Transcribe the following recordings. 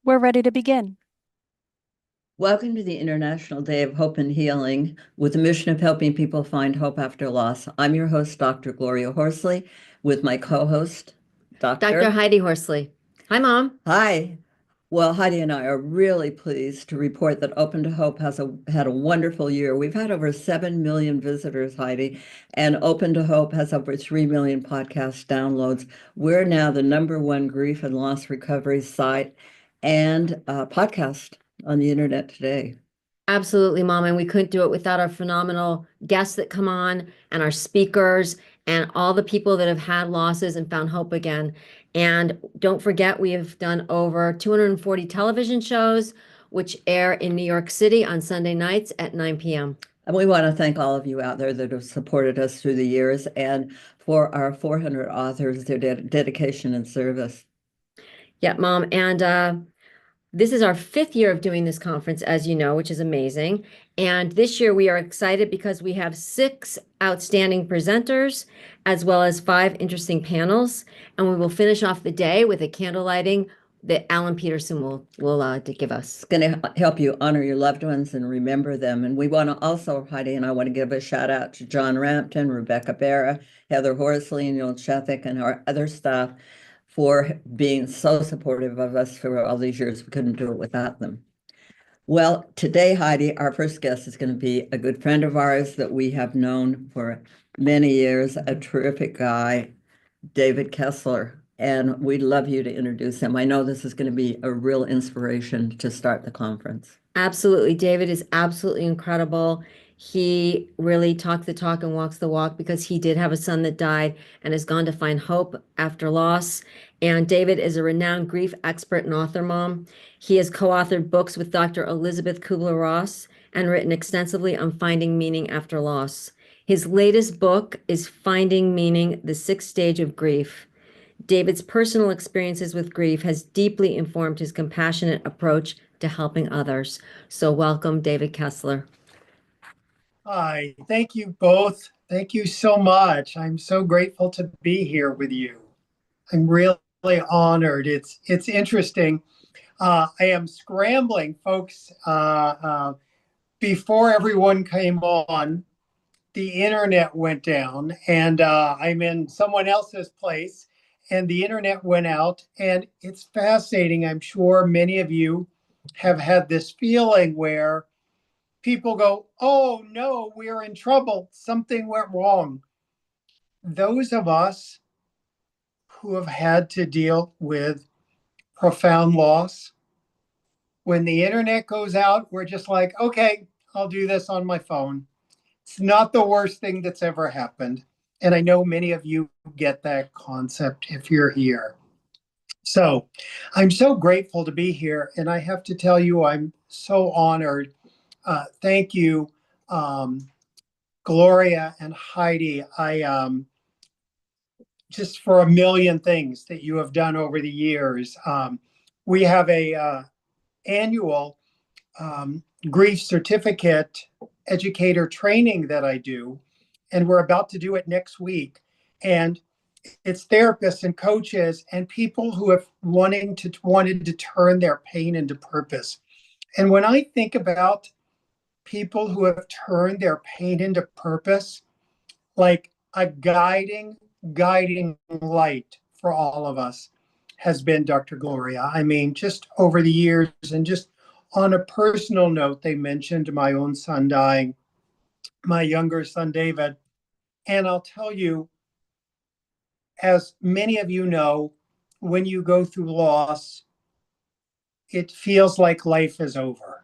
We're ready to begin. Welcome to the International Day of Hope and Healing with the mission of helping people find hope after loss. I'm your host, Dr. Gloria Horsley, with my co-host, Dr. Heidi Horsley. Hi, Mom. Hi. Well, Heidi and I are really pleased to report that Open to Hope had a wonderful year. We've had over 7 million visitors, Heidi, and Open to Hope has over 3 million podcast downloads. We're now the #1 grief and loss recovery site and podcast on the internet today. Absolutely, Mom. And we couldn't do it without our phenomenal guests that come on and our speakers and all the people that have had losses and found hope again. And don't forget, we have done over 240 television shows, which air in New York City on Sunday nights at 9 p.m. And we want to thank all of you out there that have supported us through the years and for our 400 authors, their dedication and service. Yeah, Mom. And this is our 5th year of doing this conference, as you know, which is amazing. And this year we are excited because we have 6 outstanding presenters, as well as 5 interesting panels. And we will finish off the day with a candle lighting that Alan Peterson will give us. It's going to help you honor your loved ones and remember them. And we want to also, Heidi and I want to give a shout out to John Rampton, Rebecca Barra, Heather Horsley, and Neil Chethik, and our other staff for being so supportive of us for all these years. We couldn't do it without them. Well, today, Heidi, our first guest is going to be a good friend of ours that we have known for many years, a terrific guy, David Kessler. And we'd love you to introduce him. I know this is going to be a real inspiration to start the conference. Absolutely. David is absolutely incredible. He really talks the talk and walks the walk because he did have a son that died and has gone to find hope after loss. And David is a renowned grief expert and author, Mom. He has co-authored books with Dr. Elizabeth Kubler-Ross and written extensively on finding meaning after loss. His latest book is Finding Meaning, the 6th Stage of Grief. David's personal experiences with grief has deeply informed his compassionate approach to helping others. So welcome, David Kessler. Hi, thank you both. Thank you so much. I'm so grateful to be here with you. I'm really honored. It's interesting. I am scrambling, folks. Before everyone came on, the internet went down, and I'm in someone else's place, and the internet went out. And it's fascinating. I'm sure many of you have had this feeling where people go, oh no, we're in trouble. Something went wrong. Those of us who have had to deal with profound loss, when the internet goes out, we're just like, okay, I'll do this on my phone. It's not the worst thing that's ever happened. And I know many of you get that concept if you're here. So I'm so grateful to be here. And I have to tell you, I'm so honored. Thank you, Gloria and Heidi. Just for a million things that you have done over the years. We have a annual grief certificate educator training that I do, and we're about to do it next week. And it's therapists and coaches and people who have wanted to turn their pain into purpose. And when I think about people who have turned their pain into purpose, like a guiding light for all of us has been Dr. Gloria. I mean, just over the years, and just on a personal note, they mentioned my own son dying, my younger son, David. And I'll tell you, as many of you know, when you go through loss, it feels like life is over.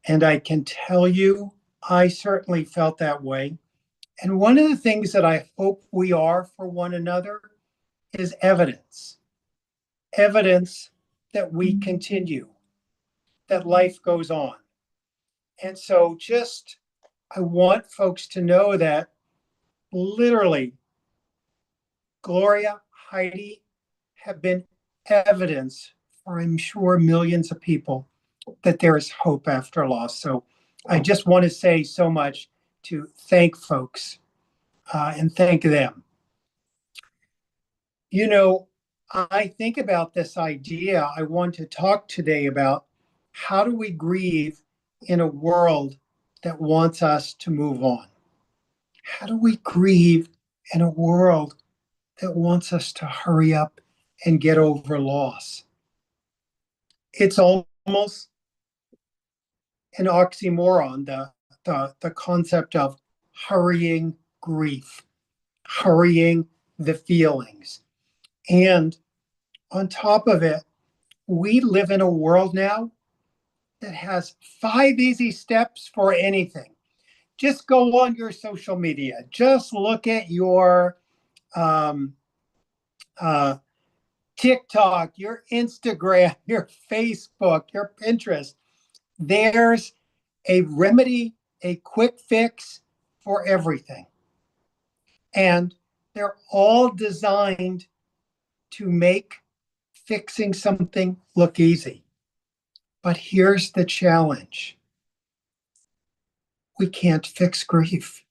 And I can tell you, I certainly felt that way. And one of the things that I hope we are for one another is evidence that we continue, that life goes on. And so I want folks to know that literally Gloria, Heidi have been evidence for, I'm sure, millions of people that there is hope after loss. So I just want to say so much to thank folks and thank them. You know, I think about this idea. I want to talk today about how do we grieve in a world that wants us to move on? How do we grieve in a world that wants us to hurry up and get over loss? It's almost an oxymoron, the concept of hurrying grief, hurrying the feelings. And on top of it, we live in a world now that has 5 easy steps for anything. Just go on your social media. Just look at your um, uh, TikTok, your Instagram, your Facebook, your Pinterest. There's a remedy, a quick fix for everything. And they're all designed to make fixing something look easy. But here's the challenge. We can't fix grief.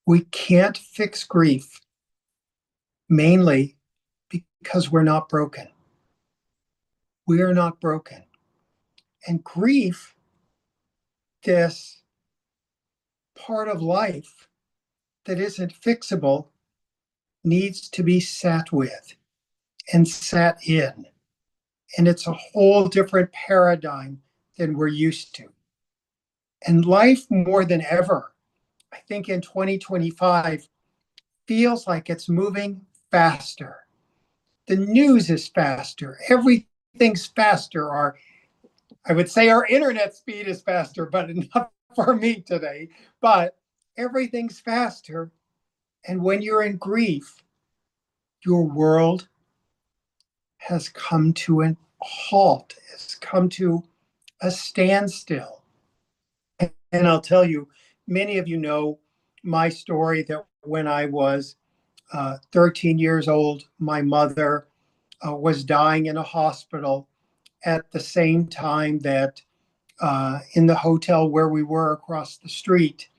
We can't fix grief mainly because we're not broken. We are not broken. And grief, this part of life that isn't fixable, needs to be sat with and sat in. And it's a whole different paradigm than we're used to. And life, more than ever, I think in 2025, feels like it's moving faster. The news is faster. Everything's faster. I would say our internet speed is faster, but not for me today. But everything's faster. And when you're in grief, your world has come to a halt, has come to a standstill. And I'll tell you, many of you know my story that when I was 13 years old, my mother was dying in a hospital at the same time that in the hotel where we were across the street,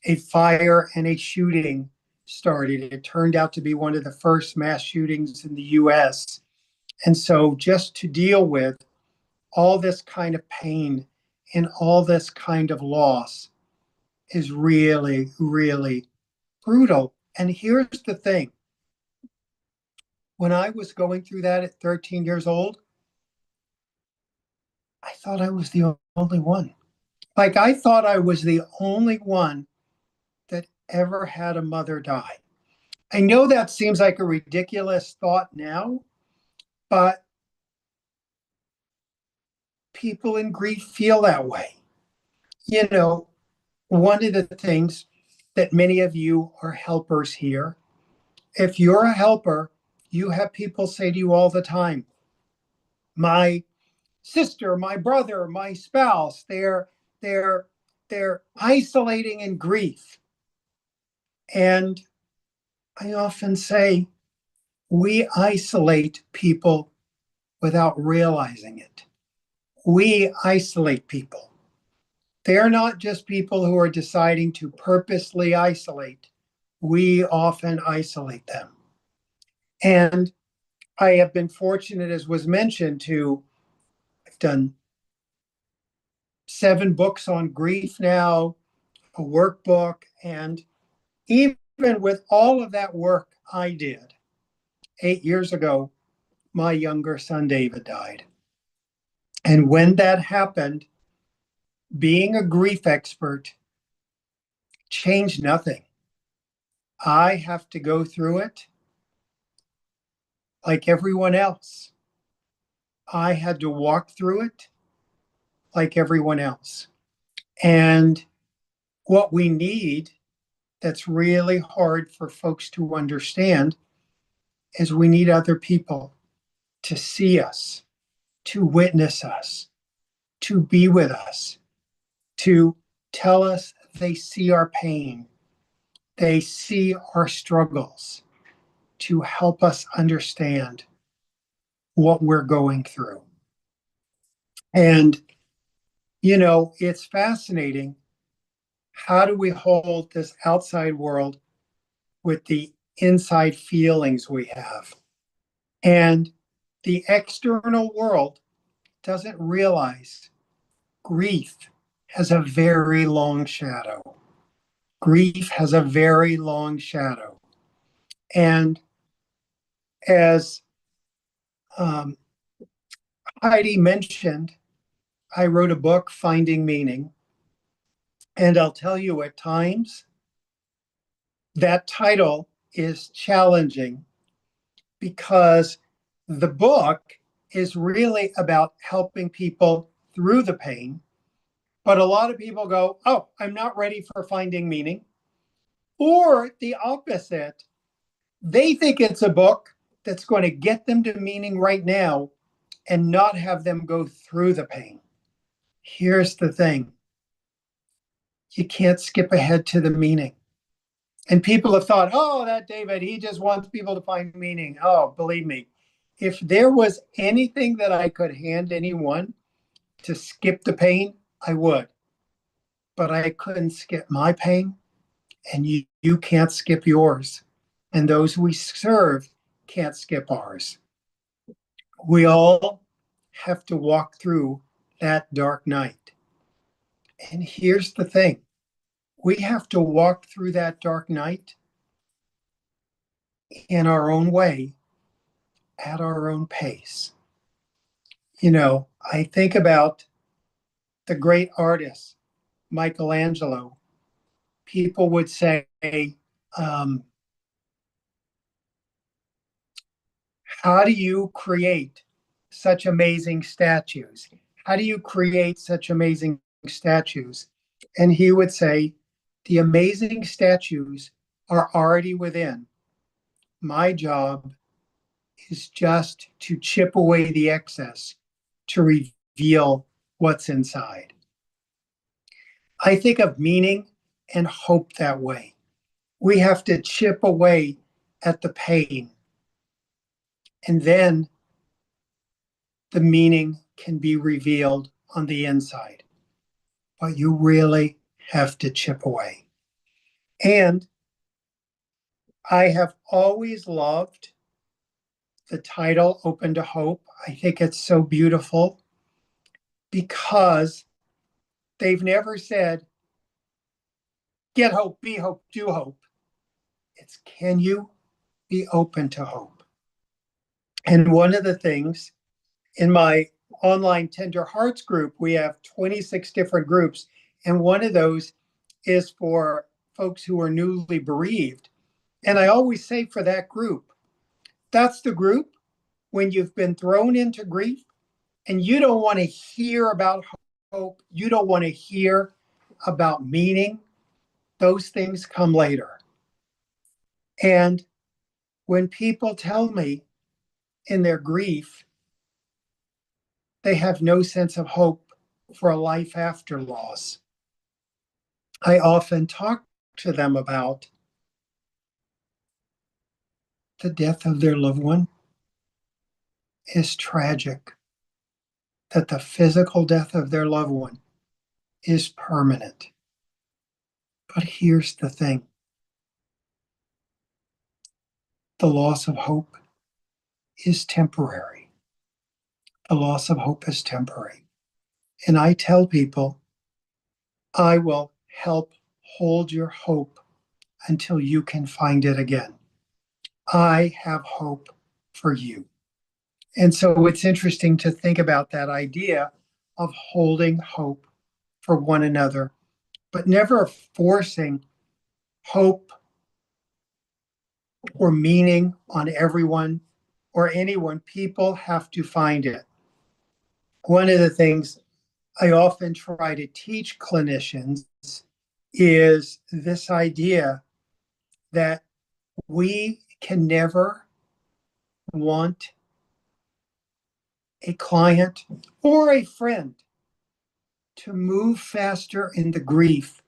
a fire and a shooting started. It turned out to be one of the first mass shootings in the US. And so just to deal with all this kind of pain and all this kind of loss is really, really brutal. And here's the thing. When I was going through that at 13 years old, I thought I was the only one. Like, I thought I was the only one that ever had a mother die. I know that seems like a ridiculous thought now, but people in grief feel that way. You know, one of the things that many of you are helpers here, if you're a helper, you have people say to you all the time, my sister, my brother, my spouse, they're isolating in grief. And I often say, we isolate people without realizing it. We isolate people. They're not just people who are deciding to purposely isolate. We often isolate them. And I have been fortunate, as was mentioned, I've done 7 books on grief now, a workbook, and even with all of that work I did, 8 years ago, my younger son David died. And when that happened, being a grief expert changed nothing. I have to go through it like everyone else. I had to walk through it like everyone else. And what we need, that's really hard for folks to understand, is we need other people to see us, to witness us, to be with us, to tell us they see our pain, they see our struggles, to help us understand what we're going through. And, it's fascinating. How do we hold this outside world with the inside feelings we have? And the external world doesn't realize grief has a very long shadow. Grief has a very long shadow. And as Heidi mentioned, I wrote a book, Finding Meaning. And I'll tell you, at times, that title is challenging because the book is really about helping people through the pain. But a lot of people go, oh, I'm not ready for finding meaning. Or the opposite, they think it's a book that's going to get them to meaning right now and not have them go through the pain. Here's the thing. You can't skip ahead to the meaning. And people have thought, oh, that David, he just wants people to find meaning. Oh, believe me, if there was anything that I could hand anyone to skip the pain, I would. But I couldn't skip my pain, and you can't skip yours. And those we serve can't skip ours. We all have to walk through that dark night. And here's the thing. We have to walk through that dark night in our own way, at our own pace. You know, I think about the great artist, Michelangelo. People would say, how do you create such amazing statues? How do you create such amazing statues? And he would say, the amazing statues are already within. My job is just to chip away the excess to reveal what's inside. I think of meaning and hope that way. We have to chip away at the pain, and then the meaning can be revealed on the inside. But you really have to chip away. And I have always loved the title, Open to Hope. I think it's so beautiful because they've never said, get hope, be hope, do hope. It's, can you be open to hope? And one of the things in my online Tender Hearts group, we have 26 different groups. And one of those is for folks who are newly bereaved. And I always say for that group, that's the group when you've been thrown into grief and you don't want to hear about hope, you don't want to hear about meaning. Those things come later. And when people tell me in their grief, they have no sense of hope for a life after loss, I often talk to them about the death of their loved one is tragic, that the physical death of their loved one is permanent. But here's the thing. The loss of hope is temporary. The loss of hope is temporary. And I tell people, I will help hold your hope until you can find it again. I have hope for you. And so it's interesting to think about that idea of holding hope for one another, but never forcing hope or meaning on everyone or anyone. People have to find it. One of the things I often try to teach clinicians is this idea that we can never want a client or a friend to move faster in the grief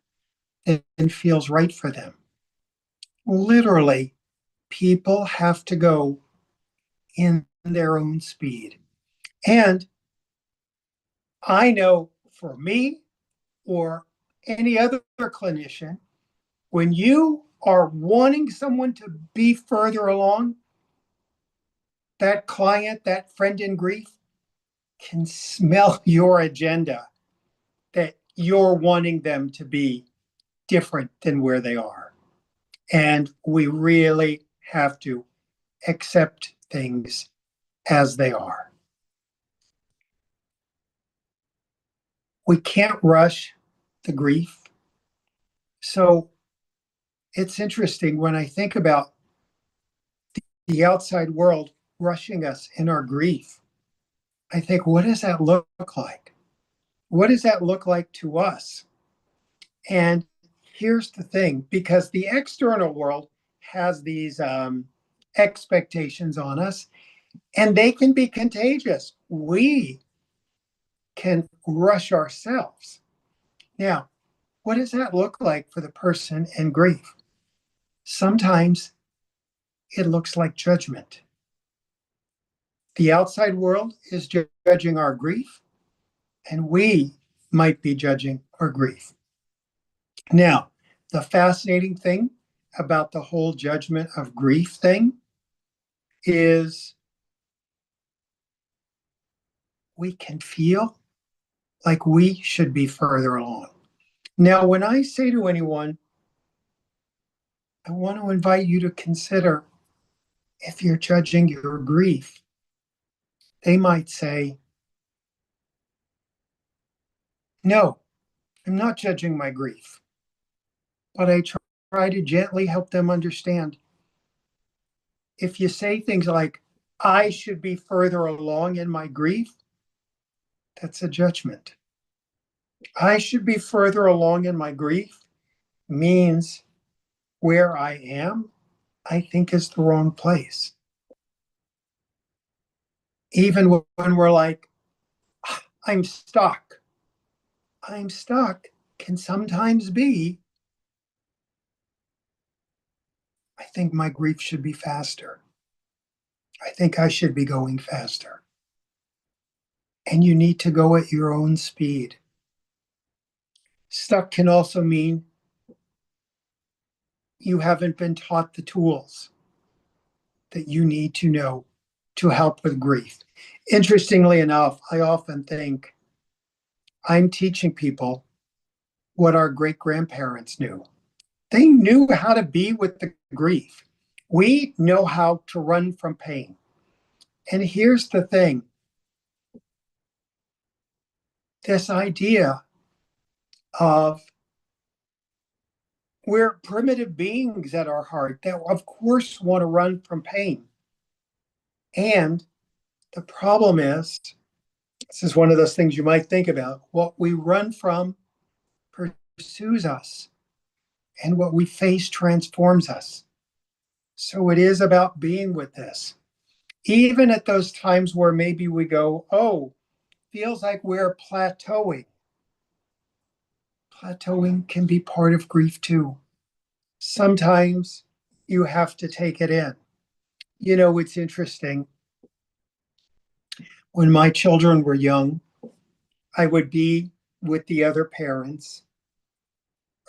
than feels right for them. Literally, people have to go in their own speed. And I know for me or any other clinician, when you are wanting someone to be further along, that client, that friend in grief can smell your agenda, that you're wanting them to be different than where they are. And we really have to accept things as they are. We can't rush the grief. So it's interesting when I think about the outside world rushing us in our grief. I think, what does that look like? What does that look like to us? And here's the thing, because the external world has these expectations on us, and they can be contagious. We can rush ourselves. Now, what does that look like for the person in grief? Sometimes it looks like judgment. The outside world is judging our grief, and we might be judging our grief. Now, the fascinating thing about the whole judgment of grief thing is we can feel like we should be further along. Now, when I say to anyone, I want to invite you to consider if you're judging your grief, they might say, no, I'm not judging my grief. But I try to gently help them understand. If you say things like, I should be further along in my grief, that's a judgment. I should be further along in my grief means where I am, I think is the wrong place. Even when we're like, I'm stuck can sometimes be, I think my grief should be faster. I think I should be going faster. And you need to go at your own speed. Stuck can also mean you haven't been taught the tools that you need to know to help with grief. Interestingly enough, I often think I'm teaching people what our great-grandparents knew. They knew how to be with the grief. We know how to run from pain. And here's the thing. This idea of we're primitive beings at our heart that, of course, want to run from pain. And the problem is, this is one of those things you might think about, what we run from pursues us, and what we face transforms us. So it is about being with this. Even at those times where maybe we go, oh, feels like we're plateauing. Plateauing can be part of grief too. Sometimes you have to take it in. You know, it's interesting. When my children were young, I would be with the other parents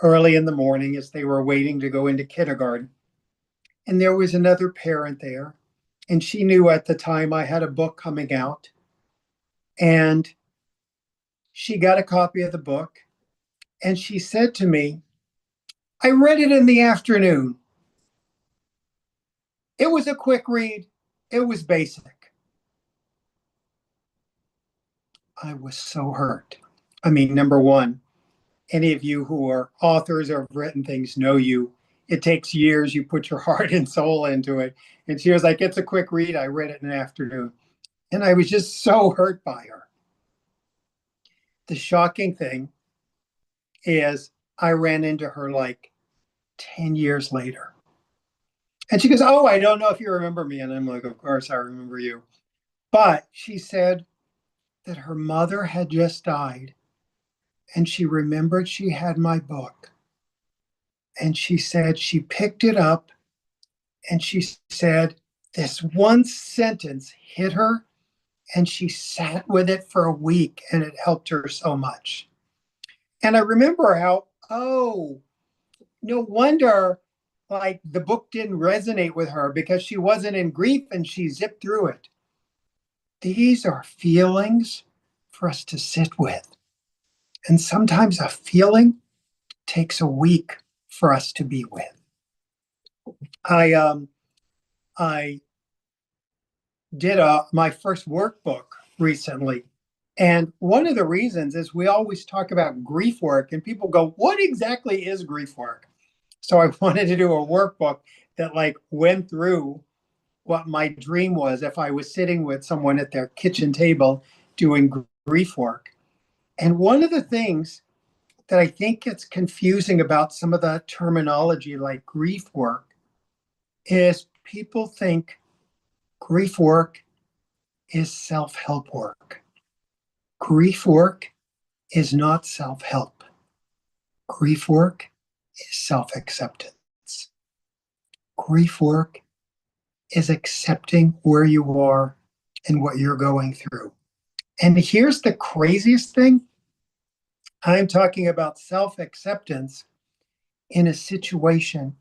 early in the morning as they were waiting to go into kindergarten. And there was another parent there. And she knew at the time I had a book coming out. And she got a copy of the book. And she said to me, I read it in the afternoon. It was a quick read. It was basic. I was so hurt. I mean, number one, any of you who are authors or have written things know you. It takes years. You put your heart and soul into it. And she was like, it's a quick read. I read it in an afternoon. And I was just so hurt by her. The shocking thing is I ran into her like 10 years later. And she goes, oh, I don't know if you remember me. And I'm like, of course I remember you. But she said that her mother had just died. And she remembered she had my book. And she said she picked it up and she said this one sentence hit her and she sat with it for a week and it helped her so much. And I remember how, oh, no wonder like the book didn't resonate with her because she wasn't in grief and she zipped through it. These are feelings for us to sit with. And sometimes a feeling takes a week for us to be with. I did my first workbook recently. And one of the reasons is we always talk about grief work and people go, what exactly is grief work? So I wanted to do a workbook that like went through what my dream was if I was sitting with someone at their kitchen table doing grief work. And one of the things that I think gets confusing about some of the terminology like grief work is people think grief work is self-help work. Grief work is not self-help. Grief work is self-acceptance. Grief work is accepting where you are and what you're going through. And here's the craziest thing. I'm talking about self-acceptance in a situation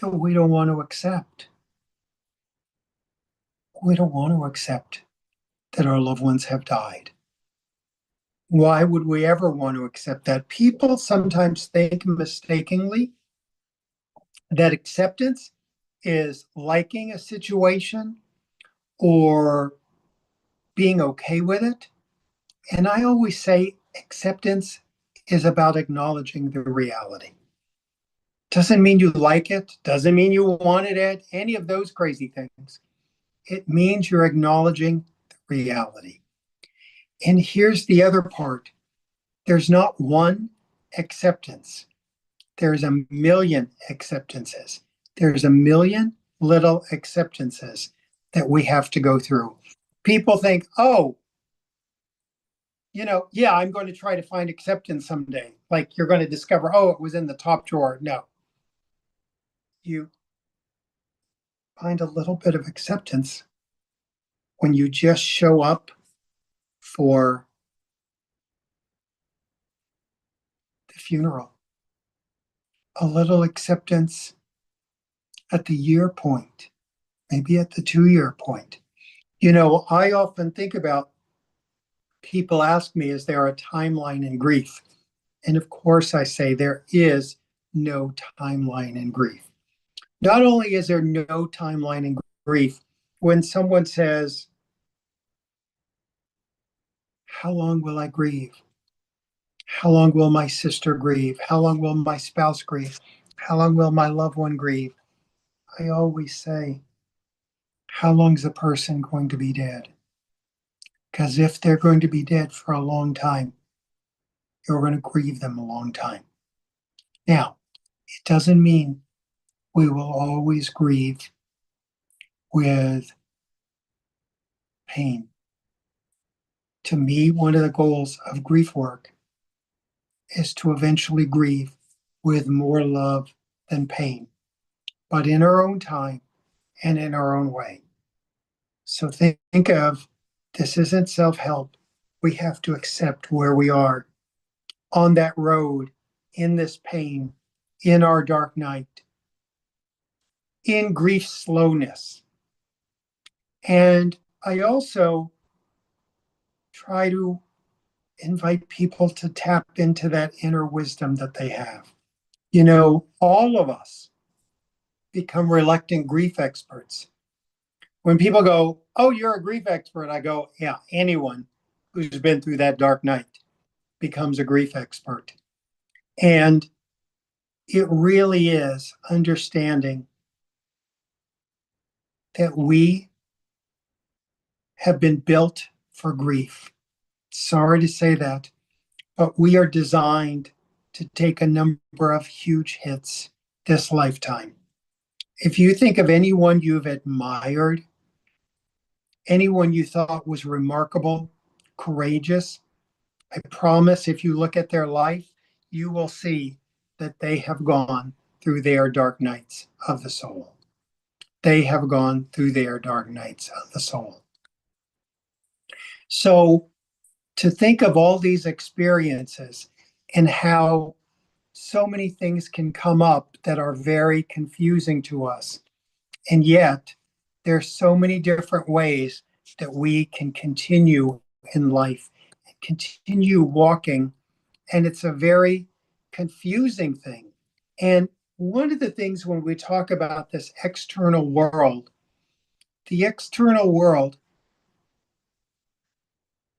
that we don't want to accept. We don't want to accept that our loved ones have died. Why would we ever want to accept that? People sometimes think mistakenly that acceptance is liking a situation or being okay with it. And I always say acceptance is about acknowledging the reality. Doesn't mean you like it, doesn't mean you wanted it, any of those crazy things. It means you're acknowledging the reality. And here's the other part. There's not one acceptance. There's a million acceptances. There's a million little acceptances that we have to go through. People think, oh, yeah, I'm going to try to find acceptance someday. Like you're going to discover, oh, it was in the top drawer. No. You find a little bit of acceptance when you just show up for the funeral. A little acceptance at the year point, maybe at the 2-year point. I often think about people ask me, is there a timeline in grief? And of course, I say there is no timeline in grief. Not only is there no timeline in grief, when someone says, how long will I grieve? How long will my sister grieve? How long will my spouse grieve? How long will my loved one grieve? I always say, how long is a person going to be dead? Because if they're going to be dead for a long time, you're going to grieve them a long time. Now, it doesn't mean we will always grieve with pain. To me, one of the goals of grief work is to eventually grieve with more love than pain, but in our own time and in our own way. So think of this isn't self-help. We have to accept where we are on that road, in this pain, in our dark night, in grief slowness. And I also try to invite people to tap into that inner wisdom that they have. All of us become reluctant grief experts. When people go, oh, you're a grief expert, I go, yeah, anyone who's been through that dark night becomes a grief expert. And it really is understanding that we have been built for grief. Sorry to say that, but we are designed to take a number of huge hits this lifetime. If you think of anyone you've admired, anyone you thought was remarkable, courageous, I promise if you look at their life, you will see that they have gone through their dark nights of the soul. They have gone through their dark nights of the soul. So to think of all these experiences and how so many things can come up that are very confusing to us. And yet, there's so many different ways that we can continue in life, continue walking. And it's a very confusing thing. And one of the things when we talk about this external world, the external world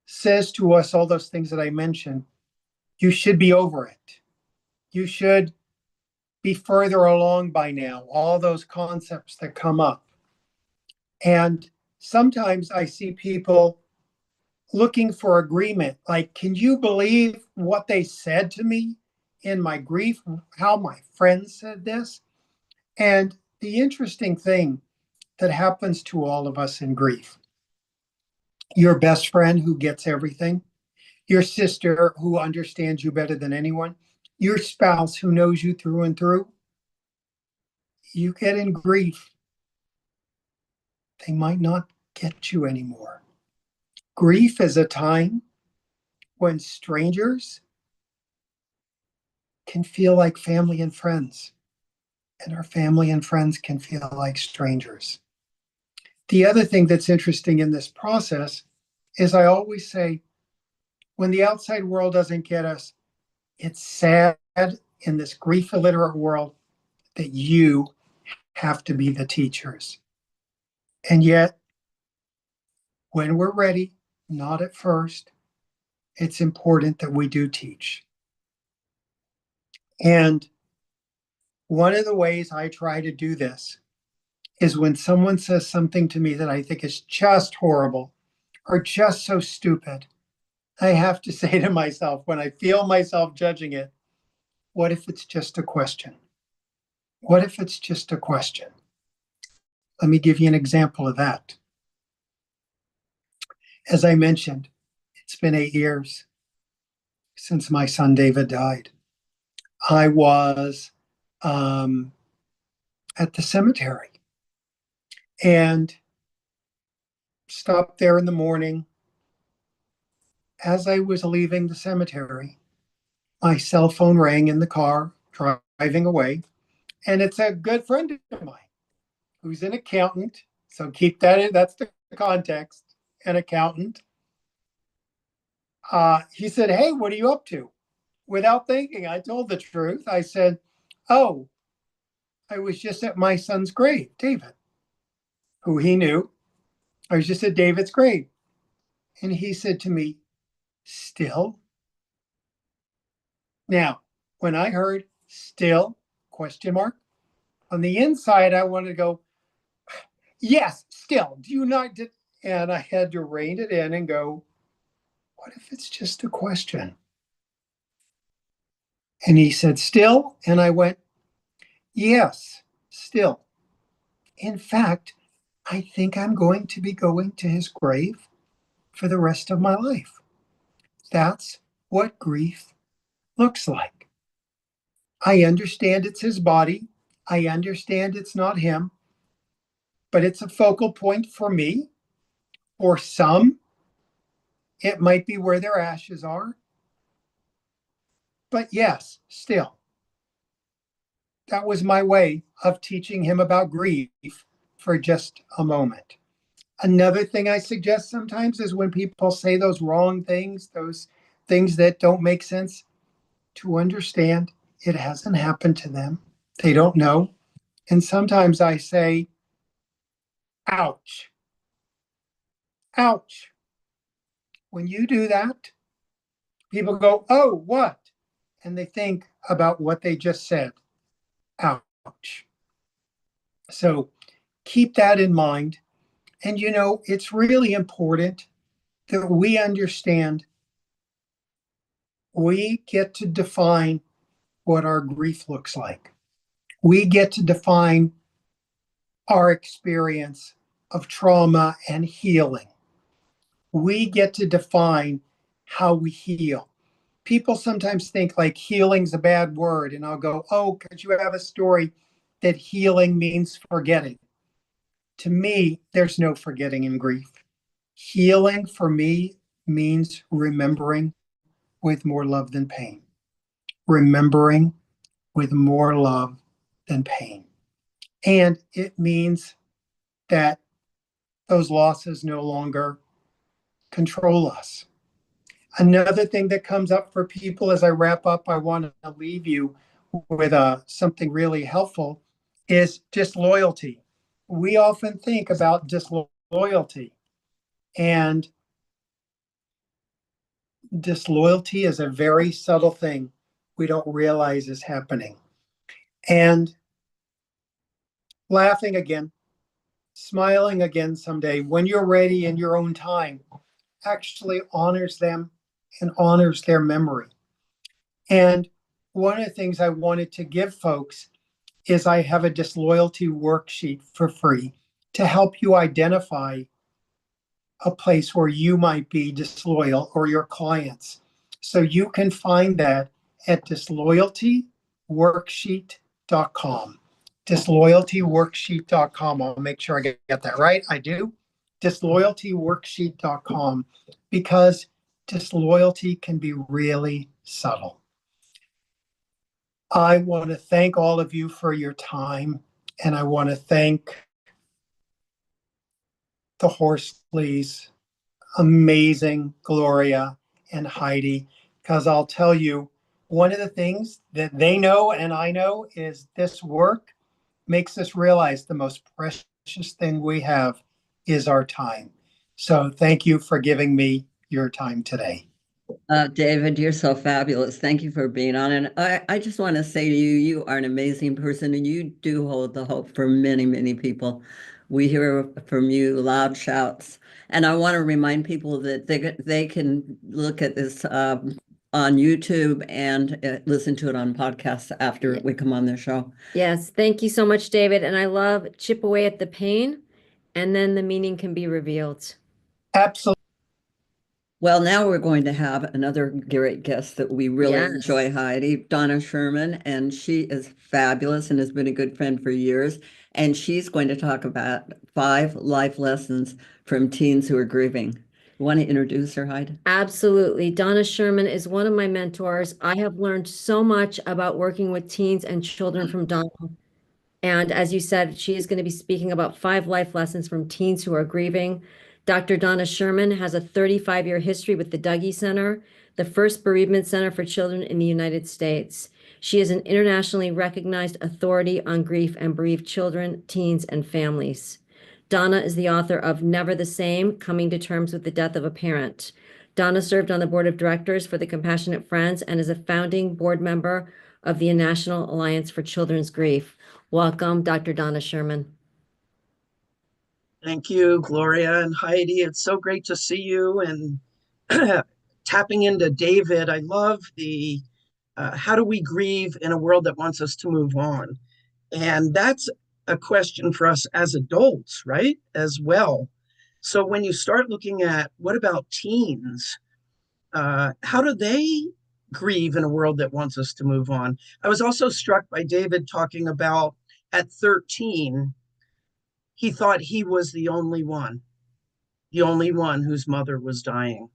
says to us all those things that I mentioned. You should be over it. You should be further along by now, all those concepts that come up. And sometimes I see people looking for agreement. Like, can you believe what they said to me in my grief? How my friend said this? And the interesting thing that happens to all of us in grief, your best friend who gets everything, your sister who understands you better than anyone, your spouse who knows you through and through, you get in grief, they might not get you anymore. Grief is a time when strangers can feel like family and friends, and our family and friends can feel like strangers. The other thing that's interesting in this process is I always say, when the outside world doesn't get us, it's sad in this grief illiterate world that you have to be the teachers. And yet, when we're ready, not at first, it's important that we do teach. And one of the ways I try to do this is when someone says something to me that I think is just horrible or just so stupid, I have to say to myself, when I feel myself judging it, what if it's just a question? What if it's just a question? Let me give you an example of that. As I mentioned, it's been 8 years since my son David died. I was at the cemetery and stopped there in the morning. As I was leaving the cemetery, my cell phone rang in the car driving away, and it's a good friend of mine who's an accountant. So keep that in, that's the context, an accountant. He said, "Hey, what are you up to?" Without thinking, I told the truth. I said, "Oh, I was just at my son's grave, David," who he knew. I was just at David's grave. And he said to me, "Still?" Now, when I heard "still?" question mark, on the inside, I wanted to go, "Yes, still. Do you not?" And I had to rein it in and go, what if it's just a question? And he said, "Still?" And I went, "Yes, still. In fact, I think I'm going to be going to his grave for the rest of my life. That's what grief looks like. I understand it's his body. I understand it's not him, but it's a focal point for me. For some, it might be where their ashes are. But yes, still, that was my way of teaching him about grief for just a moment. Another thing I suggest sometimes is when people say those wrong things, those things that don't make sense, to understand it hasn't happened to them. They don't know. And sometimes I say, ouch, ouch. When you do that, people go, "Oh, what?" And they think about what they just said. Ouch. So keep that in mind. And it's really important that we understand we get to define what our grief looks like. We get to define our experience of trauma and healing. We get to define how we heal. People sometimes think like healing's a bad word, and I'll go, "Oh, could you have a story that healing means forgetting?" To me, there's no forgetting in grief. Healing for me means remembering with more love than pain. Remembering with more love than pain. And it means that those losses no longer control us. Another thing that comes up for people as I wrap up, I want to leave you with something really helpful, is disloyalty. We often think about disloyalty, and disloyalty is a very subtle thing we don't realize is happening. And laughing again, smiling again someday, when you're ready in your own time, actually honors them and honors their memory. And one of the things I wanted to give folks is I have a disloyalty worksheet for free to help you identify a place where you might be disloyal or your clients. So you can find that at disloyaltyworksheet.com. Disloyaltyworksheet.com. I'll make sure I get that right. I do. Disloyaltyworksheet.com, because disloyalty can be really subtle. I want to thank all of you for your time, and I want to thank the Horsleys, amazing Gloria and Heidi, because I'll tell you, one of the things that they know and I know is this work makes us realize the most precious thing we have is our time. So thank you for giving me your time today. David, you're so fabulous. Thank you for being on. And I just want to say to you, you are an amazing person and you do hold the hope for many, many people. We hear from you loud shouts. And I want to remind people that they can look at this on YouTube and listen to it on podcasts after we come on their show. Yes, thank you so much, David. And I love chip away at the pain, and then the meaning can be revealed. Absolutely. Well, now we're going to have another great guest that we really Yes. enjoy, Heidi, Donna Sherman, and she is fabulous and has been a good friend for years. And she's going to talk about 5 life lessons from teens who are grieving. You want to introduce her, Heidi? Absolutely. Donna Sherman is one of my mentors. I have learned so much about working with teens and children from Donna. And as you said, she is going to be speaking about 5 life lessons from teens who are grieving. Dr. Donna Sherman has a 35-year history with the Dougy Center, the first bereavement center for children in the United States. She is an internationally recognized authority on grief and bereaved children, teens, and families. Donna is the author of Never the Same: Coming to Terms with the Death of a Parent. Donna served on the board of directors for the Compassionate Friends and is a founding board member of the National Alliance for Children's Grief. Welcome, Dr. Donna Sherman. Thank you, Gloria and Heidi. It's so great to see you. And tapping into David, I love the how do we grieve in a world that wants us to move on? And that's a question for us as adults, right? As well. So when you start looking at what about teens? How do they grieve in a world that wants us to move on? I was also struck by David talking about at 13, he thought he was the only one whose mother was dying.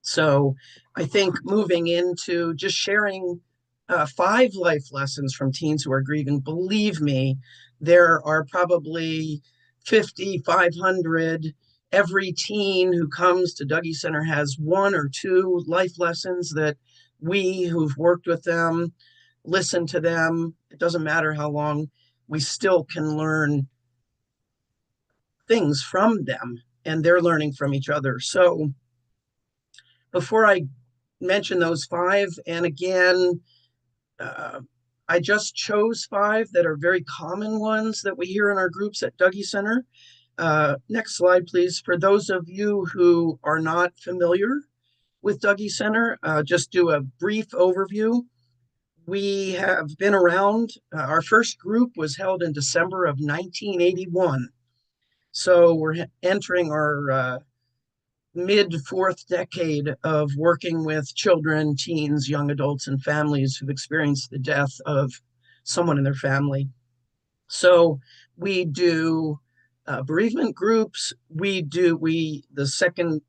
So I think moving into just sharing 5 life lessons from teens who are grieving, believe me, there are probably 50, 500. Every teen who comes to Dougy Center has 1 or 2 life lessons that we who've worked with them, listen to them. It doesn't matter how long, we still can learn things from them, and they're learning from each other. So before I mention those 5, and again, I just chose 5 that are very common ones that we hear in our groups at Dougy Center. Next slide, please. For those of you who are not familiar with Dougy Center, just do a brief overview. We have been around. Our first group was held in December of 1981. So we're entering our mid-4th decade of working with children, teens, young adults, and families who've experienced the death of someone in their family. So we do bereavement groups. The second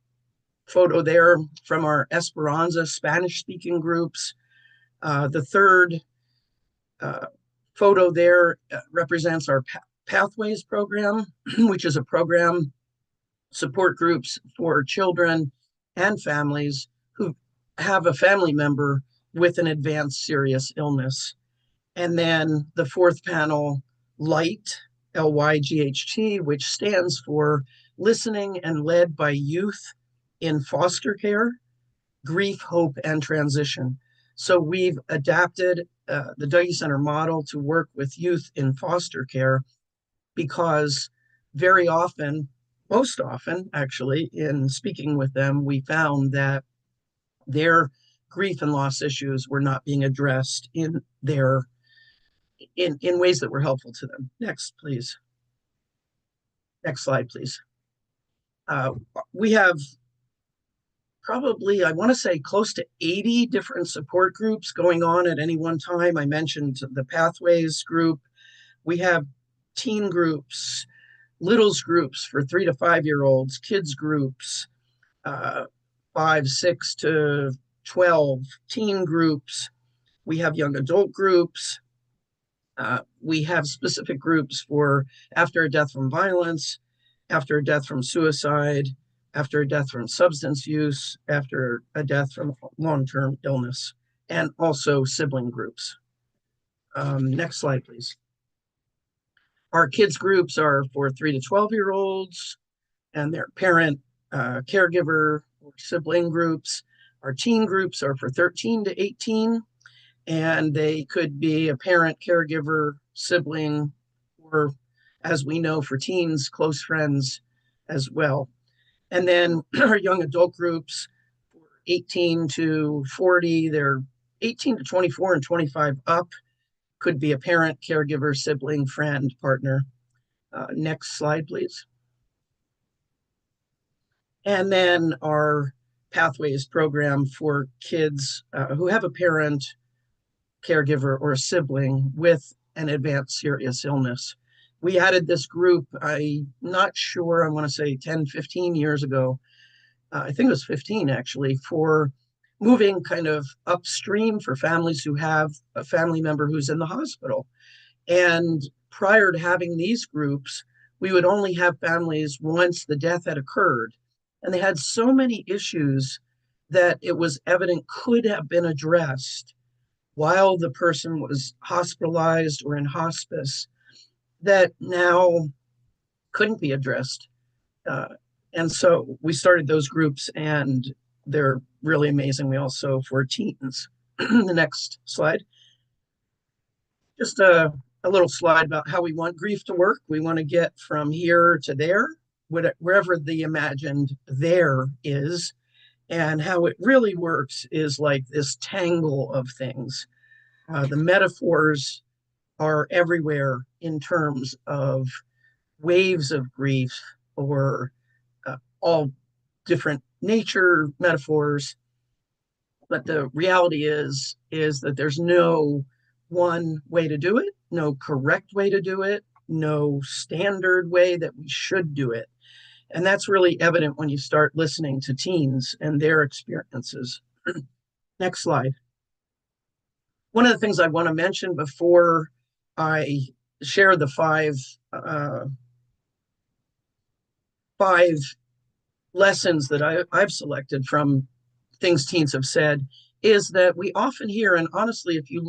photo there from our Esperanza Spanish-speaking groups. The third photo there represents our Pathways program, which is a program support groups for children and families who have a family member with an advanced serious illness. And then the fourth panel, LIGHT, LYGHT, which stands for Listening and Led by Youth in Foster Care, Grief, Hope, and Transition. So we've adapted the Dougy Center model to work with youth in foster care because very often, most often actually, in speaking with them, we found that their grief and loss issues were not being addressed in ways that were helpful to them. Next, please. Next slide, please. We have probably, I want to say, close to 80 different support groups going on at any one time. I mentioned the Pathways group. We have teen groups, littles groups for 3 to 5-year-olds, kids groups, 5, 6 to 12, teen groups. We have young adult groups. We have specific groups for after a death from violence, after a death from suicide, after a death from substance use, after a death from long-term illness, and also sibling groups. Next slide, please. Our kids groups are for 3 to 12-year-olds and their parent, caregiver, or sibling groups. Our teen groups are for 13 to 18, and they could be a parent, caregiver, sibling, or, as we know for teens, close friends as well. And then our young adult groups, 18 to 40, they're 18 to 24 and 25 up, could be a parent, caregiver, sibling, friend, partner. Next slide, please. And then our Pathways program for kids who have a parent, caregiver, or a sibling with an advanced serious illness. We added this group, I'm not sure, I want to say 10, 15 years ago. I think it was 15 actually, for moving kind of upstream for families who have a family member who's in the hospital. And prior to having these groups, we would only have families once the death had occurred. And they had so many issues that it was evident could have been addressed while the person was hospitalized or in hospice that now couldn't be addressed. And so we started those groups, and they're really amazing. We also for teens. The next slide. Just a little slide about how we want grief to work. We want to get from here to there, wherever the imagined there is. And how it really works is like this tangle of things. The metaphors are everywhere in terms of waves of grief or all different nature metaphors. But the reality is that there's no one way to do it, no correct way to do it, no standard way that we should do it. And that's really evident when you start listening to teens and their experiences. Next slide. One of the things I want to mention before I share the five lessons that I've selected from things teens have said is that we often hear, and honestly, if you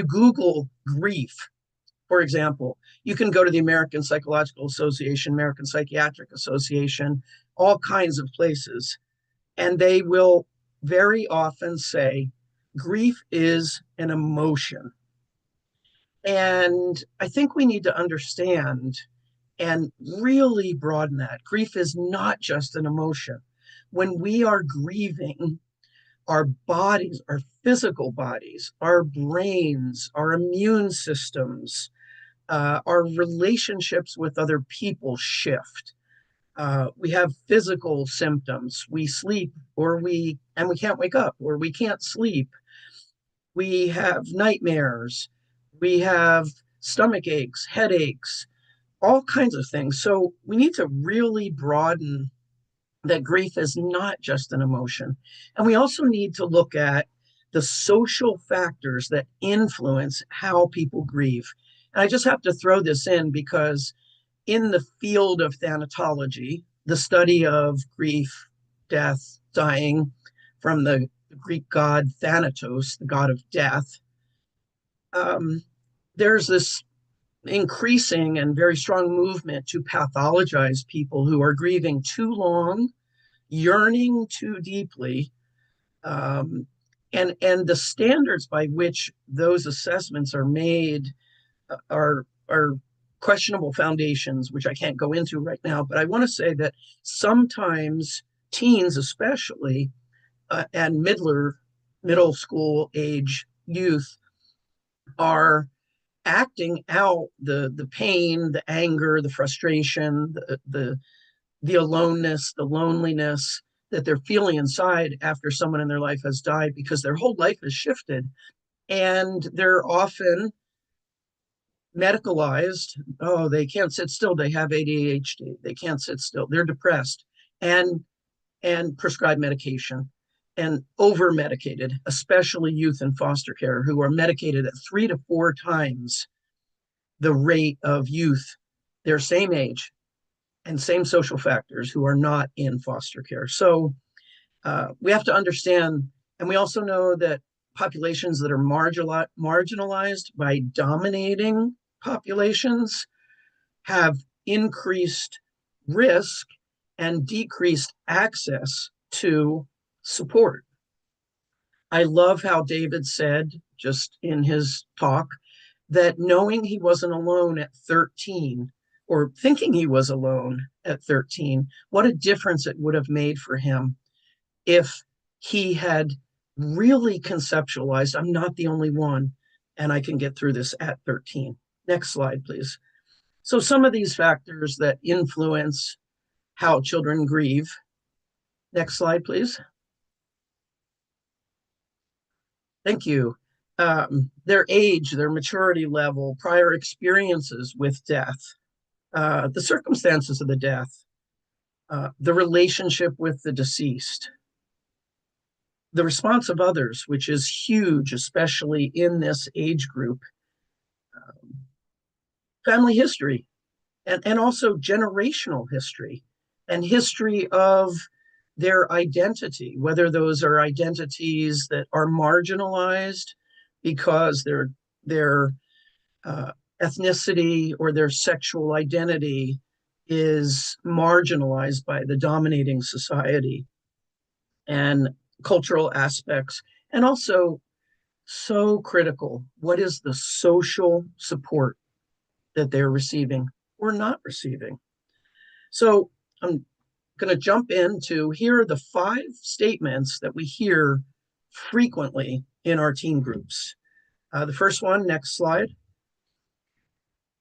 Google grief, for example, you can go to the American Psychological Association, American Psychiatric Association, all kinds of places, and they will very often say grief is an emotion. And I think we need to understand and really broaden that. Grief is not just an emotion. When we are grieving, our bodies, our physical bodies, our brains, our immune systems, our relationships with other people shift. We have physical symptoms. We sleep and we can't wake up, or we can't sleep. We have nightmares. We have stomach aches, headaches, all kinds of things. So we need to really broaden that grief is not just an emotion. And we also need to look at the social factors that influence how people grieve. And I just have to throw this in because in the field of thanatology, the study of grief, death, dying, from the Greek god Thanatos, the god of death, there's this increasing and very strong movement to pathologize people who are grieving too long, yearning too deeply, and the standards by which those assessments are made are questionable foundations, which I can't go into right now. But I want to say that sometimes teens, especially, and middle school age youth, are acting out the pain, the anger, the frustration, the aloneness, the loneliness that they're feeling inside after someone in their life has died, because their whole life has shifted, and they're often medicalized. Oh, they can't sit still, they have ADHD, they can't sit still, they're depressed, and prescribed medication and over medicated, especially youth in foster care who are medicated at 3 to 4 times the rate of youth their same age and same social factors who are not in foster care. So we have to understand, and we also know that populations that are marginalized by dominating populations have increased risk and decreased access to support. I love how David said just in his talk that knowing he wasn't alone at 13, or thinking he was alone at 13, what a difference it would have made for him if he had really conceptualized, I'm not the only one, and I can get through this at 13. Next slide, please. So some of these factors that influence how children grieve. Next slide, please. Thank you. Their age, their maturity level, prior experiences with death, the circumstances of the death, the relationship with the deceased, the response of others, which is huge, especially in this age group, family history, and also generational history and history of their identity, whether those are identities that are marginalized because their ethnicity or their sexual identity is marginalized by the dominating society, and cultural aspects, and also so critical, what is the social support that they're receiving or not receiving? So I'm going to jump into, here are the 5 statements that we hear frequently in our teen groups. The first one, next slide.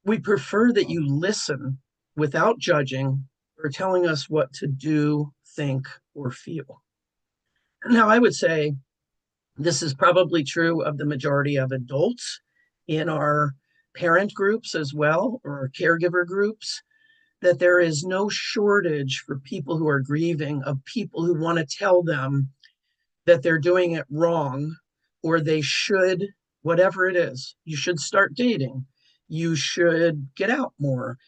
We prefer that you listen without judging or telling us what to do, think, or feel. Now, I would say this is probably true of the majority of adults in our parent groups as well, or caregiver groups, that there is no shortage for people who are grieving of people who want to tell them that they're doing it wrong, or they should, whatever it is, you should start dating, you should get out more.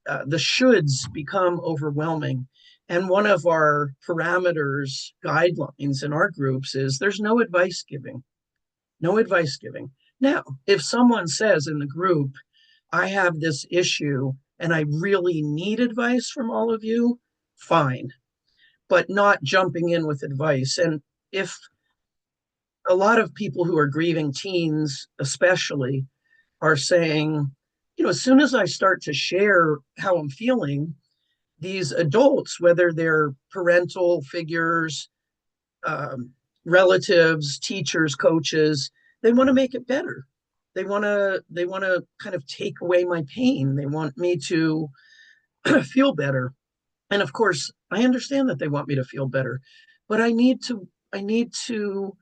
The shoulds become overwhelming. And one of our parameters, guidelines in our groups is there's no advice giving. No advice giving. Now, if someone says in the group, I have this issue and I really need advice from all of you, fine, but not jumping in with advice. And if a lot of people who are grieving, teens especially, are saying, as soon as I start to share how I'm feeling, these adults, whether they're parental figures, relatives, teachers, coaches, they want to make it better. They want to kind of take away my pain. They want me to feel better. And of course, I understand that they want me to feel better, but I need to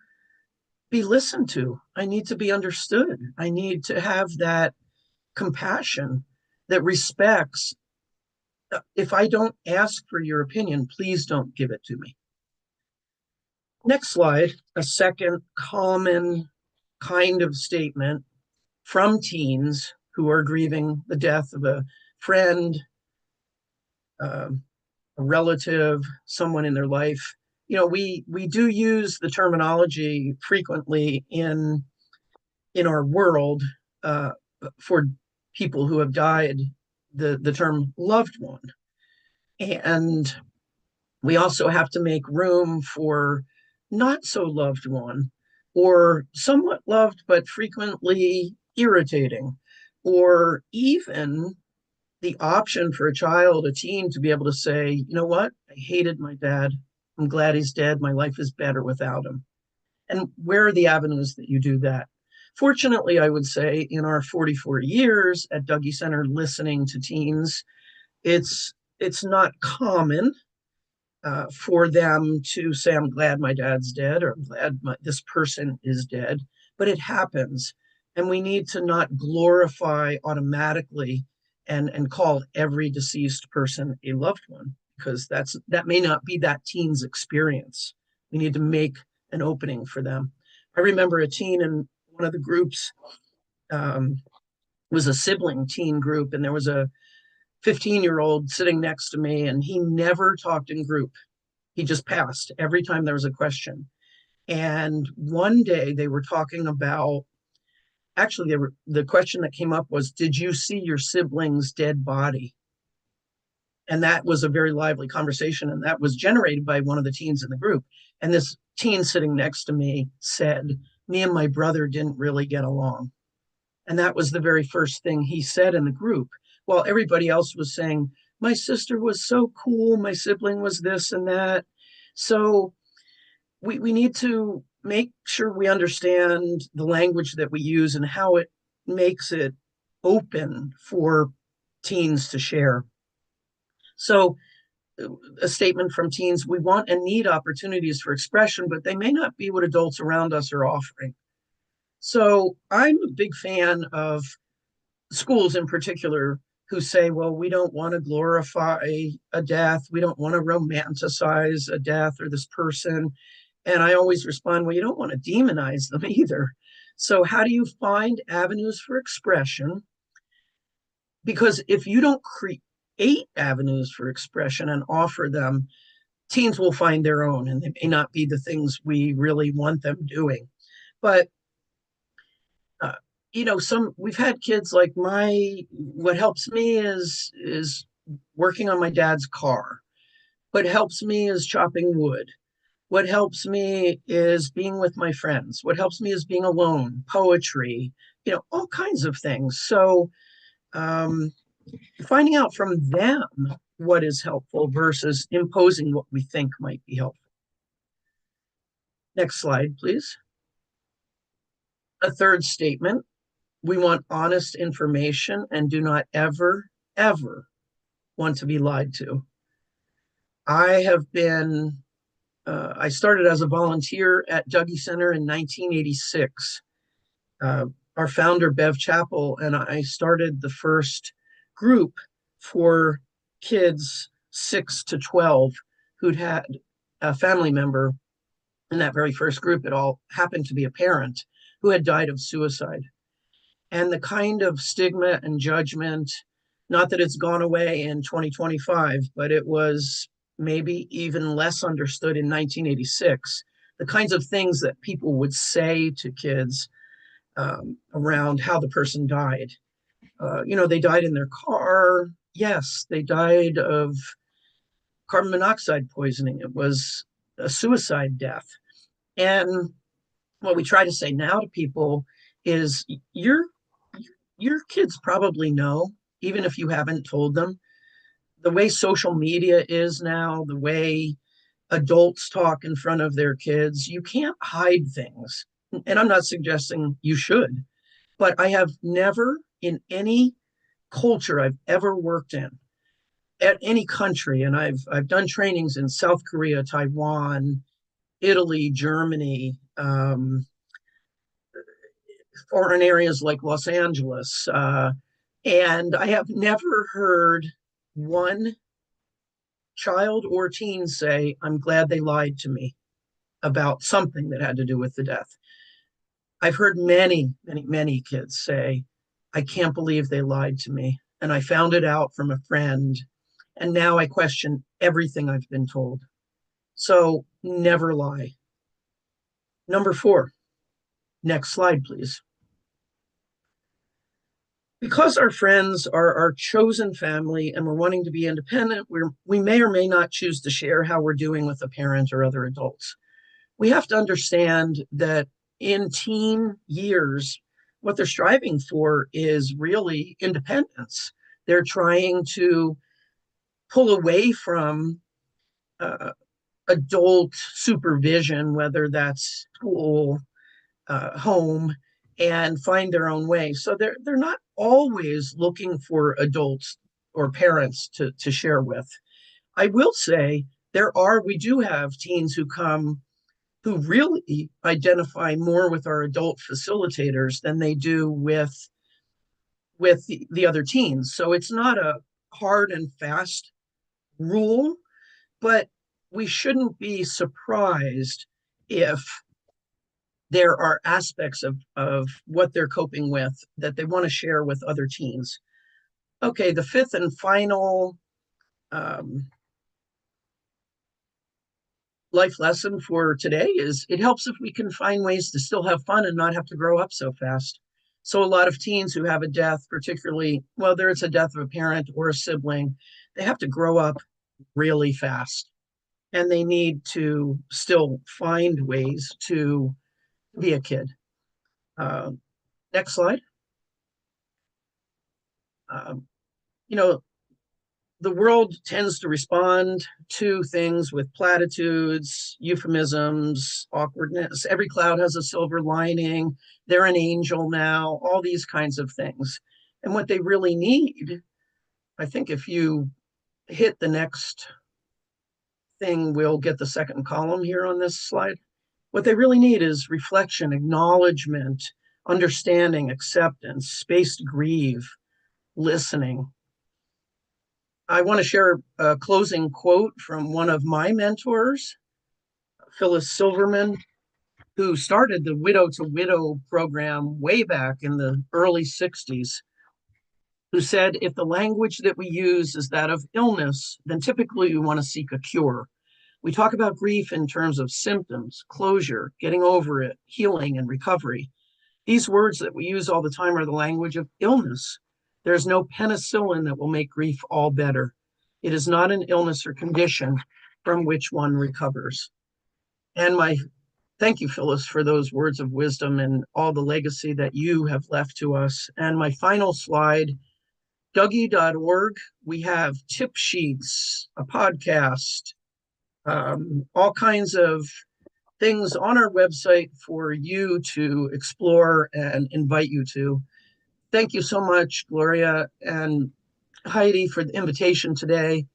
be listened to. I need to be understood. I need to have that compassion that respects. If I don't ask for your opinion, please don't give it to me. Next slide, a second common kind of statement from teens who are grieving the death of a friend, a relative, someone in their life. You know, we do use the terminology frequently in our world for people who have died, the term loved one. And we also have to make room for not so loved one, or somewhat loved but frequently irritating, or even the option for a child, a teen, to be able to say, you know what, I hated my dad. I'm glad he's dead. My life is better without him. And where are the avenues that you do that? Fortunately, I would say in our 44 years at Dougy Center listening to teens, it's not common for them to say, I'm glad my dad's dead, or I'm glad this person is dead, but it happens. And we need to not glorify automatically and call every deceased person a loved one, because that may not be that teen's experience. We need to make an opening for them. I remember a teen in one of the groups, was a sibling teen group, and there was a 15-year-old sitting next to me, and he never talked in group. He just passed every time there was a question. And one day they were talking about, actually, the question that came up was, did you see your sibling's dead body? And that was a very lively conversation. And that was generated by one of the teens in the group. And this teen sitting next to me said, me and my brother didn't really get along. And that was the very first thing he said in the group, while everybody else was saying, my sister was so cool, my sibling was this and that. So we need to make sure we understand the language that we use and how it makes it open for teens to share. So a statement from teens, we want and need opportunities for expression, but they may not be what adults around us are offering. So I'm a big fan of schools in particular who say, well, we don't want to glorify a death. We don't want to romanticize a death or this person. And I always respond, well, you don't want to demonize them either. So how do you find avenues for expression? Because if you don't create avenues for expression and offer them, teens will find their own, and they may not be the things we really want them doing. But we've had kids like what helps me is working on my dad's car. What helps me is chopping wood. What helps me is being with my friends. What helps me is being alone, poetry, all kinds of things. So finding out from them what is helpful versus imposing what we think might be helpful. Next slide, please. A third statement. We want honest information and do not ever, ever want to be lied to. I started as a volunteer at Dougy Center in 1986. Our founder, Bev Chappell, and I started the first group for kids 6 to 12 who'd had a family member in that very first group. It all happened to be a parent who had died of suicide. And the kind of stigma and judgment, not that it's gone away in 2025, but it was maybe even less understood in 1986. The kinds of things that people would say to kids around how the person died. They died in their car. Yes, they died of carbon monoxide poisoning. It was a suicide death. And what we try to say now to people is your kids probably know, even if you haven't told them. The way social media is now, the way adults talk in front of their kids, you can't hide things. And I'm not suggesting you should, but I have never in any culture I've ever worked in, at any country, and I've done trainings in South Korea, Taiwan, Italy, Germany, foreign areas like Los Angeles, and I have never heard one child or teen say, I'm glad they lied to me. about something that had to do with the death. I've heard many, many, many kids say, I can't believe they lied to me. And I found it out from a friend. And now I question everything I've been told. So never lie. Number 4, next slide, please. Because our friends are our chosen family and we're wanting to be independent, we may or may not choose to share how we're doing with a parent or other adults. We have to understand that in teen years, what they're striving for is really independence. They're trying to pull away from adult supervision, whether that's school, home, and find their own way. So they're not always looking for adults or parents to share with. I will say we do have teens who really identify more with our adult facilitators than they do with the other teens. So it's not a hard and fast rule, but we shouldn't be surprised if there are aspects of what they're coping with that they want to share with other teens. Okay, the 5th and final life lesson for today is it helps if we can find ways to still have fun and not have to grow up so fast. So a lot of teens who have a death, particularly, whether it's a death of a parent or a sibling, they have to grow up really fast. And they need to still find ways to be a kid. Next slide. The world tends to respond to things with platitudes, euphemisms, awkwardness. Every cloud has a silver lining. They're an angel now, all these kinds of things. And what they really need, I think if you hit the next thing, we'll get the second column here on this slide. What they really need is reflection, acknowledgement, understanding, acceptance, space to grieve, listening. I want to share a closing quote from one of my mentors, Phyllis Silverman, who started the Widow to Widow program way back in the early 60s, who said, if the language that we use is that of illness, then typically we want to seek a cure. We talk about grief in terms of symptoms, closure, getting over it, healing, and recovery. These words that we use all the time are the language of illness. There's no penicillin that will make grief all better. It is not an illness or condition from which one recovers. And thank you, Phyllis, for those words of wisdom and all the legacy that you have left to us. And my final slide, Dougie.org, we have tip sheets, a podcast, all kinds of things on our website for you to explore and invite you to. Thank you so much, Gloria and Heidi, for the invitation today,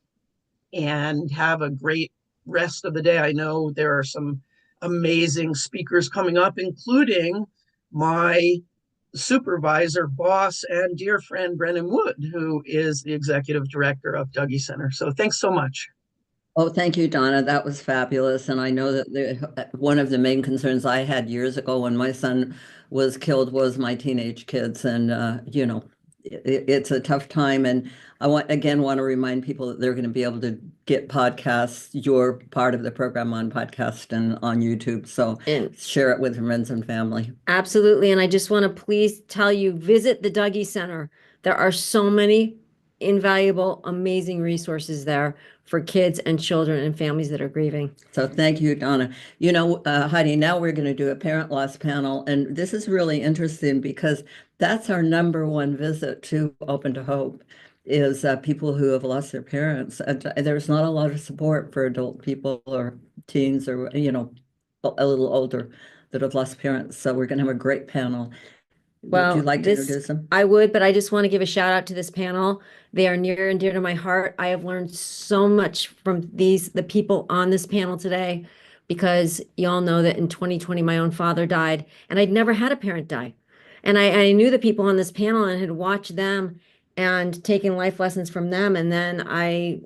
and have a great rest of the day. I know there are some amazing speakers coming up, including my supervisor, boss, and dear friend, Brennan Wood, who is the executive director of Dougie Center. So thanks so much. Oh, thank you, Donna. That was fabulous. And I know that one of the main concerns I had years ago when my son was killed was my teenage kids. And, it's a tough time. And I want to remind people that they're going to be able to get podcasts, your part of the program on podcast and on YouTube. So share it with friends and family. Absolutely. And I just want to please tell you, visit the Dougie Center. There are so many invaluable, amazing resources there for kids and children and families that are grieving. So thank you, Donna. Heidi, now we're going to do a parent loss panel. And this is really interesting because that's our number one visit to Open to Hope is people who have lost their parents. And there's not a lot of support for adult people or teens or, a little older that have lost parents. So we're going to have a great panel. Well, would you like to introduce them? I would, but I just want to give a shout out to this panel. They are near and dear to my heart. I have learned so much from the people on this panel today, because y'all know that in 2020, my own father died and I'd never had a parent die. And I knew the people on this panel and had watched them and taken life lessons from them. And then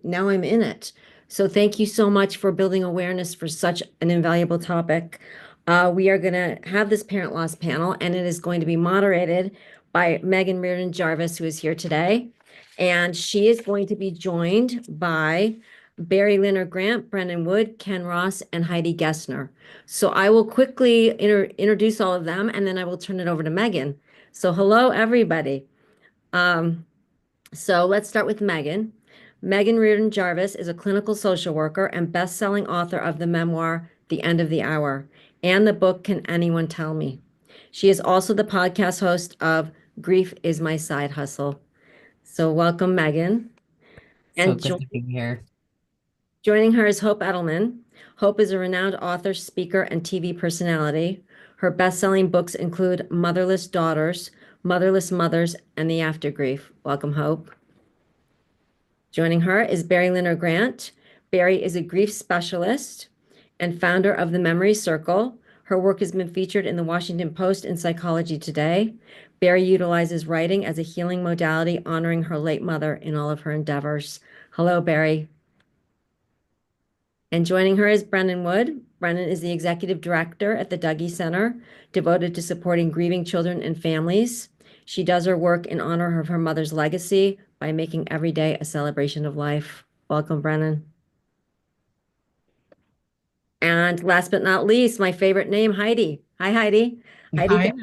now I'm in it. So thank you so much for building awareness for such an invaluable topic. We are going to have this parent loss panel, and it is going to be moderated by Megan Reardon Jarvis, who is here today. And she is going to be joined by Barry Leonard Grant, Brendan Wood, Ken Ross, and Heidi Gessner. So I will quickly introduce all of them, and then I will turn it over to Megan. So hello, everybody. So let's start with Megan. Megan Reardon Jarvis is a clinical social worker and best-selling author of the memoir, The End of the Hour, and the book, Can Anyone Tell Me? She is also the podcast host of Grief is My Side Hustle. So welcome, Megan. So good to be here. Joining her is Hope Edelman. Hope is a renowned author, speaker, and TV personality. Her best-selling books include Motherless Daughters, Motherless Mothers, and The After Grief. Welcome, Hope. Joining her is Barry Leonard Grant. Barry is a grief specialist and founder of the Memory Circle. Her work has been featured in the Washington Post and Psychology Today. Barry utilizes writing as a healing modality, honoring her late mother in all of her endeavors. Hello, Barry. And joining her is Brendan Wood. Brendan is the executive director at the Dougy Center, devoted to supporting grieving children and families. She does her work in honor of her mother's legacy by making every day a celebration of life. Welcome, Brennan. And last but not least, my favorite name, Heidi. Hi, Heidi. Hi.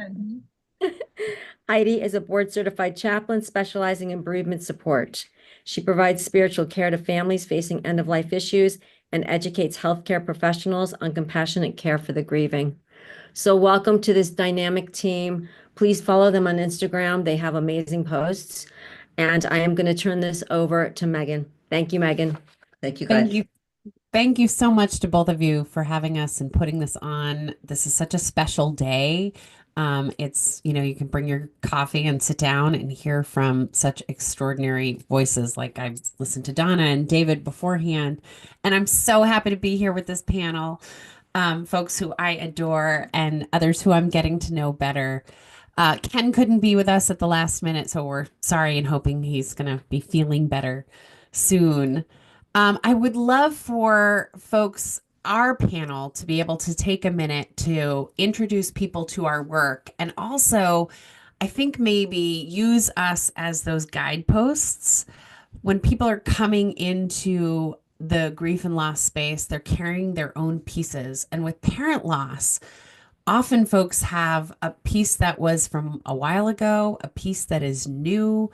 Heidi is a board-certified chaplain specializing in bereavement support. She provides spiritual care to families facing end-of-life issues and educates healthcare professionals on compassionate care for the grieving. So welcome to this dynamic team. Please follow them on Instagram. They have amazing posts. And I am going to turn this over to Megan. Thank you, Megan. Thank you, guys. Thank you so much to both of you for having us and putting this on. This is such a special day. It's, you can bring your coffee and sit down and hear from such extraordinary voices. Like I've listened to Donna and David beforehand, and I'm so happy to be here with this panel. Folks who I adore and others who I'm getting to know better. Ken couldn't be with us at the last minute, so we're sorry and hoping he's going to be feeling better soon. I would love for folks, our panel, to be able to take a minute to introduce people to our work, and also, I think maybe use us as those guideposts. When people are coming into the grief and loss space, they're carrying their own pieces. And with parent loss, often folks have a piece that was from a while ago, a piece that is new,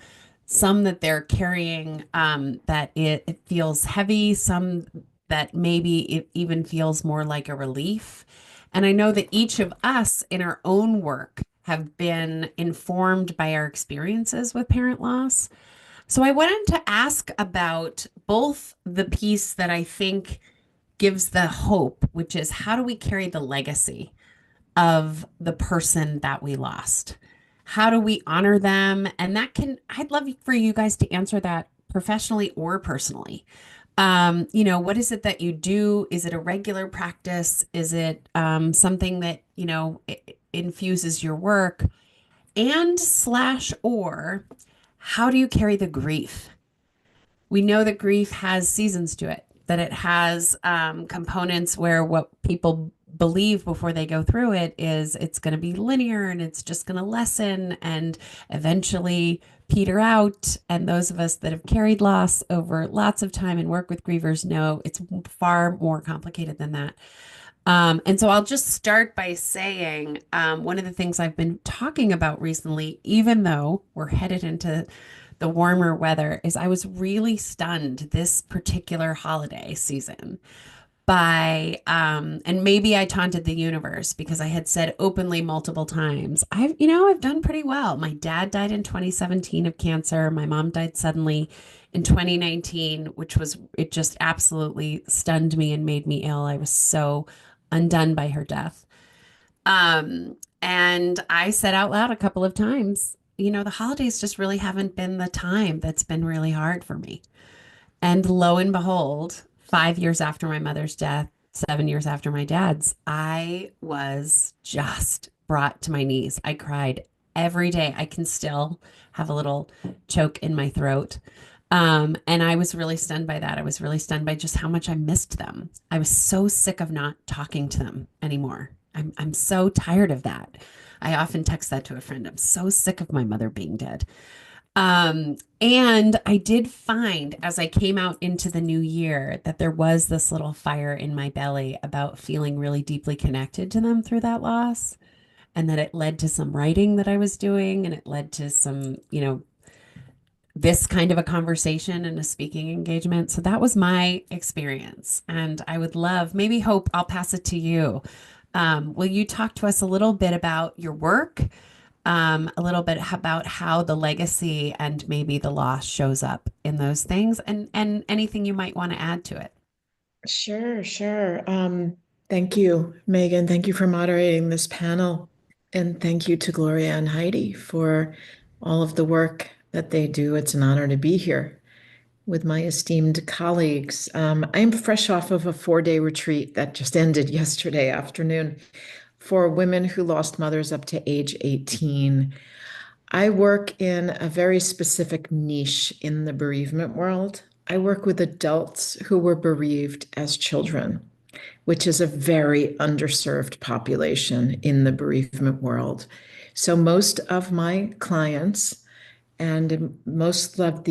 some that they're carrying that it feels heavy, some that maybe it even feels more like a relief. And I know that each of us in our own work have been informed by our experiences with parent loss. So I wanted to ask about both the piece that I think gives the hope, which is how do we carry the legacy of the person that we lost? How do we honor them? And I'd love for you guys to answer that professionally or personally. What is it that you do? Is it a regular practice? Is it something that, it infuses your work? And or how do you carry the grief? We know that grief has seasons to it, that it has components where what people believe before they go through it is it's going to be linear and it's just going to lessen and eventually peter out. And those of us that have carried loss over lots of time and work with grievers know it's far more complicated than that. And so I'll just start by saying one of the things I've been talking about recently, even though we're headed into the warmer weather, is I was really stunned this particular holiday season by, and maybe I taunted the universe because I had said openly multiple times, I've done pretty well. My dad died in 2017 of cancer. My mom died suddenly in 2019, it just absolutely stunned me and made me ill. I was so undone by her death. And I said out loud a couple of times, the holidays just really haven't been the time that's been really hard for me. And lo and behold, 5 years after my mother's death, 7 years after my dad's, I was just brought to my knees. I cried every day. I can still have a little choke in my throat. And I was really stunned by that. I was really stunned by just how much I missed them. I was so sick of not talking to them anymore. I'm so tired of that. I often text that to a friend. I'm so sick of my mother being dead. And I did find as I came out into the new year that there was this little fire in my belly about feeling really deeply connected to them through that loss. And that it led to some writing that I was doing, and it led to some, this kind of a conversation and a speaking engagement. So that was my experience. And I would love, maybe Hope, I'll pass it to you. Will you talk to us a little bit about your work, a little bit about how the legacy and maybe the loss shows up in those things, and anything you might want to add to it? Sure, sure. Thank you, Megan. Thank you for moderating this panel. And thank you to Gloria and Heidi for all of the work that they do. It's an honor to be here with my esteemed colleagues. I'm fresh off of a 4-day retreat that just ended yesterday afternoon for women who lost mothers up to age 18. I work in a very specific niche in the bereavement world. I work with adults who were bereaved as children, which is a very underserved population in the bereavement world. So most of my clients and most of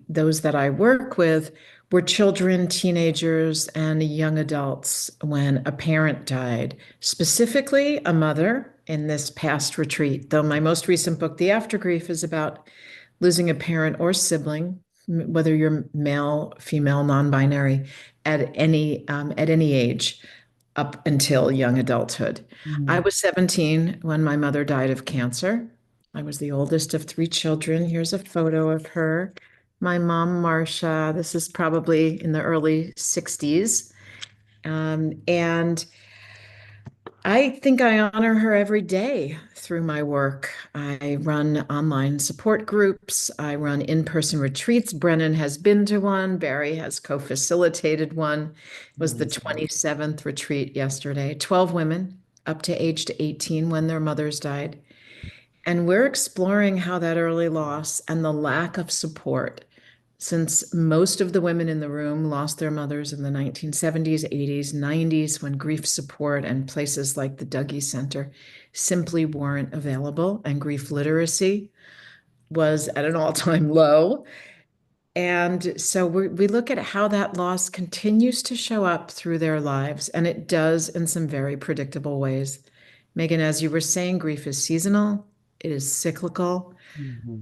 those that I work with were children, teenagers, and young adults when a parent died, specifically a mother in this past retreat. Though my most recent book, The After Grief, is about losing a parent or sibling, whether you're male, female, non-binary, at any age up until young adulthood. I was 17 when my mother died of cancer. I was the oldest of 3 children. Here's a photo of her. My mom, Marcia, this is probably in the early 60s. And I think I honor her every day through my work. I run online support groups. I run in-person retreats. Brennan has been to one. Barry has co-facilitated one. It was the 27th retreat yesterday. 12 women up to age 18 when their mothers died. And we're exploring how that early loss and the lack of support, since most of the women in the room lost their mothers in the 1970s, 80s, 90s, when grief support and places like the Dougie Center simply weren't available, and grief literacy was at an all-time low. And so we look at how that loss continues to show up through their lives, and it does in some very predictable ways. Megan, as you were saying, grief is seasonal. It is cyclical.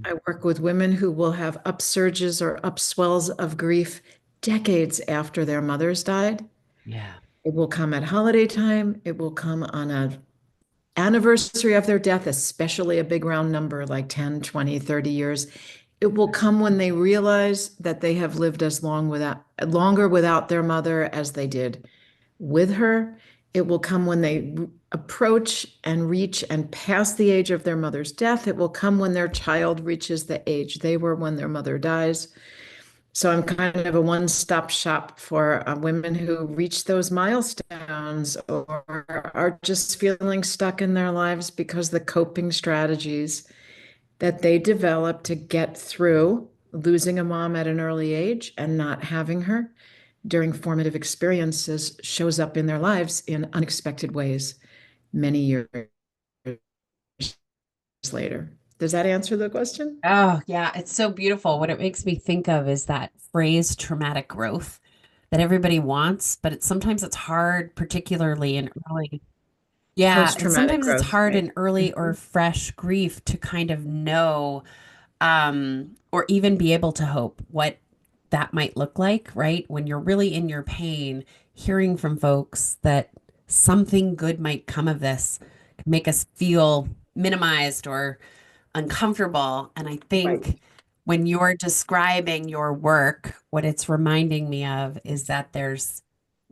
I work with women who will have upsurges or upswells of grief decades after their mothers died. Yeah. It will come at holiday time. It will come on an anniversary of their death, especially a big round number like 10, 20, 30 years. It will come when they realize that they have lived longer without their mother as they did with her. It will come when they approach and reach and pass the age of their mother's death. It will come when their child reaches the age they were when their mother dies. So I'm kind of a one-stop shop for women who reach those milestones or are just feeling stuck in their lives because the coping strategies that they develop to get through losing a mom at an early age and not having her during formative experiences shows up in their lives in unexpected ways many years later. Does that answer the question? Oh, yeah. It's so beautiful. What it makes me think of is that phrase traumatic growth that everybody wants, but sometimes it's hard, particularly in early. Yeah. And Post-traumatic sometimes it's growth, hard right? in early or fresh grief to kind of know, or even be able to hope what that might look like, right? When you're really in your pain, hearing from folks that something good might come of this can make us feel minimized or uncomfortable. And I think Right. when you're describing your work, what it's reminding me of is that there's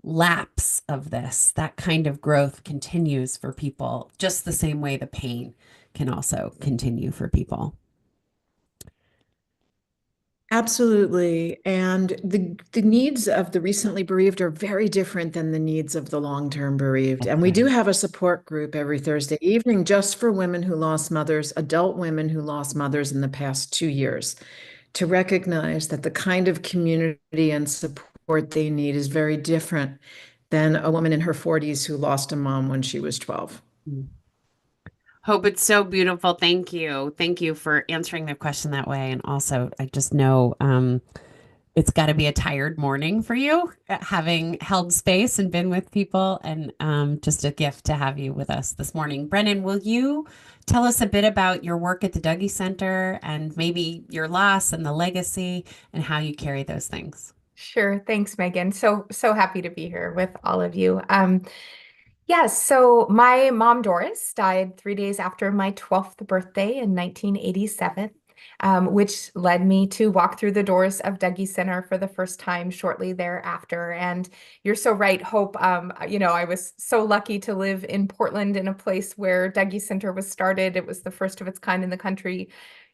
lapse of this. That kind of growth continues for people, just the same way the pain can also continue for people. Absolutely. And the needs of the recently bereaved are very different than the needs of the long-term bereaved. And we do have a support group every Thursday evening just for women who lost mothers, adult women who lost mothers in the past 2 years. to recognize that the kind of community and support they need is very different than a woman in her 40s who lost a mom when she was 12. Hope, it's so beautiful. Thank you. Thank you for answering the question that way. And also, I just know it's got to be a tired morning for you, having held space and been with people, and just a gift to have you with us this morning. Brennan, will you tell us a bit about your work at the Dougy Center and maybe your loss and the legacy and how you carry those things? Sure. Thanks, Megan. So happy to be here with all of you. Yes, so my mom, Doris, died 3 days after my 12th birthday in 1987, which led me to walk through the doors of Dougy Center for the first time shortly thereafter. And you're so right, Hope. I was so lucky to live in Portland, in a place where Dougy Center was started. It was the first of its kind in the country.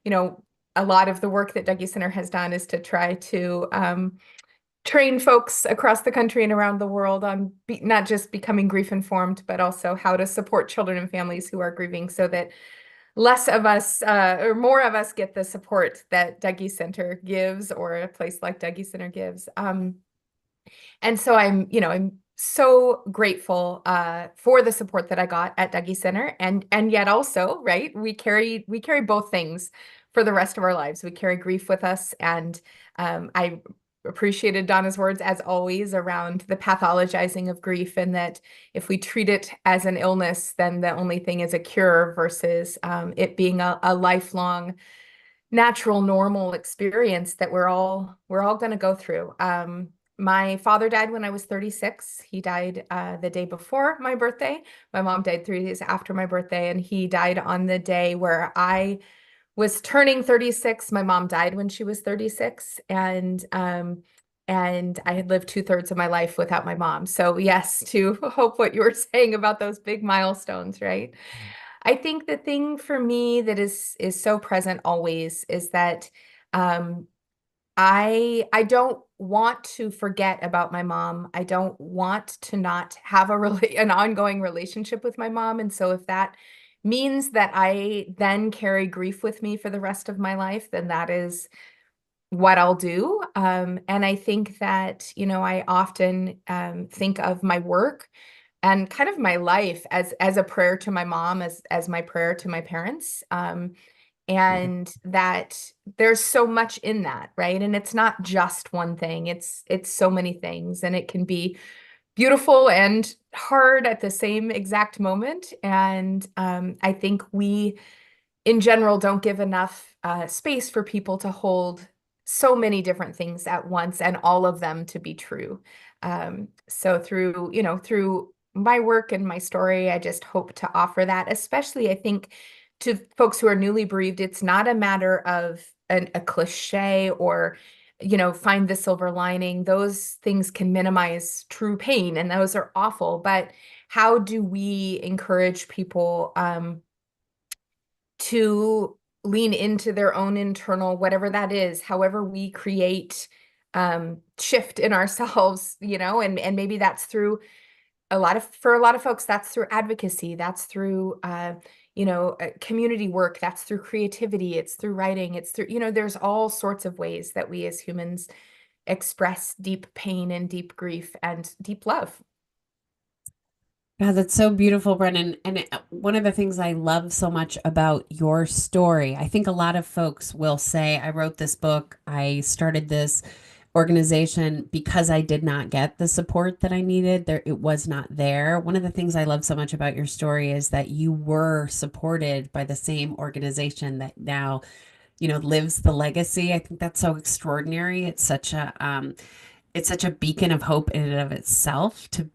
A lot of the work that Dougy Center has done is to try to train folks across the country and around the world on not just becoming grief informed, but also how to support children and families who are grieving, so that less of us or more of us get the support that Dougy Center gives, or a place like Dougy Center gives. And so I'm so grateful for the support that I got at Dougy Center, and yet also, right, we carry both things for the rest of our lives. We carry grief with us, and I appreciated Donna's words, as always, around the pathologizing of grief, and that if we treat it as an illness, then the only thing is a cure, versus it being a lifelong, natural, normal experience that we're all going to go through. My father died when I was 36. He died the day before my birthday. My mom died 3 days after my birthday, and he died on the day where I was turning 36. My mom died when she was 36, and I had lived 2/3 of my life without my mom. So yes, to Hope, what you were saying about those big milestones, right? I think the thing for me that is so present always is that I don't want to forget about my mom. I don't want to not have an ongoing relationship with my mom. And so if that means that I then carry grief with me for the rest of my life, then that is what I'll do. And I think that, I often think of my work and kind of my life as a prayer to my mom, as my prayer to my parents. And that there's so much in that, right? And it's not just one thing, it's so many things, and it can be beautiful and hard at the same exact moment. And I think we, in general, don't give enough space for people to hold so many different things at once, and all of them to be true. So through my work and my story, I just hope to offer that, especially, I think, to folks who are newly bereaved. It's not a matter of a cliche or, find the silver lining. Those things can minimize true pain, and those are awful. But how do we encourage people to lean into their own internal, whatever that is, however we create shift in ourselves, and maybe that's through for a lot of folks, that's through advocacy, that's through community work, that's through creativity, it's through writing, it's through, there's all sorts of ways that we as humans express deep pain and deep grief and deep love. God, that's so beautiful, Brennan. And one of the things I love so much about your story, I think a lot of folks will say, I wrote this book, I started this organization because I did not get the support that I needed. It was not there. One of the things I love so much about your story is that you were supported by the same organization that now, lives the legacy. I think that's so extraordinary. It's such a beacon of hope in and of itself to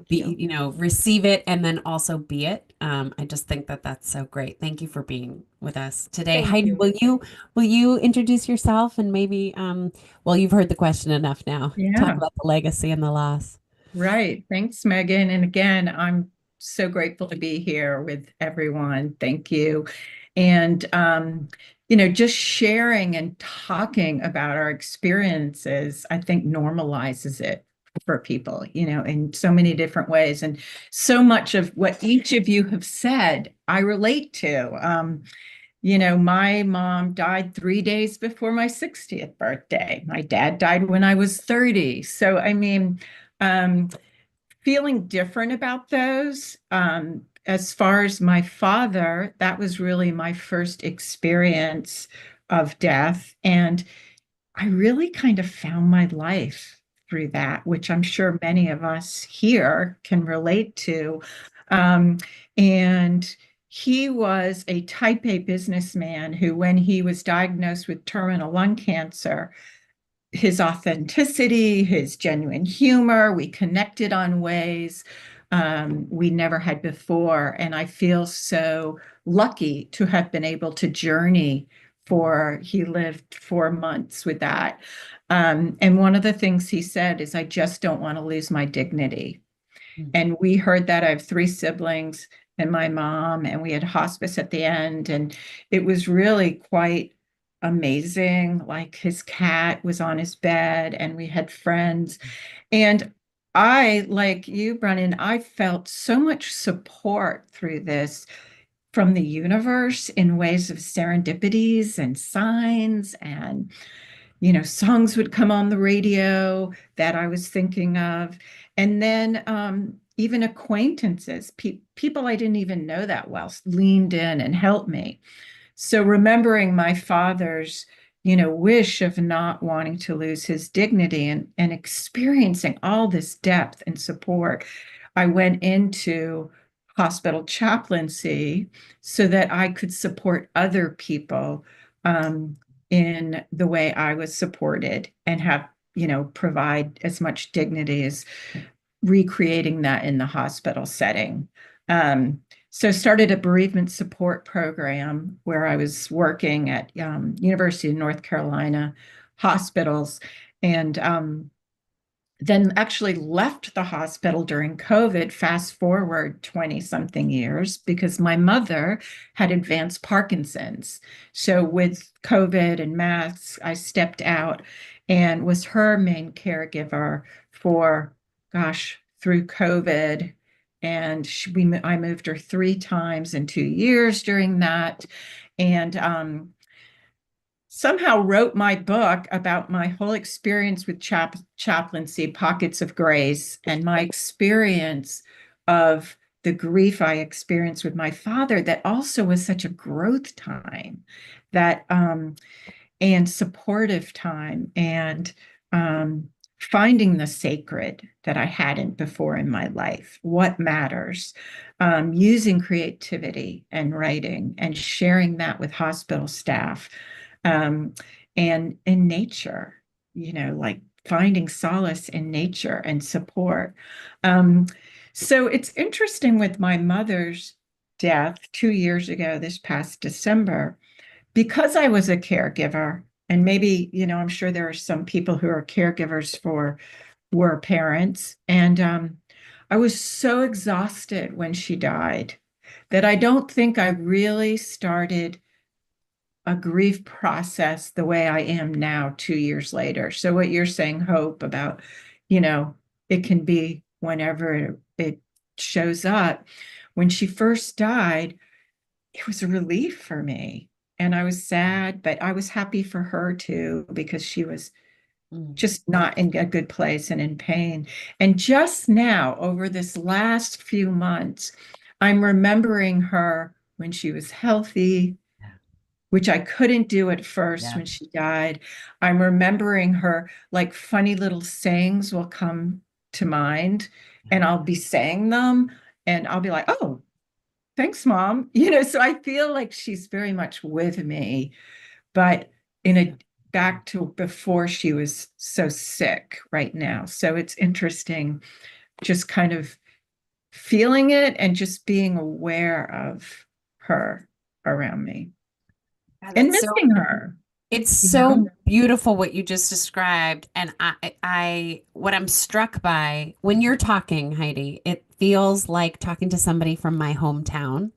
be, receive it and then also be it. I just think that that's so great. Thank you for being with us today. Heidi, will you introduce yourself and maybe, you've heard the question enough now. Yeah. Talk about the legacy and the loss. Right. Thanks, Megan. And again, I'm so grateful to be here with everyone. Thank you. And, just sharing and talking about our experiences, I think normalizes it for people, in so many different ways. And so much of what each of you have said, I relate to. my mom died 3 days before my 60th birthday. My dad died when I was 30. So, I mean, feeling different about those. As far as my father, that was really my first experience of death. And I really kind of found my life through that, which I'm sure many of us here can relate to. And he was a type A businessman who, when he was diagnosed with terminal lung cancer, his authenticity, his genuine humor, we connected on ways we never had before. And I feel so lucky to have been able to journey he lived 4 months with that. And one of the things he said is, I just don't want to lose my dignity. And we heard that. I have 3 siblings and my mom, and we had hospice at the end. And it was really quite amazing. Like, his cat was on his bed and we had friends. And I, like you, Brennan, I felt so much support through this from the universe in ways of serendipities and signs. And, songs would come on the radio that I was thinking of. And then even acquaintances, people I didn't even know that well, leaned in and helped me. So remembering my father's, wish of not wanting to lose his dignity and experiencing all this depth and support, I went into hospital chaplaincy so that I could support other people in the way I was supported and have, provide as much dignity as recreating that in the hospital setting. So started a bereavement support program where I was working at University of North Carolina hospitals, and then actually left the hospital during COVID, fast forward 20 something years, because my mother had advanced Parkinson's. So with COVID and masks, I stepped out and was her main caregiver for, through COVID. And I moved her 3 times in 2 years during that. And somehow wrote my book about my whole experience with chaplaincy, Pockets of Grace, and my experience of the grief I experienced with my father, that also was such a growth time, that and supportive time, and finding the sacred that I hadn't before in my life, what matters, using creativity and writing and sharing that with hospital staff, and in nature, like finding solace in nature and support. So it's interesting with my mother's death 2 years ago, this past December, because I was a caregiver. And maybe, I'm sure there are some people who are caregivers were parents. And I was so exhausted when she died that I don't think I really started a grief process the way I am now 2 years later. So what you're saying, Hope, about, it can be whenever it shows up. When she first died, it was a relief for me. And I was sad, but I was happy for her too, because she was just not in a good place and in pain. And just now, over this last few months, I'm remembering her when she was healthy, which I couldn't do at first when she died. I'm remembering her, like, funny little sayings will come to mind, and I'll be saying them, and I'll be like, oh, thanks, Mom. So I feel like she's very much with me, but back to before she was so sick right now. So it's interesting, just kind of feeling it and just being aware of her around me and missing her. It's so beautiful what you just described. And what I'm struck by when you're talking, Heidi, it feels like talking to somebody from my hometown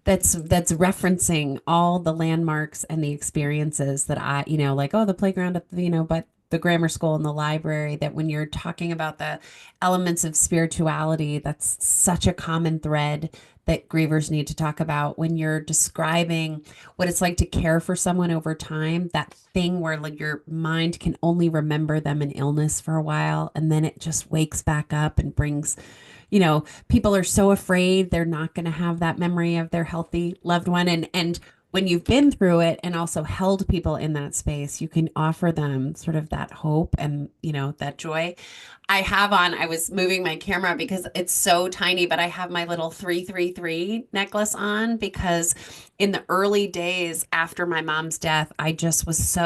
that's referencing all the landmarks and the experiences that like, oh, the playground at the, but the grammar school and the library, that when you're talking about the elements of spirituality, that's such a common thread that grievers need to talk about. When you're describing what it's like to care for someone over time, that thing where like your mind can only remember them in illness for a while, and then it just wakes back up and brings, people are so afraid they're not going to have that memory of their healthy loved one. And when you've been through it and also held people in that space, you can offer them sort of that hope and, that joy. I was moving my camera because it's so tiny, but I have my little 333 necklace on because in the early days after my mom's death, I just was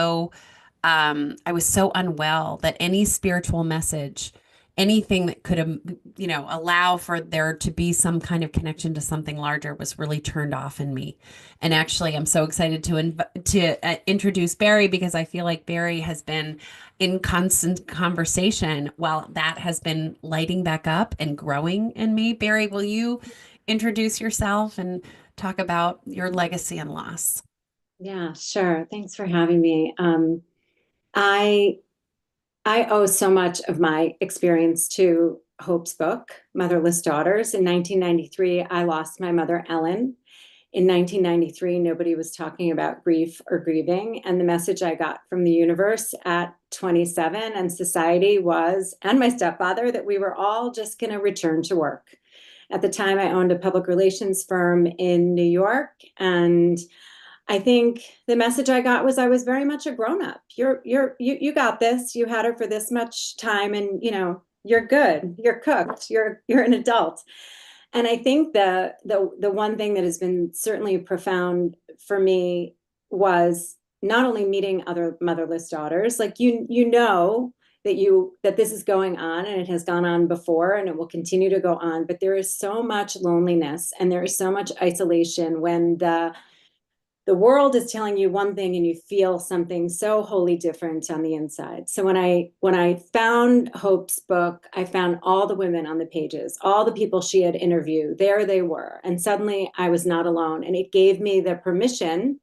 I was so unwell that any spiritual message, anything that could, allow for there to be some kind of connection to something larger was really turned off in me. And actually, I'm so excited to introduce Barry, because I feel like Barry has been in constant conversation while that has been lighting back up and growing in me. Barry, will you introduce yourself and talk about your legacy and loss? Yeah, sure. Thanks for having me. I owe so much of my experience to Hope's book, Motherless Daughters. In 1993, I lost my mother, Ellen. In 1993, nobody was talking about grief or grieving. And the message I got from the universe at 27 and society was, and my stepfather, that we were all just going to return to work. At the time, I owned a public relations firm in New York, and I think the message I got was I was very much a grown-up. You got this. You had her for this much time, and you're good. You're cooked. You're an adult. And I think the one thing that has been certainly profound for me was not only meeting other motherless daughters, like that this is going on, and it has gone on before, and it will continue to go on. But there is so much loneliness and there is so much isolation when the world is telling you one thing and you feel something so wholly different on the inside. So when I found Hope's book, I found all the women on the pages, all the people she had interviewed, there they were. And suddenly I was not alone. And it gave me the permission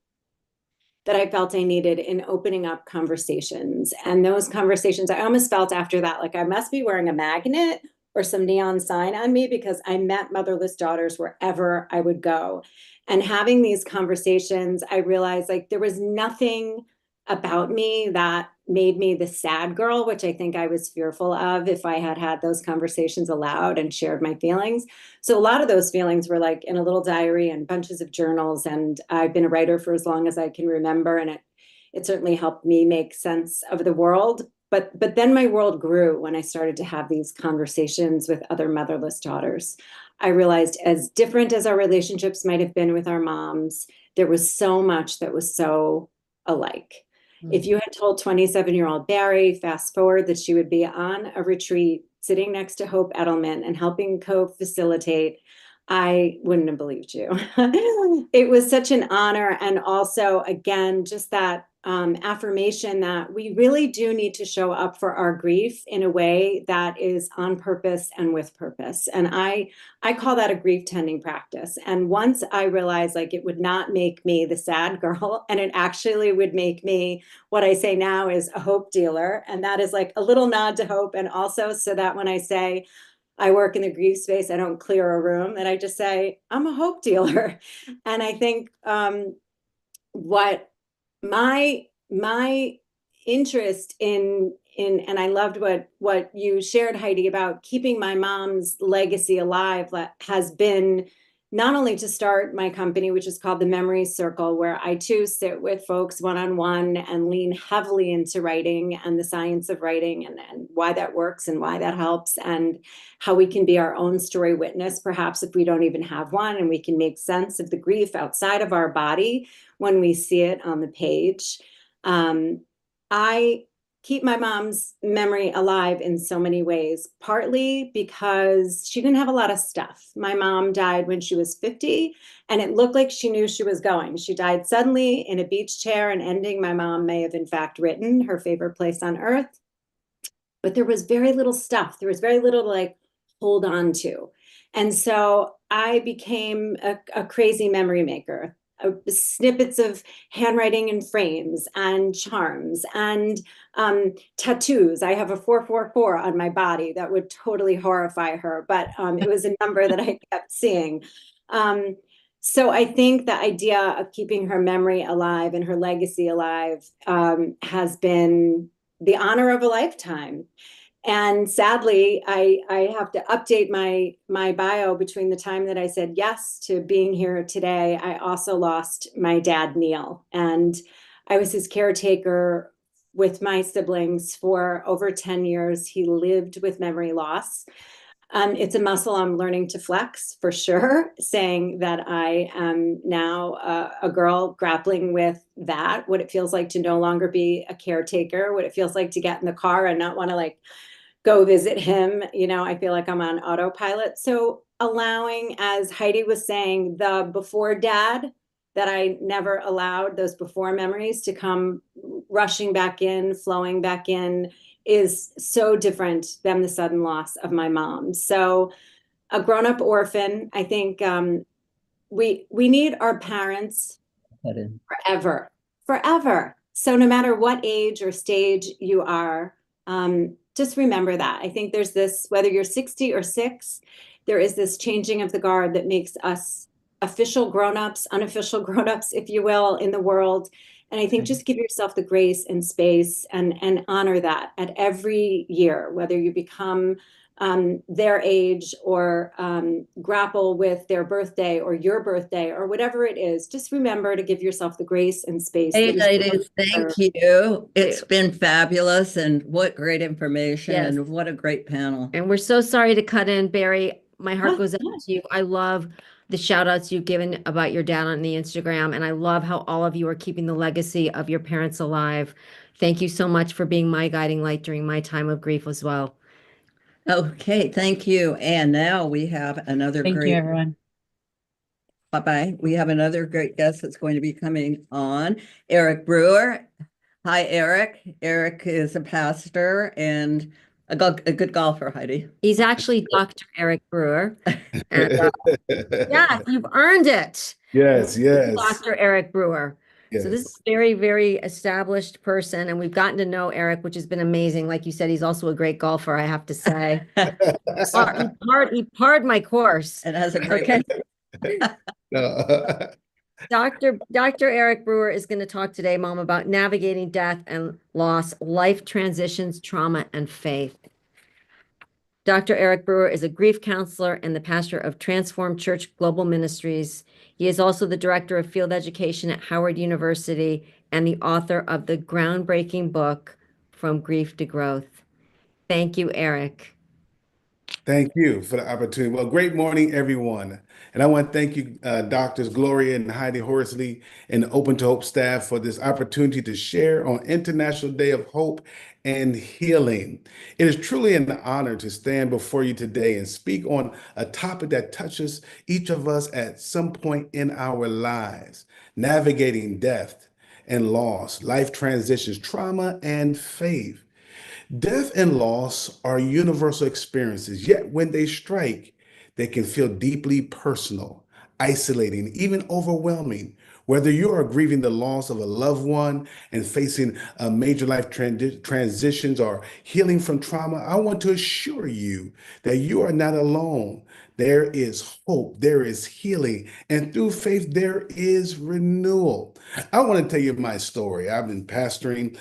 that I felt I needed in opening up conversations. And those conversations, I almost felt after that, like I must be wearing a magnet or some neon sign on me, because I met motherless daughters wherever I would go. And having these conversations, I realized like there was nothing about me that made me the sad girl, which I think I was fearful of if I had had those conversations aloud and shared my feelings. So a lot of those feelings were like in a little diary and bunches of journals. And I've been a writer for as long as I can remember. And it certainly helped me make sense of the world. But then my world grew when I started to have these conversations with other motherless daughters. I realized, as different as our relationships might have been with our moms, there was so much that was so alike. If you had told 27-year-old Barry, fast forward, that she would be on a retreat sitting next to Hope Edelman and helping co-facilitate, I wouldn't have believed you. It was such an honor. And also, again, just that affirmation that we really do need to show up for our grief in a way that is on purpose and with purpose. And I call that a grief tending practice. And once I realized like it would not make me the sad girl, and it actually would make me what I say now is a hope dealer. And that is like a little nod to hope. And also so that when I say I work in the grief space, I don't clear a room, and I just say, I'm a hope dealer. And I think what my interest in and I loved what you shared, Heidi, about keeping my mom's legacy alive has been not only to start my company, which is called the Memory Circle, where I too sit with folks one-on-one and lean heavily into writing and the science of writing and why that works and why that helps, and how we can be our own story witness, perhaps if we don't even have one, and we can make sense of the grief outside of our body when we see it on the page. I keep my mom's memory alive in so many ways, partly because she didn't have a lot of stuff. My mom died when she was 50, and it looked like she knew she was going. She died suddenly in a beach chair, an ending my mom may have in fact written, her favorite place on earth. But there was very little stuff. There was very little to like hold on to. And so I became a crazy memory maker. snippets of handwriting in frames and charms and tattoos. I have a 444 on my body that would totally horrify her, but it was a number that I kept seeing. So I think the idea of keeping her memory alive and her legacy alive has been the honor of a lifetime. And sadly, I have to update my bio between the time that I said yes to being here today. I also lost my dad, Neil, and I was his caretaker with my siblings for over 10 years. He lived with memory loss. It's a muscle I'm learning to flex for sure, saying that I am now a girl grappling with that, what it feels like to no longer be a caretaker, what it feels like to get in the car and not want to like go visit him. You know, I feel like I'm on autopilot. So allowing, as Heidi was saying, the before dad that I never allowed, those before memories to come rushing back in, flowing back in, is so different than the sudden loss of my mom. So a grown-up orphan, I think we need our parents forever. So no matter what age or stage you are, just remember that. I think there's this, whether you're 60 or 6, there is this changing of the guard that makes us official grown-ups, unofficial grown-ups, if you will, in the world. And I think just give yourself the grace and space and honor that at every year, whether you become their age or grapple with their birthday or your birthday or whatever it is. Just remember to give yourself the grace and space. Hey, ladies, thank you. It's been fabulous, and what great information, Yes. and what a great panel. And we're so sorry to cut in, Barry. My heart goes out to you. I love the shout outs you've given about your dad on the Instagram. And I love how all of you are keeping the legacy of your parents alive. Thank you so much for being my guiding light during my time of grief as well. Okay, thank you. And now we have another Thank great, you, everyone. bye-bye. We have another great guest that's going to be coming on, Eric Brewer. Hi, Eric. Eric is a pastor and a good golfer, Heidi. He's actually Dr. Eric Brewer. And, yeah, you've earned it. Yes, yes. Dr. Eric Brewer. Yes. So this is a very, very established person, and we've gotten to know Eric, which has been amazing. Like you said, he's also a great golfer, I have to say. He parred my course. And has a great Dr. Eric Brewer is going to talk today, Mom, about navigating death and loss, life transitions, trauma, and faith. Dr. Eric Brewer is a grief counselor and the pastor of Transformed Church Global Ministries. He is also the director of field education at Howard University and the author of the groundbreaking book, From Grief to Growth. Thank you, Eric. Thank you for the opportunity. Well, great morning, everyone. And I want to thank you, Doctors Gloria and Heidi Horsley and the Open to Hope staff for this opportunity to share on International Day of Hope and Healing. It is truly an honor to stand before you today and speak on a topic that touches each of us at some point in our lives, navigating death and loss, life transitions, trauma, and faith. Death and loss are universal experiences, yet when they strike, they can feel deeply personal, isolating, even overwhelming. Whether you are grieving the loss of a loved one and facing major life transitions or healing from trauma, I want to assure you that you are not alone. There is hope, there is healing, and through faith, there is renewal. I want to tell you my story. I've been pastoring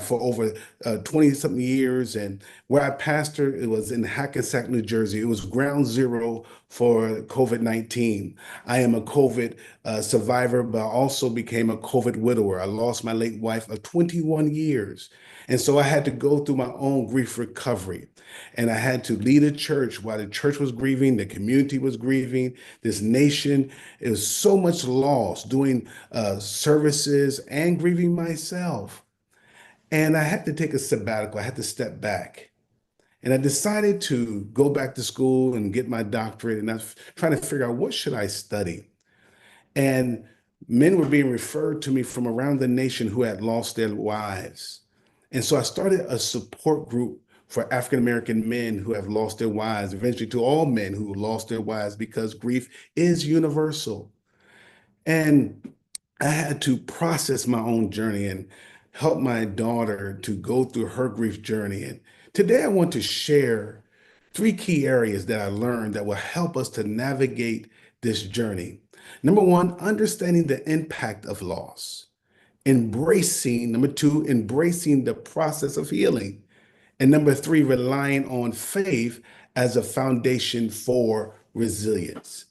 for over 20-something years, and where I pastored, it was in Hackensack, New Jersey. It was ground zero for COVID-19. I am a COVID survivor, but I also became a COVID widower. I lost my late wife of 21 years. And so I had to go through my own grief recovery. And I had to lead a church while the church was grieving, the community was grieving, this nation. It was so much loss, doing services and grieving myself. And I had to take a sabbatical. I had to step back. And I decided to go back to school and get my doctorate. And I was trying to figure out, what should I study? And men were being referred to me from around the nation who had lost their wives. And so I started a support group for African-American men who have lost their wives, eventually to all men who lost their wives, because grief is universal. And I had to process my own journey and help my daughter to go through her grief journey. And today I want to share three key areas that I learned that will help us to navigate this journey. Number one, understanding the impact of loss. Number two, embracing the process of healing. And number three, relying on faith as a foundation for resilience.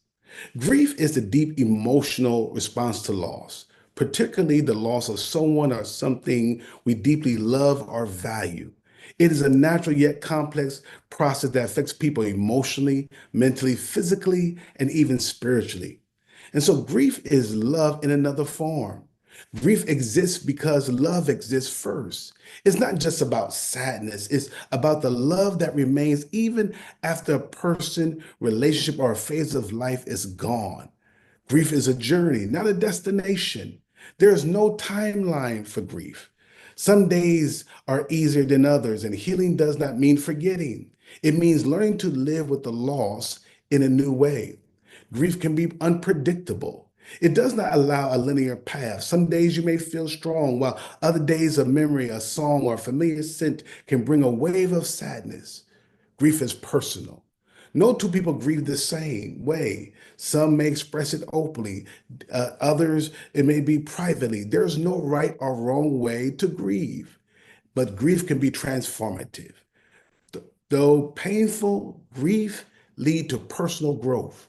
Grief is the deep emotional response to loss, particularly the loss of someone or something we deeply love or value. It is a natural yet complex process that affects people emotionally, mentally, physically, and even spiritually. And so grief is love in another form. Grief exists because love exists first. It's not just about sadness, it's about the love that remains even after a person, relationship, or a phase of life is gone. Grief is a journey, not a destination. There is no timeline for grief. Some days are easier than others, and healing does not mean forgetting. It means learning to live with the loss in a new way. Grief can be unpredictable. It does not allow a linear path. Some days you may feel strong, while other days a memory, a song, or a familiar scent can bring a wave of sadness. Grief is personal. No two people grieve the same way. Some may express it openly, others, it may be privately. There's no right or wrong way to grieve, but grief can be transformative. Though painful, grief lead to personal growth,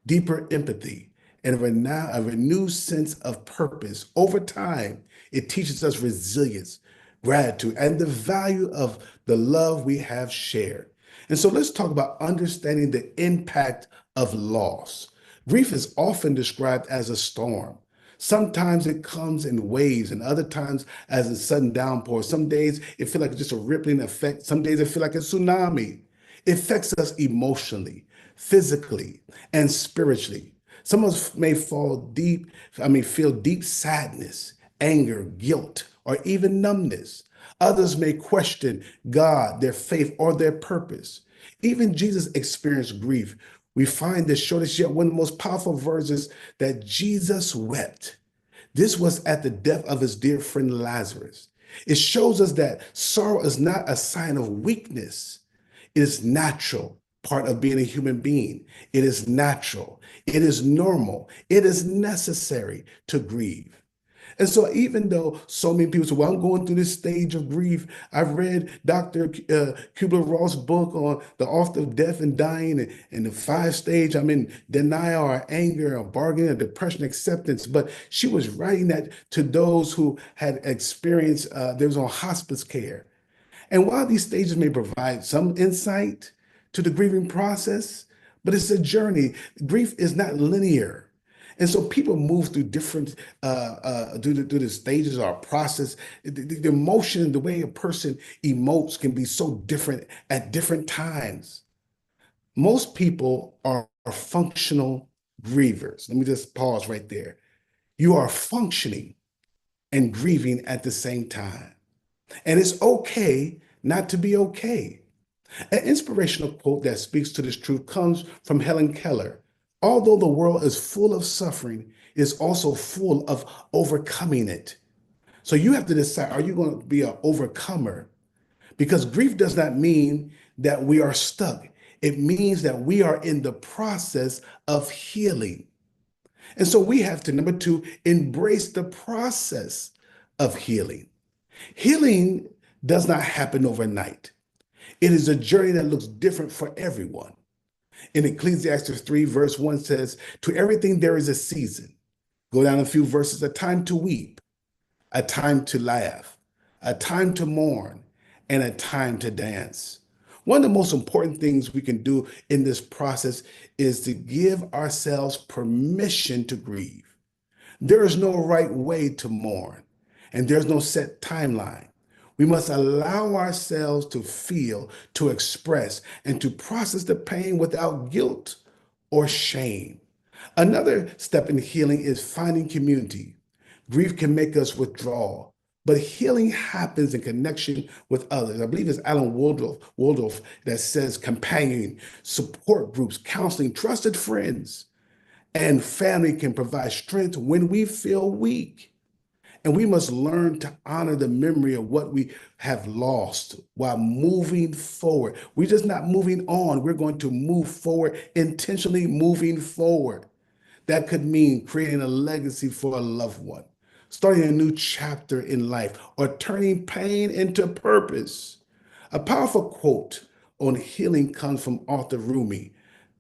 deeper empathy, and a renewed sense of purpose. Over time, it teaches us resilience, gratitude, and the value of the love we have shared. And so let's talk about understanding the impact of loss. Grief is often described as a storm. Sometimes it comes in waves, and other times as a sudden downpour. Some days it feels like it's just a rippling effect. Some days it feels like a tsunami. It affects us emotionally, physically, and spiritually. Some of us may feel deep sadness, anger, guilt, or even numbness. Others may question God, their faith, or their purpose. Even Jesus experienced grief. We find this short as yet one of the most powerful verses that Jesus wept. This was at the death of his dear friend Lazarus. It shows us that sorrow is not a sign of weakness. It is natural part of being a human being. It is natural. It is normal. It is necessary to grieve. And so even though so many people say, well, I'm going through this stage of grief, I've read Dr. Kubler-Ross' book on the author of death and dying and the 5 stage, I'm in denial or anger or bargaining or depression, acceptance. But she was writing that to those who had experienced, they was on hospice care. And while these stages may provide some insight to the grieving process, but it's a journey. Grief is not linear. And so people move through different, through the stages or process. The emotion, the way a person emotes can be so different at different times. Most people are functional grievers. Let me just pause right there. You are functioning and grieving at the same time. And it's okay not to be okay. An inspirational quote that speaks to this truth comes from Helen Keller. Although the world is full of suffering, it is also full of overcoming it. So you have to decide, are you going to be an overcomer? Because grief does not mean that we are stuck. It means that we are in the process of healing. And so we have to, number two, embrace the process of healing. Healing does not happen overnight. It is a journey that looks different for everyone. In Ecclesiastes 3, verse 1 says, to everything there is a season. Go down a few verses, a time to weep, a time to laugh, a time to mourn, and a time to dance. One of the most important things we can do in this process is to give ourselves permission to grieve. There is no right way to mourn, and there's no set timeline. We must allow ourselves to feel, to express, and to process the pain without guilt or shame. Another step in healing is finding community. Grief can make us withdraw, but healing happens in connection with others. I believe it's Alan Waldorf that says companion, support groups, counseling, trusted friends. And family can provide strength when we feel weak. And we must learn to honor the memory of what we have lost while moving forward. We're just not moving on. We're going to move forward, intentionally moving forward. That could mean creating a legacy for a loved one, starting a new chapter in life, or turning pain into purpose. A powerful quote on healing comes from author Rumi.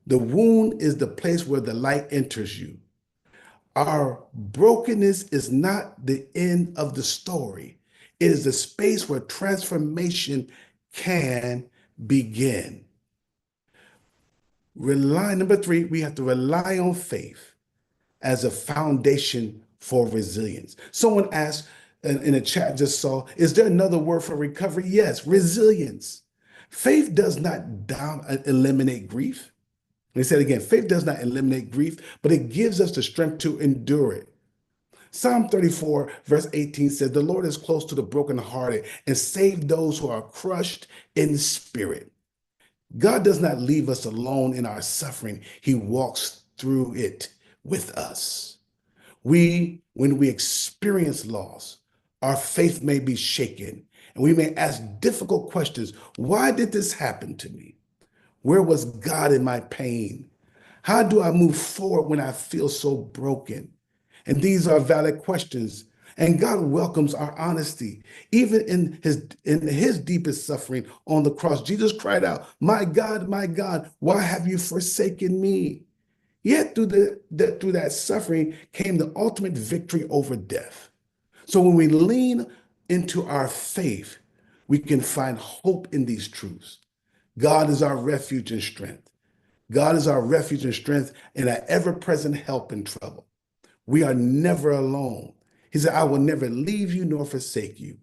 The wound is the place where the light enters you. Our brokenness is not the end of the story. It is the space where transformation can begin. Number three, we have to rely on faith as a foundation for resilience. Someone asked in the chat just saw, is there another word for recovery? Yes, resilience. Faith does not eliminate grief. Let me say it again, faith does not eliminate grief, but it gives us the strength to endure it. Psalm 34, verse 18 says, the Lord is close to the brokenhearted and save those who are crushed in spirit. God does not leave us alone in our suffering. He walks through it with us. When we experience loss, our faith may be shaken and we may ask difficult questions. Why did this happen to me? Where was God in my pain? How do I move forward when I feel so broken? And these are valid questions. And God welcomes our honesty. Even in his deepest suffering on the cross, Jesus cried out, my God, why have you forsaken me? Yet through that suffering came the ultimate victory over death. So when we lean into our faith, we can find hope in these truths. God is our refuge and strength. God is our refuge and strength and our ever-present help in trouble. We are never alone. He said, I will never leave you nor forsake you.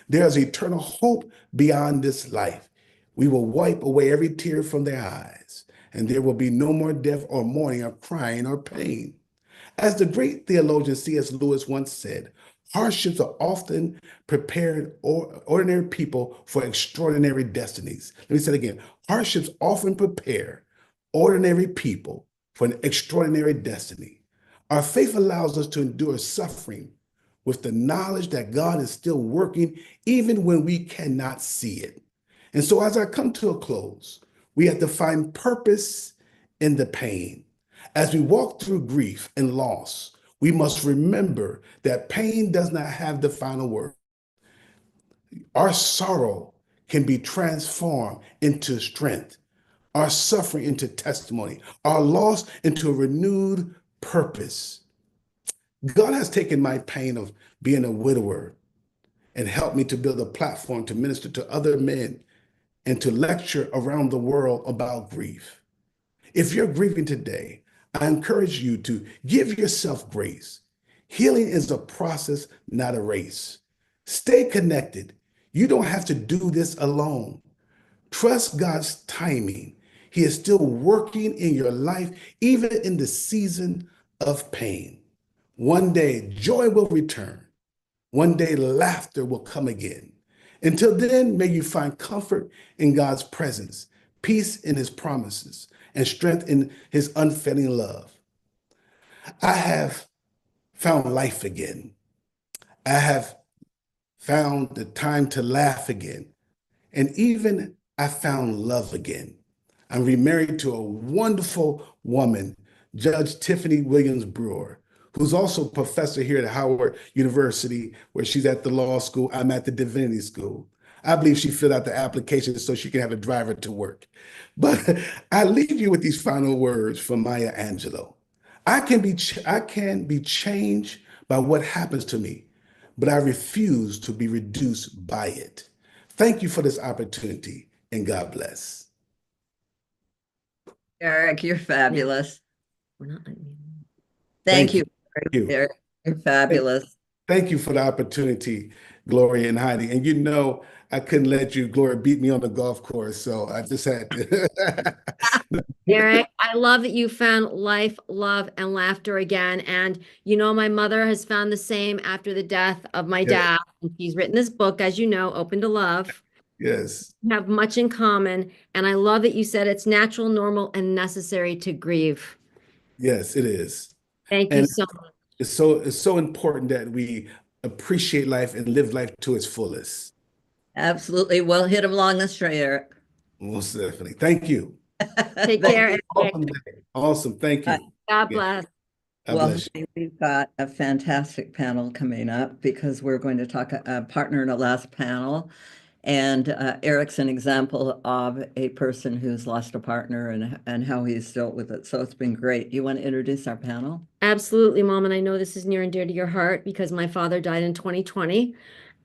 There is eternal hope beyond this life. We will wipe away every tear from their eyes, and there will be no more death or mourning or crying or pain. As the great theologian C.S. Lewis once said, hardships are often prepared ordinary people for extraordinary destinies. Let me say it again. Hardships often prepare ordinary people for an extraordinary destiny. Our faith allows us to endure suffering with the knowledge that God is still working even when we cannot see it. And so as I come to a close, we have to find purpose in the pain. As we walk through grief and loss, we must remember that pain does not have the final word. Our sorrow can be transformed into strength, our suffering into testimony, our loss into a renewed purpose. God has taken my pain of being a widower and helped me to build a platform to minister to other men and to lecture around the world about grief. If you're grieving today, I encourage you to give yourself grace. Healing is a process, not a race. Stay connected. You don't have to do this alone. Trust God's timing. He is still working in your life, even in the season of pain. One day, joy will return. One day, laughter will come again. Until then, may you find comfort in God's presence, peace in his promises, and strength in his unfailing love. I have found life again. I have found the time to laugh again. And even I found love again. I'm remarried to a wonderful woman, Judge Tiffany Williams Brewer, who's also a professor here at Howard University, where she's at the law school. I'm at the divinity school. I believe she filled out the application so she can have a driver to work. But I leave you with these final words from Maya Angelou. I can be changed by what happens to me, but I refuse to be reduced by it. Thank you for this opportunity, and God bless. Eric, you're fabulous. We're not letting you. Thank you, Eric. You're fabulous. Thank you for the opportunity, Gloria and Heidi. And you know, I couldn't let you, Gloria, beat me on the golf course, so I just had to. Eric, I love that you found life, love, and laughter again. And you know, my mother has found the same after the death of my dad. And she's written this book, as you know, Open to Love. Yes. We have much in common. And I love that you said it's natural, normal, and necessary to grieve. Yes, it is. Thank you And so much. it's so important that we appreciate life and live life to its fullest. Absolutely. Well, hit him along the straight, Eric. Most definitely. Thank you. Take care, Eric. Awesome day. Awesome. Thank you. God Yeah. bless. God Well, bless you. Heidi, we've got a fantastic panel coming up because we're going to talk a partner in a last panel. And Eric's an example of a person who's lost a partner and how he's dealt with it. So it's been great. You want to introduce our panel? Absolutely, Mom. And I know this is near and dear to your heart because my father died in 2020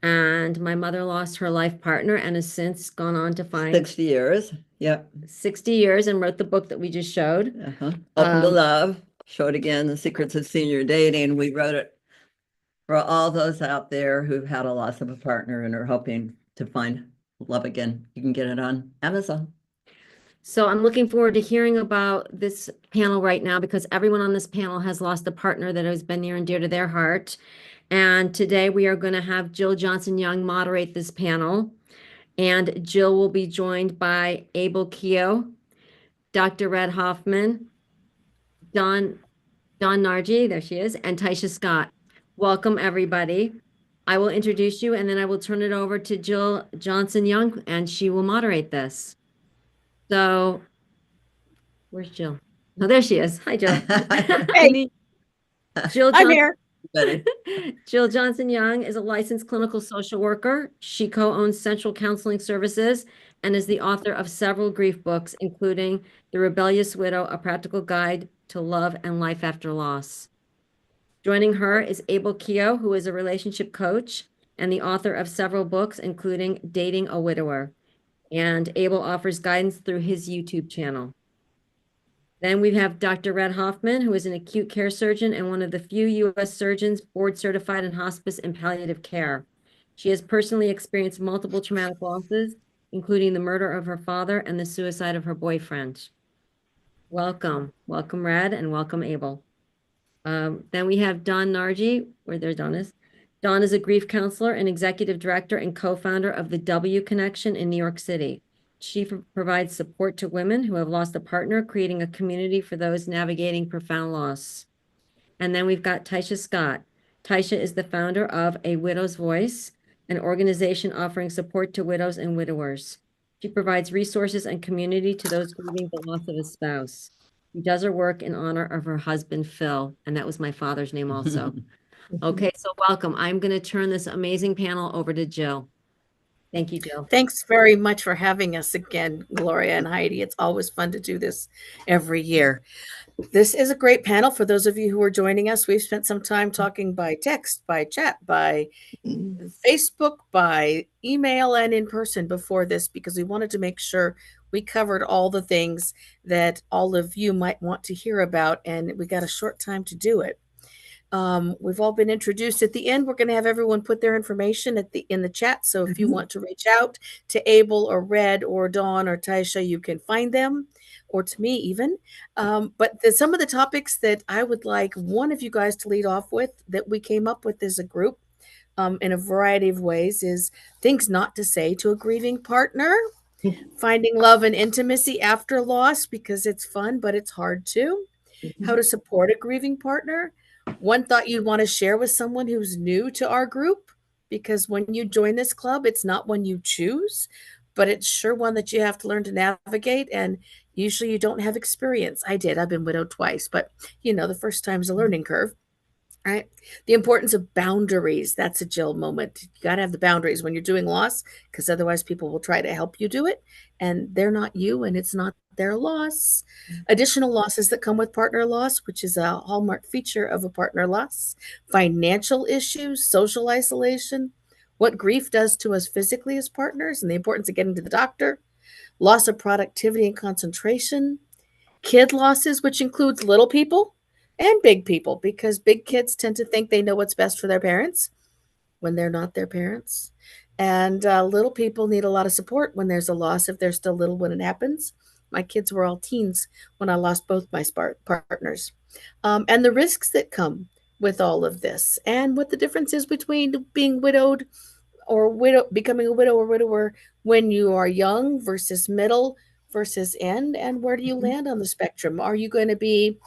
and my mother lost her life partner and has since gone on to find 60 years. Yep. 60 years and wrote the book that we just showed. Open to Love. Showed again the secrets of senior dating. We wrote it for all those out there who've had a loss of a partner and are hoping to find love again. You can get it on Amazon. So I'm looking forward to hearing about this panel right now because everyone on this panel has lost a partner that has been near and dear to their heart. And today we are going to have Jill Johnson-Young moderate this panel. And Jill will be joined by Abel Keogh, Dr. Red Hoffman, Don Nargi, there she is, and Taisha Scott. Welcome, everybody. I will introduce you, and then I will turn it over to Jill Johnson-Young, and she will moderate this. So, where's Jill? Oh, there she is. Hi, Jill. Hey, Jill I'm Johnson- here. Jill Johnson-Young is a licensed clinical social worker. She co-owns Central Counseling Services and is the author of several grief books, including The Rebellious Widow, A Practical Guide to Love and Life After Loss. Joining her is Abel Keogh, who is a relationship coach and the author of several books, including Dating a Widower. And Abel offers guidance through his YouTube channel. Then we have Dr. Red Hoffman, who is an acute care surgeon and one of the few U.S. surgeons board certified in hospice and palliative care. She has personally experienced multiple traumatic losses, including the murder of her father and the suicide of her boyfriend. Welcome. Welcome, Red, and welcome, Abel. Then we have Don Nargi, where there Don is. Don is a grief counselor and executive director and co-founder of the W Connection in New York City. She provides support to women who have lost a partner, creating a community for those navigating profound loss. And then we've got Taisha Scott. Taisha is the founder of A Widow's Voice, an organization offering support to widows and widowers. She provides resources and community to those grieving the loss of a spouse. She does her work in honor of her husband, Phil, and that was my father's name also. Okay, so welcome. I'm going to turn this amazing panel over to Jill. Thank you, Jill. Thanks very much for having us again, Gloria and Heidi. It's always fun to do this every year. This is a great panel for those of you who are joining us. We've spent some time talking by text, by chat, by Facebook, by email, and in person before this because we wanted to make sure we covered all the things that all of you might want to hear about, and we got a short time to do it. We've all been introduced. At the end, we're going to have everyone put their information in the chat. So if you want to reach out to Abel or Red or Dawn or Taisha, you can find them, or to me even. But some of the topics that I would like one of you guys to lead off with that we came up with as a group in a variety of ways is things not to say to a grieving partner, finding love and intimacy after loss because it's fun, but it's hard too, how to support a grieving partner. One thought you'd want to share with someone who's new to our group, because when you join this club, it's not one you choose, but it's sure one that you have to learn to navigate. And usually you don't have experience. I did. I've been widowed twice, but the first time's a learning curve. Right. The importance of boundaries. That's a Jill moment. You got to have the boundaries when you're doing loss, because otherwise people will try to help you do it. And they're not you, and it's not their loss. Additional losses that come with partner loss, which is a hallmark feature of a partner loss. Financial issues, social isolation, what grief does to us physically as partners, and the importance of getting to the doctor. Loss of productivity and concentration. Kid losses, which includes little people and big people, because big kids tend to think they know what's best for their parents when they're not their parents. And little people need a lot of support when there's a loss, if they're still little when it happens. My kids were all teens when I lost both my partners. And the risks that come with all of this, and what the difference is between being widowed or becoming a widow or widower when you are young versus middle versus end, and where do you land on the spectrum? Are you going to be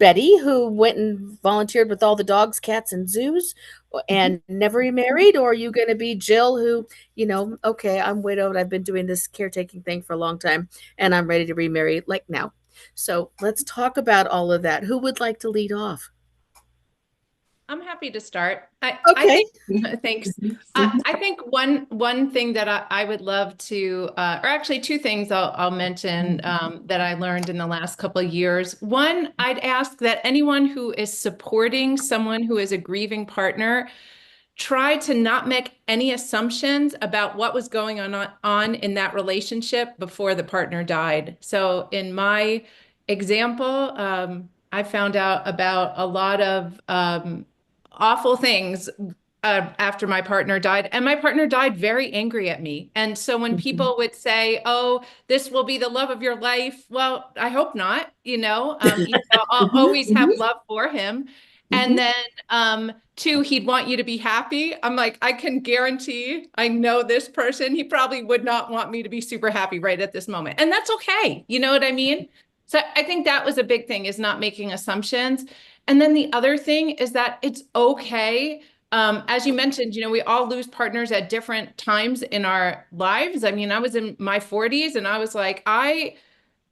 Betty, who went and volunteered with all the dogs, cats, and zoos and never remarried? Or are you going to be Jill, who, okay, I'm widowed. I've been doing this caretaking thing for a long time and I'm ready to remarry like now. So let's talk about all of that. Who would like to lead off? I'm happy to start. I Okay. think, thanks. I think one thing that I would love to, or actually two things I'll mention that I learned in the last couple of years. One, I'd ask that anyone who is supporting someone who is a grieving partner try to not make any assumptions about what was going on in that relationship before the partner died. So in my example, I found out about a lot of awful things after my partner died, and my partner died very angry at me. And so when people would say, "Oh, this will be the love of your life," well, I hope not. I'll always have love for him. And then two, he'd want you to be happy. I'm like, I can guarantee, I know this person, he probably would not want me to be super happy right at this moment. And that's okay. You know what I mean? So I think that was a big thing, is not making assumptions. And then the other thing is that it's okay. As you mentioned, we all lose partners at different times in our lives. I mean, I was in my 40s and I was like, I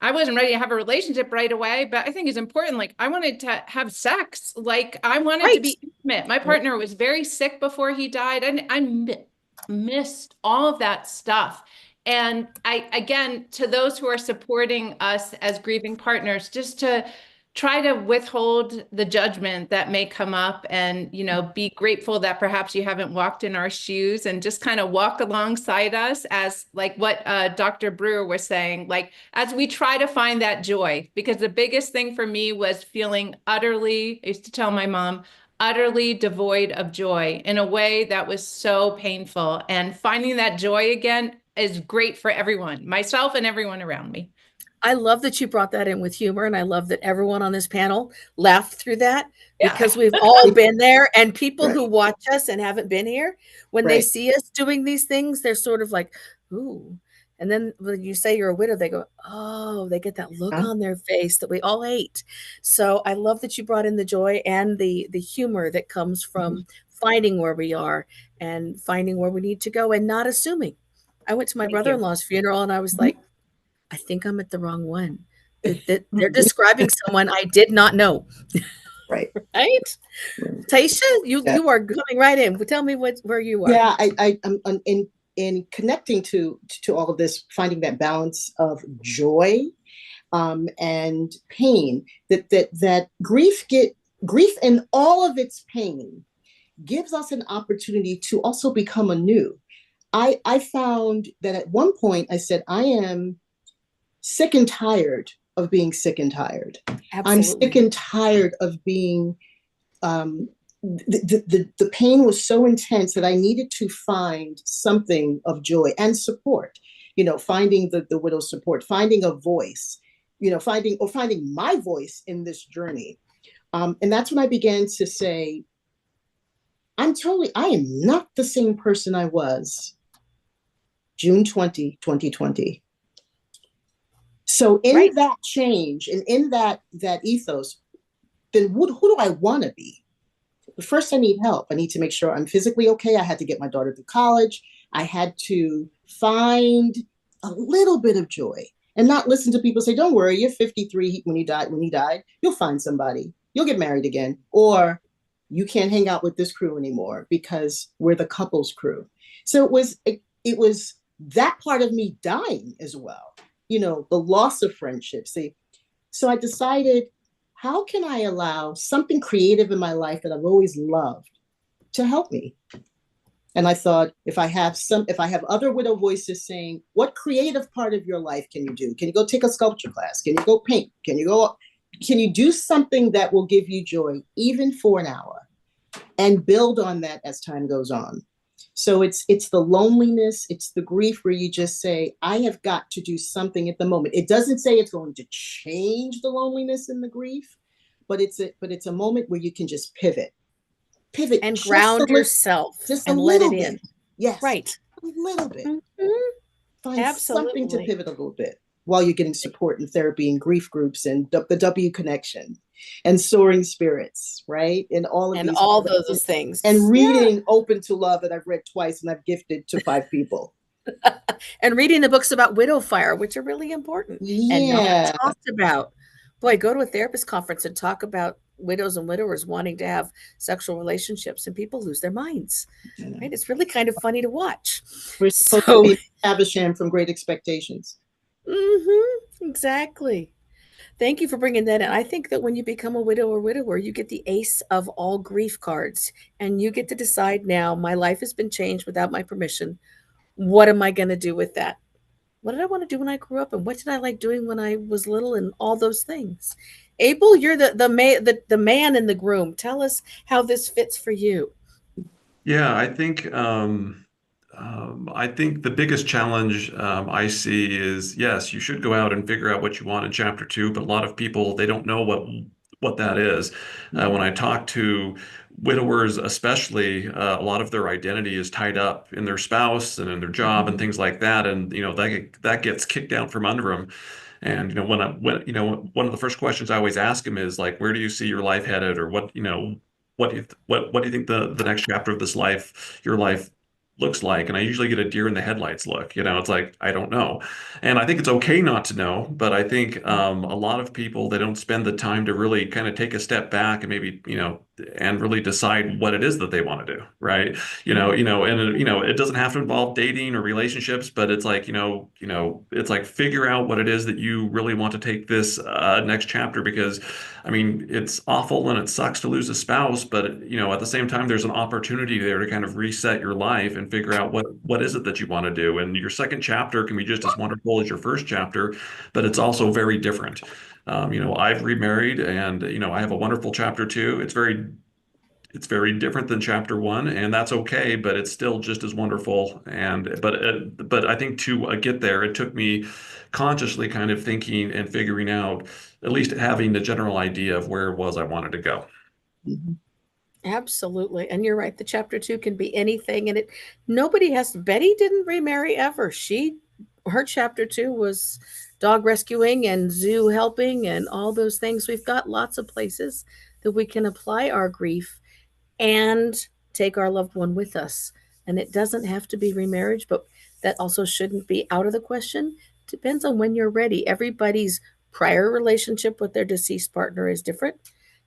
wasn't ready to have a relationship right away, but I think it's important. Like, I wanted to have sex. Like, I wanted to be intimate. My partner was very sick before he died, and I missed all of that stuff. And again, to those who are supporting us as grieving partners, just to try to withhold the judgment that may come up, and, be grateful that perhaps you haven't walked in our shoes, and just kind of walk alongside us, as like what Dr. Brewer was saying, like, as we try to find that joy. Because the biggest thing for me was feeling utterly, I used to tell my mom, utterly devoid of joy in a way that was so painful. And finding that joy again is great for everyone, myself and everyone around me. I love that you brought that in with humor, and I love that everyone on this panel laughed through that, because we've all been there. And people who watch us and haven't been here, when they see us doing these things, they're sort of like, ooh. And then when you say you're a widow, they go, oh, they get that look on their face that we all hate. So I love that you brought in the joy and the humor that comes from finding where we are and finding where we need to go and not assuming. I went to my brother-in-law's funeral and I was like, I think I'm at the wrong one. They're describing someone I did not know. Right. Right? Taisha, you are coming right in. Tell me where you are. Yeah, I'm in connecting to all of this, finding that balance of joy and pain, that grief and all of its pain gives us an opportunity to also become anew. I found that at one point I said, I am sick and tired of being sick and tired. Absolutely. I'm sick and tired of being, the pain was so intense that I needed to find something of joy and support, finding the widow's support, finding a voice, finding my voice in this journey. And that's when I began to say, I am not the same person I was June 20, 2020. So in that change and in that ethos, then who do I want to be? First, I need help. I need to make sure I'm physically okay. I had to get my daughter through college. I had to find a little bit of joy and not listen to people say, don't worry, you're 53 when he died, you'll find somebody. You'll get married again. Or you can't hang out with this crew anymore because we're the couples crew. So it was that part of me dying as well. The loss of friendships. So I decided, how can I allow something creative in my life that I've always loved to help me? And I thought, if I have other widow voices saying, what creative part of your life can you do? Can you go take a sculpture class? Can you go paint? Can you do something that will give you joy, even for an hour, and build on that as time goes on? So it's the loneliness, it's the grief where you just say, I have got to do something at the moment. It doesn't say it's going to change the loneliness and the grief, but it's a moment where you can just pivot and ground yourself and let it in. Yes. Right. A little bit. Mm-hmm. Find something to pivot a little bit. while you're getting support and therapy and grief groups and the W connection and soaring spirits, right? And all of And these all those things. and reading Open to Love that I've read twice and I've gifted to 5 people. And reading the books about widow fire, which are really important and not talked about. Boy, go to a therapist conference and talk about widows and widowers wanting to have sexual relationships, and people lose their minds. Right? It's really kind of funny to watch. We're supposed to be Havisham from Great Expectations. Exactly. Thank you for bringing that in. I think that when you become a widow or widower, you get the ace of all grief cards, and you get to decide now, my life has been changed without my permission. What am I going to do with that? What did I want to do when I grew up, and what did I like doing when I was little, and all those things? Abel, you're the man in the groom. Tell us how this fits for you. Yeah, I think the biggest challenge I see is, yes, you should go out and figure out what you want in chapter 2, but a lot of people, they don't know what that is. When I talk to widowers, especially, a lot of their identity is tied up in their spouse and in their job and things like that, and that gets kicked out from under them. And one of the first questions I always ask them is like, where do you see your life headed, or what do you think the next chapter of your life looks like? And I usually get a deer in the headlights look. It's like, I don't know. And I think it's okay not to know, but I think a lot of people, they don't spend the time to really kind of take a step back and maybe, and really decide what it is that they want to do, right? It doesn't have to involve dating or relationships, but it's like, it's like figure out what it is that you really want to take this next chapter, because I mean, it's awful and it sucks to lose a spouse, but at the same time, there's an opportunity there to kind of reset your life and figure out what is it that you want to do. And your second chapter can be just as wonderful as your first chapter, but it's also very different. I've remarried, and I have a wonderful chapter 2. It's very different than chapter 1, and that's okay, but it's still just as wonderful. But I think to get there, it took me consciously kind of thinking and figuring out, at least having the general idea of where it was I wanted to go. Absolutely. And you're right. The chapter 2 can be anything. And Betty didn't remarry ever. Her chapter 2 was dog rescuing and zoo helping and all those things. We've got lots of places that we can apply our grief and take our loved one with us. And it doesn't have to be remarriage, but that also shouldn't be out of the question. Depends on when you're ready. Everybody's prior relationship with their deceased partner is different.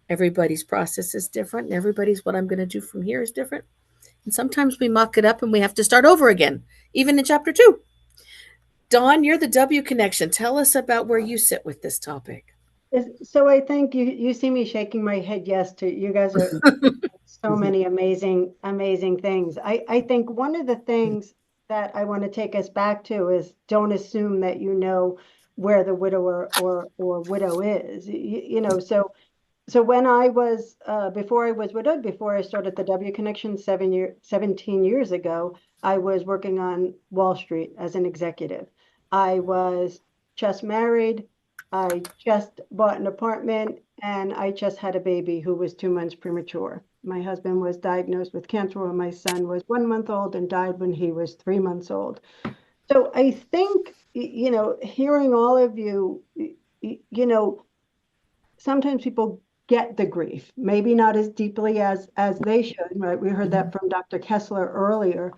Everybody's process is different, and everybody's what I'm going to do from here is different. And sometimes we muck it up and we have to start over again, even in chapter 2. Dawn, you're the W connection. Tell us about where you sit with this topic. So I think you see me shaking my head yes to you guys are so many amazing things. I think one of the things that I want to take us back to is don't assume that you know where the widower or widow is. So when I was before I was widowed, before I started the W Connection 17 years ago, I was working on Wall Street as an executive. I was just married. I just bought an apartment, and I just had a baby who was 2 months premature. My husband was diagnosed with cancer when my son was 1 month old and died when he was 3 months old. So I think, hearing all of you, sometimes people get the grief, maybe not as deeply as they should, right? We heard that from Dr. Kessler earlier.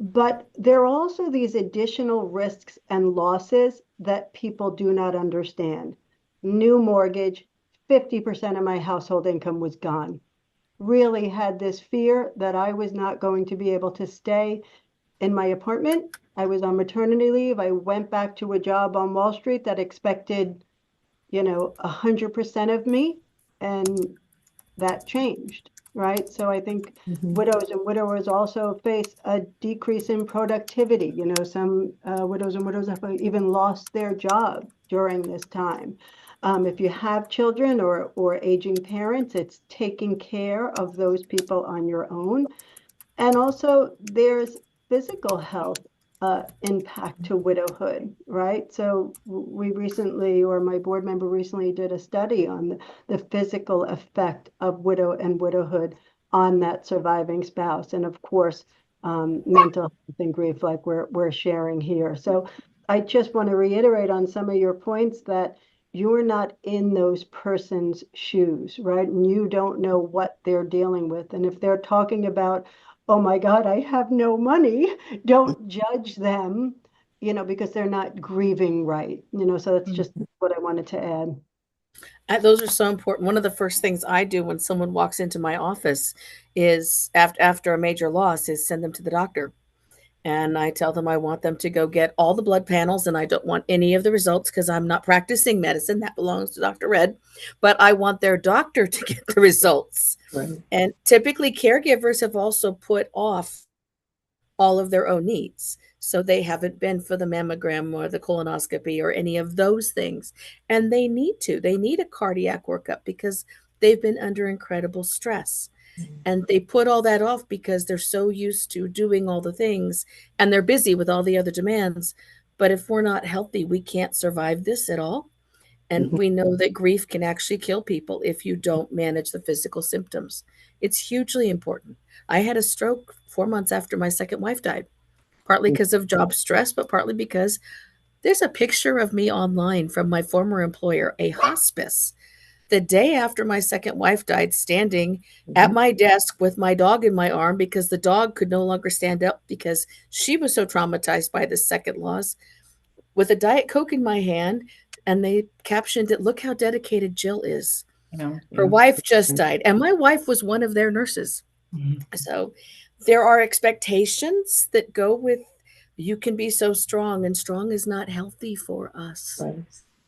But there are also these additional risks and losses that people do not understand. New mortgage, 50% of my household income was gone. Really had this fear that I was not going to be able to stay in my apartment. I was on maternity leave. I went back to a job on Wall Street that expected, 100% of me, and that changed. Right. So I think widows and widowers also face a decrease in productivity. Some widows and widows have even lost their job during this time. If you have children or aging parents, it's taking care of those people on your own. And also there's physical health impact to widowhood, right? So we recently, or my board member recently, did a study on the physical effect of widow and widowhood on that surviving spouse, and of course, mental health and grief, like we're sharing here. So I just want to reiterate on some of your points that you're not in those person's shoes, right? And you don't know what they're dealing with. And if they're talking about, oh my God, I have no money, don't judge them, because they're not grieving right. So that's just what I wanted to add. Those are so important. One of the first things I do when someone walks into my office is after a major loss is send them to the doctor. And I tell them I want them to go get all the blood panels, and I don't want any of the results because I'm not practicing medicine. That belongs to Dr. Red. But I want their doctor to get the results. Right. And typically caregivers have also put off all of their own needs. So they haven't been for the mammogram or the colonoscopy or any of those things. And they need to. They need a cardiac workup because they've been under incredible stress. And they put all that off because they're so used to doing all the things and they're busy with all the other demands. But if we're not healthy, we can't survive this at all. And we know that grief can actually kill people if you don't manage the physical symptoms. It's hugely important. I had a stroke 4 months after my second wife died, partly because of job stress, but partly because there's a picture of me online from my former employer, a hospice, the day after my second wife died, standing at my desk with my dog in my arm because the dog could no longer stand up because she was so traumatized by the second loss, with a Diet Coke in my hand. And they captioned it, "Look how dedicated Jill is." Her wife just died. And my wife was one of their nurses. So there are expectations that go with, you can be so strong, and strong is not healthy for us.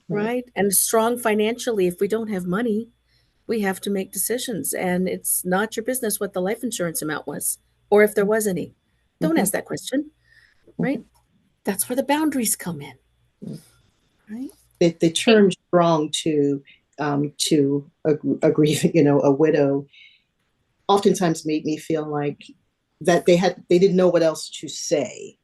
Right? And strong financially, if we don't have money, we have to make decisions. And it's not your business what the life insurance amount was, or if there was any. Don't ask that question, right? That's where the boundaries come in, right? The term strong to a grieving, a widow, oftentimes made me feel like that they didn't know what else to say.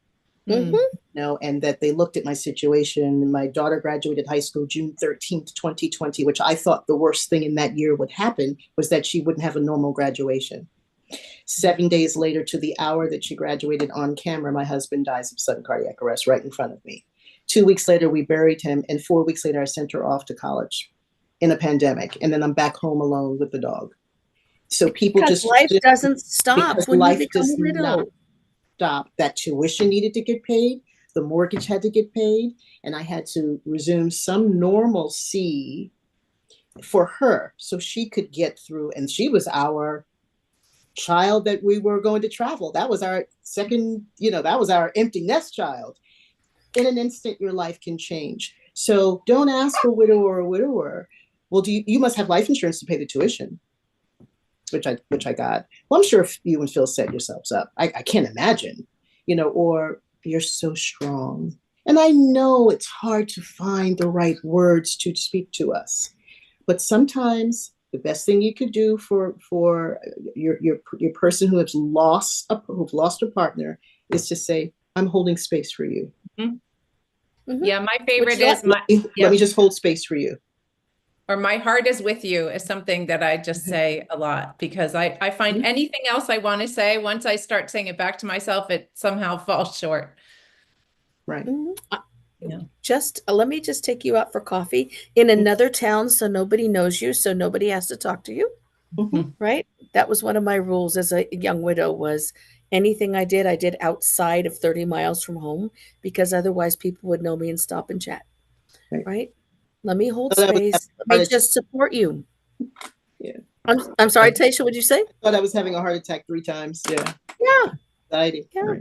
And that they looked at my situation. My daughter graduated high school June 13th, 2020, which I thought the worst thing in that year would happen was that she wouldn't have a normal graduation. 7 days later, to the hour that she graduated, on camera, my husband dies of sudden cardiac arrest right in front of me. 2 weeks later, we buried him. And 4 weeks later, I sent her off to college in a pandemic. And then I'm back home alone with the dog. So people because life doesn't stop when life you become does a widow. not stop. That tuition needed to get paid. The mortgage had to get paid. And I had to resume some normalcy for her so she could get through. And she was our child that we were going to travel. That was our second, that was our empty nest child. In an instant, your life can change. So don't ask a widow or a widower, well, you must have life insurance to pay the tuition, which I got. Well, I'm sure if you and Phil set yourselves up, I can't imagine, or you're so strong. And I know it's hard to find the right words to speak to us, but sometimes the best thing you could do for your person who has lost a partner is to say, "I'm holding space for you." Yeah, my favorite is let me just hold space for you. Or "my heart is with you" is something that I just say a lot, because I find anything else I want to say, once I start saying it back to myself, it somehow falls short. Right. Let me just take you out for coffee in another town so nobody knows you, so nobody has to talk to you. Right? That was one of my rules as a young widow, was anything I did outside of 30 miles from home, because otherwise people would know me and stop and chat. Right? Let me hold space. Let me just support you. Yeah. I'm sorry, Taisha, what'd you say? I thought I was having a heart attack 3 times. Yeah. Yeah. Anxiety. Yeah.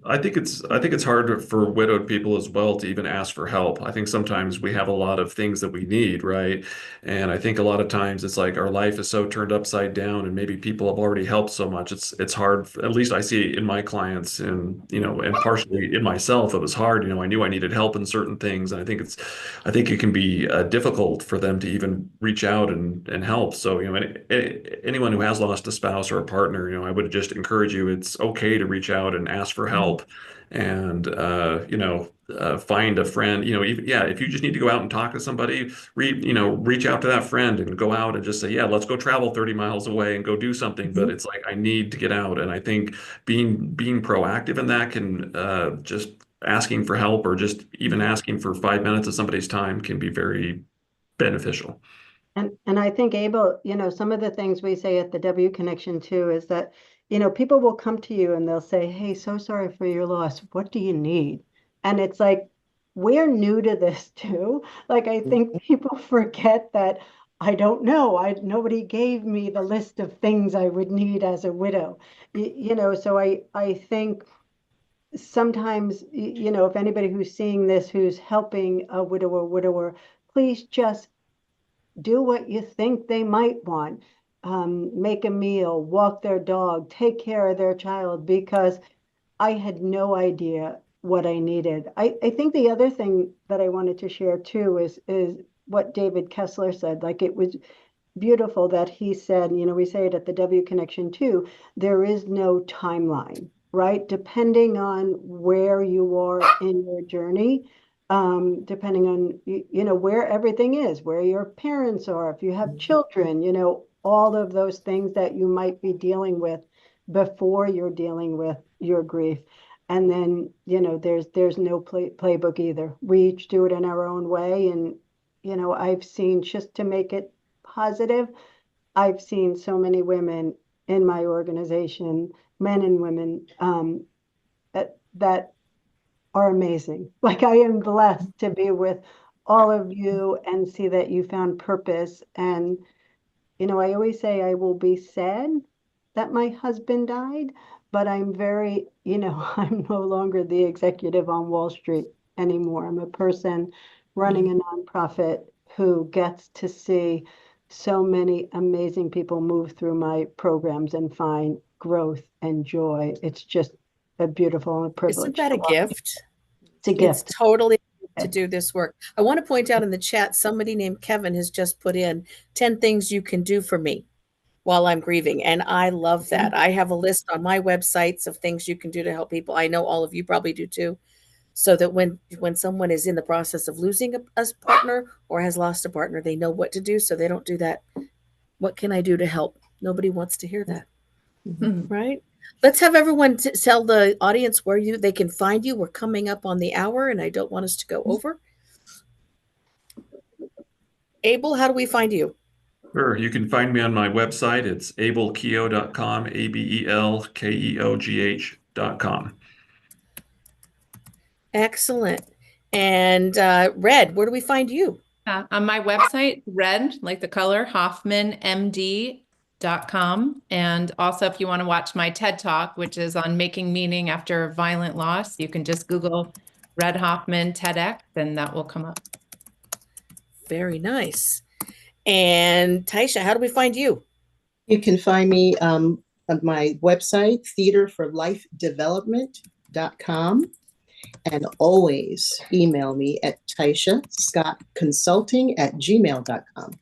I think it's hard for widowed people as well to even ask for help. I think sometimes we have a lot of things that we need, right? And I think a lot of times it's like our life is so turned upside down, and maybe people have already helped so much. It's hard. At least I see it in my clients, and and partially in myself. It was hard. I knew I needed help in certain things, and I think it can be difficult for them to even reach out and help. So anyone who has lost a spouse or a partner, I would just encourage you. It's okay to reach out and ask for help, and find a friend. If you just need to go out and talk to somebody, reach out to that friend and go out and just say, yeah, let's go travel 30 miles away and go do something. But it's like, I need to get out. And I think being proactive in that can just asking for help or just even asking for 5 minutes of somebody's time can be very beneficial. And I think, Abel, some of the things we say at the W Connection too is that, people will come to you and they'll say, hey, so sorry for your loss. What do you need? And it's like, we're new to this too. Like, I think people forget that I don't know. Nobody gave me the list of things I would need as a widow. So I think sometimes, if anybody who's seeing this, who's helping a widow or widower, please just do what you think they might want. Make a meal, walk their dog, take care of their child, because I had no idea what I needed. I think the other thing that I wanted to share too is what David Kessler said. Like, it was beautiful that he said, we say it at the W Connection too, there is no timeline, right? Depending on where you are in your journey, depending on, where everything is, where your parents are, if you have children, all of those things that you might be dealing with before you're dealing with your grief. And then, there's no playbook either. We each do it in our own way. And, I've seen, just to make it positive, I've seen so many women in my organization, men and women, that are amazing. Like, I am blessed to be with all of you and see that you found purpose. And, I always say I will be sad that my husband died, but I'm very, I'm no longer the executive on Wall Street anymore. I'm a person running a nonprofit who gets to see so many amazing people move through my programs and find growth and joy. It's just a beautiful privilege. Isn't that a gift? It's a gift. It's totally to do this work. I want to point out in the chat, somebody named Kevin has just put in 10 things you can do for me while I'm grieving. And I love that. I have a list on my websites of things you can do to help people. I know all of you probably do too. So that when someone is in the process of losing a partner or has lost a partner, they know what to do so they don't do that. What can I do to help? Nobody wants to hear that. Right? Let's have everyone tell the audience where they can find you. We're coming up on the hour and I don't want us to go over. Abel, how do we find you? Sure. You can find me on my website. It's abelkeogh.com, ABELKEOGH.com. Excellent. And Red, where do we find you? On my website, Red, like the color, HoffmanMD.com. And also, if you want to watch my TED Talk, which is on making meaning after violent loss, you can just Google Red Hoffman TEDx, and that will come up. Very nice. And Taisha, how do we find you? You can find me on my website, theaterforlifedevelopment.com. And always email me at TaishaScottConsulting@gmail.com.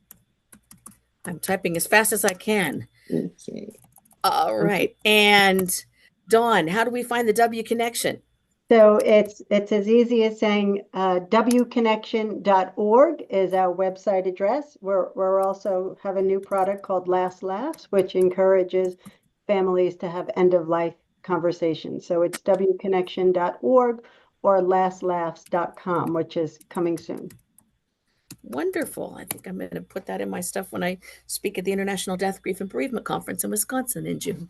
I'm typing as fast as I can. Okay. All right. And Dawn, how do we find the W Connection? So it's as easy as saying wconnection.org is our website address. We're also have a new product called Last Laughs, which encourages families to have end-of-life conversations. So it's wconnection.org or lastlaughs.com, which is coming soon. Wonderful. I think I'm going to put that in my stuff when I speak at the International Death, Grief, and Bereavement Conference in Wisconsin in June.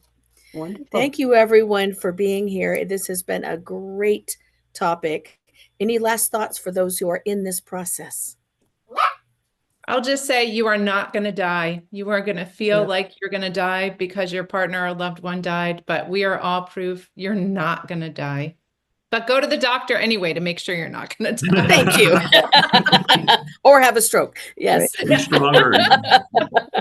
Wonderful. Thank you, everyone, for being here. This has been a great topic. Any last thoughts for those who are in this process? I'll just say you are not going to die. You are going to feel like you're going to die because your partner or loved one died, but we are all proof you're not going to die. But go to the doctor anyway to make sure you're not going to die. Thank you. Or have a stroke. Yes. Be stronger.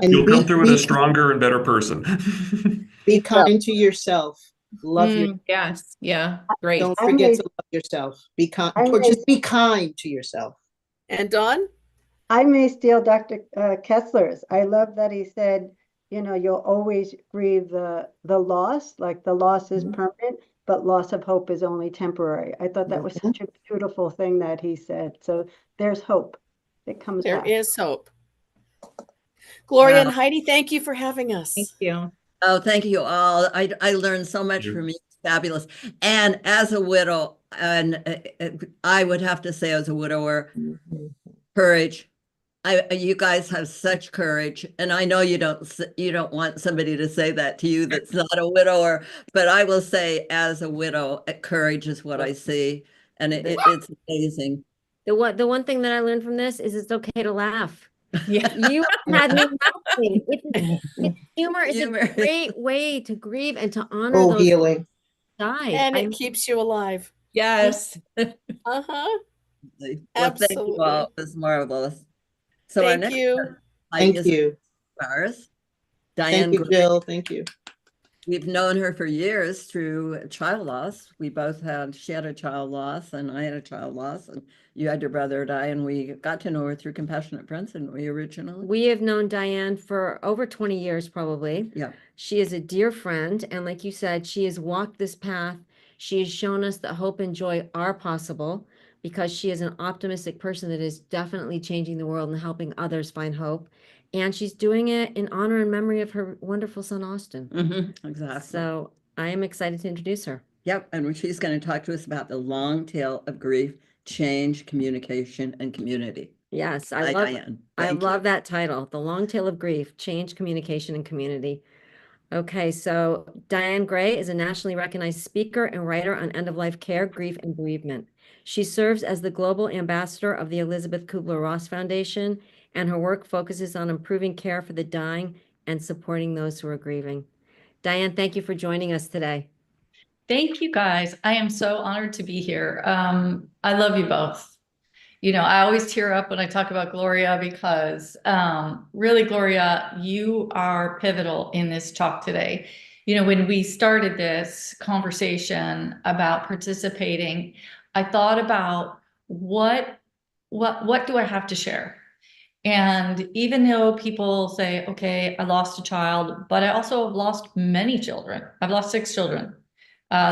You'll come through it a stronger and better person. Be kind to yourself. Love your. Yes. Yeah. Great. Don't forget to love yourself. Be kind. Just be kind to yourself. And Dawn? I may steal Dr. Kessler's. I love that he said, you'll always grieve the loss, like the loss is permanent, but loss of hope is only temporary. I thought that was such a beautiful thing that he said. So there's hope. It comes back. There is hope. Gloria and Heidi, thank you for having us. Thank you. Oh, thank you all. I learned so much from you fabulous. And as a widow, and I would have to say as a widower, courage. You guys have such courage, and I know you don't want somebody to say that to you that's not a widower, but I will say as a widow, courage is what I see, and it's amazing. The one thing that I learned from this is it's okay to laugh. Yeah. You had me laughing. Humor is a great way to grieve and to honor those healing. who died. And it keeps you alive. Yes. Uh-huh. Well, Absolutely. thank you all. It was marvelous. So our Thank next you. Thank you. Ours, Diane. Thank you, Jill. Thank you. We've known her for years through child loss. She had a child loss and I had a child loss, and you had your brother die, and we got to know her through Compassionate Friends, didn't we, originally? We have known Diane for over 20 years, probably. Yeah. She is a dear friend. And like you said, she has walked this path. She has shown us that hope and joy are possible because she is an optimistic person that is definitely changing the world and helping others find hope. And she's doing it in honor and memory of her wonderful son, Austin. Exactly. So I am excited to introduce her. Yep. And she's going to talk to us about the long tail of grief, change, communication, and community. Yes, Hi, Diane. I Thank love you. that title, The Long Tail of Grief, Change, Communication, and Community. Okay, so Diane Gray is a nationally recognized speaker and writer on end-of-life care, grief, and bereavement. She serves as the global ambassador of the Elizabeth Kubler-Ross Foundation, and her work focuses on improving care for the dying and supporting those who are grieving. Diane, thank you for joining us today. Thank you, guys. I am so honored to be here. I love you both. You know, I always tear up when I talk about Gloria because really, Gloria, you are pivotal in this talk today. You know, when we started this conversation about participating, I thought about what do I have to share? And even though people say, okay, I lost a child, but I also have lost many children. I've lost 6 children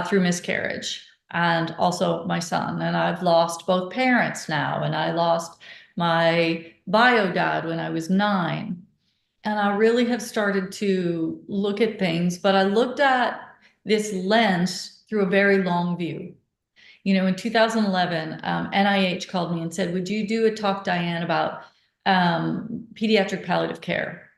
through miscarriage, and also my son. And I've lost both parents now. And I lost my bio dad when I was 9. And I really have started to look at things, but I looked at this lens through a very long view. You know, in 2011, NIH called me and said, would you do a talk, Diane, about pediatric palliative care?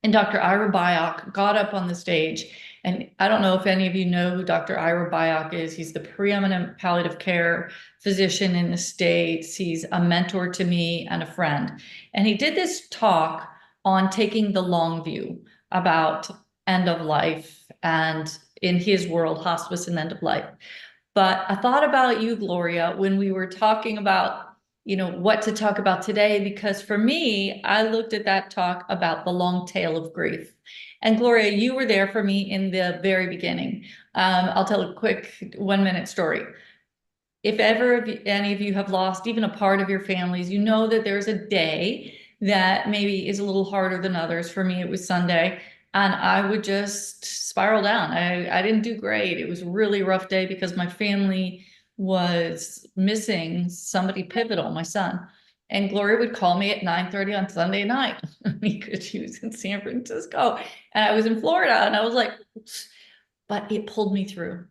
And Dr. Ira Byock got up on the stage, and I don't know if any of you know who Dr. Ira Byock is. He's the preeminent palliative care physician in the States. He's a mentor to me and a friend. And he did this talk on taking the long view about end of life and, in his world, hospice and end of life. But I thought about you, Gloria, when we were talking about, you know, what to talk about today, because for me, I looked at that talk about the long tail of grief. And Gloria, you were there for me in the very beginning. I'll tell a quick 1-minute story. If ever any of you have lost even a part of your families, you know that there's a day that maybe is a little harder than others. For me, it was Sunday, and I would just spiral down. I didn't do great. It was a really rough day because my family was missing somebody pivotal, my son. And Gloria would call me at 9:30 on Sunday night because she was in San Francisco and I was in Florida, and I was like, but it pulled me through.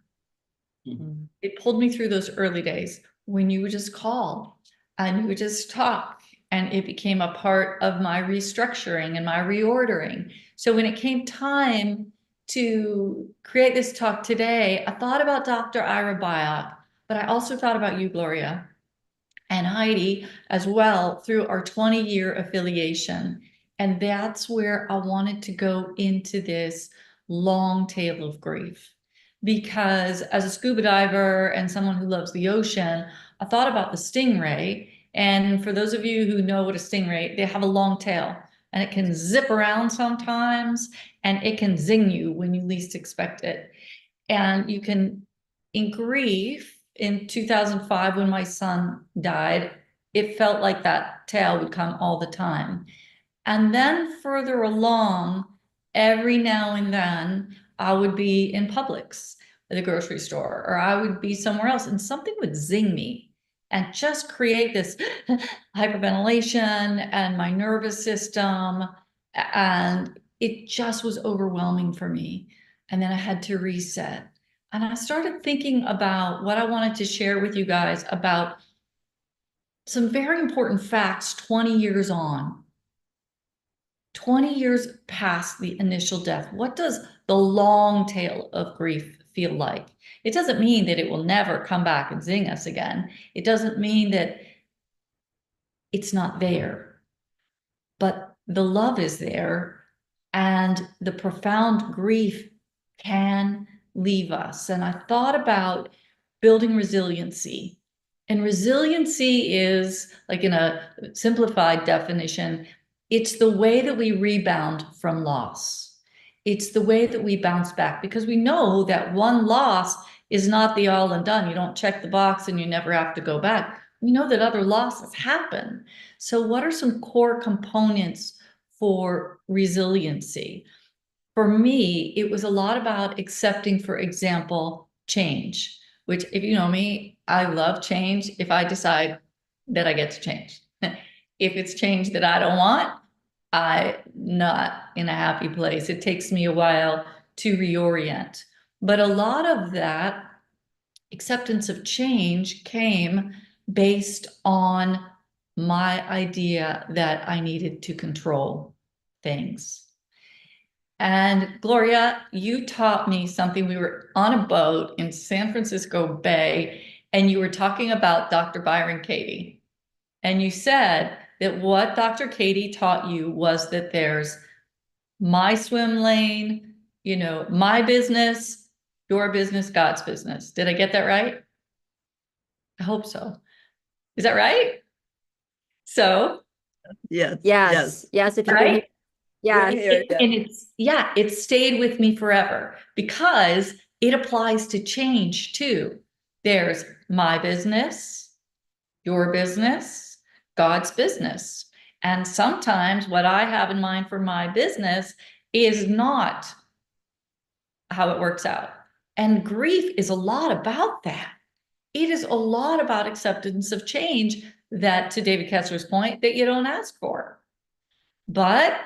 Mm-hmm. It pulled me through those early days when you would just call and you would just talk, and it became a part of my restructuring and my reordering. So when it came time to create this talk today, I thought about Dr. Ira Byock, but I also thought about you, Gloria, and Heidi as well, through our 20-year affiliation. And that's where I wanted to go into this long tail of grief. Because as a scuba diver and someone who loves the ocean, I thought about the stingray. And for those of you who know what a stingray, they have a long tail, and it can zip around sometimes, and it can zing you when you least expect it. And you can, in grief, in 2005, when my son died, it felt like that tail would come all the time. And then further along, every now and then, I would be in Publix at the grocery store, or I would be somewhere else, and something would zing me and just create this hyperventilation and my nervous system. And it just was overwhelming for me. And then I had to reset. And I started thinking about what I wanted to share with you guys about some very important facts 20 years on. 20 years past the initial death, what does the long tail of grief feel like? It doesn't mean that it will never come back and zing us again. It doesn't mean that it's not there, but the love is there, and the profound grief can leave us. And I thought about building resiliency. And resiliency is, like, in a simplified definition, it's the way that we rebound from loss. It's the way that we bounce back, because we know that one loss is not the all and done. You don't check the box and you never have to go back. We know that other losses happen. So what are some core components for resiliency? For me, it was a lot about accepting, for example, change, which, if you know me, I love change if I decide that I get to change. If it's change that I don't want, I'm not in a happy place. It takes me a while to reorient. But a lot of that acceptance of change came based on my idea that I needed to control things. And Gloria, you taught me something. We were on a boat in San Francisco Bay, and you were talking about Dr. Byron Katie. And you said that what Dr. Katie taught you was that there's my swim lane, you know, my business, your business, God's business. Did I get that right? I hope so. Is that right? So, Yes. Yes. If you right? Yeah. And it stayed with me forever because it applies to change too. There's my business, your business, God's business. And sometimes what I have in mind for my business is not how it works out. And grief is a lot about that. It is a lot about acceptance of change, that, to David Kessler's point, that you don't ask for. But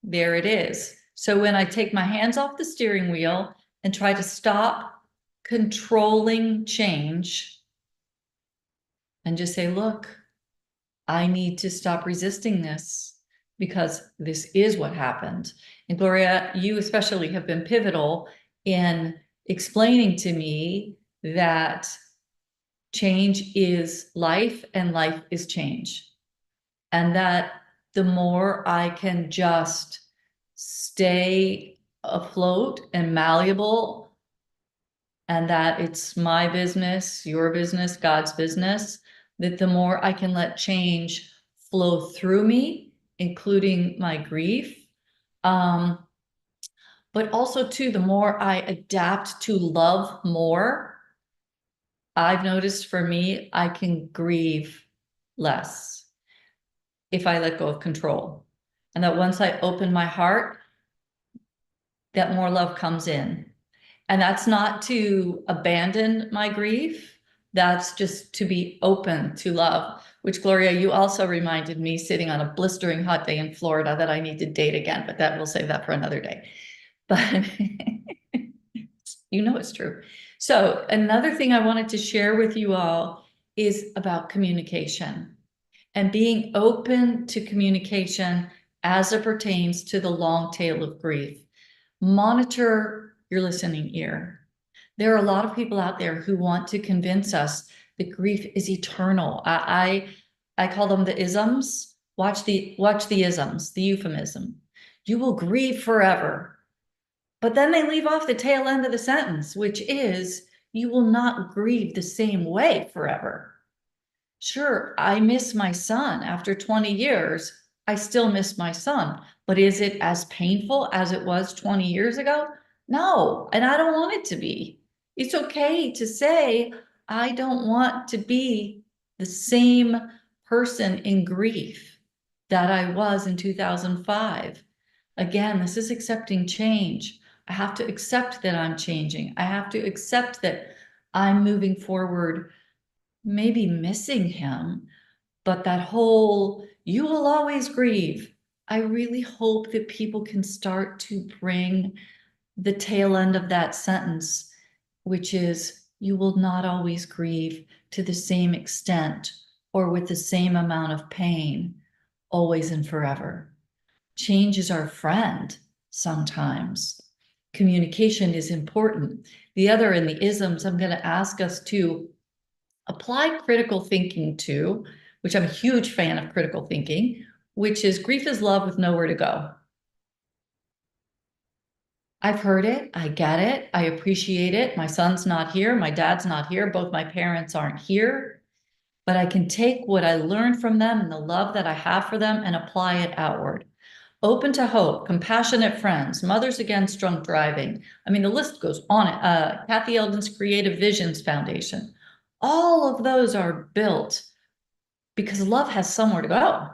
there it is. So when I take my hands off the steering wheel and try to stop controlling change and just say, look, I need to stop resisting this because this is what happened. And Gloria, you especially have been pivotal in explaining to me that change is life and life is change. And that the more I can just stay afloat and malleable, and that it's my business, your business, God's business, that the more I can let change flow through me, including my grief. But also too, the more I adapt to love more, I've noticed for me, I can grieve less if I let go of control. And that once I open my heart, that more love comes in. And that's not to abandon my grief. That's just to be open to love, which, Gloria, you also reminded me, sitting on a blistering hot day in Florida, that I need to date again, but that we'll save that for another day. But you know it's true. So another thing I wanted to share with you all is about communication and being open to communication as it pertains to the long tail of grief. Monitor your listening ear. There are a lot of people out there who want to convince us that grief is eternal. I call them the isms. Watch the isms, the euphemism. You will grieve forever. But then they leave off the tail end of the sentence, which is, you will not grieve the same way forever. Sure, I miss my son. After 20 years, I still miss my son. But is it as painful as it was 20 years ago? No, and I don't want it to be. It's okay to say, I don't want to be the same person in grief that I was in 2005. Again, this is accepting change. I have to accept that I'm changing. I have to accept that I'm moving forward, maybe missing him, but that whole, you will always grieve. I really hope that people can start to bring the tail end of that sentence which is you will not always grieve to the same extent or with the same amount of pain, always and forever. Change is our friend sometimes. Communication is important. The other in the isms I'm going to ask us to apply critical thinking to, which I'm a huge fan of critical thinking, which is grief is love with nowhere to go. I've heard it. I get it. I appreciate it. My son's not here. My dad's not here. Both my parents aren't here. But I can take what I learned from them and the love that I have for them and apply it outward. Open to hope, compassionate friends, mothers against drunk driving. I mean, the list goes on. Kathy Eldon's Creative Visions Foundation. All of those are built because love has somewhere to go.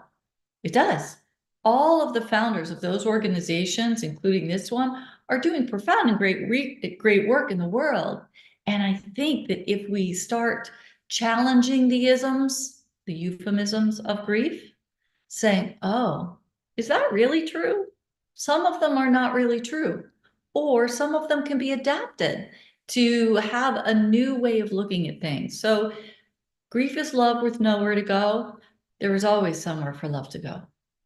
It does. All of the founders of those organizations, including this one, are doing profound and great work in the world. And I think that if we start challenging the isms, the euphemisms of grief, saying, oh, is that really true? Some of them are not really true, or some of them can be adapted to have a new way of looking at things. So grief is love with nowhere to go. There is always somewhere for love to go.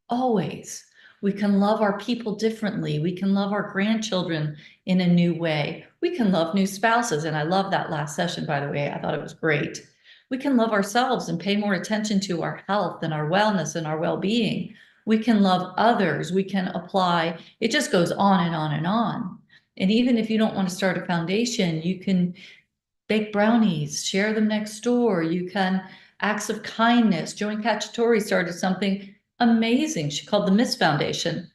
Always. We can love our people differently. We can love our grandchildren in a new way. We can love new spouses. And I love that last session, by the way. I thought it was great. We can love ourselves and pay more attention to our health and our wellness and our well-being. We can love others. We can apply. It just goes on and on and on. And even if you don't want to start a foundation, you can bake brownies, share them next door. You can acts of kindness. Joan Cacciatore started something amazing. She called the Miss Foundation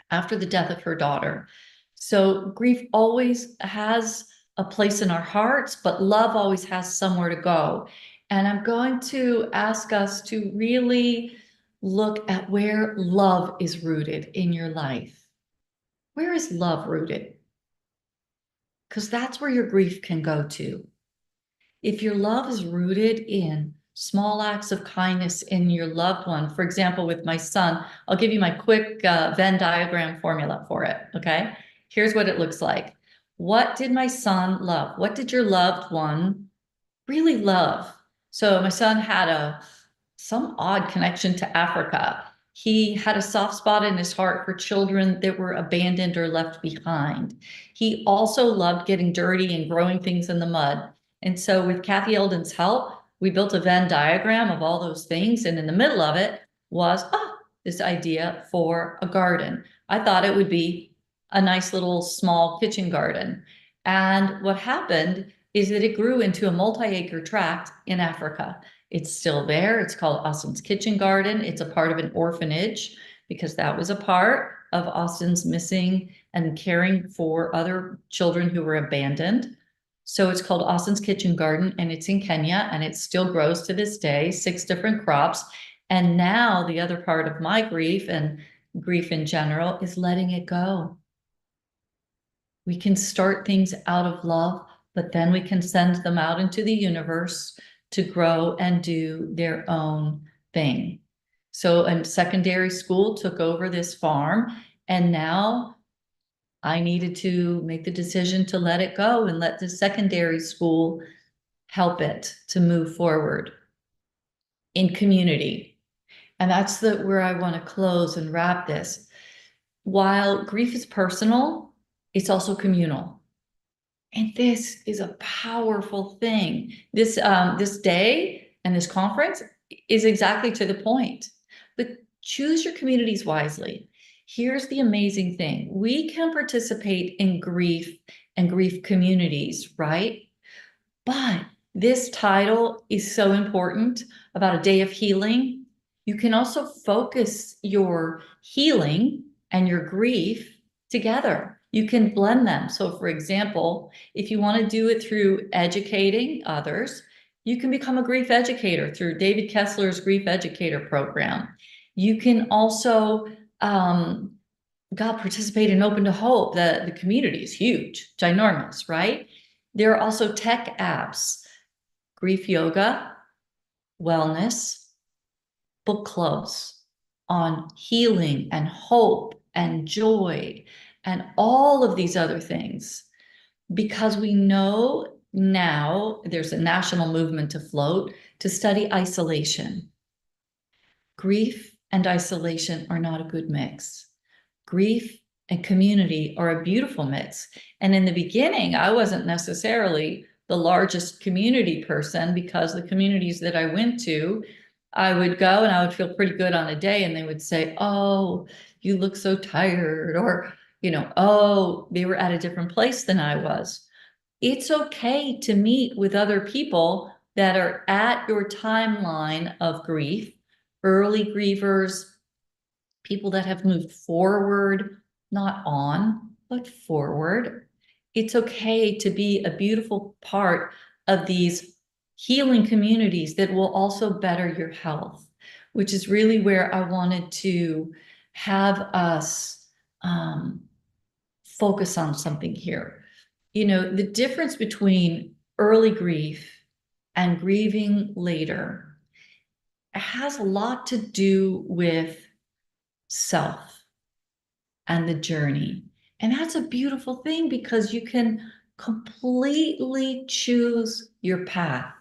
after the death of her daughter. So grief always has a place in our hearts, but love always has somewhere to go. And I'm going to ask us to really look at where love is rooted in your life. Where is love rooted? Because that's where your grief can go to. If your love is rooted in small acts of kindness in your loved one, for example, with my son, I'll give you my quick Venn diagram formula for it, okay? Here's what it looks like. What did my son love? What did your loved one really love? So my son had some odd connection to Africa. He had a soft spot in his heart for children that were abandoned or left behind. He also loved getting dirty and growing things in the mud. And so with Kathy Eldon's help, we built a Venn diagram of all those things. And in the middle of it was this idea for a garden. I thought it would be a nice little small kitchen garden. And what happened is that it grew into a multi-acre tract in Africa. It's still there. It's called Austin's Kitchen Garden. It's a part of an orphanage because that was a part of Austin's missing and caring for other children who were abandoned. So it's called Austin's Kitchen Garden, and it's in Kenya, and it still grows to this day, 6 different crops. And now the other part of my grief and grief in general is letting it go. We can start things out of love, but then we can send them out into the universe to grow and do their own thing. So a secondary school took over this farm, and now I needed to make the decision to let it go and let the secondary school help it to move forward in community. And that's where I want to close and wrap this. While grief is personal, it's also communal. And this is a powerful thing. This day and this conference is exactly to the point. But choose your communities wisely. Here's the amazing thing. We can participate in grief and grief communities, right? But this title is so important about a day of healing. You can also focus your healing and your grief together. You can blend them. So for example, if you want to do it through educating others, you can become a grief educator through David Kessler's Grief Educator Program. You can also participate in Open to Hope. The community is huge, ginormous, right? There are also tech apps, grief yoga, wellness, book clubs on healing and hope and joy and all of these other things. because we know now there's a national movement afloat to study isolation. Grief and isolation are not a good mix. Grief and community are a beautiful mix. And in the beginning, I wasn't necessarily the largest community person, because the communities that I went to, I would go and I would feel pretty good on a day, and they would say, "Oh, you look so tired," or, "Oh, they were at a different place than I was." It's okay to meet with other people that are at your timeline of grief, early grievers, people that have moved forward, not on, but forward. It's okay to be a beautiful part of these healing communities that will also better your health, which is really where I wanted to have us focus on something here. The difference between early grief and grieving later has a lot to do with self and the journey. And that's a beautiful thing, because you can completely choose your path.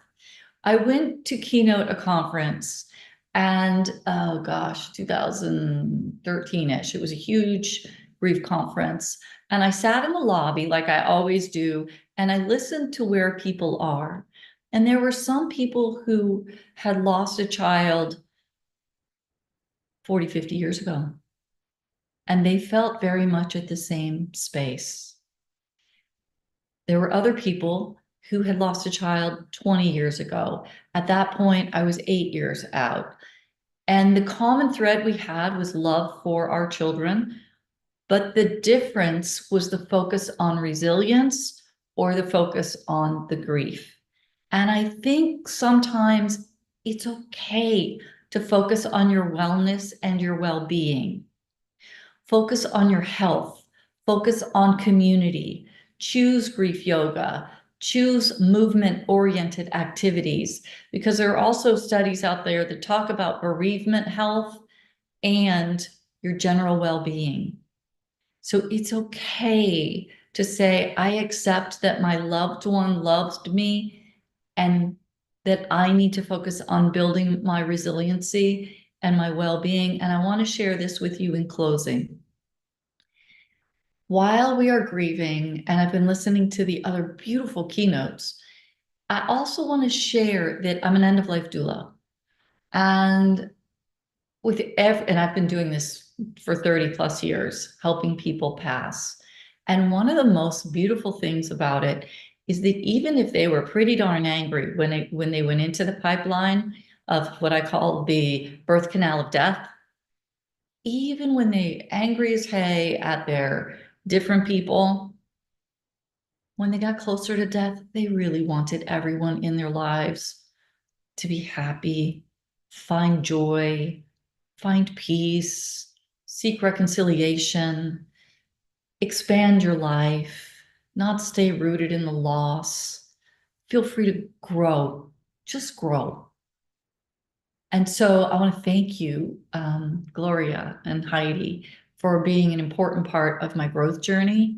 I went to keynote a conference, and oh gosh, 2013-ish. It was a huge grief conference. And I sat in the lobby like I always do, and I listened to where people are. And there were some people who had lost a child 40, 50 years ago. And they felt very much at the same space. There were other people who had lost a child 20 years ago. At that point, I was 8 years out. And the common thread we had was love for our children. But the difference was the focus on resilience or the focus on the grief. And I think sometimes it's okay to focus on your wellness and your well-being. Focus on your health, focus on community, choose grief yoga, choose movement-oriented activities, because there are also studies out there that talk about bereavement health and your general well-being. So it's okay to say, I accept that my loved one loved me and that I need to focus on building my resiliency and my well-being. And I want to share this with you in closing. While we are grieving, and I've been listening to the other beautiful keynotes, I also want to share that I'm an end-of-life doula. And I've been doing this for 30 plus years, helping people pass. And one of the most beautiful things about it is that even if they were pretty darn angry when they went into the pipeline of what I call the birth canal of death, even when they angry as hay at their different people, when they got closer to death, they really wanted everyone in their lives to be happy, find joy, find peace, seek reconciliation, expand your life, not stay rooted in the loss. Feel free to grow, just grow. And so I want to thank you, Gloria and Heidi, for being an important part of my growth journey.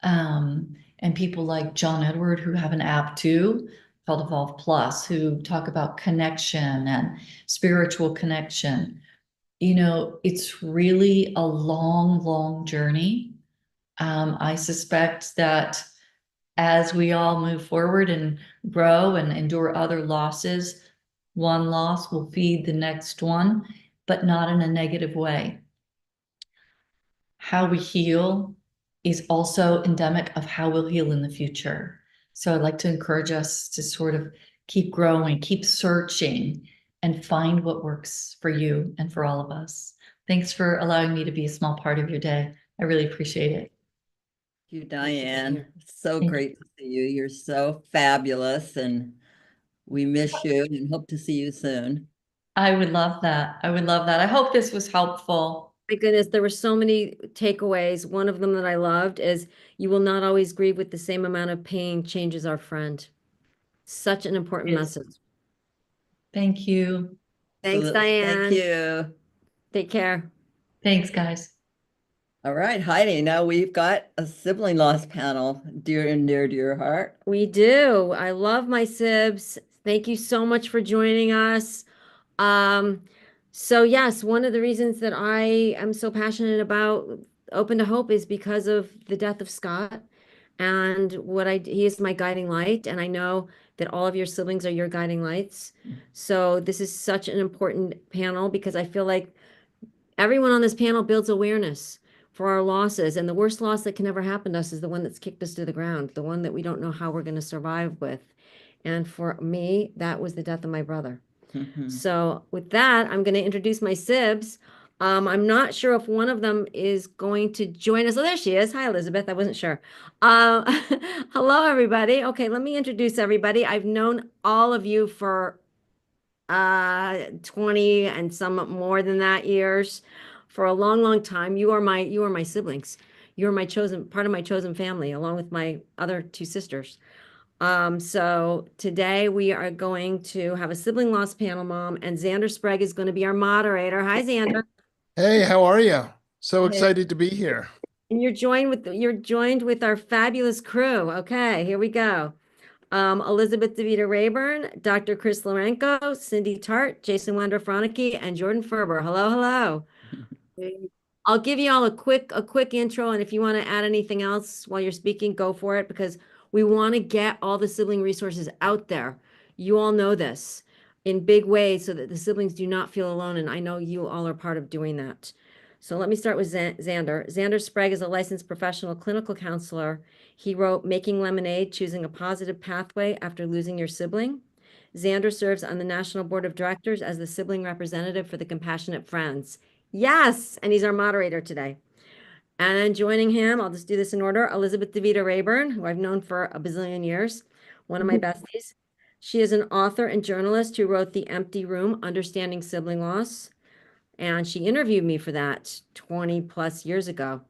And people like John Edward, who have an app too, called Evolve Plus, who talk about connection and spiritual connection. It's really a long, long journey. I suspect that as we all move forward and grow and endure other losses, one loss will feed the next one, but not in a negative way. How we heal is also endemic of how we'll heal in the future. So I'd like to encourage us to sort of keep growing, keep searching, and find what works for you and for all of us. Thanks for allowing me to be a small part of your day. I really appreciate it. Thank you, Diane. So great to see you. You're so fabulous, and we miss you and hope to see you soon. I would love that. I would love that. I hope this was helpful. My goodness, there were so many takeaways. One of them that I loved is you will not always grieve with the same amount of pain. Change is our friend. Such an important message. Thank you. Thanks, Diane. Thank you. Take care. Thanks, guys. All right, Heidi, now we've got a sibling loss panel dear and dear to your heart. We do. I love my Sibs. Thank you so much for joining us. So yes, one of the reasons that I am so passionate about Open to Hope is because of the death of Scott and he is my guiding light. And I know that all of your siblings are your guiding lights. So this is such an important panel because I feel like everyone on this panel builds awareness for our losses. And the worst loss that can ever happen to us is the one that's kicked us to the ground, the one that we don't know how we're going to survive with. And for me, that was the death of my brother. So with that, I'm going to introduce my Sibs. I'm not sure if one of them is going to join us. Oh, there she is. Hi, Elizabeth. I wasn't sure. Hello, everybody. Okay, let me introduce everybody. I've known all of you for 20 and some more than that years, for a long, long time. You are my siblings. You are my part of my chosen family, along with my other two sisters. So today we are going to have a sibling loss panel, Mom, and Xander Sprague is going to be our moderator. Hi, Xander. Hey, how are you? So Hey. excited to be here. And you're joined with our fabulous crew. Okay, here we go. Elizabeth DeVita Rayburn, Dr. Chris Lorenko, Cindy Tart, Jason Wander Fronicky, and Jordan Ferber. Hello, hello. I'll give you all a quick intro, and if you want to add anything else while you're speaking, go for it, because we want to get all the sibling resources out there. You all know this in big ways so that the siblings do not feel alone, and I know you all are part of doing that. So let me start with Xander. Xander Sprague is a licensed professional clinical counselor. He wrote Making Lemonade, Choosing a Positive Pathway After Losing Your Sibling. Xander serves on the National Board of Directors as the sibling representative for the Compassionate Friends. Yes, and he's our moderator today. And then joining him, I'll just do this in order, Elizabeth DeVita Rayburn, who I've known for a bazillion years, one of my besties. She is an author and journalist who wrote The Empty Room, Understanding Sibling Loss. And she interviewed me for that 20 plus years ago.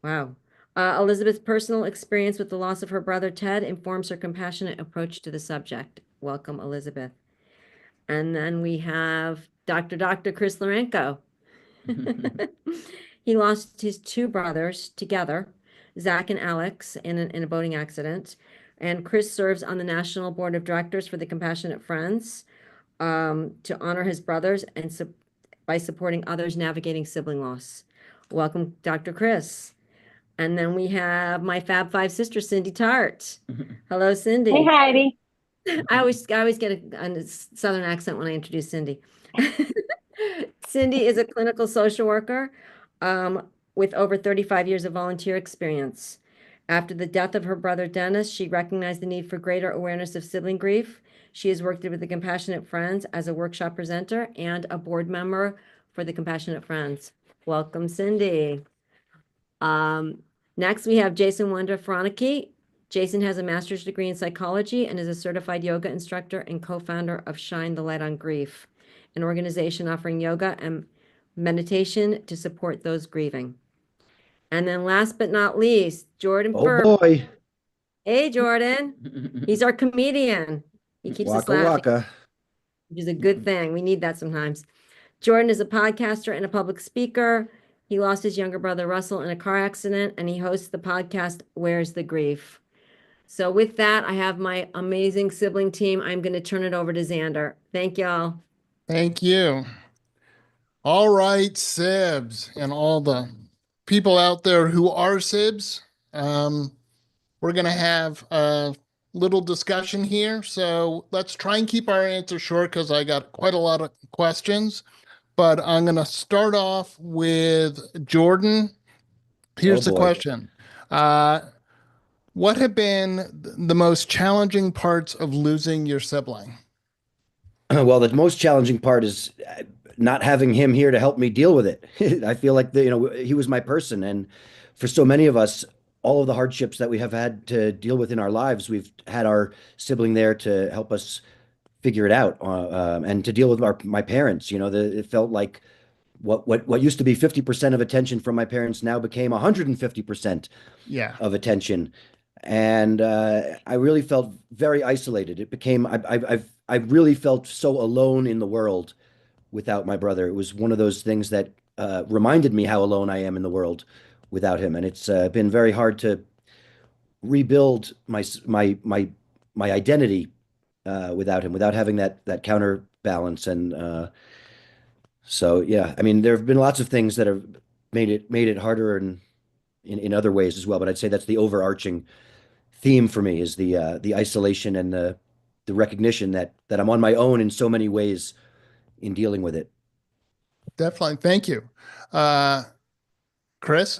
Wow. Elizabeth's personal experience with the loss of her brother Ted informs her compassionate approach to the subject. Welcome, Elizabeth. And then we have Dr. Chris Lorenko. He lost his two brothers together, Zach and Alex, in a boating accident. And Chris serves on the National Board of Directors for the Compassionate Friends to honor his brothers and by supporting others navigating sibling loss. Welcome, Dr. Chris. And then we have my Fab Five sister, Cindy Tart. Hello, Cindy. Hey, Heidi. I always get a Southern accent when I introduce Cindy. Cindy is a clinical social worker with over 35 years of volunteer experience. After the death of her brother Dennis, she recognized the need for greater awareness of sibling grief. She has worked with the Compassionate Friends as a workshop presenter and a board member for the Compassionate Friends. Welcome, Cindy. Next, we have Jason Wander Fronicky. Jason has a master's degree in psychology and is a certified yoga instructor and co-founder of Shine the Light on Grief, an organization offering yoga and meditation to support those grieving. And then last but not least, Jordan Ferber. Oh boy. Hey, Jordan. He's our comedian. He keeps us Waka laughing, waka. which is a good thing. We need that sometimes. Jordan is a podcaster and a public speaker. He lost his younger brother, Russell, in a car accident, and he hosts the podcast, Where's the Grief? So with that, I have my amazing sibling team. I'm going to turn it over to Xander. Thank y'all. Thank you. All right, Sibs, and all the people out there who are Sibs, we're going to have a little discussion here. So let's try and keep our answers short because I got quite a lot of questions. But I'm going to start off with Jordan. Here's the question. What have been the most challenging parts of losing your sibling? Well, the most challenging part is not having him here to help me deal with it. I feel like he was my person, and for so many of us, all of the hardships that we have had to deal with in our lives, we've had our sibling there to help us figure it out, and to deal with my parents. It felt like what used to be 50% of attention from my parents now became 150% of attention. And I really felt very isolated. It became, I really felt so alone in the world without my brother. It was one of those things that reminded me how alone I am in the world without him. And it's been very hard to rebuild my identity without him, without having that counterbalance. And so, yeah, I mean, there have been lots of things that have made it harder and in other ways as well. But I'd say that's the overarching theme for me is the isolation and the recognition that I'm on my own in so many ways in dealing with it. Definitely. Thank you. Chris?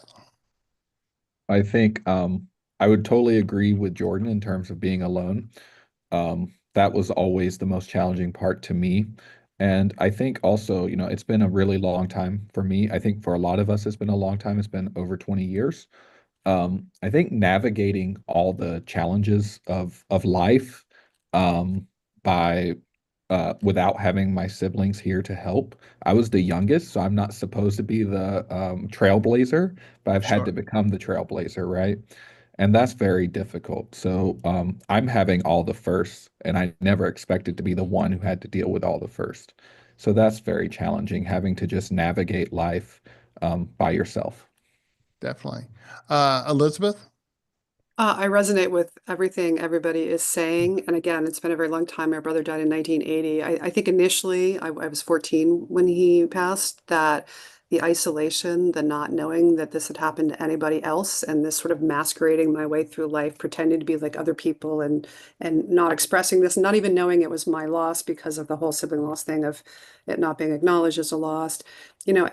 I think I would totally agree with Jordan in terms of being alone. That was always the most challenging part to me. And I think also, it's been a really long time for me. I think for a lot of us, it's been a long time. It's been over 20 years. I think navigating all the challenges of life by without having my siblings here to help. I was the youngest, so I'm not supposed to be the trailblazer, but I've had to become the trailblazer, right? And that's very difficult. So I'm having all the firsts, and I never expected to be the one who had to deal with all the first. So that's very challenging, having to just navigate life by yourself. Definitely. Elizabeth? I resonate with everything everybody is saying. And again, it's been a very long time. My brother died in 1980. I think initially I was 14 when he passed, that the isolation, the not knowing that this had happened to anybody else, and this sort of masquerading my way through life, pretending to be like other people and not expressing this, not even knowing it was my loss because of the whole sibling loss thing of it not being acknowledged as a loss.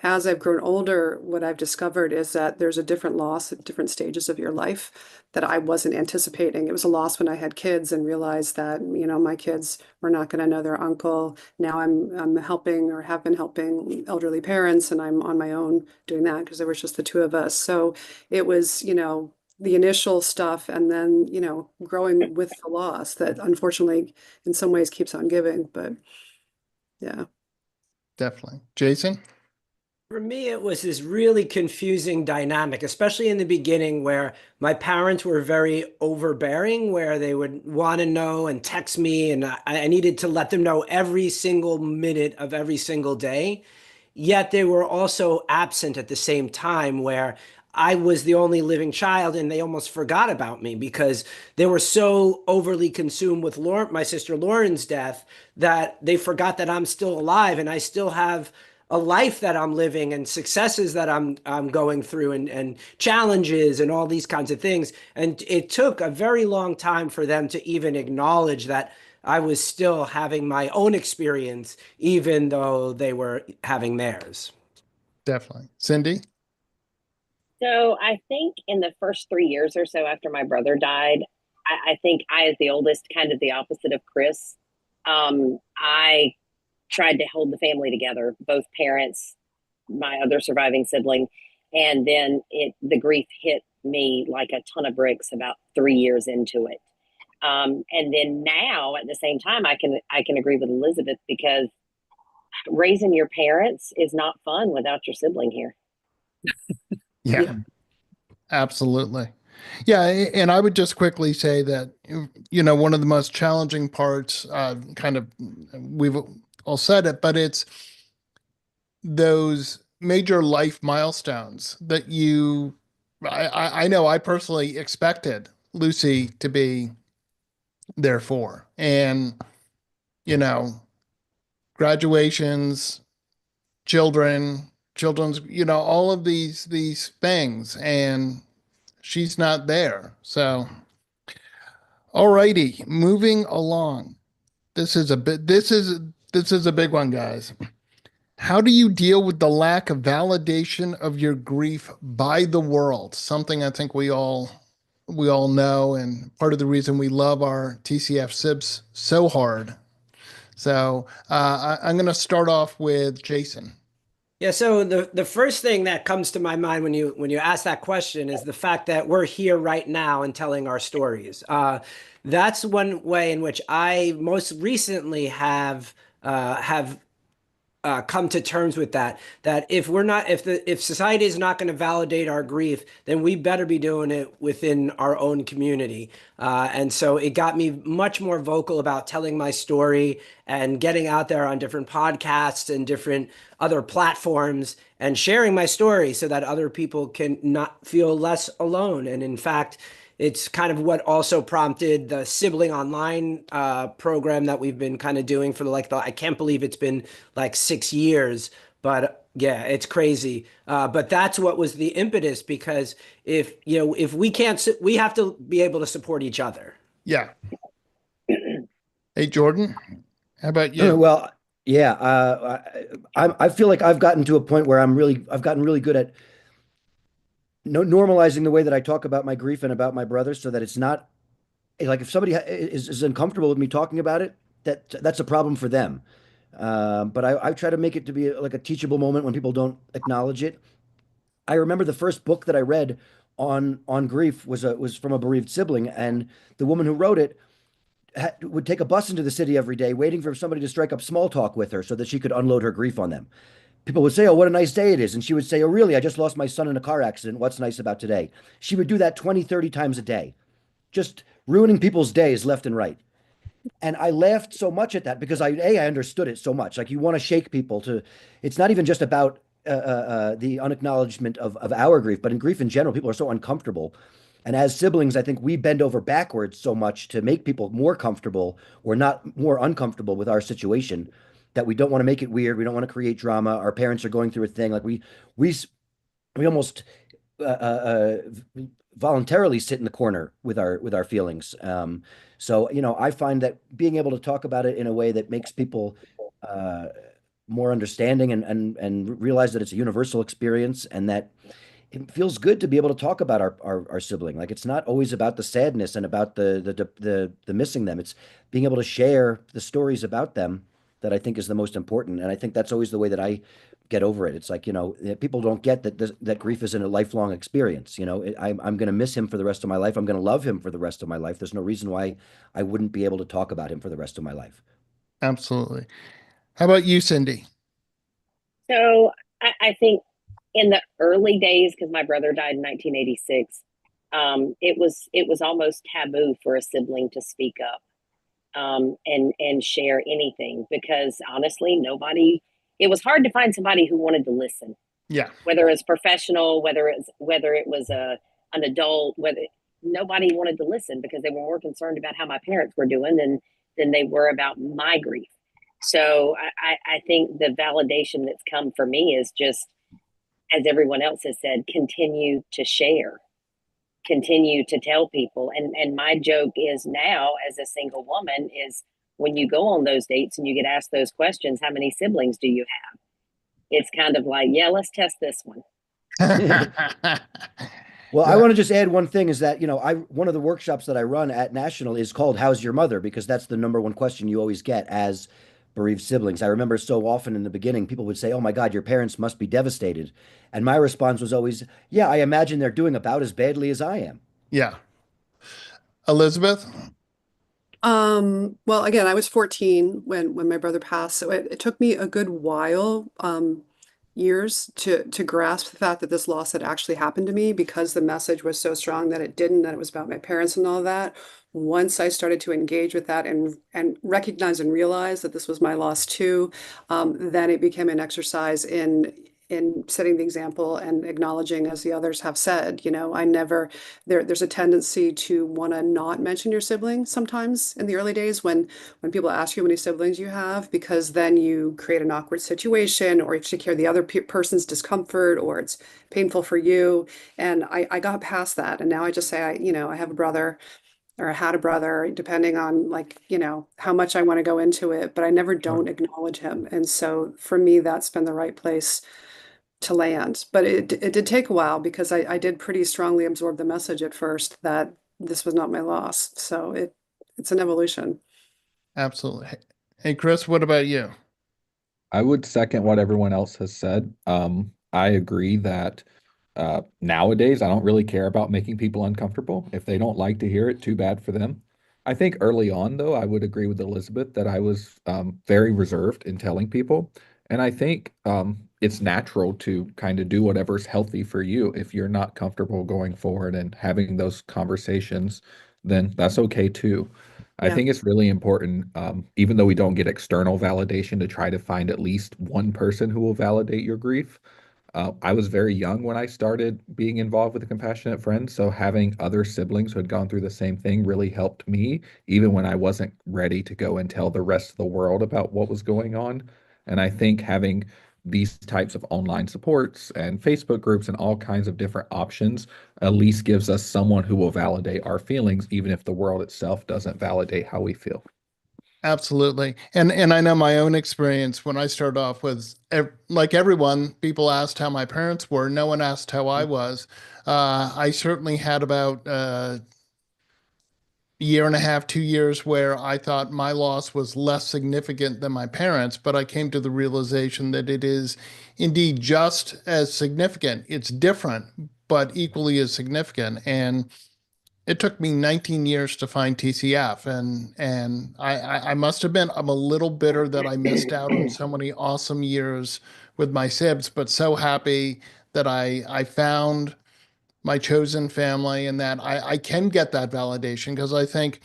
As I've grown older, what I've discovered is that there's a different loss at different stages of your life that I wasn't anticipating. It was a loss when I had kids and realized that, my kids were not going to know their uncle. Now I'm helping or have been helping elderly parents, and I'm on my own doing that because there was just the two of us. So it was, the initial stuff and then, growing with the loss that unfortunately in some ways keeps on giving. But yeah. Definitely. Jason? For me, it was this really confusing dynamic, especially in the beginning where my parents were very overbearing, where they would want to know and text me, and I needed to let them know every single minute of every single day. Yet they were also absent at the same time, where I was the only living child and they almost forgot about me because they were so overly consumed with my sister Lauren's death that they forgot that I'm still alive and I still have a life that I'm living and successes that I'm going through and challenges and all these kinds of things. And it took a very long time for them to even acknowledge that I was still having my own experience, even though they were having theirs. Definitely. Cindy? So I think in the first 3 years or so after my brother died, I think I, as the oldest, kind of the opposite of Chris, I tried to hold the family together, both parents, my other surviving sibling, and then the grief hit me like a ton of bricks about 3 years into it. And then now at the same time, I can agree with Elizabeth, because raising your parents is not fun without your sibling here. Yeah, absolutely. Yeah, and I would just quickly say that, one of the most challenging parts, we've all said it, but it's those major life milestones that I know I personally expected Lucy to be there for. And, graduations, children's, all of these things, and she's not there. So, all righty, moving along. This is a big one, guys. How do you deal with the lack of validation of your grief by the world? Something I think we all know, and part of the reason we love our TCF Sibs so hard. So I'm going to start off with Jason. Yeah, so the first thing that comes to my mind when you ask that question is the fact that we're here right now and telling our stories. That's one way in which I most recently have come to terms with that if society is not going to validate our grief, then we better be doing it within our own community. And so it got me much more vocal about telling my story and getting out there on different podcasts and different other platforms and sharing my story so that other people can not feel less alone. And in fact, it's kind of what also prompted the Sibling Online program that we've been kind of doing for I can't believe it's been like 6 years, but yeah, it's crazy. But that's what was the impetus, because if we can't, we have to be able to support each other. Yeah. Hey, Jordan, how about you? Well, yeah, I feel like I've gotten to a point where I've gotten really good at normalizing the way that I talk about my grief and about my brother, so that it's not like if somebody is uncomfortable with me talking about it, that's a problem for them. But I try to make it to be like a teachable moment when people don't acknowledge it. I remember the first book that I read on grief was from a bereaved sibling, and the woman who wrote it would take a bus into the city every day, waiting for somebody to strike up small talk with her so that she could unload her grief on them. People would say, "Oh, what a nice day it is." And she would say, "Oh, really? I just lost my son in a car accident. What's nice about today?" She would do that 20, 30 times a day, just ruining people's days left and right. And I laughed so much at that because I understood it so much. Like, you want to shake people to, it's not even just about the unacknowledgement of our grief, but in grief in general, people are so uncomfortable. And as siblings, I think we bend over backwards so much to make people more comfortable or not more uncomfortable with our situation, that we don't want to make it weird. We don't want to create drama. Our parents are going through a thing. Like we almost voluntarily sit in the corner with our feelings. So, I find that being able to talk about it in a way that makes people more understanding and realize that it's a universal experience, and that it feels good to be able to talk about our sibling. Like, it's not always about the sadness and about the missing them. It's being able to share the stories about them that I think is the most important. And I think that's always the way that I get over it. It's like, people don't get that grief isn't a lifelong experience. I'm going to miss him for the rest of my life. I'm going to love him for the rest of my life. There's no reason why I wouldn't be able to talk about him for the rest of my life. Absolutely. How about you, Cindy? So I think in the early days, because my brother died in 1986, it was almost taboo for a sibling to speak up and share anything, because honestly, it was hard to find somebody who wanted to listen. Yeah. Whether it's professional, whether it was an adult, nobody wanted to listen, because they were more concerned about how my parents were doing than they were about my grief. So I think the validation that's come for me is just, as everyone else has said, continue to share, continue to tell people. And my joke is now, as a single woman, is when you go on those dates and you get asked those questions, how many siblings do you have? It's kind of like, yeah, let's test this one. Well, I want to just add one thing, is that, one of the workshops that I run at National is called "How's Your Mother?" because that's the number one question you always get as bereaved siblings. I remember so often in the beginning, people would say, "Oh my God, your parents must be devastated." And my response was always, "Yeah, I imagine they're doing about as badly as I am." Yeah. Elizabeth? Well, again, I was 14 when my brother passed, so it took me a good while, years to grasp the fact that this loss had actually happened to me, because the message was so strong that it didn't, that it was about my parents and all that. Once I started to engage with that and recognize and realize that this was my loss too, then it became an exercise in setting the example and acknowledging, as the others have said, there's a tendency to want to not mention your siblings sometimes in the early days when people ask you how many siblings you have, because then you create an awkward situation, or you take care of the other person's discomfort, or it's painful for you. And I got past that. And now I just say, I have a brother, or I had a brother, depending on how much I want to go into it, but I never don't acknowledge him. And so for me, that's been the right place to land. But it did take a while, because I did pretty strongly absorb the message at first that this was not my loss. So it's an evolution. Absolutely. Hey, Chris, what about you? I would second what everyone else has said. I agree that nowadays I don't really care about making people uncomfortable. If they don't like to hear it, too bad for them. I think early on, though, I would agree with Elizabeth that I was very reserved in telling people. And I think it's natural to kind of do whatever's healthy for you. If you're not comfortable going forward and having those conversations, then that's okay too. I Yeah. think it's really important, even though we don't get external validation, to try to find at least one person who will validate your grief. I was very young when I started being involved with the Compassionate Friends, so having other siblings who had gone through the same thing really helped me, even when I wasn't ready to go and tell the rest of the world about what was going on. And I think having these types of online supports and Facebook groups and all kinds of different options at least gives us someone who will validate our feelings, even if the world itself doesn't validate how we feel. Absolutely. And I know my own experience when I started off was like everyone, people asked how my parents were. No one asked how I was. I certainly had about year and a half, 2 years where I thought my loss was less significant than my parents, but I came to the realization that it is indeed just as significant. It's different, but equally as significant. And it took me 19 years to find TCF, and I must admit I'm a little bitter that I missed out on so many awesome years with my sibs, but so happy that I found my chosen family and that I can get that validation, because I think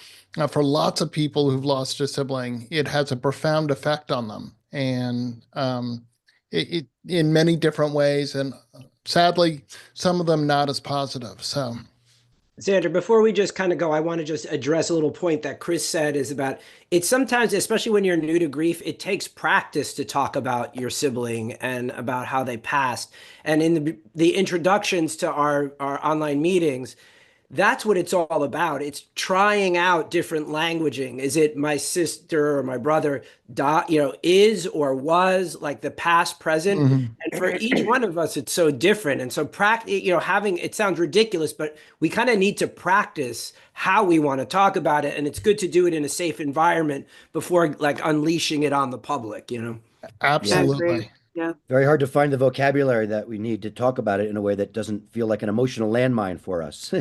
for lots of people who've lost a sibling, it has a profound effect on them, and it in many different ways, and sadly, some of them not as positive. So. Sandra, before we just kind of go, I want to just address a little point that Chris said is about it's sometimes, especially when you're new to grief, it takes practice to talk about your sibling and about how they passed. And in the introductions to our online meetings, that's what it's all about. It's trying out different languaging. Is it my sister or my brother, is or was, like the past, present? Mhm. And for each one of us, it's so different. And so having, it sounds ridiculous, but we kind of need to practice how we want to talk about it. And it's good to do it in a safe environment before like unleashing it on the public, Absolutely. Yeah. Very hard to find the vocabulary that we need to talk about it in a way that doesn't feel like an emotional landmine for us,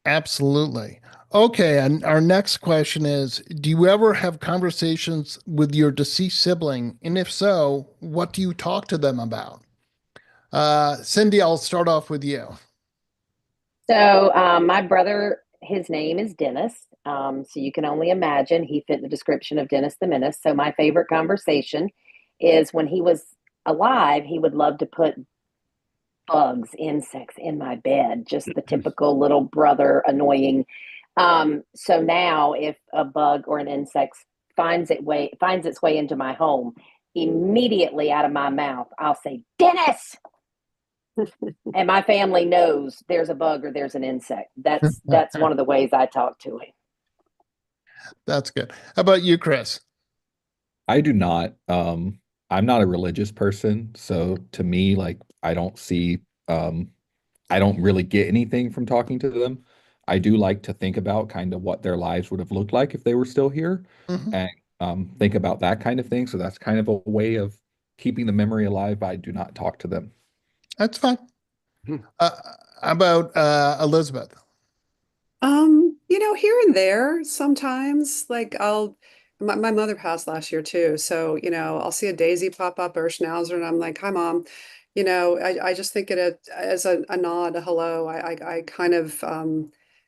Absolutely. Okay, and our next question is, do you ever have conversations with your deceased sibling? And if so, what do you talk to them about? Cindy, I'll start off with you. So my brother, his name is Dennis. So you can only imagine he fit the description of Dennis the Menace. So my favorite conversation is when he was alive, he would love to put bugs, insects in my bed, just the typical little brother annoying. So now if a bug or an insect finds its way into my home, immediately out of my mouth, I'll say, Dennis. And my family knows there's a bug or there's an insect. That's one of the ways I talk to him. That's good. How about you, Chris? I do not. I'm not a religious person, so to me, like I don't really get anything from talking to them. I do like to think about kind of what their lives would have looked like if they were still here, and think about that kind of thing. So that's kind of a way of keeping the memory alive, but I do not talk to them. That's fine. How about Elizabeth? Here and there, sometimes, like my mother passed last year too. So, I'll see a daisy pop up or a schnauzer and I'm like, hi, Mom. I just think it as a nod, a hello. I kind of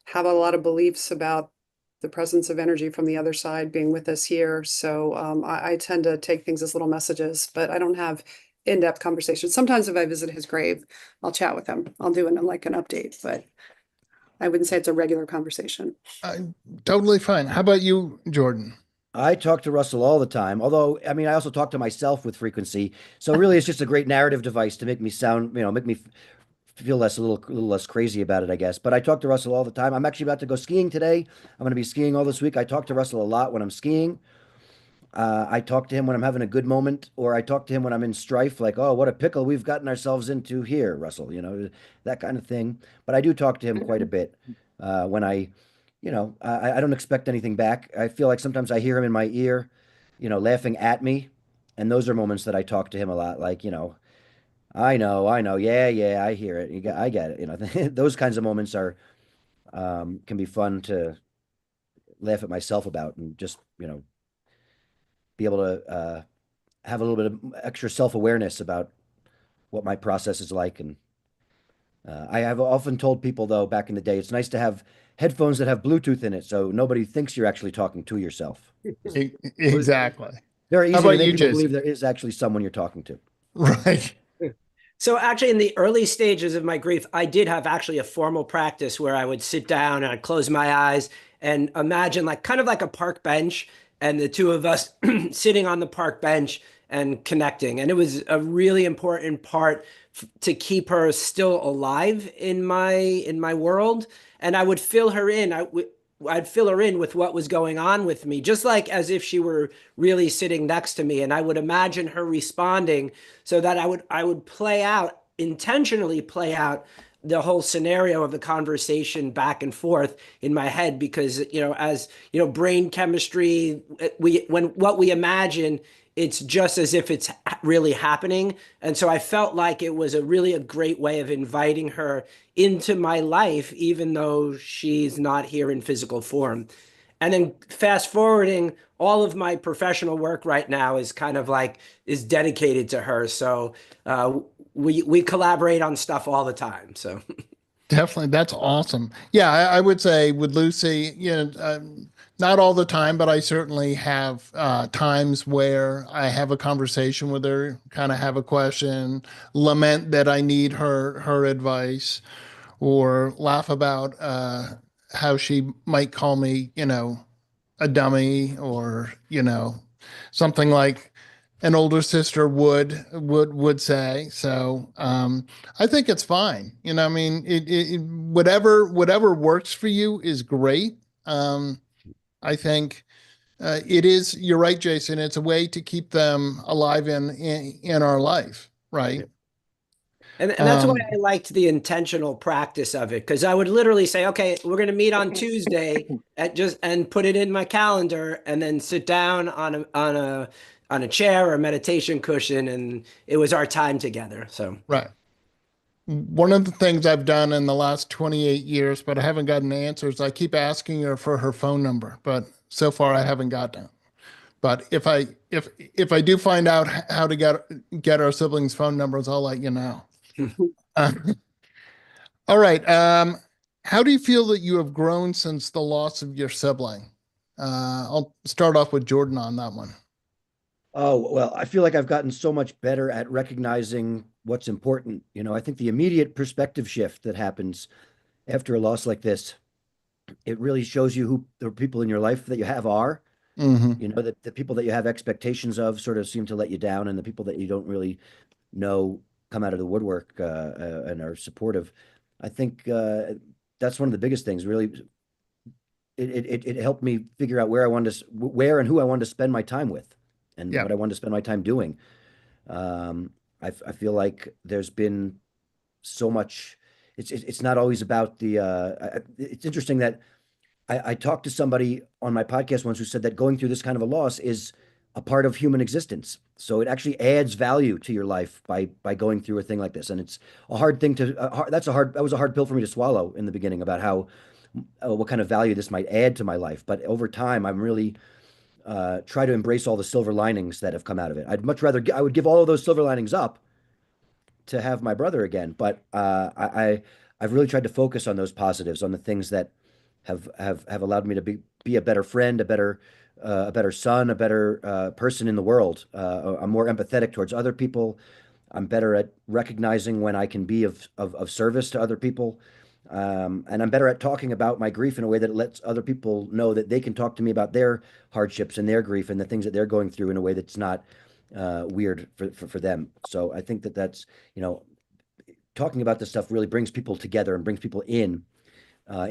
have a lot of beliefs about the presence of energy from the other side being with us here. So I tend to take things as little messages, but I don't have in-depth conversations. Sometimes if I visit his grave, I'll chat with him. I'll do an update, but I wouldn't say it's a regular conversation. Totally fine. How about you, Jordan? I talk to Russell all the time, although, I mean, I also talk to myself with frequency. So really, it's just a great narrative device to make me sound, make me feel a little less crazy about it, I guess. But I talk to Russell all the time. I'm actually about to go skiing today. I'm going to be skiing all this week. I talk to Russell a lot when I'm skiing. I talk to him when I'm having a good moment, or I talk to him when I'm in strife, like, oh, what a pickle we've gotten ourselves into here, Russell, that kind of thing. But I do talk to him quite a bit when I don't expect anything back. I feel like sometimes I hear him in my ear, laughing at me. And those are moments that I talk to him a lot, like, I know. Yeah, I hear it. I get it. Those kinds of moments can be fun to laugh at myself about and just, be able to have a little bit of extra self-awareness about what my process is like. And I have often told people, though, back in the day, it's nice to have headphones that have Bluetooth in it so nobody thinks you're actually talking to yourself. Exactly. Very How easy to about make you, people Jason? believe there is actually someone you're talking to. Right. So actually, in the early stages of my grief, I did have actually a formal practice where I would sit down and I'd close my eyes and imagine like kind of like a park bench and the two of us sitting on the park bench and connecting. And it was a really important part to keep her still alive in my world. And I would fill her in. I'd fill her in with what was going on with me, just like as if she were really sitting next to me. And I would imagine her responding so that I would intentionally play out the whole scenario of the conversation back and forth in my head, because, as brain chemistry, when what we imagine, it's just as if it's really happening. And so I felt like it was a great way of inviting her into my life, even though she's not here in physical form. And then fast forwarding, all of my professional work right now is kind of like is dedicated to her. So we collaborate on stuff all the time. So Definitely. That's awesome. Yeah, I would say with Lucy, not all the time, but I certainly have times where I have a conversation with her, kind of have a question, lament that I need her advice, or laugh about how she might call me, a dummy, or, something like an older sister would say. So I think it's fine. I mean, whatever works for you is great. I think it is. You're right, Jason. It's a way to keep them alive in our life, right? And that's why I liked the intentional practice of it, because I would literally say, okay, we're going to meet on Tuesday and put it in my calendar, and then sit down on a chair or a meditation cushion, and it was our time together. So right. One of the things I've done in the last 28 years, but I haven't gotten answers, I keep asking her for her phone number, but so far I haven't gotten it. But if I do find out how to get our siblings' phone numbers, I'll let you know. All right. How do you feel that you have grown since the loss of your sibling? I'll start off with Jordan on that one. Oh, well, I feel like I've gotten so much better at recognizing what's important. I think the immediate perspective shift that happens after a loss like this, it really shows you who the people in your life that you have are. Mm-hmm. That the people that you have expectations of sort of seem to let you down, and the people that you don't really know come out of the woodwork and are supportive. I think that's one of the biggest things. Really, it helped me figure out where and who I wanted to spend my time with, and what I wanted to spend my time doing. I feel like there's been so much. It's not always about the. It's interesting that I talked to somebody on my podcast once who said that going through this kind of a loss is a part of human existence. So it actually adds value to your life by going through a thing like this. And it's a hard thing that was a hard pill for me to swallow in the beginning about how what kind of value this might add to my life. But over time, I'm really try to embrace all the silver linings that have come out of it. I would give all of those silver linings up to have my brother again. But I've really tried to focus on those positives, on the things that have allowed me to be a better friend, a better son, a better person in the world. I'm more empathetic towards other people. I'm better at recognizing when I can be of service to other people. And I'm better at talking about my grief in a way that lets other people know that they can talk to me about their hardships and their grief and the things that they're going through in a way that's not weird for them. So I think that's, talking about this stuff really brings people together and brings people in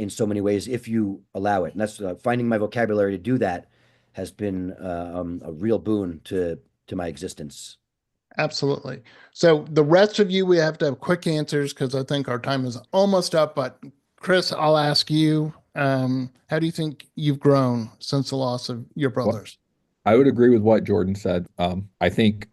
so many ways if you allow it. And that's finding my vocabulary to do that has been a real boon to my existence. Absolutely. So the rest of you, we have to have quick answers because I think our time is almost up. But Chris, I'll ask you, how do you think you've grown since the loss of your brothers? Well, I would agree with what Jordan said. I think,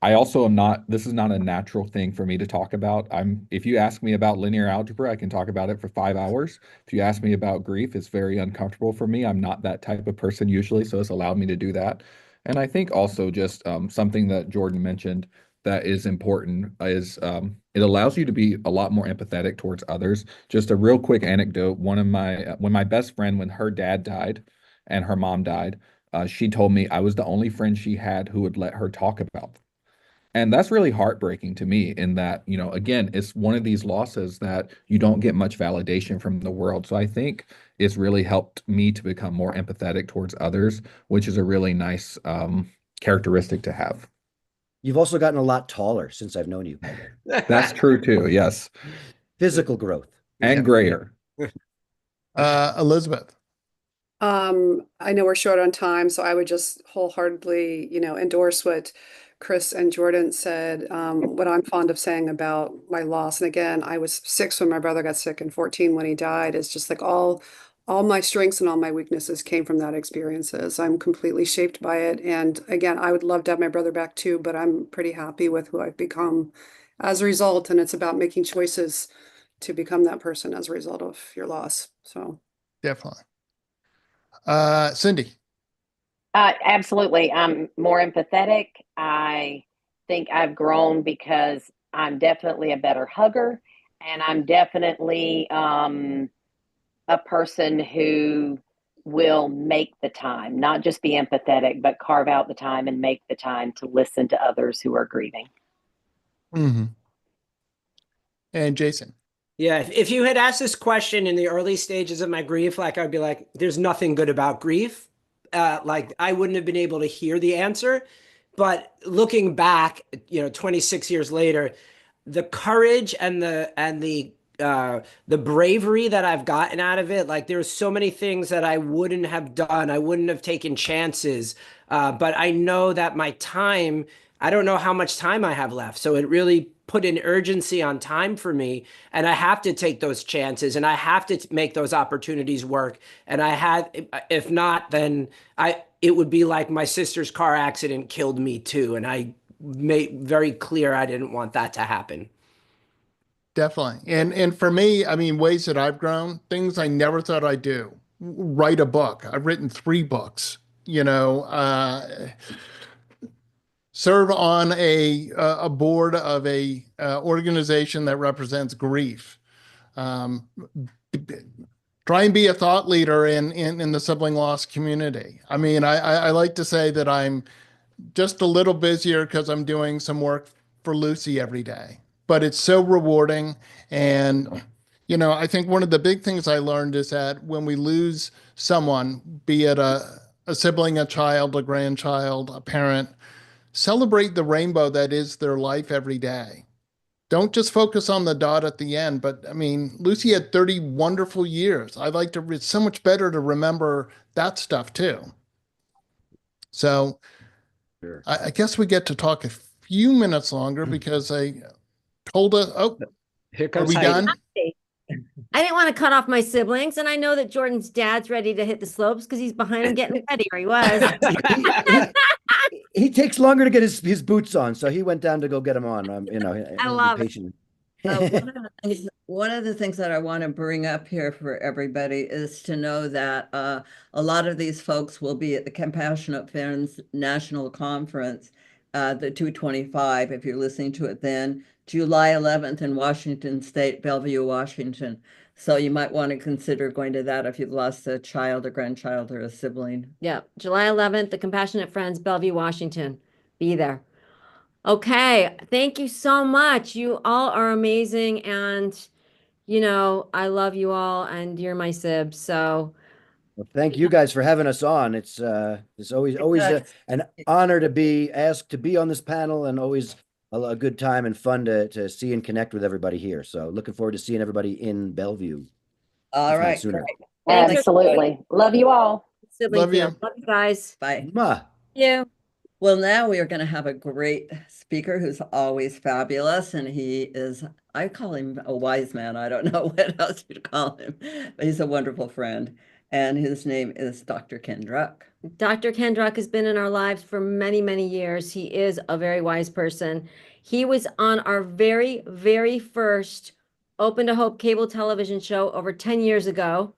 I also am not, this is not a natural thing for me to talk about. If you ask me about linear algebra, I can talk about it for 5 hours. If you ask me about grief, it's very uncomfortable for me. I'm not that type of person usually, so it's allowed me to do that. And I think also just something that Jordan mentioned that is important is it allows you to be a lot more empathetic towards others. Just a real quick anecdote. When my best friend, when her dad died and her mom died, she told me I was the only friend she had who would let her talk about them. And that's really heartbreaking to me in that, again, it's one of these losses that you don't get much validation from the world. So I think it's really helped me to become more empathetic towards others, which is a really nice characteristic to have. You've also gotten a lot taller since I've known you. That's true too, yes. Physical growth. And grayer. Elizabeth. I know we're short on time, so I would just wholeheartedly, endorse what Chris and Jordan said. What I'm fond of saying about my loss, and again, I was 6 when my brother got sick and 14 when he died, is just like all my strengths and all my weaknesses came from that experiences. I'm completely shaped by it. And again, I would love to have my brother back too, but I'm pretty happy with who I've become as a result. And it's about making choices to become that person as a result of your loss. So definitely. Cindy. Absolutely. I'm more empathetic. I think I've grown because I'm definitely a better hugger, and I'm definitely a person who will make the time, not just be empathetic, but carve out the time and make the time to listen to others who are grieving. Mm-hmm. And Jason. Yeah, if you had asked this question in the early stages of my grief, like I'd be like, there's nothing good about grief. Like I wouldn't have been able to hear the answer. But looking back, 26 years later, the courage and the bravery that I've gotten out of it, like there's so many things that I wouldn't have done. I wouldn't have taken chances. But I know that my time, I don't know how much time I have left. So it really put an urgency on time for me. And I have to take those chances and I have to make those opportunities work. And if not, then it would be like my sister's car accident killed me too. And I made very clear I didn't want that to happen. Definitely. And for me, I mean, ways that I've grown, things I never thought I'd do. Write a book. I've written 3 books, serve on a board of a organization that represents grief. Try and be a thought leader in the sibling loss community. I mean, I like to say that I'm just a little busier because I'm doing some work for Lucy every day, but it's so rewarding. And, I think one of the big things I learned is that when we lose someone, be it a sibling, a child, a grandchild, a parent, celebrate the rainbow that is their life every day. Don't just focus on the dot at the end, but I mean, Lucy had 30 wonderful years. It's so much better to remember that stuff too. So sure. I guess we get to talk a few minutes longer because I told us, here comes are we Heidi. done? I didn't want to cut off my siblings, and I know that Jordan's dad's ready to hit the slopes because he's behind him getting ready, or he was. He takes longer to get his boots on, so he went down to go get them on. I love it. One of the things that I want to bring up here for everybody is to know that a lot of these folks will be at the Compassionate Friends National Conference, the 225, if you're listening to it then, July 11th in Washington State, Bellevue, Washington. So you might want to consider going to that if you've lost a child, a grandchild, or a sibling. Yeah, July 11th, the Compassionate Friends, Bellevue, Washington. Be there. Okay, thank you so much. You all are amazing, and I love you all, and you're my sibs. So, well, thank you guys for having us on. It's always an honor to be asked to be on this panel, and always a good time and fun to see and connect with everybody here. So, looking forward to seeing everybody in Bellevue. All right, absolutely. Love you all. Love you. Love you guys. Bye. Thank you. Well, now we are going to have a great speaker who's always fabulous, and I call him a wise man. I don't know what else you'd call him, but he's a wonderful friend, and his name is Dr. Ken Druck. Dr. Ken Druck has been in our lives for many, many years. He is a very wise person. He was on our very, very first Open to Hope cable television show over 10 years ago.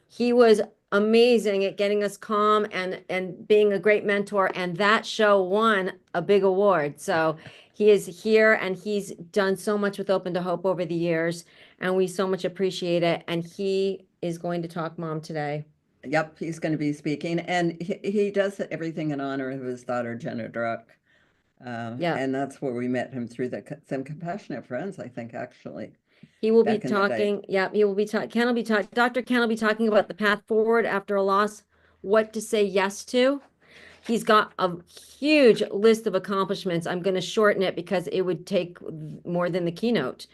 He was amazing at getting us calm and being a great mentor. And that show won a big award. So he is here and he's done so much with Open to Hope over the years, and we so much appreciate it. And he is going to talk Mom today. Yep, he's going to be speaking, and he does everything in honor of his daughter, Jenna Druck. Yeah. And that's where we met him through some Compassionate Friends, I think, actually. He will be back in the day. talking, yeah, he will be talking, Ken will be talking, Dr. Ken will be talking about the path forward after a loss, what to say yes to. He's got a huge list of accomplishments. I'm going to shorten it because it would take more than the keynote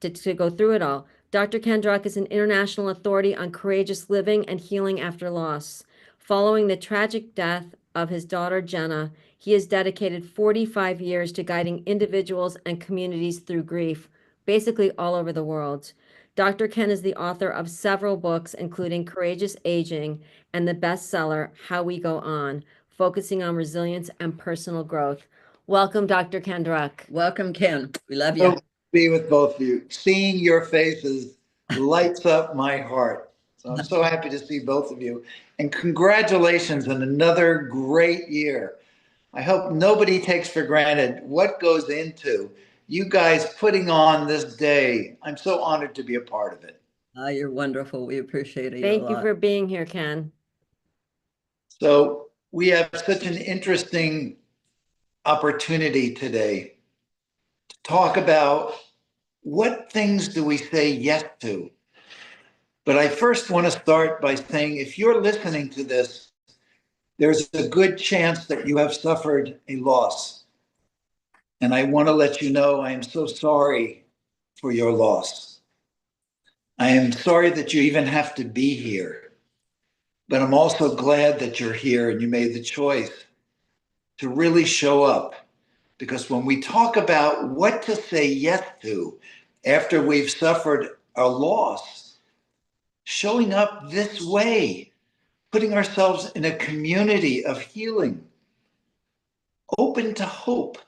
to go through it all. Dr. Ken Druck is an international authority on courageous living and healing after loss. Following the tragic death of his daughter, Jenna, he has dedicated 45 years to guiding individuals and communities through grief, basically all over the world. Dr. Ken is the author of several books, including Courageous Aging and the bestseller, How We Go On, focusing on resilience and personal growth. Welcome, Dr. Ken Druck. Welcome, Ken. We love you. So be with both of you. Seeing your faces lights up my heart. So I'm so happy to see both of you. And congratulations on another great year. I hope nobody takes for granted what goes into you guys putting on this day. I'm so honored to be a part of it. You're wonderful. We appreciate it. Thank you for being here, Ken. So we have such an interesting opportunity today to talk about what things do we say yes to. But I first want to start by saying, if you're listening to this, there's a good chance that you have suffered a loss. And I want to let you know I am so sorry for your loss. I am sorry that you even have to be here. But I'm also glad that you're here and you made the choice to really show up. Because when we talk about what to say yes to after we've suffered a loss, showing up this way, putting ourselves in a community of healing, open to hope.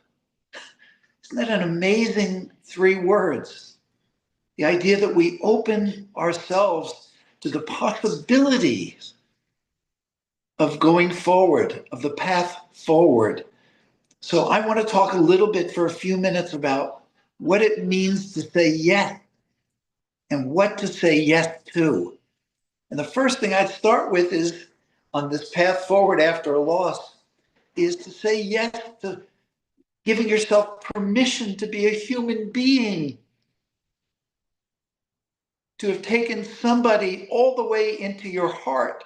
Isn't that an amazing 3 words? The idea that we open ourselves to the possibilities of going forward, of the path forward. So I want to talk a little bit for a few minutes about what it means to say yes and what to say yes to. And the first thing I'd start with is, on this path forward after a loss, is to say yes to giving yourself permission to be a human being, to have taken somebody all the way into your heart,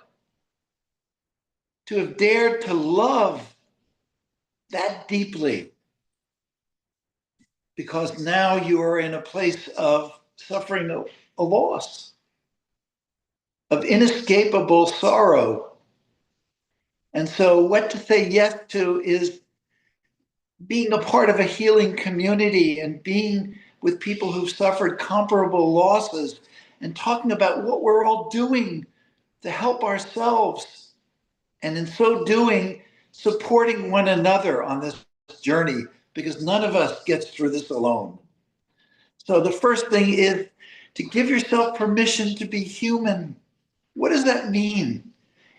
to have dared to love that deeply, because now you are in a place of suffering a loss, of inescapable sorrow. And so what to say yes to is being a part of a healing community and being with people who've suffered comparable losses and talking about what we're all doing to help ourselves. And in so doing, supporting one another on this journey, because none of us gets through this alone. So the first thing is to give yourself permission to be human. What does that mean?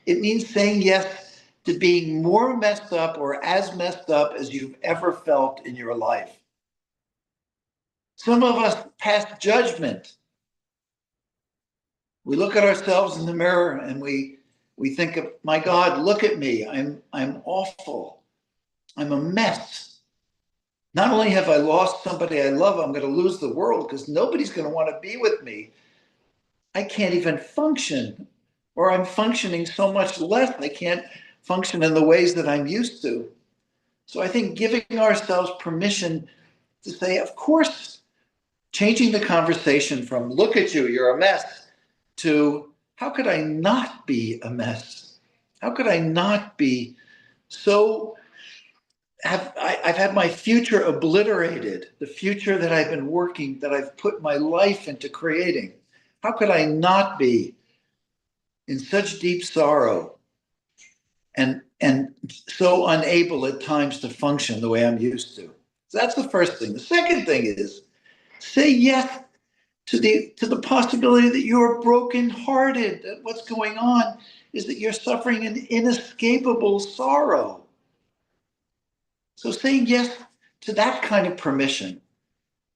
It means saying yes to being more messed up or as messed up as you've ever felt in your life. Some of us pass judgment. We look at ourselves in the mirror and we think of, my God, look at me. I'm awful. I'm a mess. Not only have I lost somebody I love, I'm going to lose the world because nobody's going to want to be with me. I can't even function, or I'm functioning so much less. I can't function in the ways that I'm used to. So I think giving ourselves permission to say, of course, changing the conversation from look at you, you're a mess, to how could I not be a mess? How could I not be so, I've had my future obliterated, the future that I've been working, that I've put my life into creating. How could I not be in such deep sorrow and so unable at times to function the way I'm used to? So that's the first thing. The second thing is say yes to the possibility that you're brokenhearted, that what's going on is that you're suffering an inescapable sorrow. So saying yes to that kind of permission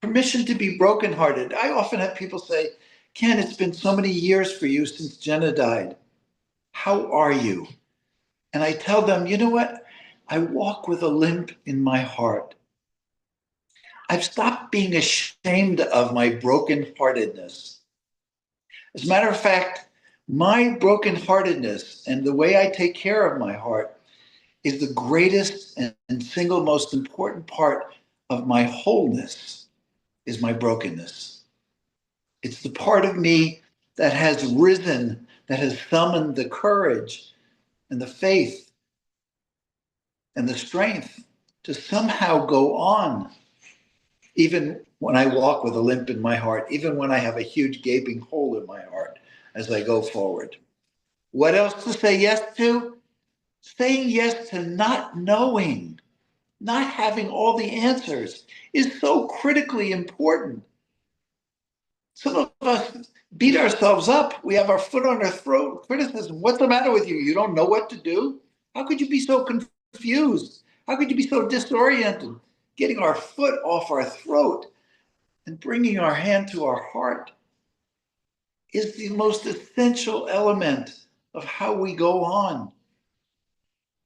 to be brokenhearted. I often have people say, Ken, it's been so many years for you since Jenna died. How are you? And I tell them, you know what? I walk with a limp in my heart. I've stopped being ashamed of my brokenheartedness. As a matter of fact, my brokenheartedness and the way I take care of my heart is the greatest and single most important part of my wholeness is my brokenness. It's the part of me that has risen, that has summoned the courage and the faith and the strength to somehow go on, even when I walk with a limp in my heart, even when I have a huge gaping hole in my heart as I go forward. What else to say yes to? Saying yes to not knowing, not having all the answers is so critically important. Some of us beat ourselves up. We have our foot on our throat, criticism. What's the matter with you? You don't know what to do? How could you be so confused? How could you be so disoriented? Getting our foot off our throat and bringing our hand to our heart is the most essential element of how we go on.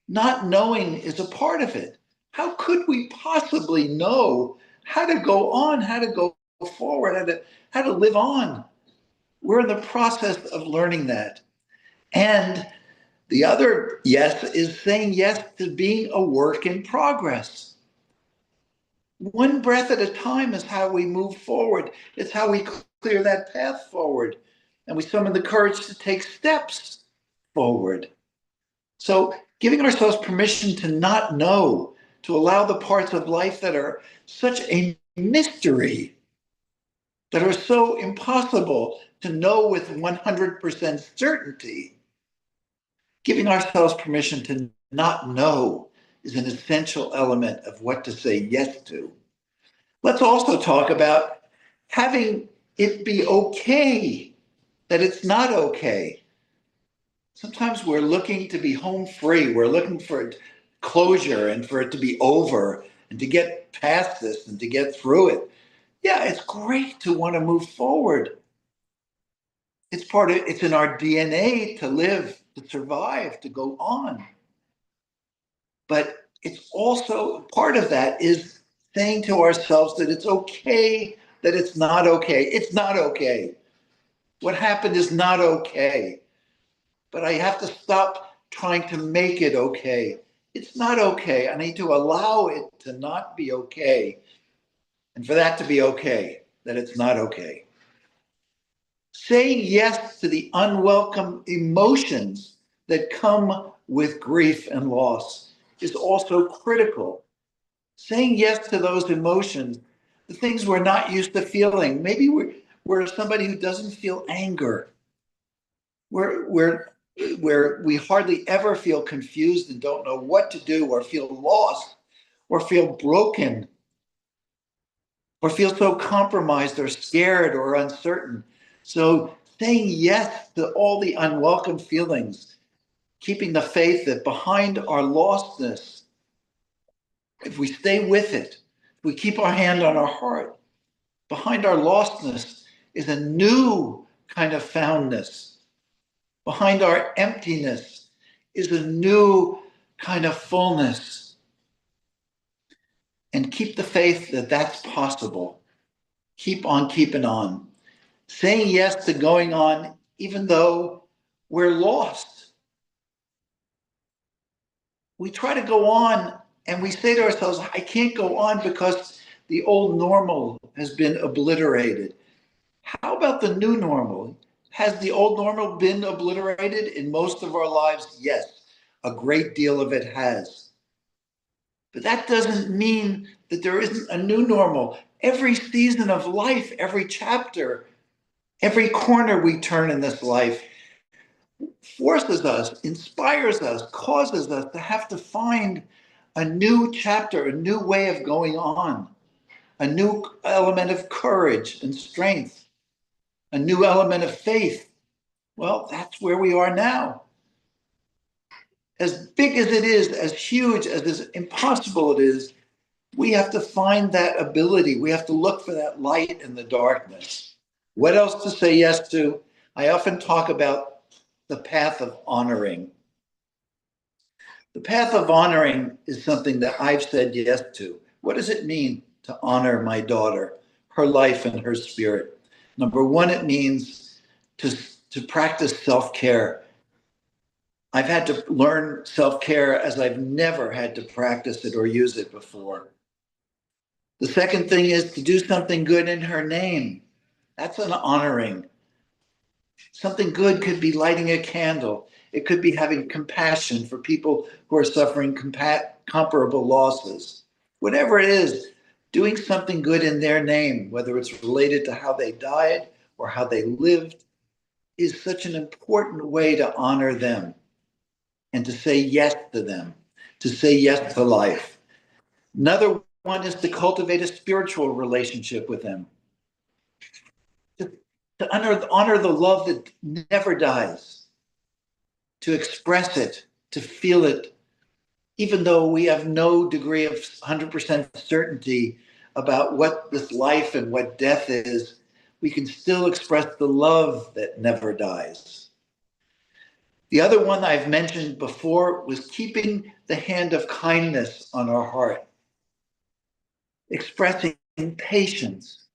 Not knowing is a part of it. How could we possibly know how to go on, how to go forward, how to live on? We're in the process of learning that. And the other yes is saying yes to being a work in progress. One breath at a time is how we move forward. It's how we clear that path forward. And we summon the courage to take steps forward. So giving ourselves permission to not know, to allow the parts of life that are such a mystery, that are so impossible to know with 100% certainty, giving ourselves permission to not know is an essential element of what to say yes to. Let's also talk about having it be okay that it's not okay. Sometimes we're looking to be home free. We're looking for closure and for it to be over and to get past this and to get through it. Yeah, it's great to want to move forward. It's in our DNA to live, to survive, to go on. But it's also part of that is saying to ourselves that it's okay, that it's not okay. It's not okay. What happened is not okay. But I have to stop trying to make it okay. It's not okay. I need to allow it to not be okay. And for that to be okay, that it's not okay. Saying yes to the unwelcome emotions that come with grief and loss is also critical. Saying yes to those emotions, the things we're not used to feeling. Maybe we're somebody who doesn't feel anger. Where we hardly ever feel confused and don't know what to do, or feel lost, or feel broken, or feel so compromised or scared or uncertain. So saying yes to all the unwelcome feelings, keeping the faith that behind our lostness, if we stay with it, if we keep our hand on our heart, behind our lostness is a new kind of foundness. Behind our emptiness is a new kind of fullness. And keep the faith that that's possible. Keep on keeping on. Saying yes to going on even though we're lost. We try to go on and we say to ourselves, I can't go on because the old normal has been obliterated. How about the new normal? Has the old normal been obliterated in most of our lives? Yes, a great deal of it has. But that doesn't mean that there isn't a new normal. Every season of life, every chapter, every corner we turn in this life forces us, inspires us, causes us to have to find a new chapter, a new way of going on, a new element of courage and strength, a new element of faith. Well, that's where we are now. as big as it is, as huge, as impossible it is, we have to find that ability. We have to look for that light in the darkness. What else to say yes to? I often talk about the path of honoring. The path of honoring is something that I've said yes to. What does it mean to honor my daughter, her life and her spirit? Number one, it means to practice self-care. I've had to learn self-care as I've never had to practice it or use it before. The second thing is to do something good in her name. That's an honoring. Something good could be lighting a candle. It could be having compassion for people who are suffering comparable losses. Whatever it is, doing something good in their name, whether it's related to how they died or how they lived, is such an important way to honor them and to say yes to them, to say yes to life. Another one is to cultivate a spiritual relationship with them, to honor the love that never dies, to express it, to feel it, even though we have no degree of 100% certainty about what this life and what death is, we can still express the love that never dies. The other one I've mentioned before was keeping the hand of kindness on our heart, expressing patience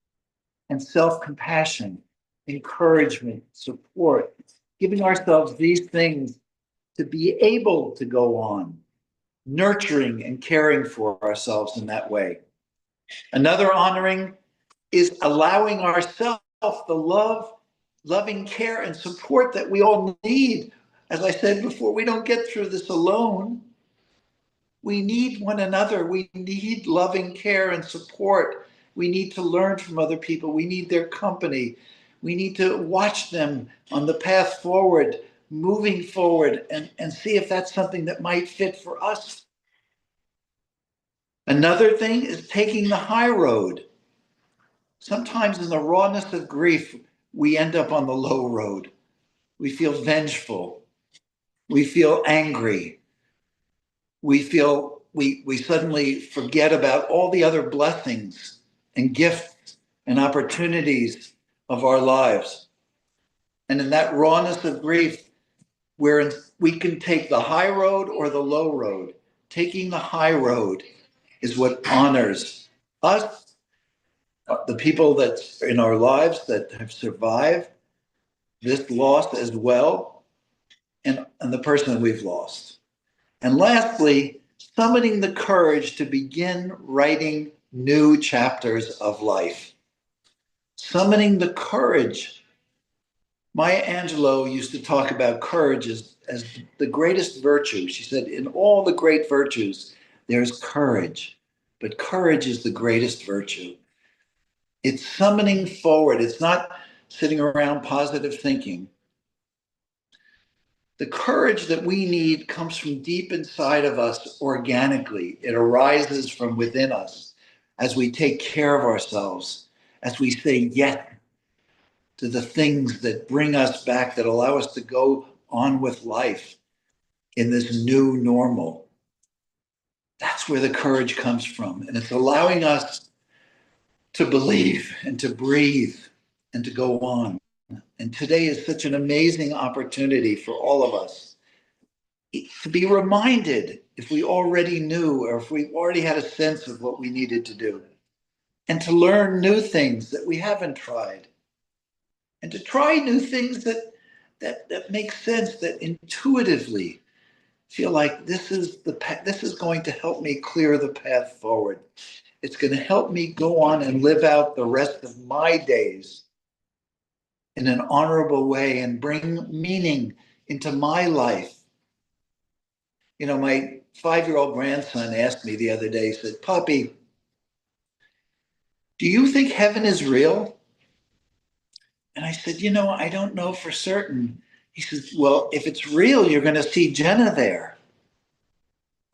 and self-compassion, encouragement, support, giving ourselves these things to be able to go on, nurturing and caring for ourselves in that way. Another honoring is allowing ourselves the loving care and support that we all need. As I said before, we don't get through this alone. We need one another. We need loving care and support. We need to learn from other people. We need their company. We need to watch them on the path forward, moving forward, and see if that's something that might fit for us. Another thing is taking the high road. Sometimes in the rawness of grief, we end up on the low road. We feel vengeful. We feel angry. We suddenly forget about all the other blessings and gifts and opportunities of our lives. And in that rawness of grief, we can take the high road or the low road. Taking the high road is what honors us, the people that's in our lives that have survived this loss as well, and the person we've lost. And lastly, summoning the courage to begin writing new chapters of life. Summoning the courage. Maya Angelou used to talk about courage as the greatest virtue. She said, in all the great virtues, there's courage, but courage is the greatest virtue. It's summoning forward. It's not sitting around positive thinking. The courage that we need comes from deep inside of us organically. It arises from within us as we take care of ourselves, as we say yes to the things that bring us back, that allow us to go on with life in this new normal. That's where the courage comes from. And it's allowing us to believe and to breathe and to go on. And today is such an amazing opportunity for all of us to be reminded, if we already knew or if we already had a sense of what we needed to do, and to learn new things that we haven't tried, and to try new things that make sense, that intuitively feel like this is going to help me clear the path forward. It's going to help me go on and live out the rest of my days in an honorable way and bring meaning into my life. You know, my 5-year-old grandson asked me the other day, he said, "Papi, do you think heaven is real?" And I said, I don't know for certain. He says, "Well, if it's real, you're going to see Jenna there.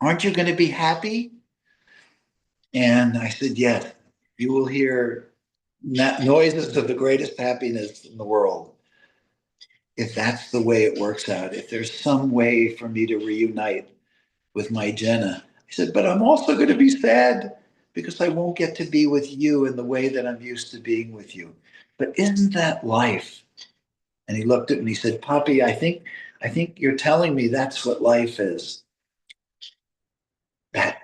Aren't you going to be happy?" And I said, "Yes, you will hear noises of the greatest happiness in the world. if that's the way it works out, if there's some way for me to reunite with my Jenna. I said, but I'm also going to be sad because I won't get to be with you in the way that I'm used to being with you. But isn't that life? And he looked at me and he said, Poppy, I think you're telling me that's what life is. That,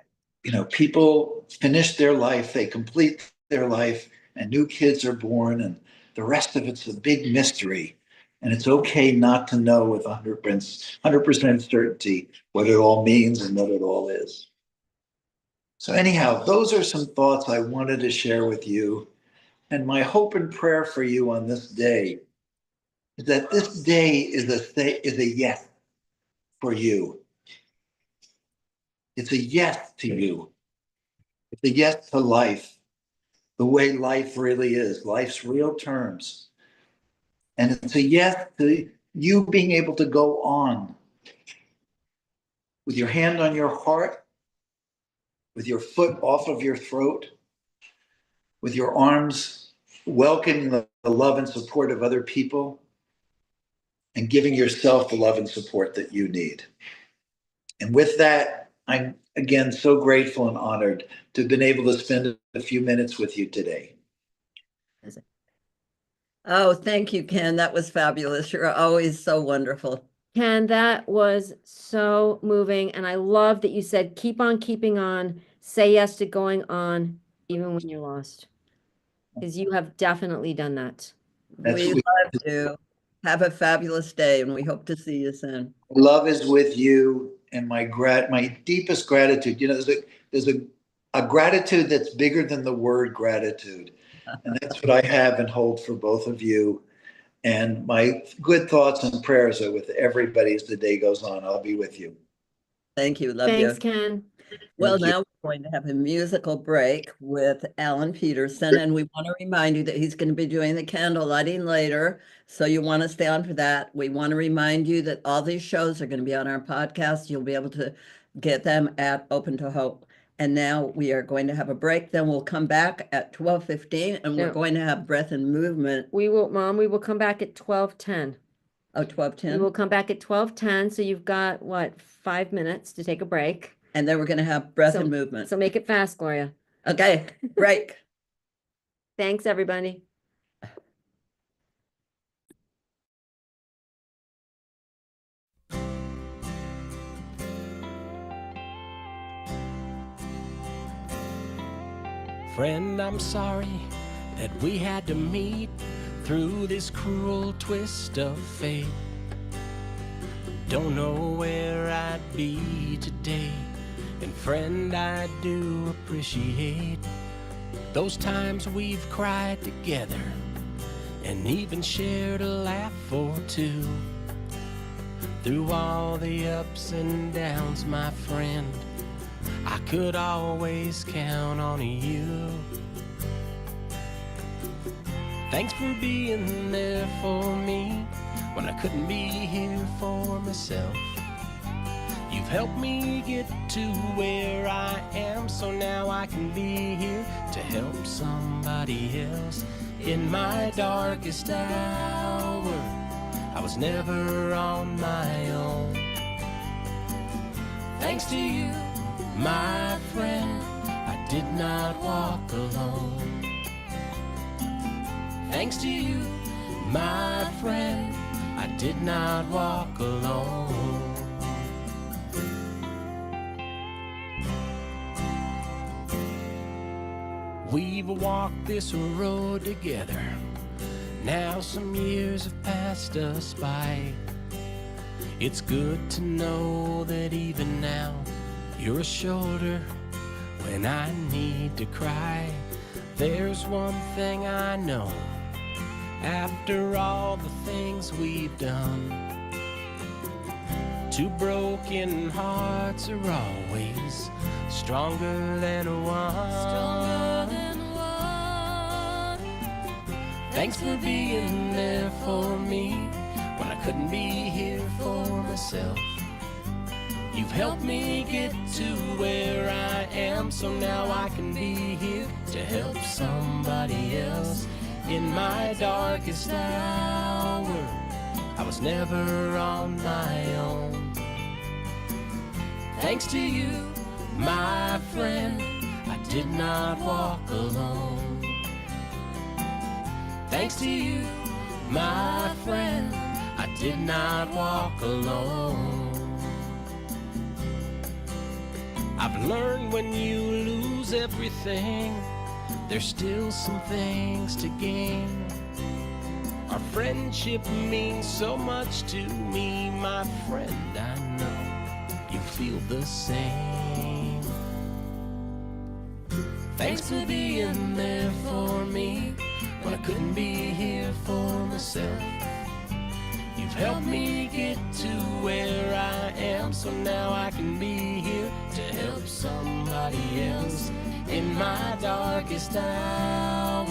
people finish their life, they complete their life, and new kids are born, and the rest of it's a big mystery. And it's okay not to know with 100% certainty what it all means and what it all is. So anyhow, those are some thoughts I wanted to share with you. And my hope and prayer for you on this day is that this day is a yes for you. It's a yes to you. It's a yes to life, the way life really is, life's real terms. And it's a yes to you being able to go on with your hand on your heart, with your foot off of your throat, with your arms welcoming the love and support of other people, and giving yourself the love and support that you need. And with that, I'm again so grateful and honored to have been able to spend a few minutes with you today. Oh, thank you, Ken. That was fabulous. You're always so wonderful. Ken, that was so moving. And I love that you said, keep on keeping on, say yes to going on, even when you're lost. Because you have definitely done that. We love to. Have a fabulous day, and we hope to see you soon. Love is with you, and my deepest gratitude. There's a gratitude that's bigger than the word gratitude. And that's what I have and hold for both of you. And my good thoughts and prayers are with everybody as the day goes on. I'll be with you. Thank you. Love you. Thanks, Ken. Well, now we're going to have a musical break with Alan Peterson, and we want to remind you that he's going to be doing the candle lighting later. So you want to stay on for that. We want to remind you that all these shows are going to be on our podcast. You'll be able to get them at Open to Hope. And now we are going to have a break. Then we'll come back at 12:15, and we're going to have breath and movement. We will, Mom, we will come back at 12:10. Oh, 12:10? We will come back at 12:10. So you've got, 5 minutes to take a break. And then we're going to have breath and movement. So make it fast, Gloria. Okay, break. Thanks, everybody. Friend, I'm sorry that we had to meet through this cruel twist of fate. Don't know where I'd be today. And friend, I do appreciate those times we've cried together and even shared a laugh or two. Through all the ups and downs, my friend, I could always count on you. Thanks for being there for me when I couldn't be here for myself. You've helped me get to where I am, so now I can be here to help somebody else. In my darkest hour, I was never on my own. Thanks to you, my friend, I did not walk alone. Thanks to you, my friend, I did not walk alone. We've walked this road together. Now some years have passed us by. It's good to know that even now you're a shoulder when I need to cry. There's one thing I know, after all the things we've done, two broken hearts are always stronger than one. Thanks for being there for me when I couldn't be here for myself. You've helped me get to where I am, so now I can be here to help somebody else. In my darkest hour, I was never on my own. Thanks to you, my friend, I did not walk alone. Thanks to you, my friend, I did not walk alone. I've learned when you lose everything, there's still some things to gain. Our friendship means so much to me, my friend. I know you feel the same. Thanks for being there for me when I couldn't be here for myself. You've helped me get to where I am, so now I can be here to help somebody else. In my darkest hour,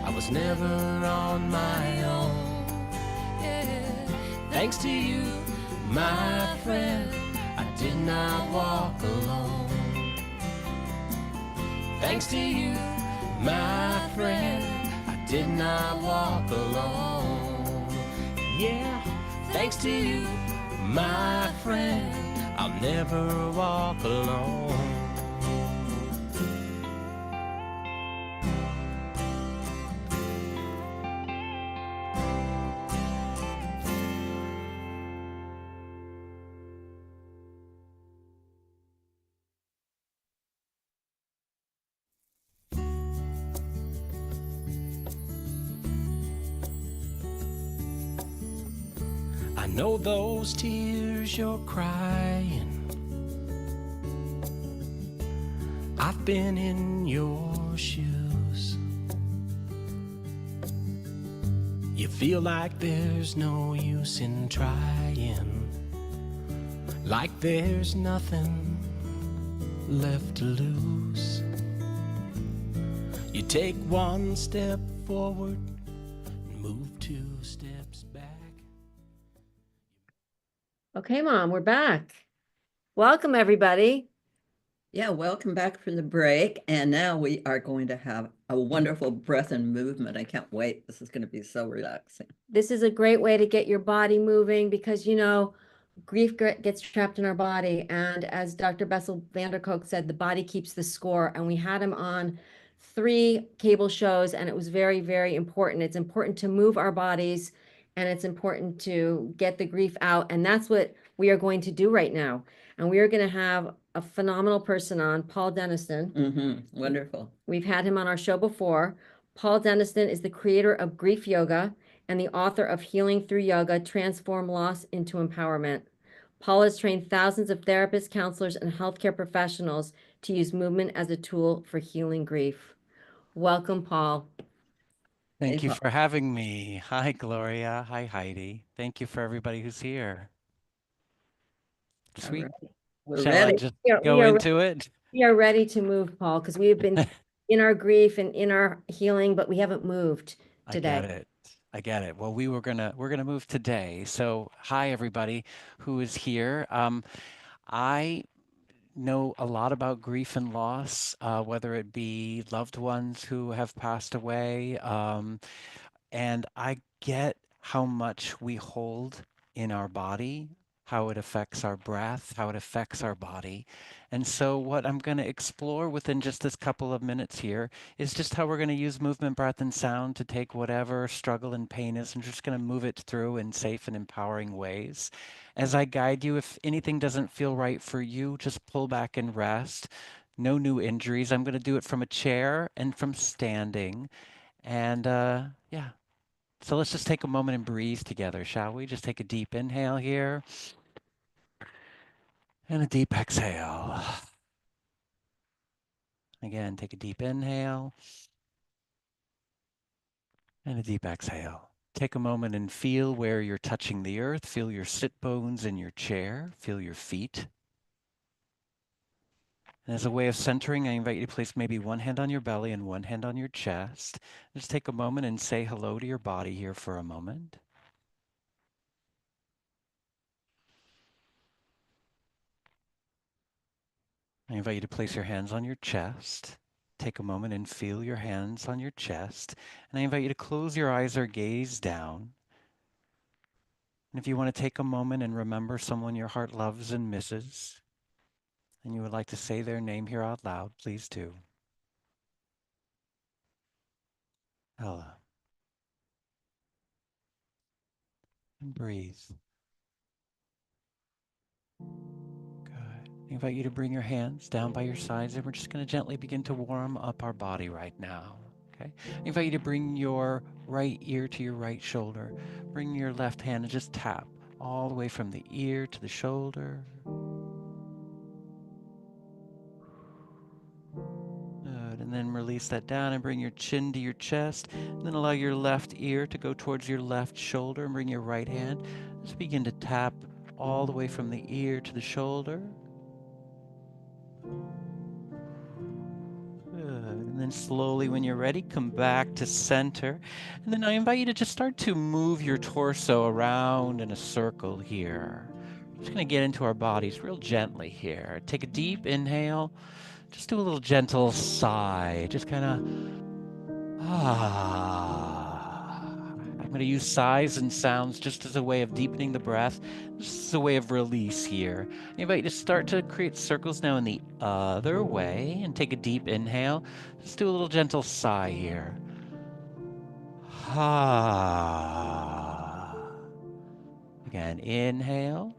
I was never on my own. Yeah. Thanks to you, my friend, I did not walk alone. Thanks to you, my friend, I did not walk alone. Yeah, thanks to you, my friend, I'll never walk alone. I know those tears you're crying. I've been in your shoes. You feel like there's no use in trying, like there's nothing left to lose. You take one step forward and move 2 steps back. Okay, Mom, we're back. Welcome, everybody. Yeah, welcome back from the break. And now we are going to have a wonderful breath and movement. I can't wait. This is going to be so relaxing. This is a great way to get your body moving because, you know, grief gets trapped in our body. And as Dr. Bessel van der Kolk said, the body keeps the score. And we had him on 3 cable shows, and it was very, very important. It's important to move our bodies, and it's important to get the grief out. And that's what we are going to do right now. And we are going to have a phenomenal person on, Paul Denniston. Wonderful. We've had him on our show before. Paul Denniston is the creator of Grief Yoga and the author of Healing Through Yoga, Transform Loss into Empowerment. Paul has trained thousands of therapists, counselors, and healthcare professionals to use movement as a tool for healing grief. Welcome, Paul. Thank you for having me. Hi, Gloria. Hi, Heidi. Thank you for everybody who's here. Sweet. We're Shall ready. I just go into it? We are ready to move, Paul, because we have been in our grief and in our healing, but we haven't moved today. I get it. I get it. Well, we're gonna move today. So, hi everybody who is here. I know a lot about grief and loss, whether it be loved ones who have passed away, and I get how much we hold in our body, how it affects our breath, how it affects our body. And so what I'm going to explore within just this couple of minutes here is just how we're going to use movement, breath, and sound to take whatever struggle and pain is and just going to move it through in safe and empowering ways. As I guide you, if anything doesn't feel right for you, just pull back and rest. No new injuries. I'm going to do it from a chair and from standing. And yeah. So let's just take a moment and breathe together, shall we? Just take a deep inhale here and a deep exhale. Again, take a deep inhale and a deep exhale. Take a moment and feel where you're touching the earth. Feel your sit bones in your chair. Feel your feet. And as a way of centering, I invite you to place maybe one hand on your belly and one hand on your chest. Just take a moment and say hello to your body here for a moment. I invite you to place your hands on your chest. Take a moment and feel your hands on your chest. And I invite you to close your eyes or gaze down. And if you want to take a moment and remember someone your heart loves and misses, and you would like to say their name here out loud, please do. Ella. And breathe. Good. I invite you to bring your hands down by your sides, and we're just going to gently begin to warm up our body right now. Okay. I invite you to bring your right ear to your right shoulder. Bring your left hand and just tap all the way from the ear to the shoulder. Good. And then release that down and bring your chin to your chest. And then allow your left ear to go towards your left shoulder and bring your right hand. Just begin to tap all the way from the ear to the shoulder. And then slowly, when you're ready, come back to center. And then I invite you to just start to move your torso around in a circle here. Just going to get into our bodies real gently here. Take a deep inhale. Just do a little gentle sigh. Just kind of, I'm going to use sighs and sounds just as a way of deepening the breath, just as a way of release here. I invite you to start to create circles now in the other way and take a deep inhale. Just do a little gentle sigh here. Again, inhale.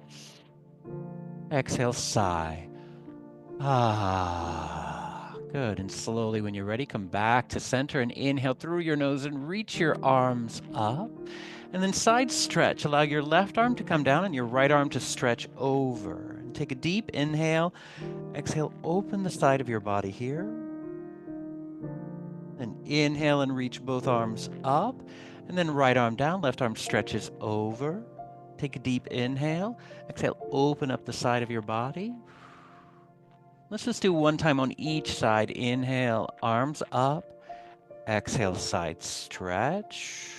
Exhale, sigh. Good. And slowly, when you're ready, come back to center and inhale through your nose and reach your arms up. And then side stretch. Allow your left arm to come down and your right arm to stretch over. And take a deep inhale. Exhale, open the side of your body here. Then inhale and reach both arms up. And then right arm down, left arm stretches over. Take a deep inhale. Exhale, open up the side of your body. Let's just do one time on each side. Inhale, arms up. Exhale, side stretch.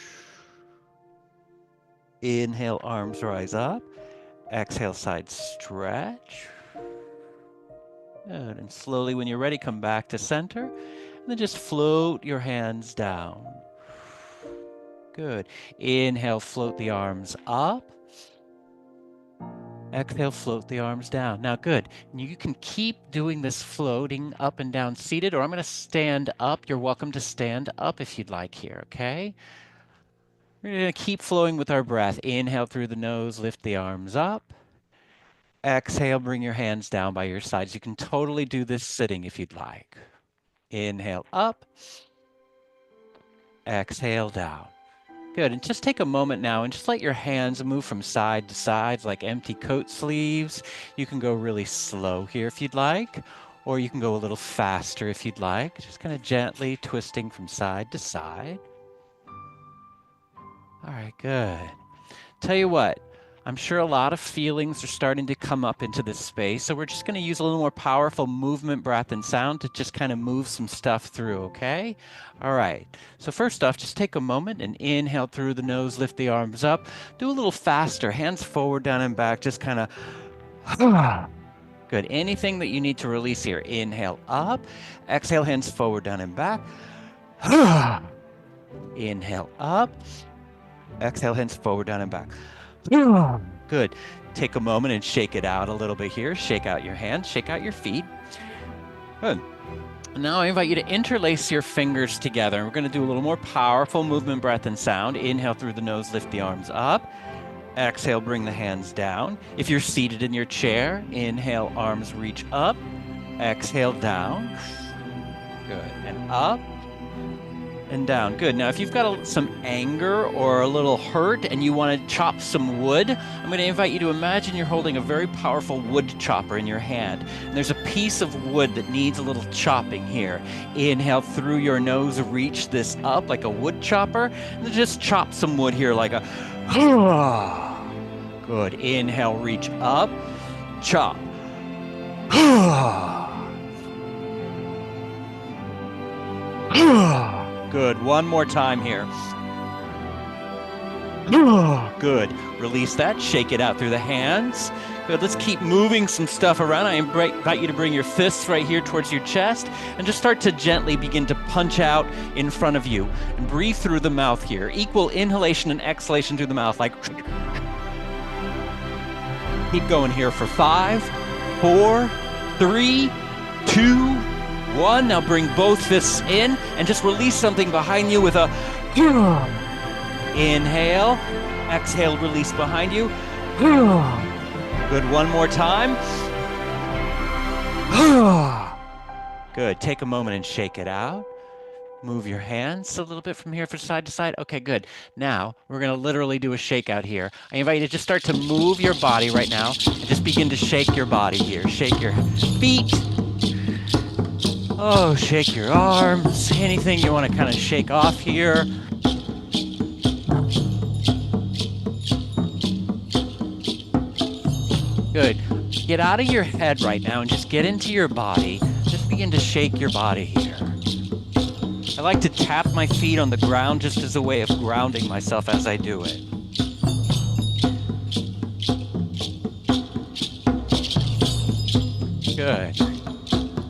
Inhale, arms rise up. Exhale, side stretch. Good. And slowly, when you're ready, come back to center. And then just float your hands down. Good. Inhale, float the arms up. Exhale, float the arms down. Now, good. You can keep doing this floating up and down seated, or I'm going to stand up. You're welcome to stand up if you'd like here, okay? We're going to keep flowing with our breath. Inhale through the nose, lift the arms up. Exhale, bring your hands down by your sides. You can totally do this sitting if you'd like. Inhale up. Exhale down. Good, and just take a moment now and just let your hands move from side to side like empty coat sleeves. You can go really slow here if you'd like, or you can go a little faster if you'd like. Just kind of gently twisting from side to side. All right, good. Tell you what, I'm sure a lot of feelings are starting to come up into this space, so we're just going to use a little more powerful movement, breath, and sound to just kind of move some stuff through, okay? All right, so first off, just take a moment and inhale through the nose, lift the arms up. Do a little faster, hands forward, down, and back, just kind of, good. Anything that you need to release here, inhale up, exhale, hands forward, down, and back. Inhale up, exhale, hands forward, down, and back. Good. Take a moment and shake it out a little bit here. Shake out your hands, shake out your feet. Good. Now I invite you to interlace your fingers together. We're going to do a little more powerful movement, breath, and sound. Inhale through the nose, lift the arms up. Exhale, bring the hands down. If you're seated in your chair, inhale, arms reach up. Exhale, down. Good. And up. And down. Good. Now, if you've got some anger or a little hurt and you want to chop some wood, I'm going to invite you to imagine you're holding a very powerful wood chopper in your hand. And there's a piece of wood that needs a little chopping here. Inhale through your nose, reach this up like a wood chopper, and then just chop some wood here like a good. Inhale, reach up, chop. Good. One more time here. Good. Release that. Shake it out through the hands. Good. Let's keep moving some stuff around. I invite you to bring your fists right here towards your chest and just start to gently begin to punch out in front of you. And breathe through the mouth here. Equal inhalation and exhalation through the mouth, like Keep going here for 5, 4, 3, 2, 1. Now bring both fists in and just release something behind you with a inhale. Exhale, release behind you. Good, one more time. Good, take a moment and shake it out. Move your hands a little bit from here from side to side. Okay, good. Now, we're gonna literally do a shakeout here. I invite you to just start to move your body right now and just begin to shake your body here. Shake your feet. Oh, shake your arms. Anything you wanna kind of shake off here. Good. Get out of your head right now and just get into your body. Just begin to shake your body here. I like to tap my feet on the ground just as a way of grounding myself as I do it. Good.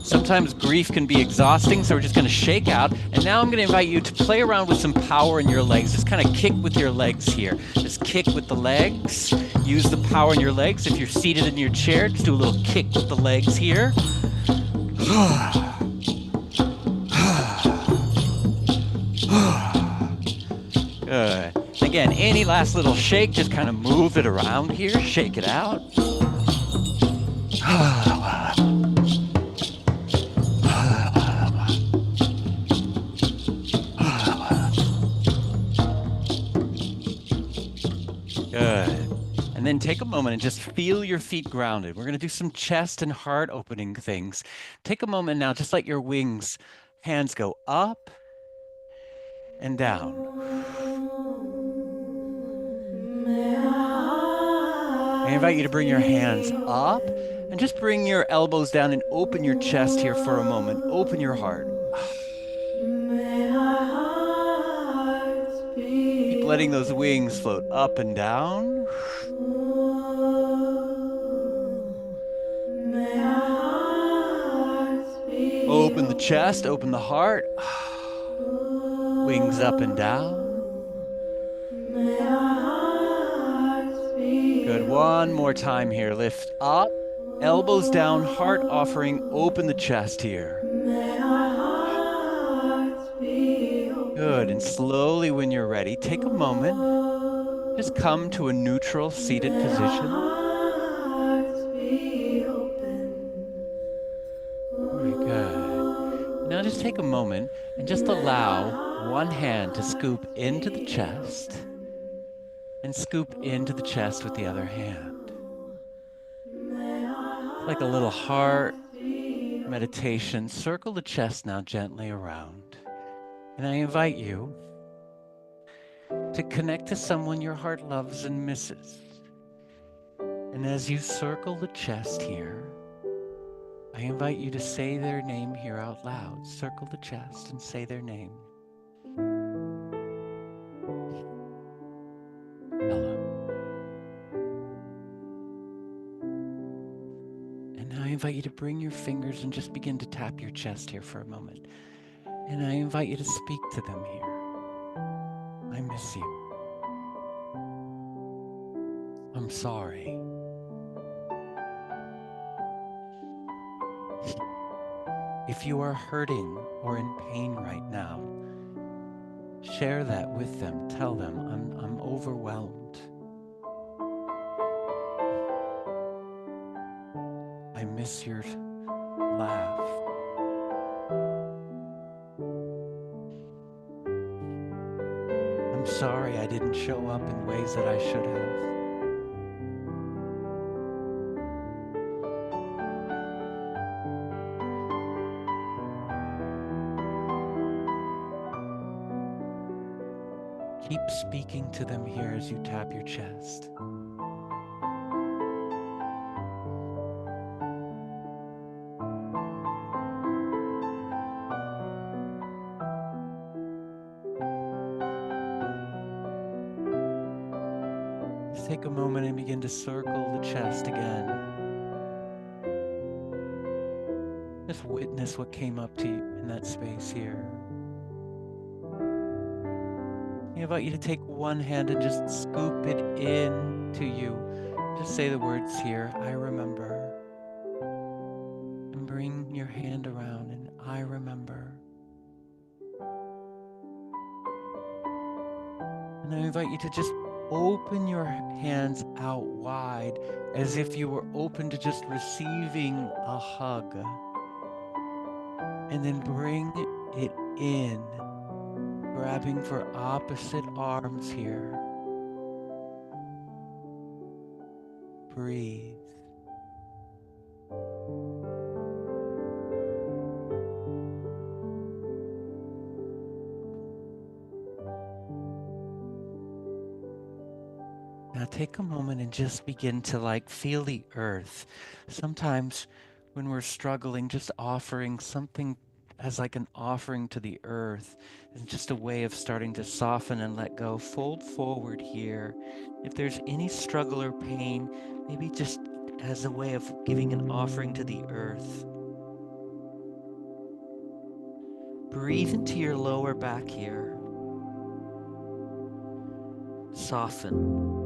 Sometimes grief can be exhausting, so we're just going to shake out. And now I'm going to invite you to play around with some power in your legs. Just kind of kick with your legs here. Just kick with the legs. Use the power in your legs. If you're seated in your chair, just do a little kick with the legs here. Good. Again, any last little shake, just kind of move it around here. Shake it out. Good. And then take a moment and just feel your feet grounded. We're going to do some chest and heart opening things. Take a moment now, just let your wings, hands go up and down. I invite you to bring your hands up and just bring your elbows down and open your chest here for a moment. Open your heart. Keep letting those wings float up and down. Open the chest, open the heart. Wings up and down. Good, one more time here. Lift up, elbows down, heart offering, open the chest here. Good, and slowly when you're ready, take a moment. Just come to a neutral seated position. Very good. Now just take a moment and just allow one hand to scoop into the chest and scoop into the chest with the other hand. Like a little heart meditation. Circle the chest now gently around. And I invite you to connect to someone your heart loves and misses. And as you circle the chest here, I invite you to say their name here out loud. Circle the chest and say their name. Ella. And now I invite you to bring your fingers and just begin to tap your chest here for a moment. And I invite you to speak to them here. I miss you. I'm sorry. If you are hurting or in pain right now, share that with them. Tell them, I'm overwhelmed. I miss your laugh. I'm sorry I didn't show up in ways that I should have. Keep speaking to them here as you tap your chest. Just take a moment and begin to circle the chest again. Just witness what came up to you in that space here. I invite you to take one hand and just scoop it in to you. just say the words here, I remember. And bring your hand around and I remember. And I invite you to just open your hands out wide as if you were open to just receiving a hug. And then bring it in, grabbing for opposite arms here. Breathe. Now take a moment and just begin to feel the earth. Sometimes when we're struggling, just offering something as an offering to the earth is just a way of starting to soften and let go. Fold forward here. If there's any struggle or pain, maybe just as a way of giving an offering to the earth. Breathe into your lower back here. Soften.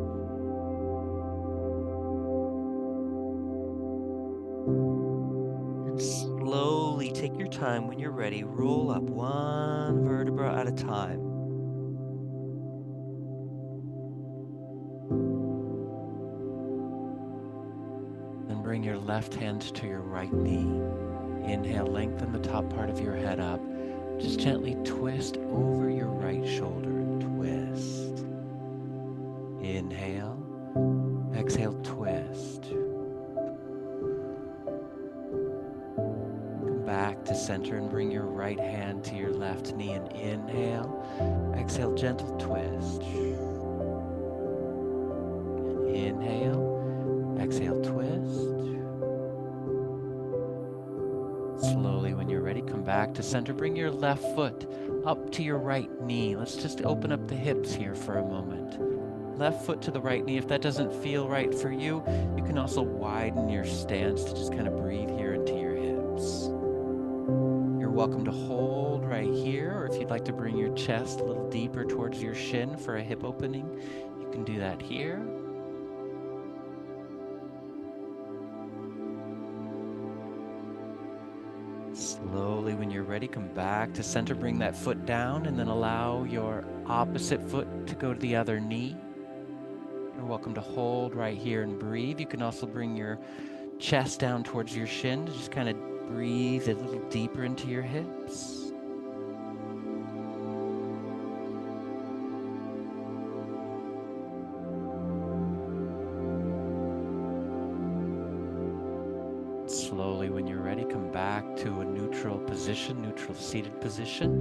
And slowly take your time. When you're ready, roll up one vertebra at a time. Then bring your left hand to your right knee. Inhale, lengthen the top part of your head up. Just gently twist over your right shoulder and twist. Inhale, exhale, twist. Come back to center and bring your right hand to your left knee and inhale. Exhale, gentle twist. Inhale, exhale, twist. Slowly, when you're ready, come back to center. Bring your left foot up to your right knee. Let's just open up the hips here for a moment. Left foot to the right knee. If that doesn't feel right for you, you can also widen your stance to just kind of breathe here into your hips. You're welcome to hold right here, or if you'd like to bring your chest a little deeper towards your shin for a hip opening, you can do that here. Slowly, when you're ready, come back to center. Bring that foot down and then allow your opposite foot to go to the other knee. You're welcome to hold right here and breathe. You can also bring your chest down towards your shin to just kind of breathe a little deeper into your hips. Slowly, when you're ready, come back to a neutral position, neutral seated position.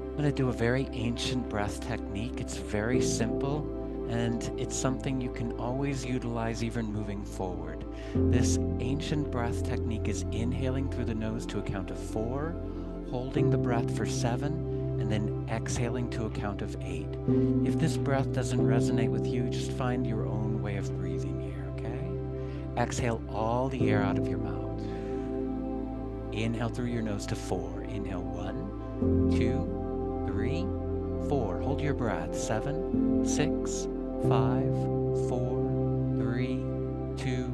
I'm going to do a very ancient breath technique. It's very simple, and it's something you can always utilize even moving forward. This ancient breath technique is inhaling through the nose to a count of 4, holding the breath for 7, and then exhaling to a count of 8. If this breath doesn't resonate with you, just find your own way of breathing here, okay? Exhale all the air out of your mouth. Inhale through your nose to 4. Inhale 1, 2, 3, 4. Hold your breath. 7, 6, 5, 4, 3, 2,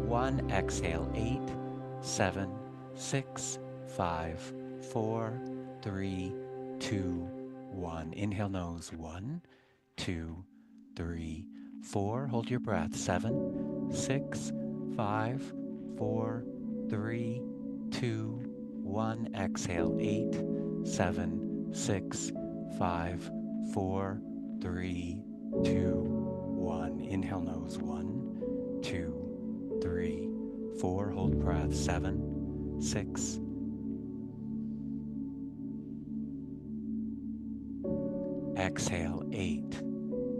1. Exhale. 8, 7, 6, 5, 4, 3, 2, 1. Inhale nose. 1, 2, 3, 4. Hold your breath. 7, 6, 5, 4, 3, 2, 1. Exhale. 8, 7, 6, 5, 4, 3, 2, 1. Inhale nose. 1, 2, 3, 4. Hold breath. 7, 6. Exhale. 8,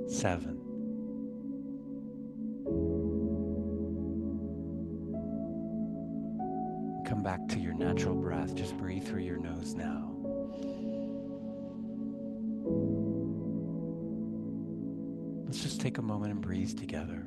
7. Come back to your natural breath. Just breathe through your nose now. Let's just take a moment and breathe together.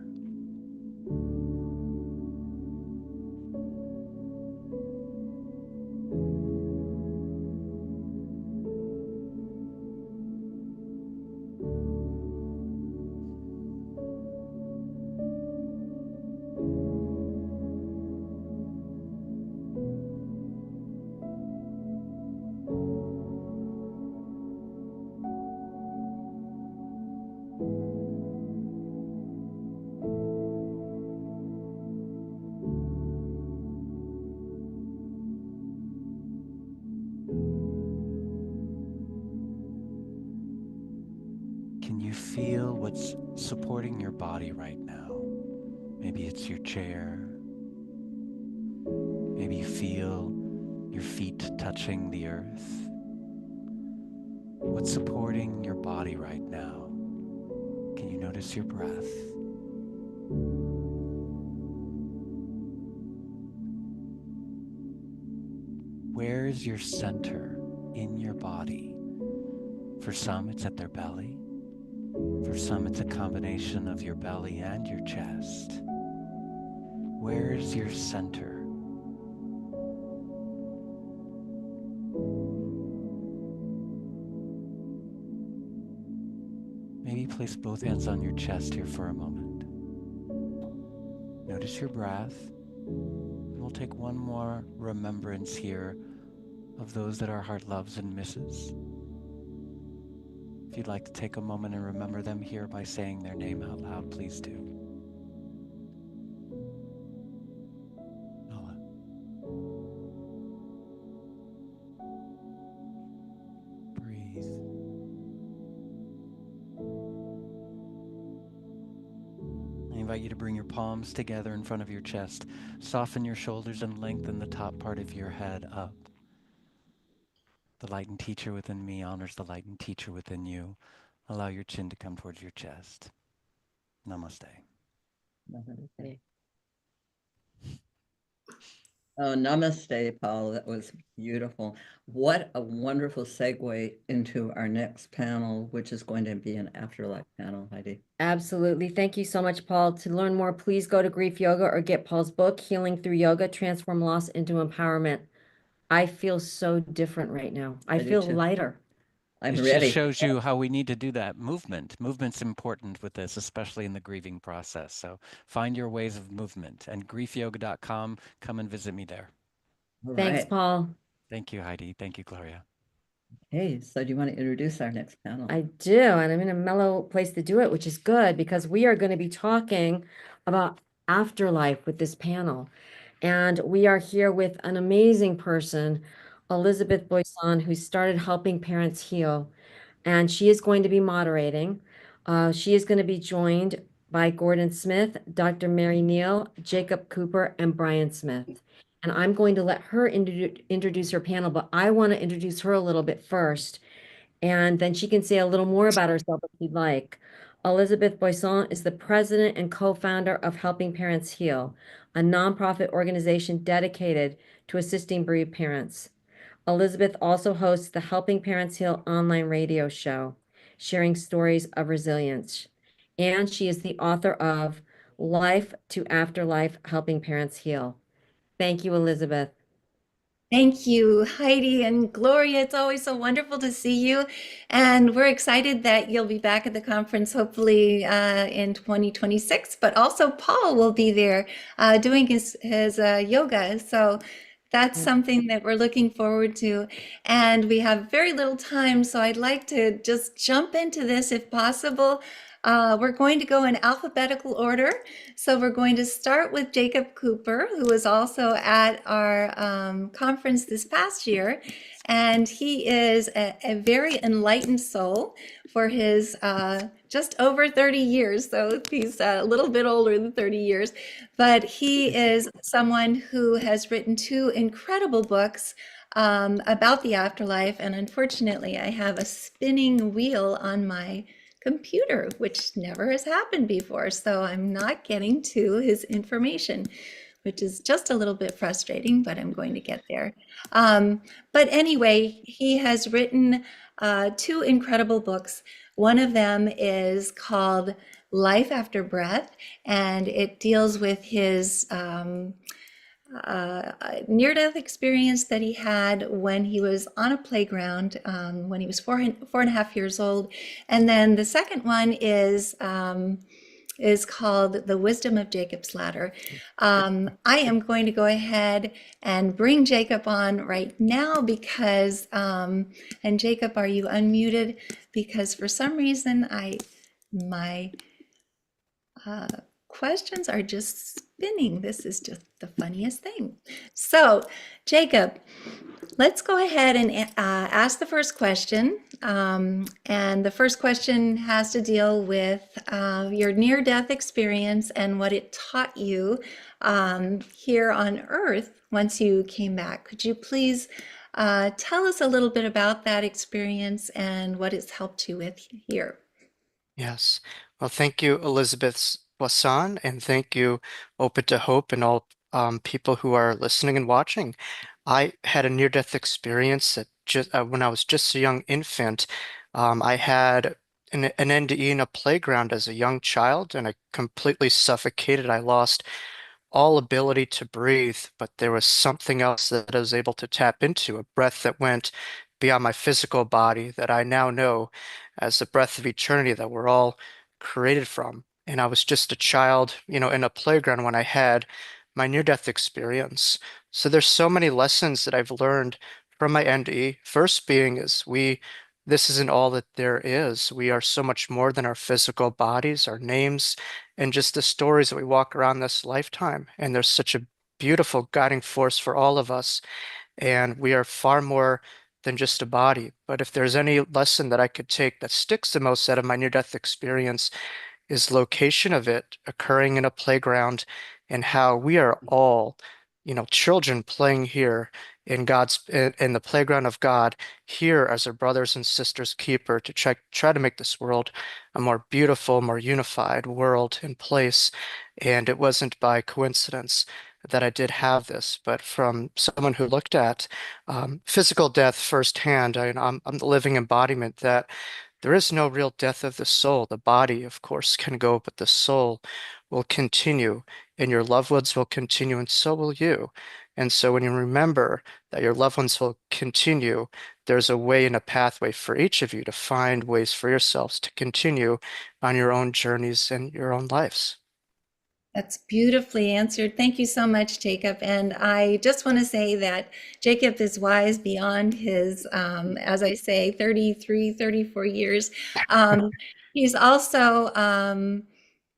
supporting your body right now? Maybe it's your chair. Maybe you feel your feet touching the earth. What's supporting your body right now? Can you notice your breath? Where's your center in your body? For some, it's at their belly. For some, it's a combination of your belly and your chest. Where's your center? Maybe place both hands on your chest here for a moment. Notice your breath. And we'll take one more remembrance here of those that our heart loves and misses. If you'd like to take a moment and remember them here by saying their name out loud, please do. Nola. Breathe. I invite you to bring your palms together in front of your chest. Soften your shoulders and lengthen the top part of your head up. The light and teacher within me honors the light and teacher within you. Allow your chin to come towards your chest. Namaste. Namaste. Oh, namaste, Paul. That was beautiful. What a wonderful segue into our next panel, which is going to be an afterlife panel, Heidi. Absolutely. Thank you so much, Paul. To learn more, please go to Grief Yoga or get Paul's book, Healing Through Yoga, Transform Loss into Empowerment. I feel so different right now. I feel lighter. I'm It ready. just shows you how we need to do that movement. Movement's important with this, especially in the grieving process. So find your ways of movement, and griefyoga.com. Come and visit me there. All Thanks, right. Paul. Thank you, Heidi. Thank you, Gloria. Hey, so do you want to introduce our next panel? I do, and I'm in a mellow place to do it, which is good because we are going to be talking about afterlife with this panel. And we are here with an amazing person, Elizabeth Boisson, who started Helping Parents Heal. And she is going to be moderating. She is going to be joined by Gordon Smith, Dr. Mary Neal, Jacob Cooper, and Brian Smith. And I'm going to let her introduce her panel, but I want to introduce her a little bit first. And then she can say a little more about herself if you'd like. Elizabeth Boisson is the president and co-founder of Helping Parents Heal, a nonprofit organization dedicated to assisting bereaved parents. Elizabeth also hosts the Helping Parents Heal online radio show, sharing stories of resilience. And she is the author of Life to Afterlife, Helping Parents Heal. Thank you, Elizabeth. Thank you, Heidi and Gloria. It's always so wonderful to see you. And we're excited that you'll be back at the conference, hopefully in 2026. But also Paul will be there doing his yoga. So that's something that we're looking forward to. And we have very little time, so I'd like to just jump into this if possible. We're going to go in alphabetical order. So we're going to start with Jacob Cooper, who was also at our conference this past year. And he is a very enlightened soul for his just over 30 years. So he's a little bit older than 30 years. But he is someone who has written 2 incredible books about the afterlife. And unfortunately, I have a spinning wheel on my computer, which never has happened before. So I'm not getting to his information, which is just a little bit frustrating, but I'm going to get there. But anyway, he has written 2 incredible books. One of them is called Life After Breath, and it deals with his near-death experience that he had when he was on a playground when he was 4.5 years old. And then the second one is called The Wisdom of Jacob's Ladder. I am going to go ahead and bring Jacob on right now because, and Jacob, are you unmuted? Because for some reason, my questions are just spinning. This is just the funniest thing. So, Jacob, let's go ahead and ask the first question. And the first question has to deal with your near-death experience and what it taught you here on Earth once you came back. Could you please tell us a little bit about that experience and what it's helped you with here? Yes. Well, thank you, Elizabeth Wasson, and thank you, Open to Hope, and all people who are listening and watching. I had a near-death experience that just when I was just a young infant. I had an NDE in a playground as a young child, and I completely suffocated. I lost all ability to breathe, but there was something else that I was able to tap into, a breath that went beyond my physical body that I now know as the breath of eternity that we're all created from. And I was just a child, in a playground when I had my near-death experience. So there's so many lessons that I've learned from my NDE. First being is this isn't all that there is. We are so much more than our physical bodies, our names, and just the stories that we walk around this lifetime. And there's such a beautiful guiding force for all of us. And we are far more than just a body. But if there's any lesson that I could take that sticks the most out of my near-death experience is location of it occurring in a playground and how we are all, children playing here in the playground of God, here as our brothers and sisters keeper to try to make this world a more beautiful, more unified world and place. And it wasn't by coincidence that I did have this, but from someone who looked at physical death firsthand. I'm the living embodiment that there is no real death of the soul. The body, of course, can go, but the soul will continue, and your loved ones will continue, and so will you. And so when you remember that your loved ones will continue, there's a way and a pathway for each of you to find ways for yourselves to continue on your own journeys and your own lives. That's beautifully answered. Thank you so much, Jacob. And I just want to say that Jacob is wise beyond his, as I say, 33, 34 years. He's also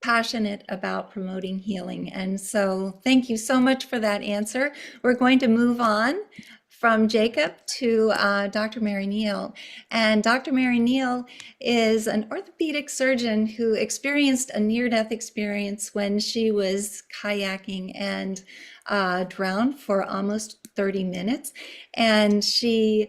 passionate about promoting healing. And so thank you so much for that answer. We're going to move on from Jacob to Dr. Mary Neal. And Dr. Mary Neal is an orthopedic surgeon who experienced a near-death experience when she was kayaking and drowned for almost 30 minutes. And she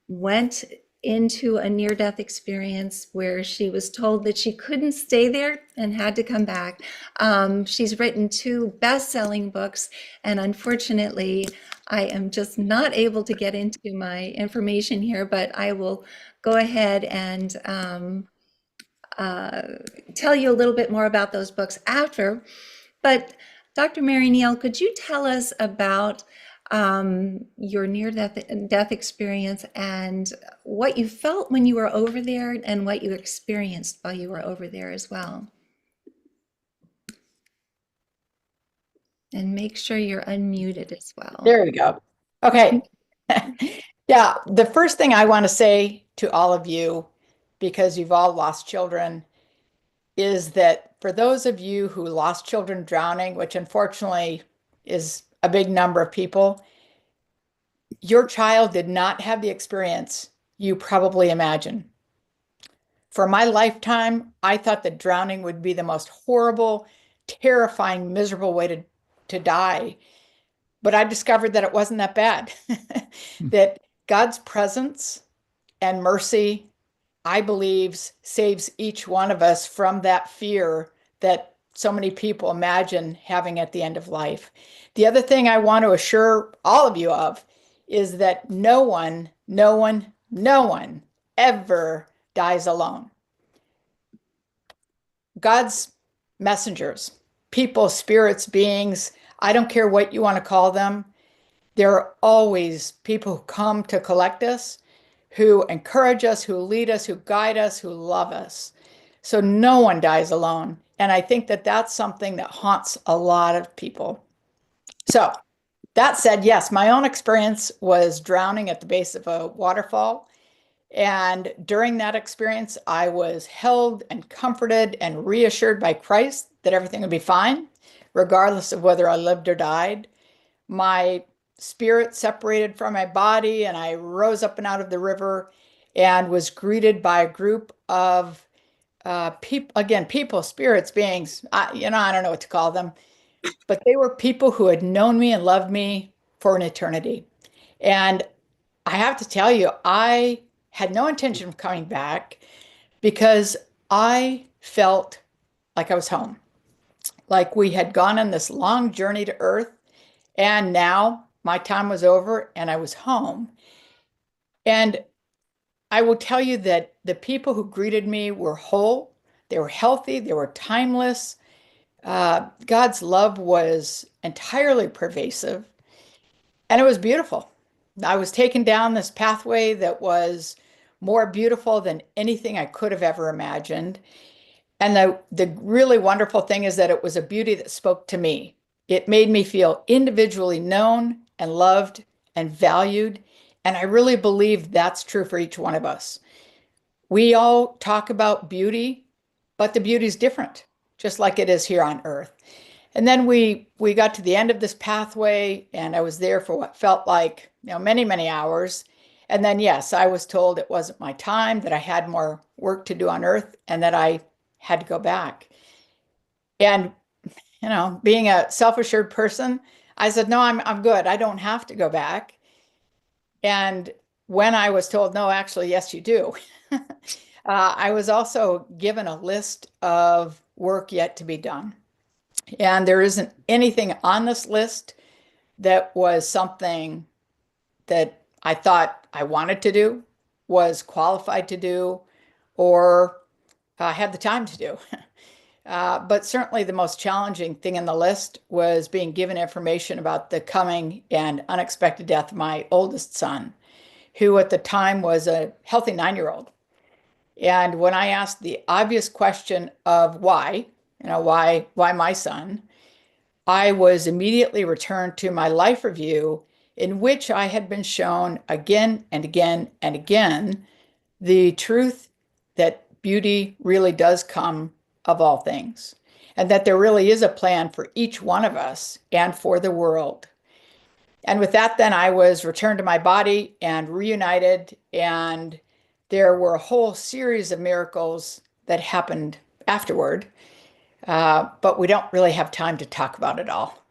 went into a near-death experience where she was told that she couldn't stay there and had to come back. She's written 2 best-selling books, and unfortunately, I am just not able to get into my information here, but I will go ahead and tell you a little bit more about those books after. But Dr. Mary Neal, could you tell us about your near-death experience and what you felt when you were over there and what you experienced while you were over there as well? And make sure you're unmuted as well. There we go. Okay. Yeah, the first thing I want to say to all of you, because you've all lost children, is that for those of you who lost children drowning, which unfortunately is a big number of people, your child did not have the experience you probably imagine. For my lifetime, I thought that drowning would be the most horrible, terrifying, miserable way to die. But I discovered that it wasn't that bad. That God's presence and mercy, I believe, saves each one of us from that fear that so many people imagine having at the end of life. The other thing I want to assure all of you of is that no one ever dies alone. God's messengers, people, spirits, beings, I don't care what you want to call them, there are always people who come to collect us, who encourage us, who lead us, who guide us, who love us. So no one dies alone. And I think that that's something that haunts a lot of people. So that said, yes, my own experience was drowning at the base of a waterfall. And during that experience, I was held and comforted and reassured by Christ that everything would be fine, regardless of whether I lived or died. My spirit separated from my body and I rose up and out of the river. and was greeted by a group of people, spirits, beings. I don't know what to call them, but they were people who had known me and loved me for an eternity. And I have to tell you, I had no intention of coming back because I felt like I was home, like we had gone on this long journey to Earth, and now my time was over and I was home. And I will tell you that the people who greeted me were whole, they were healthy, they were timeless. God's love was entirely pervasive, and it was beautiful. I was taken down this pathway that was more beautiful than anything I could have ever imagined. And the really wonderful thing is that it was a beauty that spoke to me. It made me feel individually known and loved and valued. And I really believe that's true for each one of us. We all talk about beauty, but the beauty is different, just like it is here on Earth. And then we got to the end of this pathway, and I was there for what felt like, many, many hours. And then, yes, I was told it wasn't my time, that I had more work to do on Earth, and that I had to go back. And, being a self-assured person, I said, no, I'm good. I don't have to go back. And when I was told, no, actually, yes, you do. I was also given a list of work yet to be done. And there isn't anything on this list that was something that I thought I wanted to do, was qualified to do, or had the time to do. But certainly the most challenging thing in the list was being given information about the coming and unexpected death of my oldest son, who at the time was a healthy 9-year-old. And when I asked the obvious question of why my son, I was immediately returned to my life review, in which I had been shown again and again and again the truth that beauty really does come of all things, and that there really is a plan for each one of us and for the world. And with that, then I was returned to my body and reunited, and there were a whole series of miracles that happened afterward, but we don't really have time to talk about it all.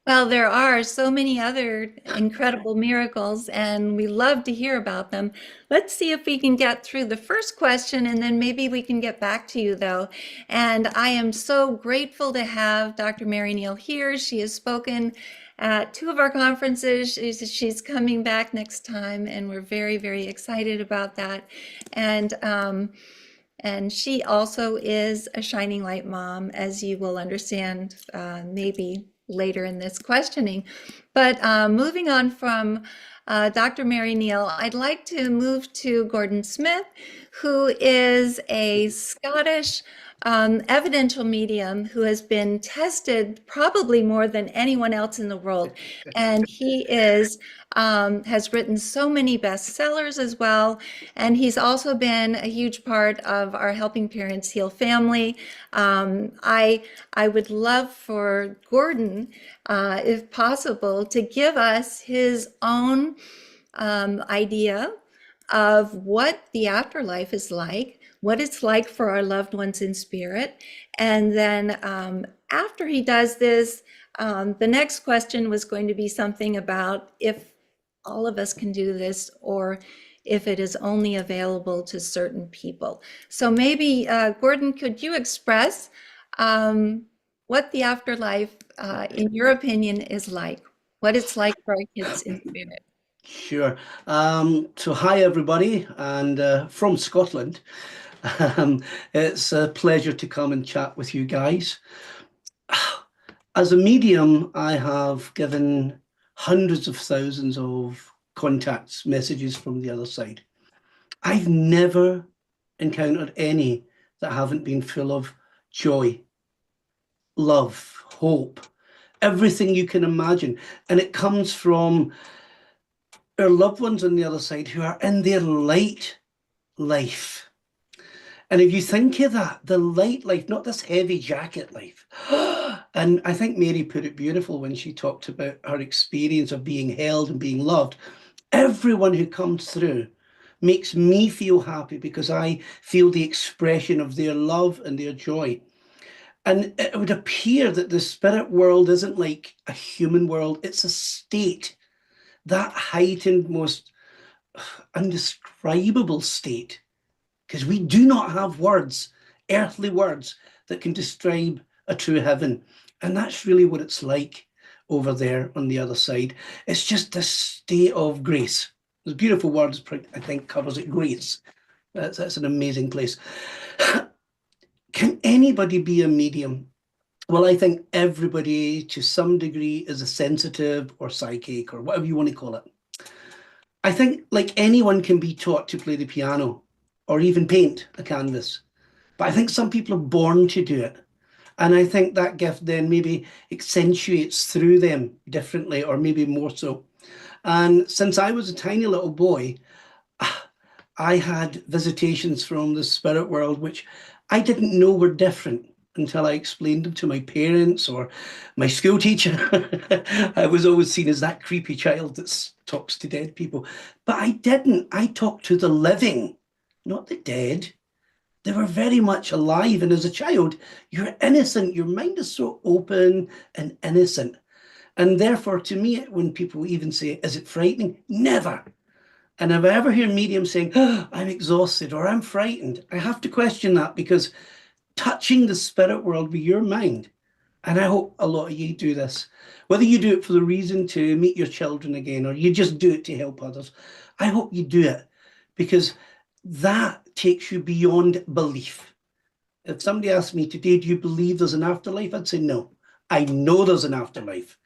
Well, there are so many other incredible miracles, and we love to hear about them. Let's see if we can get through the first question, and then maybe we can get back to you, though. And I am so grateful to have Dr. Mary Neal here. She has spoken at 2 of our conferences. She's coming back next time, and we're very, very excited about that. And she also is a Shining Light mom, as you will understand maybe later in this questioning. But moving on from Dr. Mary Neal, I'd like to move to Gordon Smith, who is a Scottish evidential medium who has been tested probably more than anyone else in the world. And he has written so many bestsellers as well. And he's also been a huge part of our Helping Parents Heal family. I would love for Gordon, if possible, to give us his own idea of what the afterlife is like, what it's like for our loved ones in spirit. And then after he does this, the next question was going to be something about if all of us can do this, or if it is only available to certain people. So maybe, Gordon, could you express what the afterlife, in your opinion, is like, what it's like for our kids in spirit? Sure. So hi, everybody, and from Scotland. It's a pleasure to come and chat with you guys. As a medium, I have given hundreds of thousands of contacts, messages from the other side. I've never encountered any that haven't been full of joy, love, hope, everything you can imagine. And it comes from our loved ones on the other side who are in their light life. And if you think of that, the light life, not this heavy jacket life. And I think Mary put it beautiful when she talked about her experience of being held and being loved. Everyone who comes through makes me feel happy because I feel the expression of their love and their joy. And it would appear that the spirit world isn't like a human world, it's a state, that heightened, most undescribable state, because we do not have words, earthly words, that can describe a true heaven. And that's really what it's like over there on the other side. It's just a state of grace. There's beautiful words, I think, covers it, grace. That's an amazing place. Can anybody be a medium? Well, I think everybody to some degree is a sensitive or psychic or whatever you want to call it. I think like anyone can be taught to play the piano or even paint a canvas. But I think some people are born to do it. And I think that gift then maybe accentuates through them differently or maybe more so. And since I was a tiny little boy, I had visitations from the spirit world, which I didn't know were different until I explained them to my parents or my school teacher. I was always seen as that creepy child that talks to dead people. But I didn't. I talked to the living, not the dead. They were very much alive. And as a child, you're innocent. Your mind is so open and innocent. And therefore, to me, when people even say, is it frightening? Never. And if I ever hear mediums saying, oh, I'm exhausted or I'm frightened, I have to question that, because touching the spirit world with your mind, and I hope a lot of you do this, whether you do it for the reason to meet your children again or you just do it to help others, I hope you do it, because that takes you beyond belief. If somebody asked me today, do you believe there's an afterlife? I'd say no. I know there's an afterlife.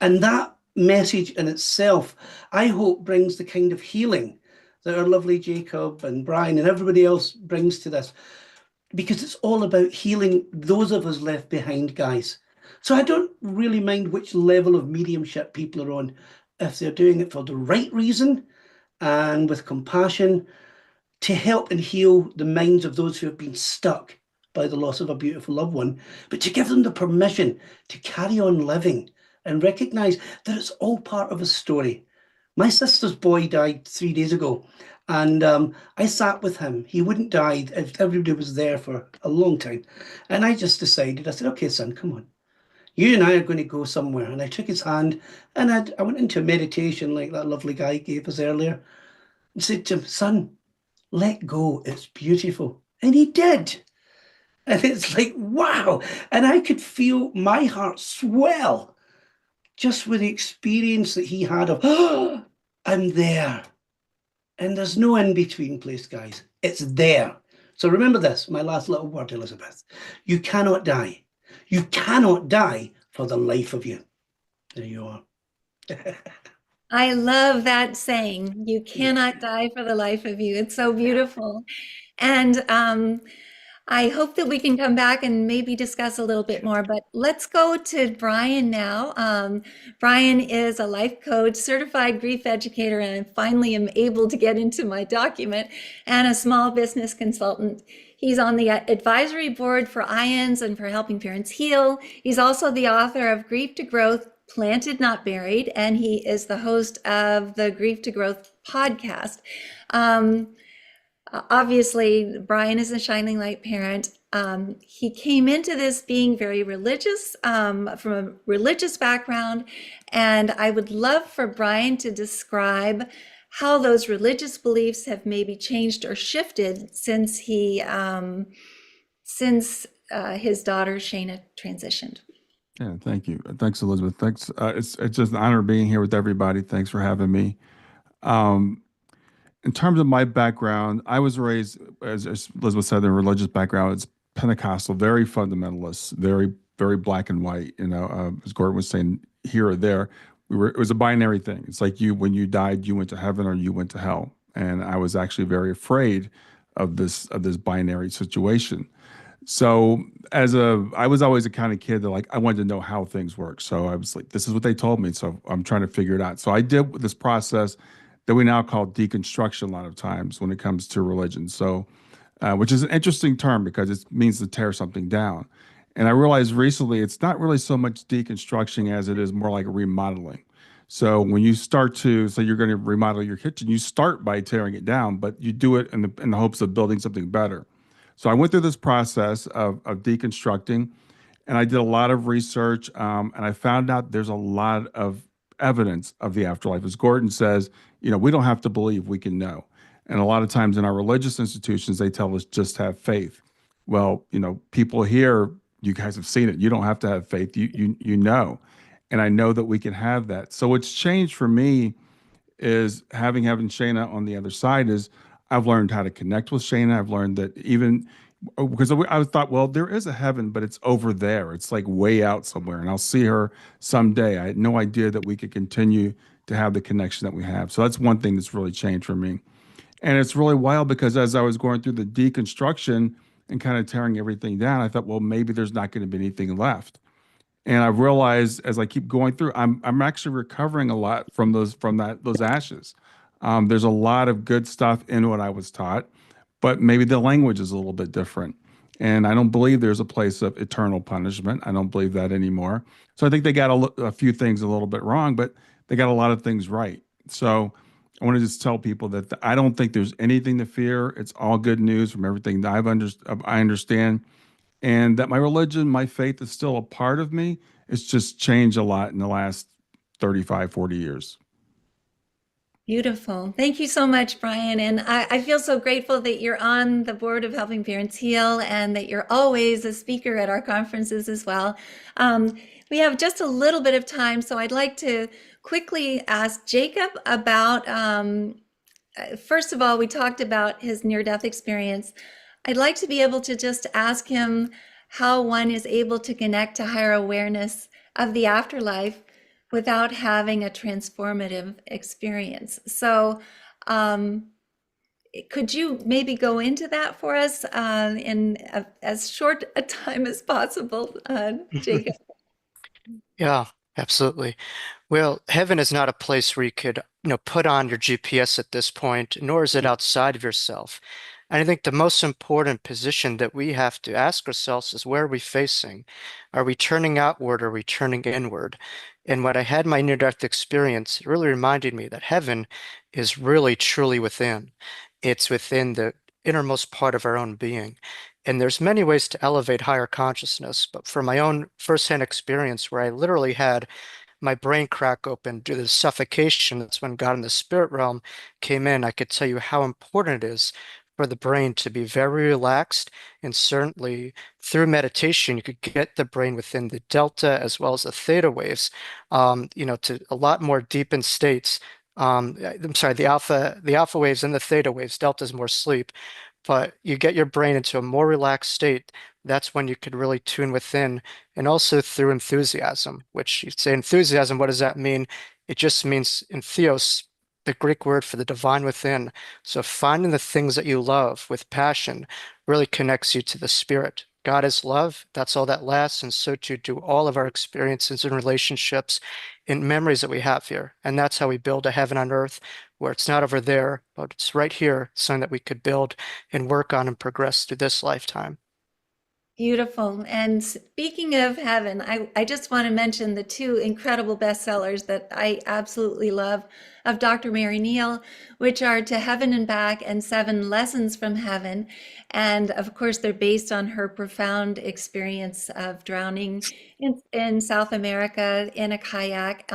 And that message in itself, I hope, brings the kind of healing that our lovely Jacob and Brian and everybody else brings to this, because it's all about healing those of us left behind, guys. So I don't really mind which level of mediumship people are on, if they're doing it for the right reason and with compassion to help and heal the minds of those who have been stuck by the loss of a beautiful loved one, but to give them the permission to carry on living and recognize that it's all part of a story. My sister's boy died 3 days ago, and I sat with him. He wouldn't die if everybody was there for a long time. And I just decided, I said, okay, son, come on. You and I are going to go somewhere. And I took his hand and I went into a meditation like that lovely guy gave us earlier and said to him, son, let go. It's beautiful. And he did. And it's like, wow. And I could feel my heart swell just with the experience that he had of, oh, I'm there. And there's no in-between place, guys. It's there. So remember this, my last little word, Elizabeth. You cannot die. You cannot die for the life of you. There you are. I love that saying. You cannot die for the life of you. It's so beautiful. And I hope that we can come back and maybe discuss a little bit more, but let's go to Brian now. Brian is a life coach, certified grief educator, and I finally am able to get into my document, and a small business consultant. He's on the advisory board for IANS and for Helping Parents Heal. He's also the author of Grief to Growth, Planted Not Buried, and he is the host of the Grief to Growth podcast. Obviously, Brian is a shining light parent. He came into this being very religious, from a religious background, and I would love for Brian to describe how those religious beliefs have maybe changed or shifted since his daughter Shayna transitioned. Yeah, thank you. Thanks, Elizabeth. Thanks. It's just an honor being here with everybody. Thanks for having me. In terms of my background, I was raised, as Elizabeth said, in a religious background. It's Pentecostal, very fundamentalist, very, very black and white. You know, as Gordon was saying, here or there, it was a binary thing. It's like when you died, you went to heaven or you went to hell. And I was actually very afraid of this binary situation. So I was always the kind of kid that I wanted to know how things work. So I was like, this is what they told me. So I'm trying to figure it out. So I did this process that we now call deconstruction a lot of times when it comes to religion. So, which is an interesting term because it means to tear something down. And I realized recently it's not really so much deconstruction as it is more like remodeling. So when you start to say you're going to remodel your kitchen, you start by tearing it down, but you do it in the hopes of building something better. So I went through this process of deconstructing, and I did a lot of research, and I found out there's a lot of evidence of the afterlife. As Gordon says, we don't have to believe, we can know. And a lot of times in our religious institutions, they tell us just have faith. Well, people here, you guys have seen it. You don't have to have faith. You know. And I know that we can have that. So what's changed for me is having Shayna on the other side is I've learned how to connect with Shayna. I've learned that even because I thought, well, there is a heaven, but it's over there. It's like way out somewhere, and I'll see her someday. I had no idea that we could continue to have the connection that we have. So that's one thing that's really changed for me. And it's really wild because as I was going through the deconstruction and kind of tearing everything down, I thought, well, maybe there's not going to be anything left. And I realized as I keep going through, I'm actually recovering a lot from those ashes. There's a lot of good stuff in what I was taught, but maybe the language is a little bit different. And I don't believe there's a place of eternal punishment. I don't believe that anymore. So I think they got a few things a little bit wrong, but they got a lot of things right. So I want to just tell people that I don't think there's anything to fear. It's all good news from everything that I understand. And that my religion, my faith is still a part of me. It's just changed a lot in the last 35, 40 years. Beautiful. Thank you so much, Brian. And I feel so grateful that you're on the board of Helping Parents Heal and that you're always a speaker at our conferences as well. We have just a little bit of time, so I'd like to quickly ask Jacob about, first of all, we talked about his near-death experience. I'd like to be able to just ask him how one is able to connect to higher awareness of the afterlife without having a transformative experience. So could you maybe go into that for us in as short a time as possible, Jacob? Yeah, absolutely. Well, heaven is not a place where you could, put on your GPS at this point, nor is it outside of yourself. And I think the most important position that we have to ask ourselves is, where are we facing? Are we turning outward or are we turning inward? And when I had my near-death experience, it really reminded me that heaven is really truly within. It's within the innermost part of our own being. And there's many ways to elevate higher consciousness, but for my own firsthand experience where I literally had my brain crack open due to the suffocation, that's when God in the spirit realm came in. I could tell you how important it is for the brain to be very relaxed, and certainly through meditation you could get the brain within the delta as well as the theta waves, to a lot more deepened states. I'm sorry, the alpha waves and the theta waves. Delta is more sleep, but you get your brain into a more relaxed state. That's when you could really tune within, and also through enthusiasm, which you say enthusiasm, what does that mean? It just means entheos, the Greek word for the divine within. So finding the things that you love with passion really connects you to the spirit. God is love. That's all that lasts. And so too do all of our experiences and relationships and memories that we have here. And that's how we build a heaven on earth, where it's not over there, but it's right here, something that we could build and work on and progress through this lifetime. Beautiful. And speaking of heaven, I just want to mention the two incredible bestsellers that I absolutely love of Dr. Mary Neal, which are To Heaven and Back and 7 Lessons from Heaven. And of course, they're based on her profound experience of drowning in South America in a kayak.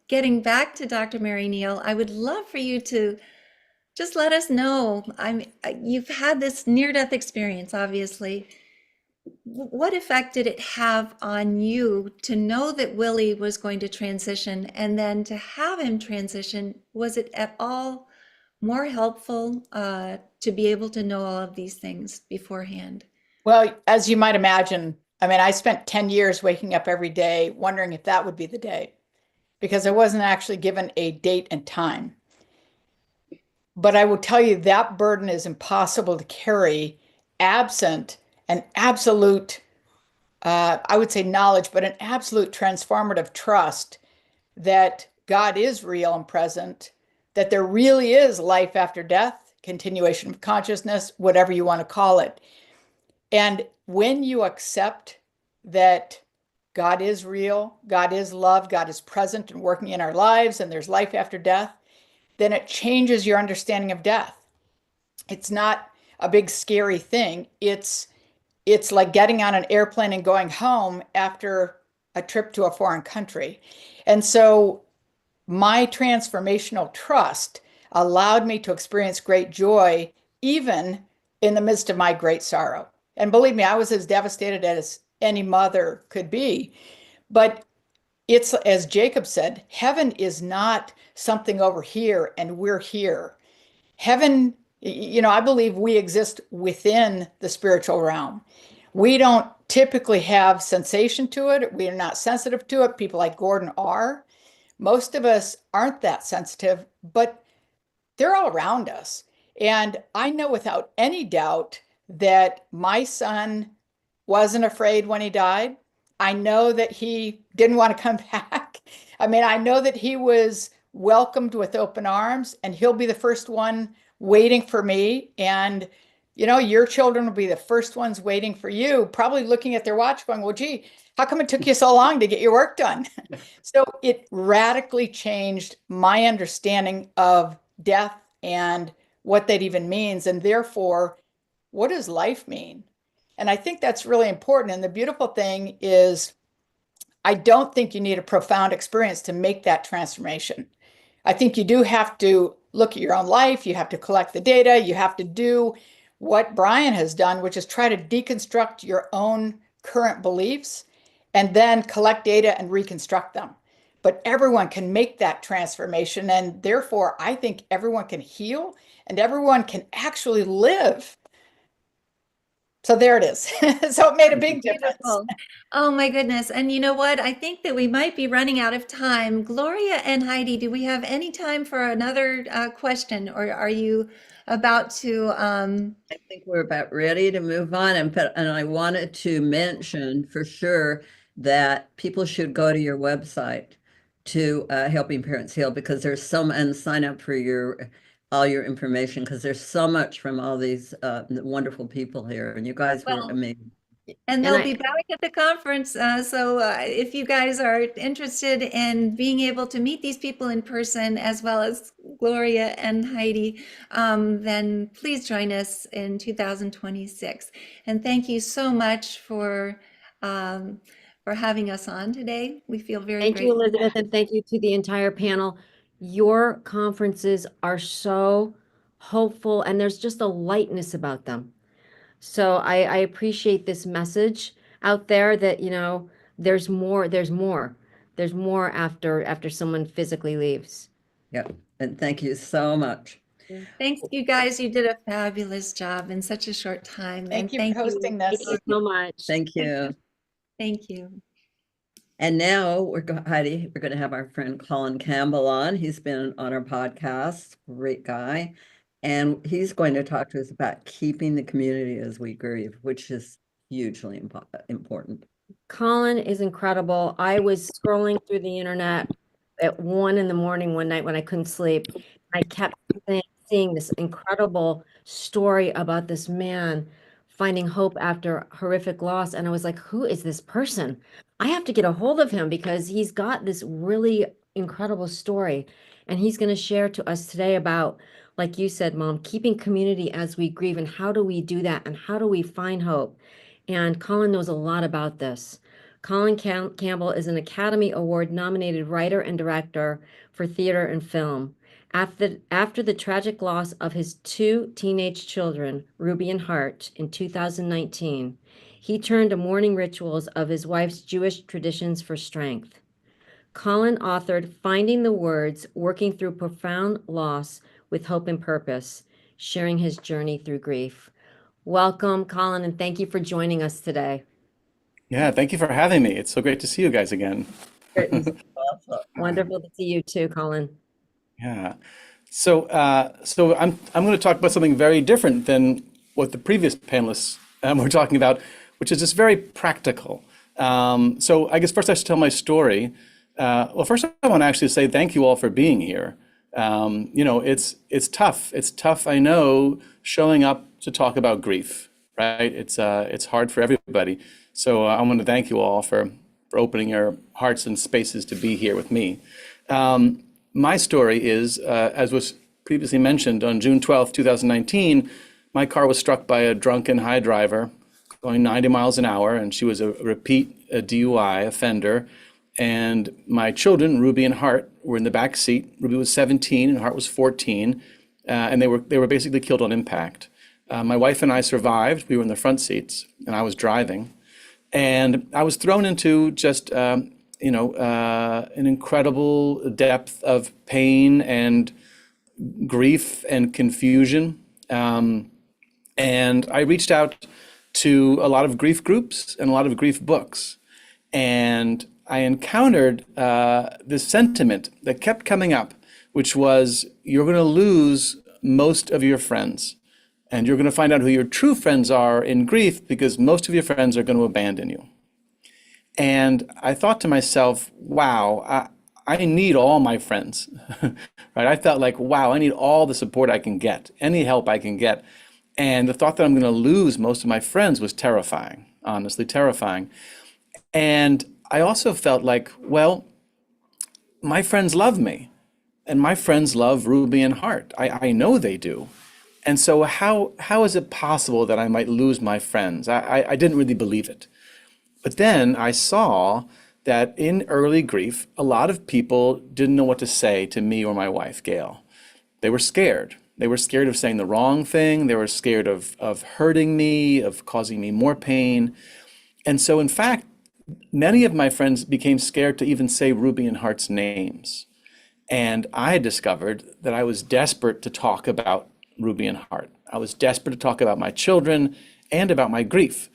Getting back to Dr. Mary Neal, I would love for you to just let us know. You've had this near-death experience, obviously. What effect did it have on you to know that Willie was going to transition, and then to have him transition? Was it at all more helpful to be able to know all of these things beforehand? Well, as you might imagine, I spent 10 years waking up every day wondering if that would be the day, because I wasn't actually given a date and time. But I will tell you that burden is impossible to carry absent an absolute, I would say knowledge, but an absolute transformative trust that God is real and present, that there really is life after death, continuation of consciousness, whatever you want to call it. And when you accept that God is real, God is love, God is present and working in our lives, and there's life after death, then it changes your understanding of death. It's not a big scary thing. It's like getting on an airplane and going home after a trip to a foreign country. And so my transformational trust allowed me to experience great joy, even in the midst of my great sorrow. And believe me, I was as devastated as any mother could be. But it's, as Jacob said, heaven is not something over here and we're here. Heaven, I believe we exist within the spiritual realm. We don't typically have sensation to it. We are not sensitive to it. People like Gordon are. Most of us aren't that sensitive, but they're all around us. And I know without any doubt that my son wasn't afraid when he died. I know that he didn't want to come back. I mean, I know that he was welcomed with open arms, and he'll be the first one waiting for me. And, your children will be the first ones waiting for you, probably looking at their watch going, well, gee, how come it took you so long to get your work done? So it radically changed my understanding of death and what that even means. And therefore, what does life mean? And I think that's really important. And the beautiful thing is, I don't think you need a profound experience to make that transformation. I think you do have to look at your own life. You have to collect the data. You have to do what Brian has done, which is try to deconstruct your own current beliefs and then collect data and reconstruct them. But everyone can make that transformation. And therefore, I think everyone can heal and everyone can actually live. So there it is. So it made a big difference. Beautiful. Oh my goodness. And you know what? I think that we might be running out of time. Gloria and Heidi, do we have any time for another question, or are you about to? I think we're about ready to move on. And I wanted to mention for sure that people should go to your website to Helping Parents Heal, because there's some, and sign up for all your information, because there's so much from all these wonderful people here, and you guys were amazing. And they'll be back at the conference. So if you guys are interested in being able to meet these people in person, as well as Gloria and Heidi, then please join us in 2026. And thank you so much for having us on today. We feel very Thank grateful. you, Elizabeth, and thank you to the entire panel. Your conferences are so hopeful, and there's just a lightness about them. So I appreciate this message out there that, there's more after someone physically leaves. Yep. And thank you so much. Thanks, you guys. You did a fabulous job in such a short time. Thank you for hosting this. Thank you so much. Thank you. Thank you. And now Heidi, we're going to have our friend Colin Campbell on. He's been on our podcast, great guy. And he's going to talk to us about keeping the community as we grieve, which is hugely important. Colin is incredible. I was scrolling through the internet at 1 a.m. one night when I couldn't sleep. I kept seeing this incredible story about this man finding hope after horrific loss. And I was like, who is this person? I have to get a hold of him because he's got this really incredible story. And he's going to share to us today about, like you said, Mom, keeping community as we grieve, and how do we do that, and how do we find hope? And Colin knows a lot about this. Colin Campbell is an Academy Award nominated writer and director for theater and film. After the tragic loss of his 2 teenage children, Ruby and Hart, in 2019, he turned to mourning rituals of his wife's Jewish traditions for strength. Colin authored Finding the Words, Working Through Profound Loss with Hope and Purpose, sharing his journey through grief. Welcome, Colin, and thank you for joining us today. Yeah, thank you for having me. It's so great to see you guys again. Wonderful to see you too, Colin. Yeah. So I'm going to talk about something very different than what the previous panelists were talking about, which is just very practical. So I guess first I should tell my story. Well, first I want to actually say thank you all for being here. It's tough. It's tough, I know, showing up to talk about grief, right? It's hard for everybody. So I want to thank you all for for opening your hearts and spaces to be here with me. My story is, as was previously mentioned, on June 12th, 2019, my car was struck by a drunken high driver going 90 miles an hour, and she was a repeat DUI offender. And my children, Ruby and Hart, were in the back seat. Ruby was 17 and Hart was 14, and they were basically killed on impact. My wife and I survived. We were in the front seats, and I was driving. And I was thrown into just, an incredible depth of pain and grief and confusion. And I reached out to a lot of grief groups and a lot of grief books. And I encountered this sentiment that kept coming up, which was, you're going to lose most of your friends. And you're going to find out who your true friends are in grief, because most of your friends are going to abandon you. And I thought to myself, wow, I need all my friends, right? I felt like, wow, I need all the support I can get, any help I can get. And the thought that I'm going to lose most of my friends was terrifying, honestly terrifying. And I also felt like, well, my friends love me, and my friends love Ruby and Hart. I know they do. And so how is it possible that I might lose my friends? I didn't really believe it. But then I saw that in early grief, a lot of people didn't know what to say to me or my wife, Gail. They were scared. They were scared of saying the wrong thing. They were scared of hurting me, of causing me more pain. And so in fact, many of my friends became scared to even say Ruby and Hart's names. And I had discovered that I was desperate to talk about Ruby and Hart. I was desperate to talk about my children and about my grief.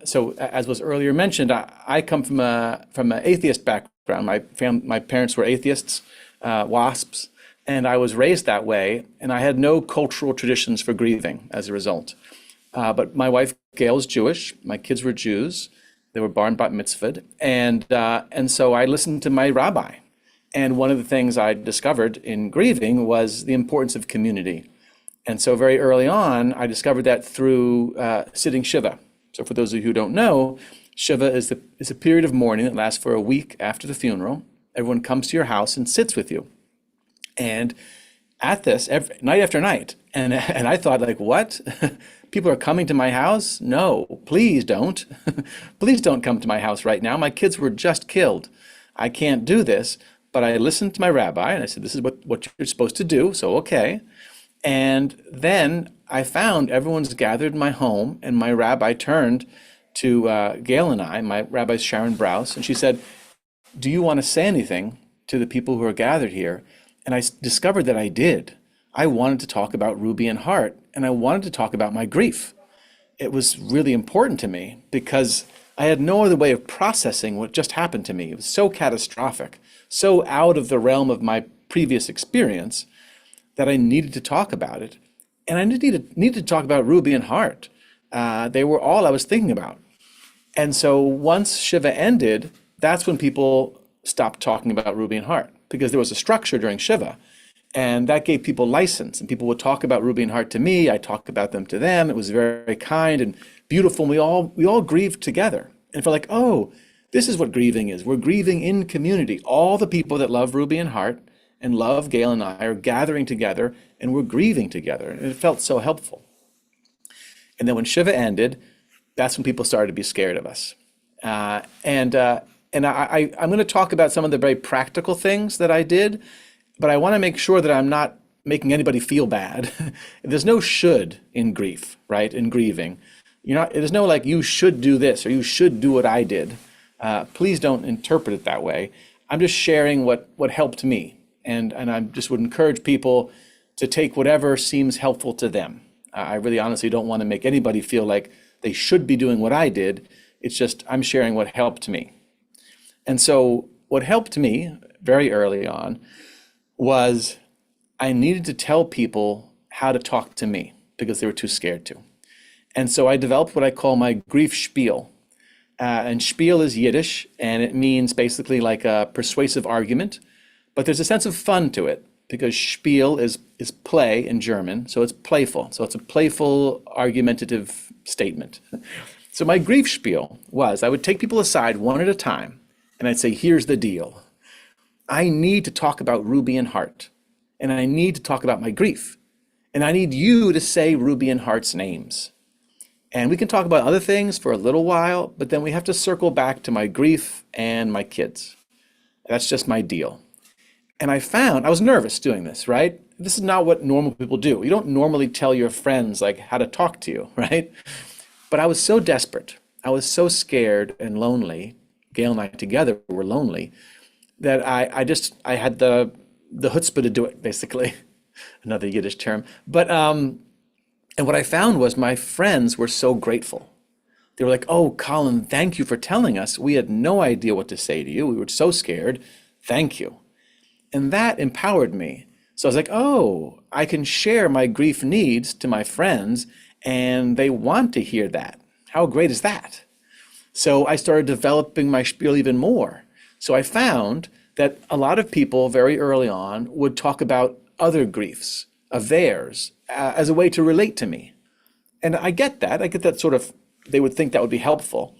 So as was earlier mentioned, I come from an atheist background. My parents were atheists, WASPs, and I was raised that way, and I had no cultural traditions for grieving as a result. But my wife, Gail, is Jewish. My kids were Jews. They were bar and bat mitzvahed. And so I listened to my rabbi. And one of the things I discovered in grieving was the importance of community. And so very early on, I discovered that through sitting Shiva. So for those of you who don't know, Shiva is a period of mourning that lasts for a week after the funeral. Everyone comes to your house and sits with you. And at this, night after night, and I thought, like, what? People are coming to my house? No, please don't. Please don't come to my house right now. My kids were just killed. I can't do this. But I listened to my rabbi, and I said, this is what you're supposed to do, so okay. And then I found everyone's gathered in my home, and my rabbi turned to Gail and I, my rabbi's Sharon Brous, and she said, do you want to say anything to the people who are gathered here? And I discovered that I did. I wanted to talk about Ruby and Hart, and I wanted to talk about my grief. It was really important to me because I had no other way of processing what just happened to me. It was so catastrophic, so out of the realm of my previous experience, that I needed to talk about it. And I needed to talk about Ruby and Hart. They were all I was thinking about. And so once Shiva ended, that's when people stopped talking about Ruby and Hart, because there was a structure during Shiva. And that gave people license, and people would talk about Ruby and Hart to me. I talked about them to them. It was very kind and beautiful. And we all grieved together and felt like, oh, this is what grieving is. We're grieving in community. All the people that love Ruby and Hart and love Gail and I are gathering together, and we're grieving together. And it felt so helpful. And then when Shiva ended, that's when people started to be scared of us. I'm going to talk about some of the very practical things that I did, but I want to make sure that I'm not making anybody feel bad. There's no should in grief, right? In grieving. There's no like, you should do this or you should do what I did. Please don't interpret it that way. I'm just sharing what helped me. And I just would encourage people to take whatever seems helpful to them. I really honestly don't want to make anybody feel like they should be doing what I did. It's just I'm sharing what helped me. And so what helped me very early on was I needed to tell people how to talk to me because they were too scared to. And so I developed what I call my grief spiel. And spiel is Yiddish, and it means basically like a persuasive argument, but there's a sense of fun to it because spiel is play in German, so it's playful. So it's a playful, argumentative statement. So my grief spiel was I would take people aside one at a time and I'd say, here's the deal. I need to talk about Ruby and Hart, and I need to talk about my grief. And I need you to say Ruby and Hart's names. And we can talk about other things for a little while, but then we have to circle back to my grief and my kids. That's just my deal. And I found, I was nervous doing this, right? This is not what normal people do. You don't normally tell your friends like how to talk to you, right? But I was so desperate. I was so scared and lonely. Gail and I together were lonely that I had the chutzpah to do it, basically. Another Yiddish term. But, and what I found was my friends were so grateful. They were like, oh, Colin, thank you for telling us. We had no idea what to say to you. We were so scared. Thank you. And that empowered me. So I was like, oh, I can share my grief needs to my friends and they want to hear that. How great is that? So I started developing my spiel even more. So I found that a lot of people very early on would talk about other griefs of theirs as a way to relate to me. And I get that. I get that sort of, they would think that would be helpful,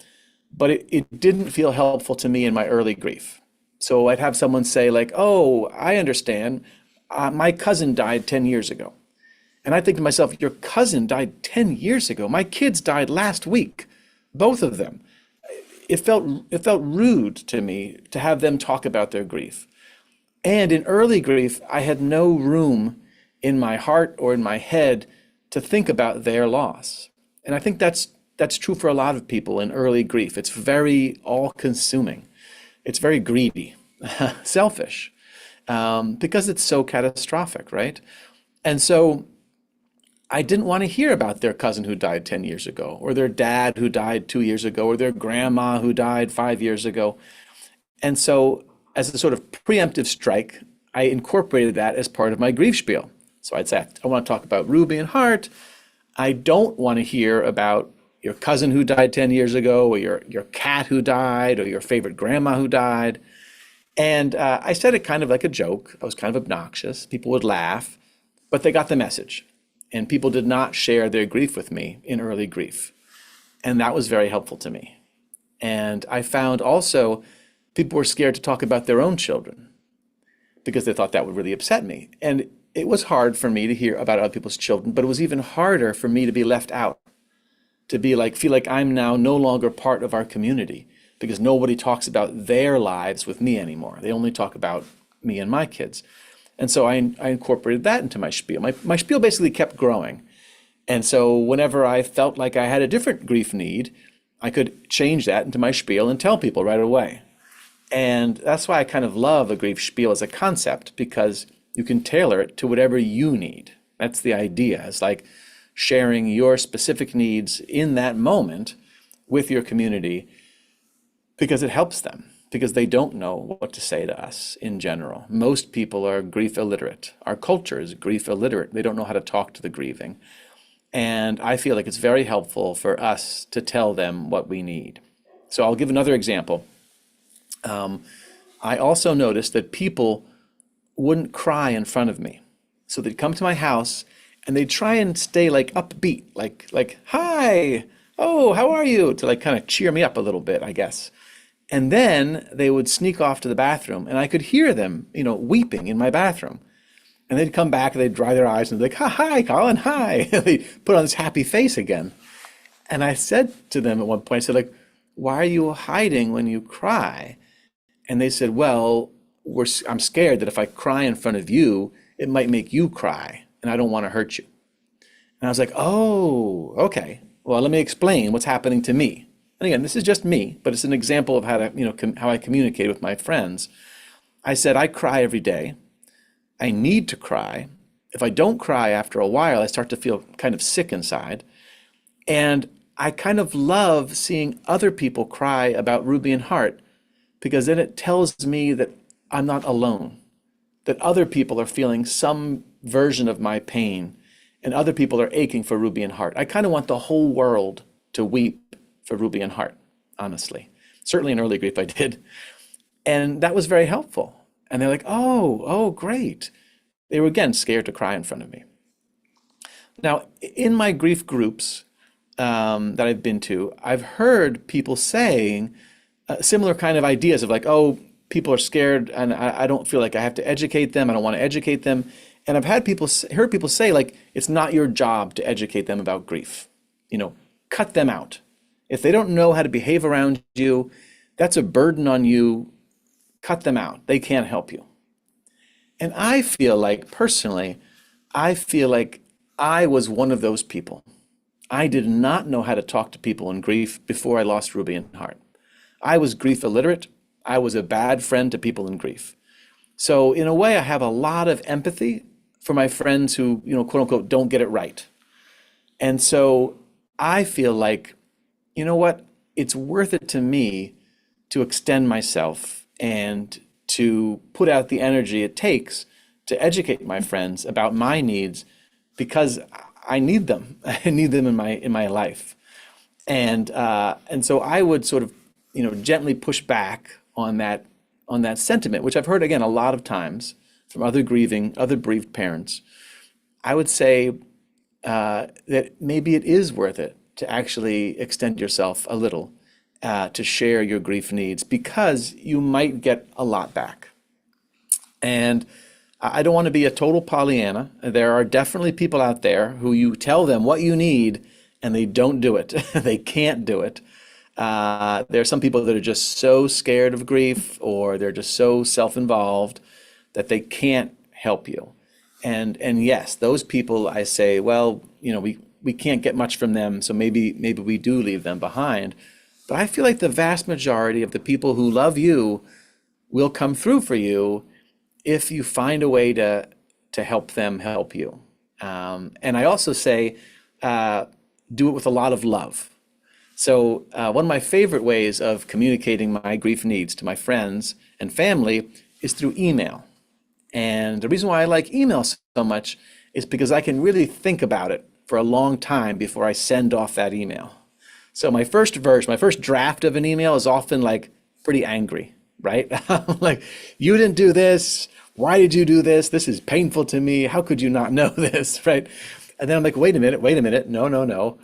but it didn't feel helpful to me in my early grief. So I'd have someone say like, oh, I understand. My cousin died 10 years ago. And I think to myself, your cousin died 10 years ago. My kids died last week, both of them. It felt rude to me to have them talk about their grief. And in early grief, I had no room in my heart or in my head to think about their loss. And I think that's true for a lot of people in early grief. It's very all-consuming. It's very greedy, selfish, because it's so catastrophic, right? And so I didn't want to hear about their cousin who died 10 years ago, or their dad who died 2 years ago, or their grandma who died 5 years ago. And so as a sort of preemptive strike, I incorporated that as part of my grief spiel. So I'd say, I want to talk about Ruby and Hart. I don't want to hear about your cousin who died 10 years ago, or your cat who died, or your favorite grandma who died. And I said it kind of like a joke. I was kind of obnoxious. People would laugh, but they got the message. And people did not share their grief with me in early grief. And that was very helpful to me. And I found also people were scared to talk about their own children because they thought that would really upset me. And it was hard for me to hear about other people's children, but it was even harder for me to be left out, to be like, feel like I'm now no longer part of our community because nobody talks about their lives with me anymore. They only talk about me and my kids. And so I incorporated that into my spiel. My spiel basically kept growing. And so whenever I felt like I had a different grief need, I could change that into my spiel and tell people right away. And that's why I kind of love a grief spiel as a concept, because you can tailor it to whatever you need. That's the idea. It's like sharing your specific needs in that moment with your community because it helps them, because they don't know what to say to us in general. Most people are grief illiterate. Our culture is grief illiterate. They don't know how to talk to the grieving. And I feel like it's very helpful for us to tell them what we need. So I'll give another example. I also noticed that people wouldn't cry in front of me. So they'd come to my house and they'd try and stay like upbeat, like, hi, oh, how are you? To like kind of cheer me up a little bit, I guess. And then they would sneak off to the bathroom and I could hear them, weeping in my bathroom. And they'd come back and they'd dry their eyes and they'd be like, hi, Colin, hi. They'd put on this happy face again. And I said to them at one point, I said, like, why are you hiding when you cry? And they said, well, I'm scared that if I cry in front of you, it might make you cry, and I don't want to hurt you. And I was like, oh, okay. Well, let me explain what's happening to me. And again, this is just me, but it's an example of how to, how I communicate with my friends. I said, I cry every day. I need to cry. If I don't cry after a while, I start to feel kind of sick inside. And I kind of love seeing other people cry about Ruby and Hart, because then it tells me that I'm not alone, that other people are feeling some version of my pain and other people are aching for Ruby and Hart. I kind of want the whole world to weep for Ruby and Hart, honestly. Certainly in early grief I did. And that was very helpful. And they're like, oh, great. They were again scared to cry in front of me. Now, in my grief groups, that I've been to, I've heard people saying similar kind of ideas of like, oh, people are scared and I don't feel like I have to educate them. I don't want to educate them. And I've heard people say like, it's not your job to educate them about grief. Cut them out. If they don't know how to behave around you, that's a burden on you. Cut them out. They can't help you. And I feel like, personally, I feel like I was one of those people. I did not know how to talk to people in grief before I lost Ruby and Hart. I was grief illiterate. I was a bad friend to people in grief. So in a way, I have a lot of empathy for my friends who, quote unquote, don't get it right. And so I feel like, you know what? It's worth it to me to extend myself and to put out the energy it takes to educate my friends about my needs, because I need them. I need them in my life. And so I would sort of, gently push back on that sentiment, which I've heard again a lot of times from other bereaved parents. I would say that maybe it is worth it to actually extend yourself a little, to share your grief needs, because you might get a lot back. And I don't want to be a total Pollyanna. There are definitely people out there who you tell them what you need and they don't do it. They can't do it. There are some people that are just so scared of grief, or they're just so self-involved that they can't help you. And yes, those people, I say, well, we can't get much from them, so maybe we do leave them behind. But I feel like the vast majority of the people who love you will come through for you if you find a way to help them help you. And I also say, do it with a lot of love. So one of my favorite ways of communicating my grief needs to my friends and family is through email. And the reason why I like email so much is because I can really think about it for a long time before I send off that email. So my first draft of an email is often like pretty angry, right? Like, you didn't do this. Why did you do this? This is painful to me. How could you not know this, right? And then I'm like, wait a minute. No.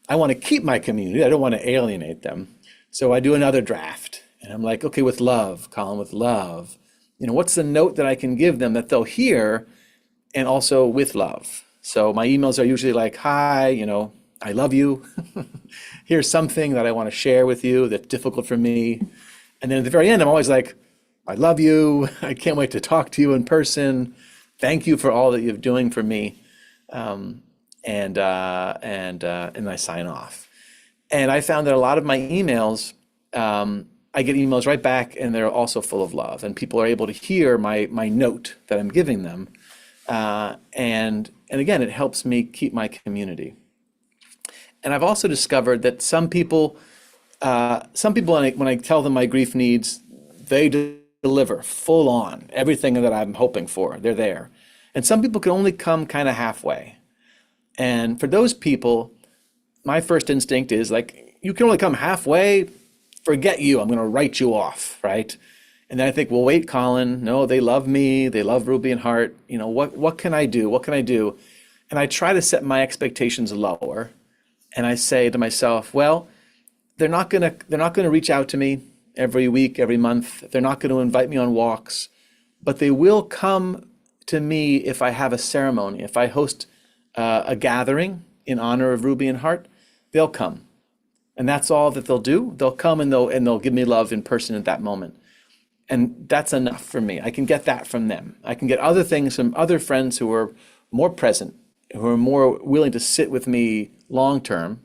I want to keep my community. I don't want to alienate them. So I do another draft. And I'm like, okay, with love, Colin, with love. What's the note that I can give them that they'll hear, and also with love? So my emails are usually like, hi, I love you. Here's something that I want to share with you that's difficult for me. And then at the very end, I'm always like, I love you. I can't wait to talk to you in person. Thank you for all that you're doing for me. And I sign off. And I found that a lot of my emails, I get emails right back, and they're also full of love, and people are able to hear my note that I'm giving them. And again, it helps me keep my community. And I've also discovered that some people when I tell them my grief needs, they deliver full on everything that I'm hoping for. They're there. And some people can only come kind of halfway. And for those people, my first instinct is like, you can only come halfway. Forget you. I'm going to write you off, right? And then I think, well, wait, Colin. No, they love me. They love Ruby and Hart. What can I do? What can I do? And I try to set my expectations lower. And I say to myself, well, they're not going to reach out to me every week, every month. They're not going to invite me on walks, but they will come to me if I have a ceremony. If I host a gathering in honor of Ruby and Hart, they'll come. And that's all that they'll do. They'll come and they'll give me love in person at that moment. And that's enough for me. I can get that from them. I can get other things from other friends who are more present, who are more willing to sit with me long term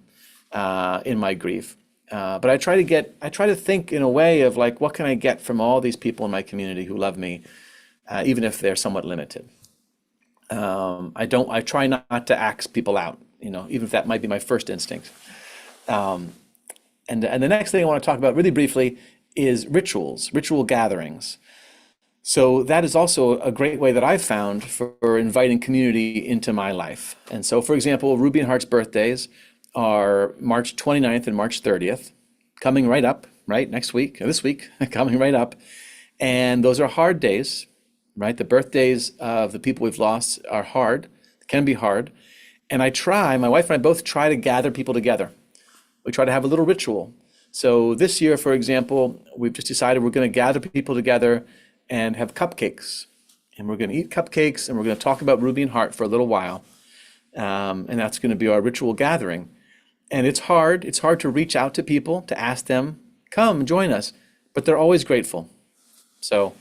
in my grief. But I try to think in a way of like, what can I get from all these people in my community who love me, even if they're somewhat limited. I try not to axe people out, even if that might be my first instinct. And the next thing I want to talk about really briefly is ritual gatherings. So that is also a great way that I've found for inviting community into my life. And so, for example, Ruby and Hart's birthdays are March 29th and March 30th, coming right up, right, this week, coming right up. And those are hard days, right? The birthdays of the people we've lost are hard, can be hard. And my wife and I both try to gather people together. We try to have a little ritual. So this year, for example, we've just decided we're going to gather people together and have cupcakes. And we're going to eat cupcakes and we're going to talk about Ruby and Heart for a little while. And that's going to be our ritual gathering. And it's hard. It's hard to reach out to people, to ask them, come join us. But they're always grateful. So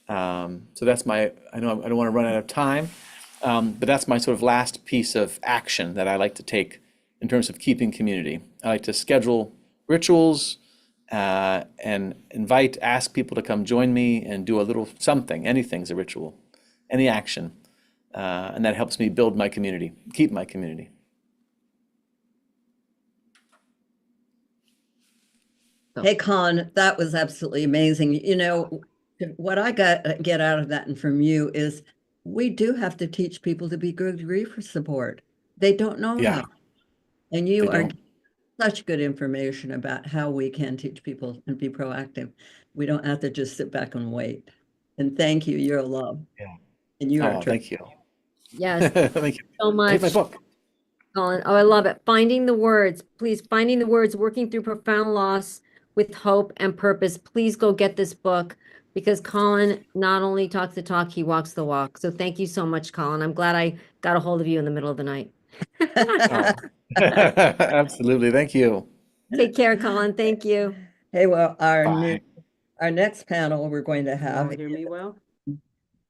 that's I know I don't want to run out of time, but that's my sort of last piece of action that I like to take in terms of keeping community. I like to schedule rituals and ask people to come join me and do a little something. Anything's a ritual, any action. And that helps me build my community, keep my community. Hey, Colin, that was absolutely amazing. You know, what I get out of that and from you is we do have to teach people to be good grief support. They don't know Yeah. that. And you are such good information about how we can teach people and be proactive. We don't have to just sit back and wait. And thank you. You're a love. Yeah. And you are. Thank you. Yes. Thank you. So much. Take my book. Colin. Oh, I love it. Finding the words, please. Finding the words, working through profound loss with hope and purpose. Please go get this book because Colin not only talks the talk, he walks the walk. So thank you so much, Colin. I'm glad I got a hold of you in the middle of the night. Absolutely. Thank you. Take care, Colin. Thank you. Hey, well, our next panel we're going to have hear me well?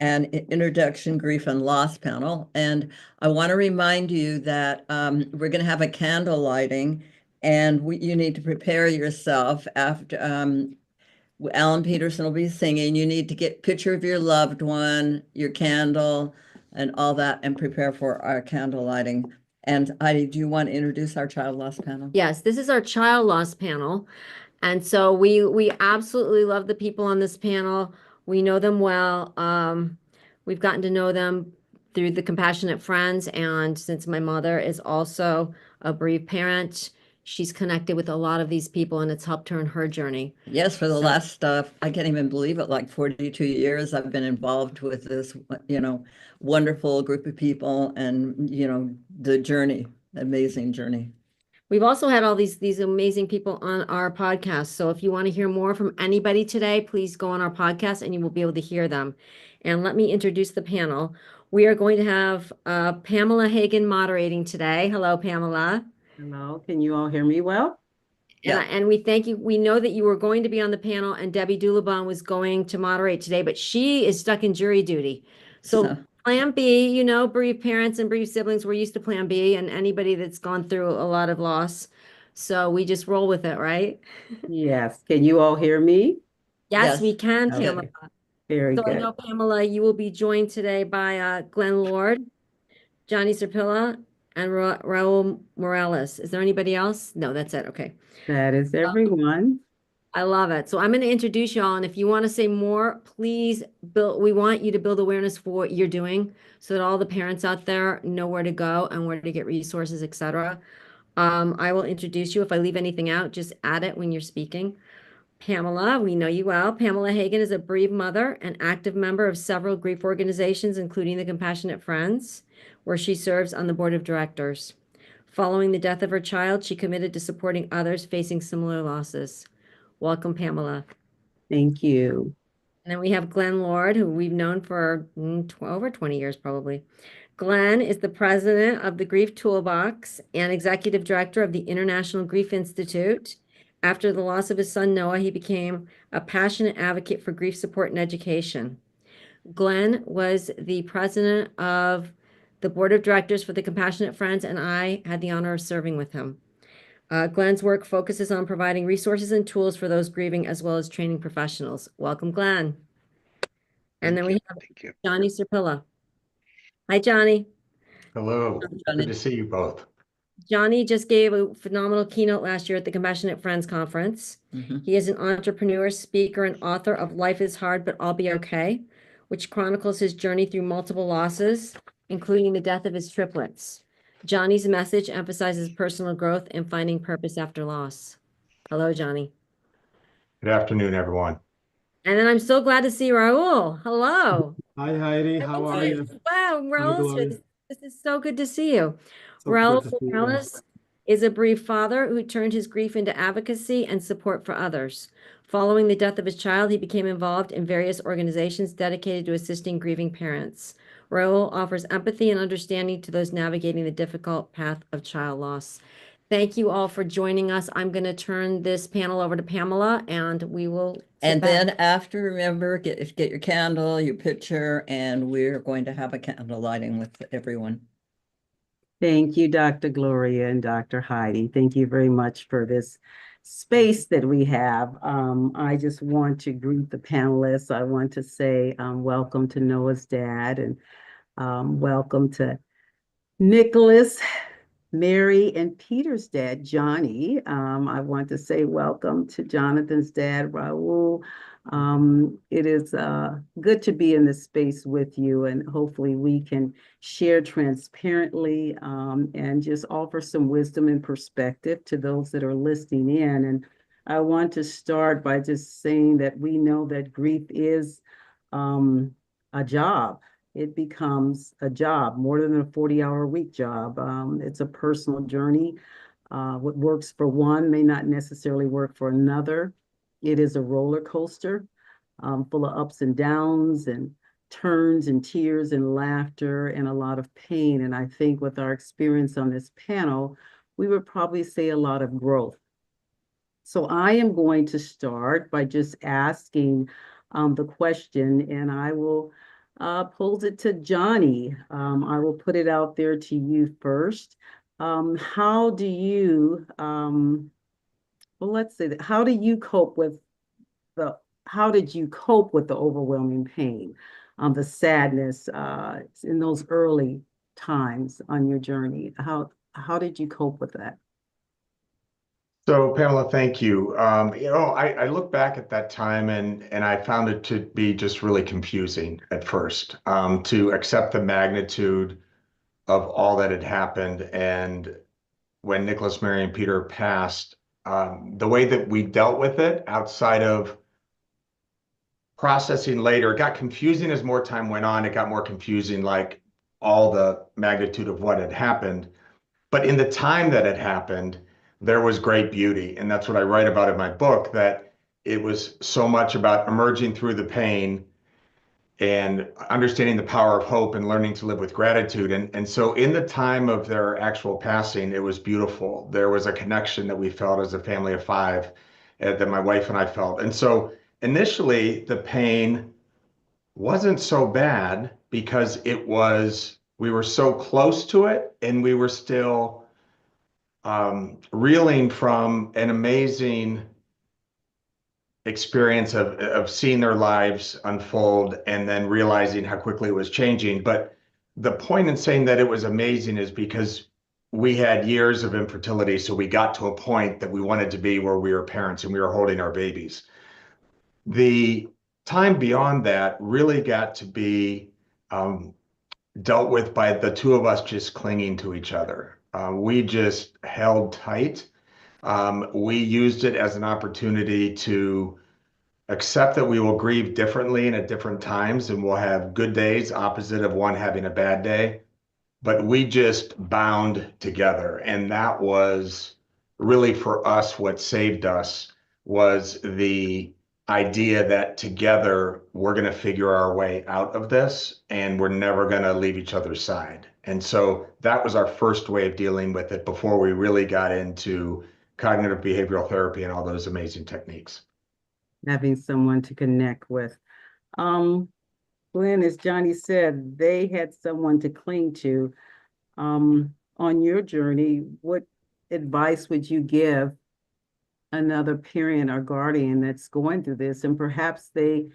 An introduction grief and loss panel. And I want to remind you that we're going to have a candle lighting and you need to prepare yourself after Alan Peterson will be singing. You need to get a picture of your loved one, your candle, and all that, and prepare for our candle lighting. And Heidi, do you want to introduce our child loss panel? Yes, this is our child loss panel. And so we absolutely love the people on this panel. We know them well. We've gotten to know them through the Compassionate Friends. And since my mother is also a bereaved parent, she's connected with a lot of these people and it's helped her in her journey. Yes, for the last, I can't even believe it, like 42 years, I've been involved with this, wonderful group of people and, the journey, amazing journey. We've also had all these amazing people on our podcast. So if you want to hear more from anybody today, please go on our podcast and you will be able to hear them. And let me introduce the panel. We are going to have Pamela Hagen moderating today. Hello, Pamela. Hello, can you all hear me well? And we thank you. We know that you were going to be on the panel and Debbie Dulabon was going to moderate today, but she is stuck in jury duty. So plan B, bereaved parents and bereaved siblings, we're used to plan B and anybody that's gone through a lot of loss. So we just roll with it, right? Yes. Can you all hear me? Yes, we can, Okay. Pamela. Very So I good. know, Pamela, you will be joined today by Glenn Lord, Johnny Serpilla, and Raul Morales. Is there anybody else? No, that's it. Okay. That is everyone. I love it. So I'm going to introduce y'all. And if you want to say more, please we want you to build awareness for what you're doing so that all the parents out there know where to go and where to get resources, etc. I will introduce you. If I leave anything out, just add it when you're speaking. Pamela, we know you well. Pamela Hagen is a bereaved mother and active member of several grief organizations, including the Compassionate Friends, where she serves on the board of directors. Following the death of her child, she committed to supporting others facing similar losses. Welcome, Pamela. Thank you. And then we have Glenn Lord, who we've known for over 20 years, probably. Glenn is the president of the Grief Toolbox and executive director of the International Grief Institute. After the loss of his son, Noah, he became a passionate advocate for grief support and education. Glenn was the president of the board of directors for the Compassionate Friends, and I had the honor of serving with him. Glenn's work focuses on providing resources and tools for those grieving, as well as training professionals. Welcome, Glenn. And then we have Johnny Serpilla. Hi, Johnny. Hello. Johnny. Good to see you both. Johnny just gave a phenomenal keynote last year at the Compassionate Friends Conference. He is an entrepreneur, speaker, and author of Life is Hard, But I'll Be Okay, which chronicles his journey through multiple losses, including the death of his triplets. Johnny's message emphasizes personal growth and finding purpose after loss. Hello, Johnny. Good afternoon, everyone. And then I'm so glad to see Raul. Hello. Hi, Heidi. How are you? Wow, Raul's here. This is so good to see you. good Raul to see you. Morales is a bereaved father who turned his grief into advocacy and support for others. Following the death of his child, he became involved in various organizations dedicated to assisting grieving parents. Raul offers empathy and understanding to those navigating the difficult path of child loss. Thank you all for joining us. I'm going to turn this panel over to Pamela, and we will sit And back. then after, remember, get your candle, your picture, and we're going to have a candle lighting with everyone. Thank you, Dr. Gloria and Dr. Heidi. Thank you very much for this space that we have. I just want to greet the panelists. I want to say welcome to Noah's dad, and welcome to Nicholas, Mary, and Peter's dad, Johnny. I want to say welcome to Jonathan's dad, Raul. It is good to be in this space with you, and hopefully we can share transparently and just offer some wisdom and perspective to those that are listening in. And I want to start by just saying that we know that grief is a job. It becomes a job, more than a 40-hour-a-week job. It's a personal journey. What works for one may not necessarily work for another. It is a roller coaster, full of ups and downs and turns and tears and laughter and a lot of pain. And I think with our experience on this panel, we would probably say a lot of growth. So I am going to start by just asking the question, and I will pose it to Johnny. I will put it out there to you first. How do you, well, let's say that, how did you cope with the overwhelming pain, the sadness in those early times on your journey? How did you cope with that? So Pamela, thank you. I look back at that time and I found it to be just really confusing at first, to accept the magnitude of all that had happened. And when Nicholas, Mary, and Peter passed, the way that we dealt with it outside of processing later, it got confusing as more time went on. It got more confusing, like all the magnitude of what had happened. But in the time that it happened, there was great beauty. And that's what I write about in my book, that it was so much about emerging through the pain and understanding the power of hope and learning to live with gratitude. And so in the time of their actual passing, it was beautiful. There was a connection that we felt as a family of five, that my wife and I felt. And so initially, the pain wasn't so bad because we were so close to it, and we were still reeling from an amazing experience of seeing their lives unfold and then realizing how quickly it was changing. But the point in saying that it was amazing is because we had years of infertility, so we got to a point that we wanted to be where we were parents and we were holding our babies. The time beyond that really got to be dealt with by the two of us just clinging to each other. We just held tight. We used it as an opportunity to accept that we will grieve differently and at different times, and we'll have good days opposite of one having a bad day. But we just bound together. And that was really, for us, what saved us was the idea that together we're going to figure our way out of this, and we're never going to leave each other's side. And so that was our first way of dealing with it before we really got into cognitive behavioral therapy and all those amazing techniques. Having someone to connect with. Glenn, as Johnny said, they had someone to cling to. On your journey, what advice would you give another parent or guardian that's going through this, and perhaps they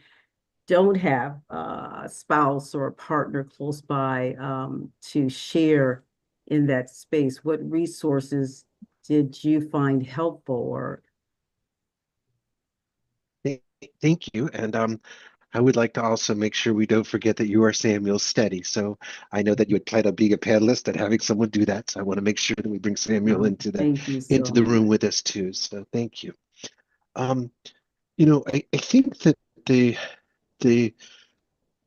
don't have a spouse or a partner close by to share in that space? What resources did you find helpful? Or Thank you. And I would like to also make sure we don't forget that you are Samuel Steady. So I know that you had planned on being a panelist and having someone do that. So I want to make sure that we bring Samuel into the room with us too. So thank you. I think that the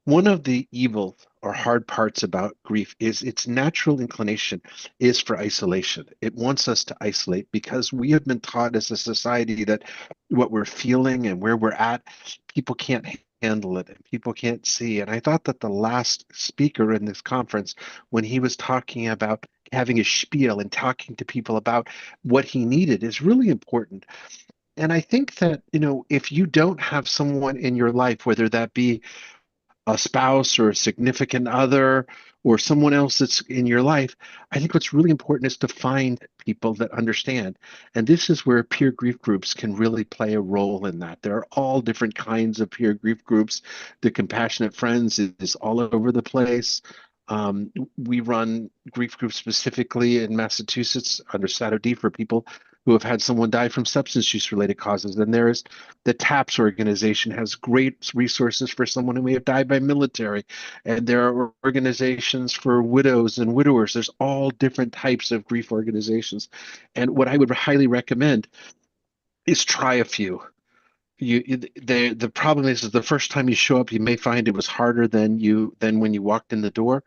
one of the evil or hard parts about grief is its natural inclination is for isolation. It wants us to isolate because we have been taught as a society that what we're feeling and where we're at, people can't handle it and people can't see. And I thought that the last speaker in this conference, when he was talking about having a spiel and talking to people about what he needed, is really important. And I think that, if you don't have someone in your life, whether that be a spouse or a significant other or someone else that's in your life, I think what's really important is to find people that understand. And this is where peer grief groups can really play a role in that. There are all different kinds of peer grief groups. The Compassionate Friends is all over the place. We run grief groups specifically in Massachusetts under SATOD for people who have had someone die from substance use related causes. And there's the TAPS organization has great resources for someone who may have died by military. And there are organizations for widows and widowers. There's all different types of grief organizations. And what I would highly recommend is try a few. The problem is the first time you show up, you may find it was harder than when you walked in the door.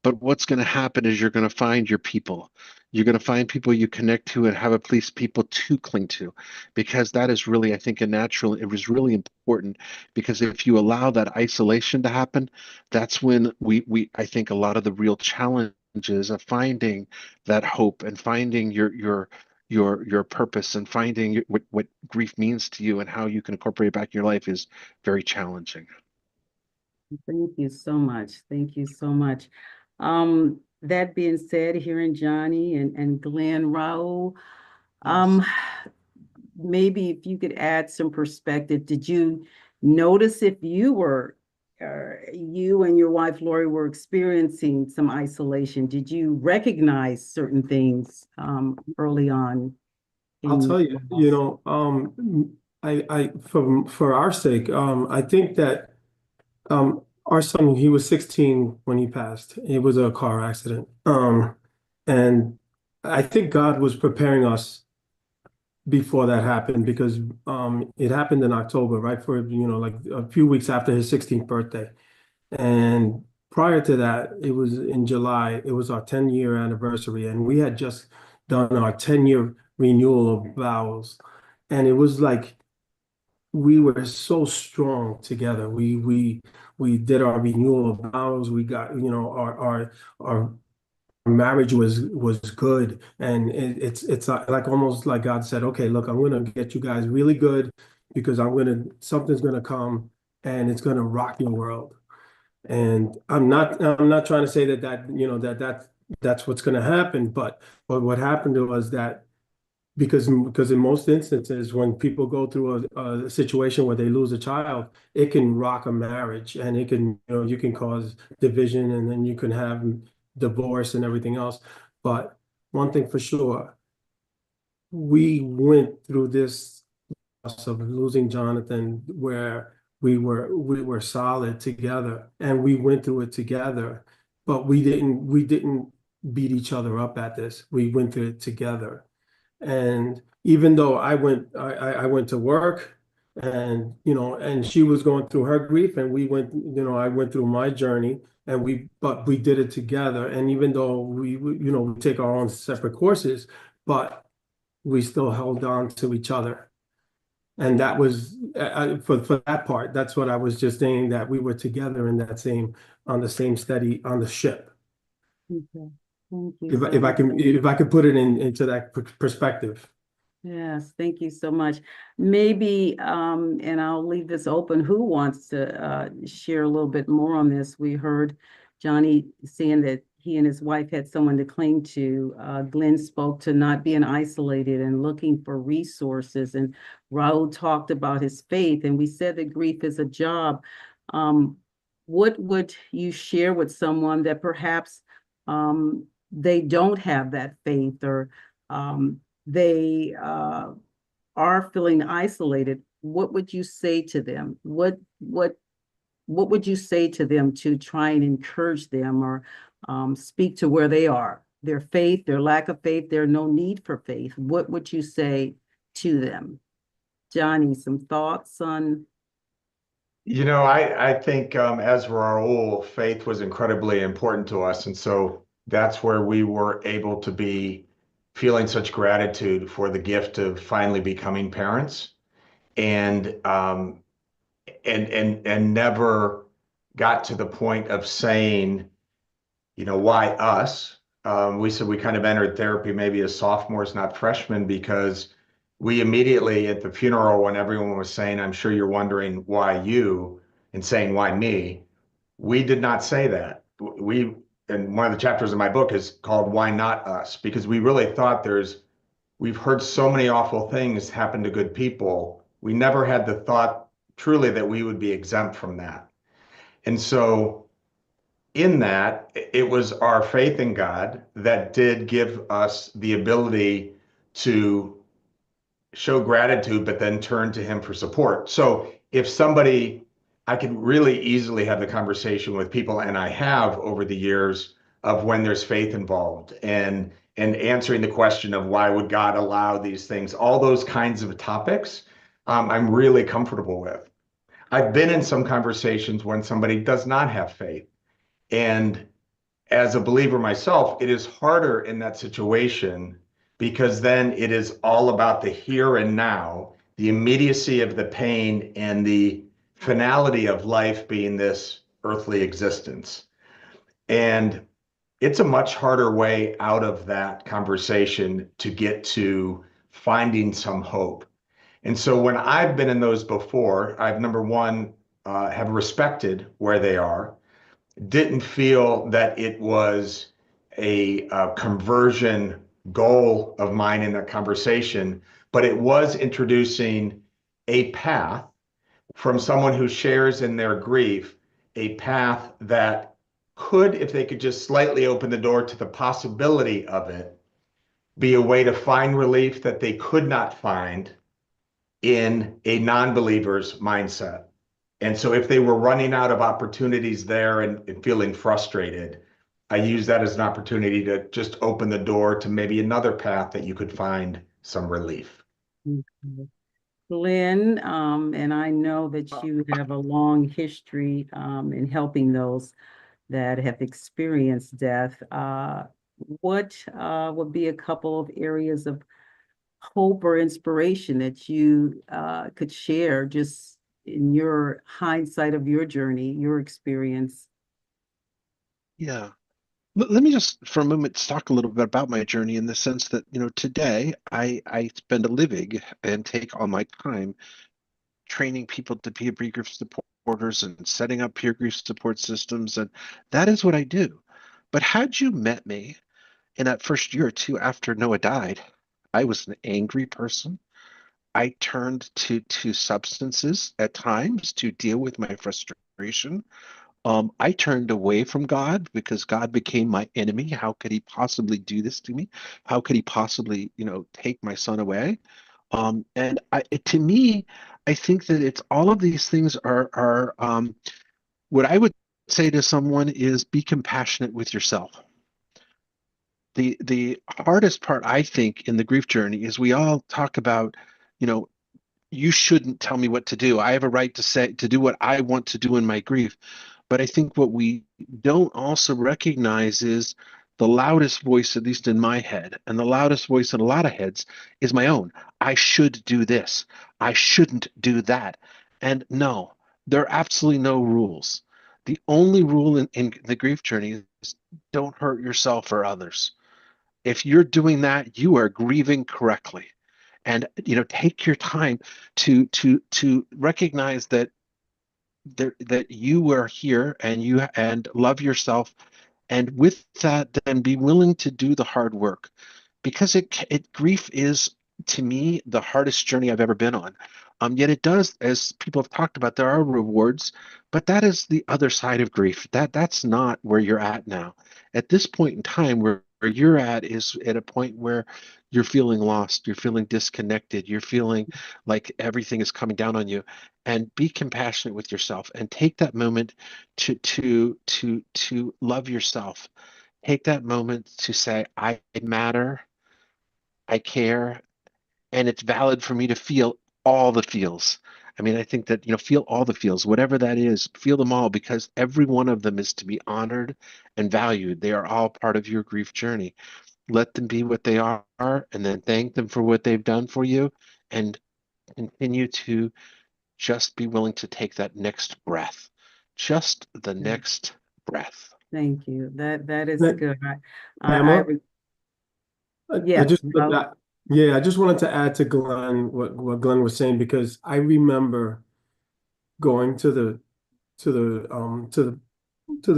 But what's going to happen is you're going to find your people. You're going to find people you connect to and have a place people to cling to, because that is really, I think, it was really important, because if you allow that isolation to happen, that's when I think a lot of the real challenges of finding that hope and finding your purpose and finding what grief means to you and how you can incorporate it back in your life is very challenging. Thank you so much. Thank you so much. That being said, hearing Johnny and Glenn, Raul, maybe if you could add some perspective, did you notice if you and your wife, Lori, were experiencing some isolation? Did you recognize certain things early on? I'll tell you, I for our sake, I think that our son, he was 16 when he passed. It was a car accident. And I think God was preparing us before that happened, because it happened in October, right? For, like a few weeks after his 16th birthday. And prior to that, it was in July, it was our 10-year anniversary. And we had just done our 10-year renewal of vows. And it was like, we were so strong together. We did our renewal of vows. We got, our marriage was good. And it's like almost like God said, okay, look, I'm gonna get you guys really good, because something's gonna come and it's gonna rock your world. And I'm not trying to say that's what's gonna happen, but what happened was that, because in most instances, when people go through a situation where they lose a child, it can rock a marriage, and it can, you can cause division, and then you can have divorce and everything else. But one thing for sure, we went through this loss of losing Jonathan, where we were solid together, and we went through it together, but we didn't beat each other up at this. We went through it together. And even though I went to work, and and she was going through her grief, and I went through my journey, but we did it together. And even though we take our own separate courses, but we still held on to each other. And that was for that part. That's what I was just saying, that we were together in that on the ship. Okay. Thank you If I could put it into that perspective. Yes, thank you so much. Maybe, and I'll leave this open, who wants to share a little bit more on this? We heard Johnny saying that he and his wife had someone to cling to. Glenn spoke to not being isolated and looking for resources. And Raul talked about his faith. And we said that grief is a job. What would you share with someone that perhaps they don't have that faith, or they are feeling isolated? What would you say to them? What would you say to them to try and encourage them, or speak to where they are, their faith, their lack of faith, their no need for faith? What would you say to them? Johnny, some thoughts on? I think as Raul, faith was incredibly important to us. And so that's where we were able to be feeling such gratitude for the gift of finally becoming parents and and never got to the point of saying, why us? We said we kind of entered therapy maybe as sophomores, not freshmen, because we immediately at the funeral, when everyone was saying, I'm sure you're wondering why you, and saying why me, we did not say that. And one of the chapters in my book is called Why Not Us? Because we really thought we've heard so many awful things happen to good people. We never had the thought truly that we would be exempt from that. And so in that, it was our faith in God that did give us the ability to show gratitude, but then turn to Him for support. So if I could really easily have the conversation with people, and I have over the years, of when there's faith involved and answering the question of why would God allow these things, all those kinds of topics, I'm really comfortable with. I've been in some conversations when somebody does not have faith. And as a believer myself, it is harder in that situation because then it is all about the here and now, the immediacy of the pain and the finality of life being this earthly existence. And it's a much harder way out of that conversation to get to finding some hope. And so when I've been in those before, I've number one, have respected where they are, didn't feel that it was a conversion goal of mine in that conversation, but it was introducing a path from someone who shares in their grief, a path that could, if they could just slightly open the door to the possibility of it, be a way to find relief that they could not find in a non-believer's mindset. And so if they were running out of opportunities there and feeling frustrated, I use that as an opportunity to just open the door to maybe another path that you could find some relief. Okay. Lynn, and I know that you have a long history in helping those that have experienced death. What would be a couple of areas of hope or inspiration that you could share just in your hindsight of your journey, your experience? Yeah. Let me just for a moment talk a little bit about my journey in the sense that, today I spend a living and take all my time training people to be peer group supporters and setting up peer group support systems. And that is what I do. But had you met me in that first year or two after Noah died, I was an angry person. I turned to substances at times to deal with my frustration. I turned away from God because God became my enemy. How could he possibly do this to me? How could he possibly, take my son away? And to me, I think that it's all of these things are what I would say to someone is be compassionate with yourself. The hardest part, I think, in the grief journey is we all talk about, you shouldn't tell me what to do. I have a right to do what I want to do in my grief. But I think what we don't also recognize is the loudest voice, at least in my head, and the loudest voice in a lot of heads is my own. I should do this. I shouldn't do that. And no, there are absolutely no rules. The only rule in the grief journey is don't hurt yourself or others. If you're doing that, you are grieving correctly. And take your time to recognize that that you are here and love yourself, and with that then be willing to do the hard work, because grief is, to me, the hardest journey I've ever been on. Yet it does, as people have talked about, there are rewards, but that is the other side of grief. That's not where you're at now. At this point in time, where you're at is at a point where you're feeling lost, you're feeling disconnected, you're feeling like everything is coming down on you. And be compassionate with yourself and take that moment to love yourself. Take that moment to say, I matter, I care, and it's valid for me to feel all the feels. I mean, I think that, feel all the feels, whatever that is, feel them all, because every one of them is to be honored and valued. They are all part of your grief journey. Let them be what they are, and then thank them for what they've done for you, and continue to just be willing to take that next breath, just the next breath. Thank you. That is Hey, good. Emma, I Yes, just well, yeah, I just wanted to add to Glenn what Glenn was saying, because I remember going to the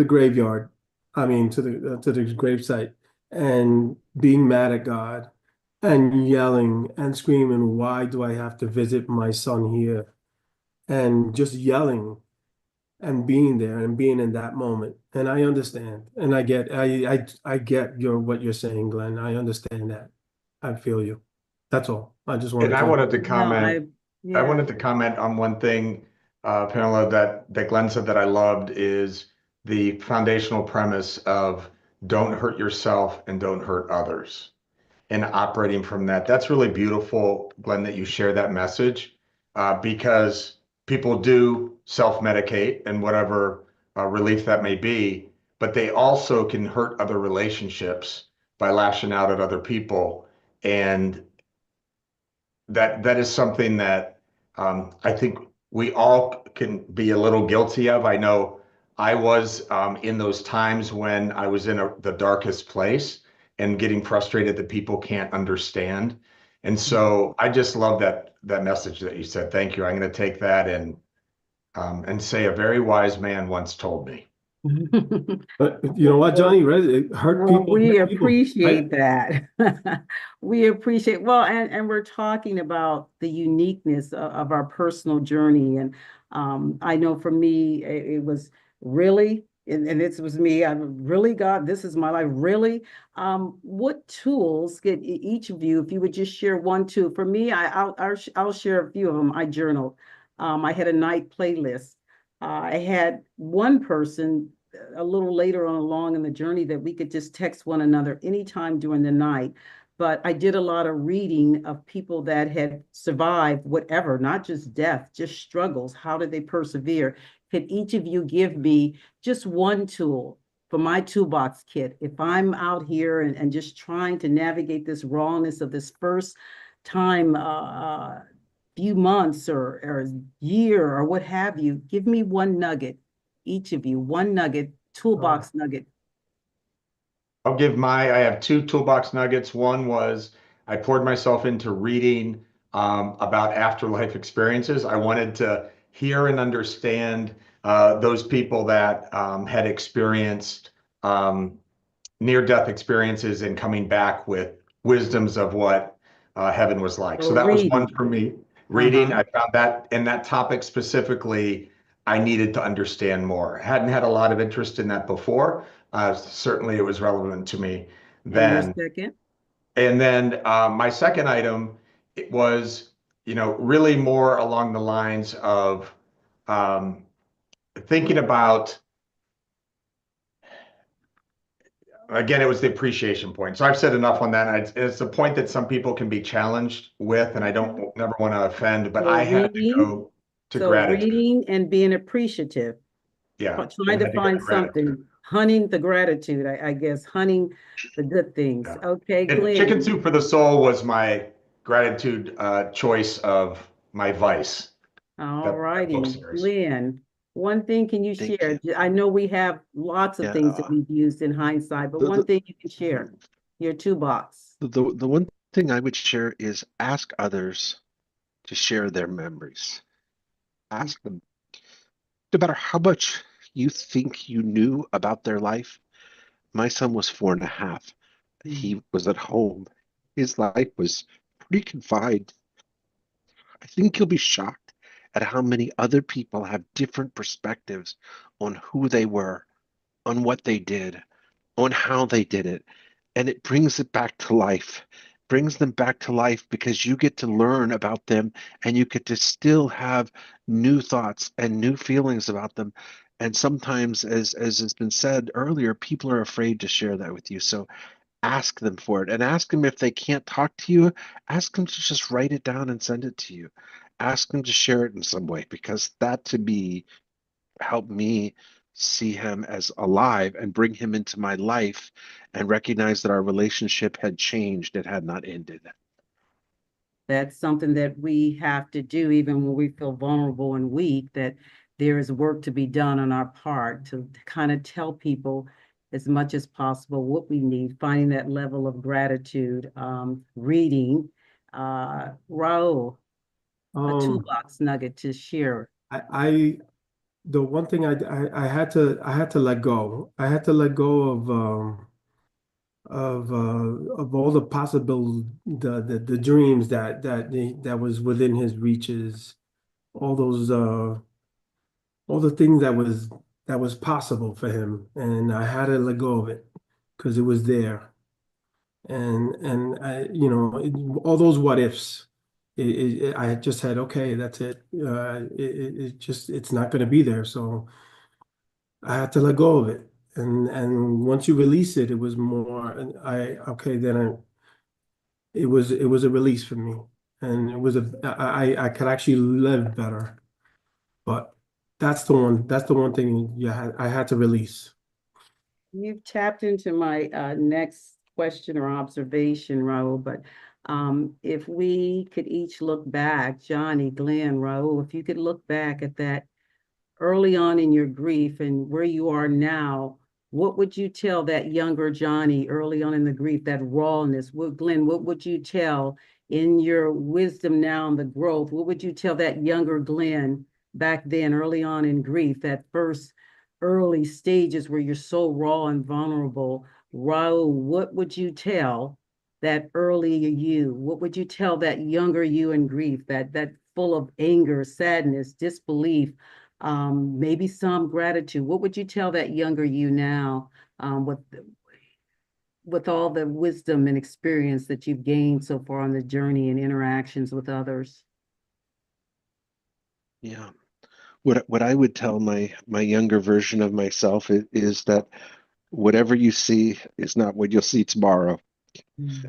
graveyard. I mean, to the gravesite, and being mad at God and yelling and screaming, why do I have to visit my son here? And just yelling and being there and being in that moment. And I understand. And I get what you're saying, Glenn. I understand that. I feel you. That's all. I just And wanted I to. wanted to no, comment. I yeah. wanted to comment on one thing, Pamela, that Glenn said that I loved is the foundational premise of don't hurt yourself and don't hurt others. And operating from that, that's really beautiful, Glenn, that you share that message, because people do self-medicate and whatever relief that may be, but they also can hurt other relationships by lashing out at other people. And that is something that I think we all can be a little guilty of. I know I was in those times when I was in the darkest place and getting frustrated that people can't understand. And so I just love that message that you said. Thank you. I'm going to take that and say a very wise man once told me. But you know what, Johnny? Right? It hurt Well, people. we Hurt people. appreciate that. We appreciate, well, and we're talking about the uniqueness of our personal journey. And I know for me, it was really, and this was me, I really got, this is my life, really. What tools get each of you, if you would just share one tool? For me, I'll share a few of them. I journaled. I had a night playlist. I had one person a little later on along in the journey that we could just text one another anytime during the night. But I did a lot of reading of people that had survived whatever, not just death, just struggles. How did they persevere? Could each of you give me just one tool for my toolbox kit? If I'm out here and just trying to navigate this rawness of this first time, few months or year or what have you, give me one nugget, each of you, one nugget, toolbox nugget. I have two toolbox nuggets. One was I poured myself into reading about afterlife experiences. I wanted to hear and understand those people that had experienced near-death experiences and coming back with wisdoms of what heaven was like. So that was one for me. Reading, I found that in that topic specifically, I needed to understand more. Hadn't had a lot of interest in that before. Certainly it was relevant to me then. And your second? And then my second item, it was, really more along the lines of thinking about, again, it was the appreciation point. So I've said enough on that. It's a point that some people can be challenged with, and I don't never want to offend, but So I had to go to gratitude. reading and being appreciative. Yeah. Trying to find something, hunting the gratitude, I guess, hunting the good things. Yeah. Okay, And Glenn. Chicken Soup for the Soul was my gratitude choice of my vice. All righty, Glenn. One thing can you share? I know we have lots of things that we've used in hindsight, but one thing you can share, your toolbox. The one thing I would share is ask others to share their memories. Ask them, no matter how much you think you knew about their life. My son was 4.5. He was at home. His life was pretty confined. I think you'll be shocked at how many other people have different perspectives on who they were, on what they did, on how they did it. And it brings it back to life, brings them back to life, because you get to learn about them and you get to still have new thoughts and new feelings about them. And sometimes, as has been said earlier, people are afraid to share that with you. So ask them for it, and ask them if they can't talk to you, ask them to just write it down and send it to you. ask him to share it in some way, because that to me helped me see him as alive and bring him into my life and recognize that our relationship had changed. It had not ended. That's something that we have to do even when we feel vulnerable and weak, that there is work to be done on our part to kind of tell people as much as possible what we need, finding that level of gratitude, reading. Raul, a toolbox nugget to share. The one thing I had to let go. I had to let go of all the possible the dreams that was within his reaches, all those all the things that was possible for him, and I had to let go of it because it was there, and I, you know, all those what ifs. I just said, okay, that's it. It's not going to be there, so I had to let go of it. And once you release it, it was more. And okay, then it was a release for me, and it was I could actually live better. But that's the one thing I had to release. You've tapped into my next question or observation, Raul, but if we could each look back, Johnny, Glenn, Raul, if you could look back at that early on in your grief and where you are now, what would you tell that younger Johnny early on in the grief, that rawness? Glenn, what would you tell in your wisdom now and the growth? What would you tell that younger Glenn back then, early on in grief, that first early stages where you're so raw and vulnerable? Raul, what would you tell that earlier you? What would you tell that younger you in grief, that full of anger, sadness, disbelief, maybe some gratitude? What would you tell that younger you now, with all the wisdom and experience that you've gained so far on the journey and interactions with others? Yeah. What I would tell my younger version of myself is that whatever you see is not what you'll see tomorrow.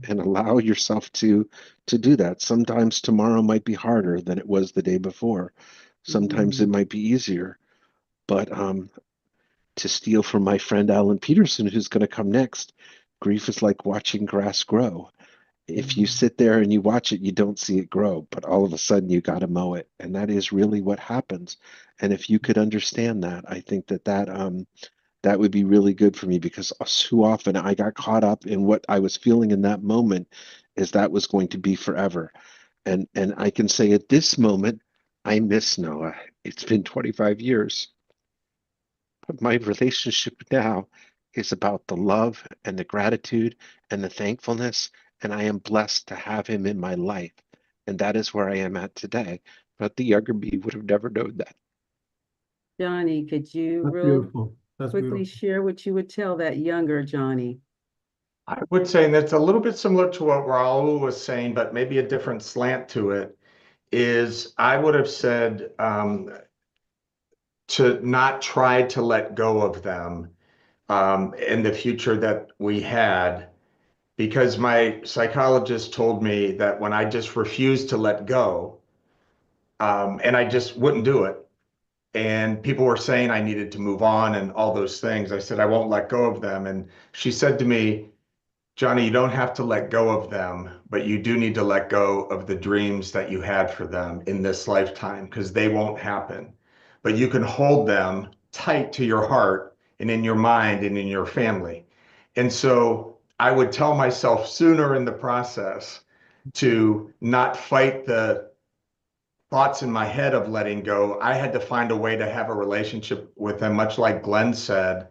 And allow yourself to do that. Sometimes tomorrow might be harder than it was the day before. Sometimes it might be easier. But to steal from my friend Alan Peterson, who's going to come next, grief is like watching grass grow. If you sit there and you watch it, you don't see it grow, but all of a sudden you got to mow it. And that is really what happens. And if you could understand that, I think that would be really good for me, because too often I got caught up in what I was feeling in that moment, is that was going to be forever. And I can say at this moment, I miss Noah. It's been 25 years. But my relationship now is about the love and the gratitude and the thankfulness. And I am blessed to have him in my life. And that is where I am at today. But the younger me would have never known that. Johnny, could you That's real beautiful. That's quickly beautiful. share what you would tell that younger Johnny? I would say, and it's a little bit similar to what Raul was saying, but maybe a different slant to it, is I would have said to not try to let go of them in the future that we had, because my psychologist told me that when I just refused to let go, and I just wouldn't do it, and people were saying I needed to move on and all those things, I said, I won't let go of them. And she said to me, Johnny, you don't have to let go of them, but you do need to let go of the dreams that you had for them in this lifetime, because they won't happen. But you can hold them tight to your heart and in your mind and in your family. And so I would tell myself sooner in the process to not fight the thoughts in my head of letting go. I had to find a way to have a relationship with them, much like Glenn said,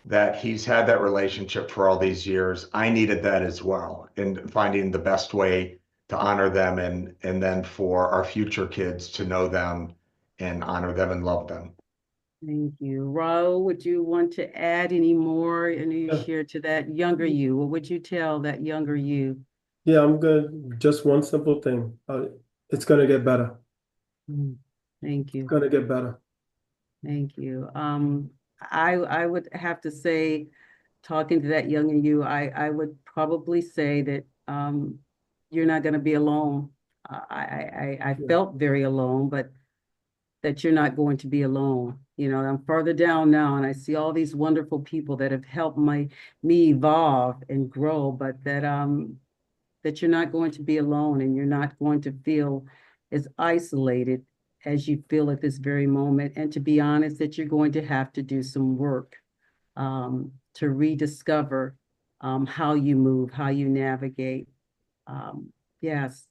that he's had that relationship for all these years. I needed that as well, in finding the best way to honor them, and then for our future kids to know them and honor them and love them. Thank you. Raul, would you want to add any more? I know you Yeah. shared to that younger you. What would you tell that younger you? Yeah, I'm good. Just one simple thing. It's gonna get better. Thank It's you. gonna get better. Thank you. I would have to say, talking to that younger you, I would probably say that you're not going to be alone. I felt very alone, but that you're not going to be alone. You know, I'm further down now and I see all these wonderful people that have helped me evolve and grow, but that you're not going to be alone and you're not going to feel as isolated as you feel at this very moment. And to be honest, that you're going to have to do some work to rediscover how you move, how you navigate. Yes.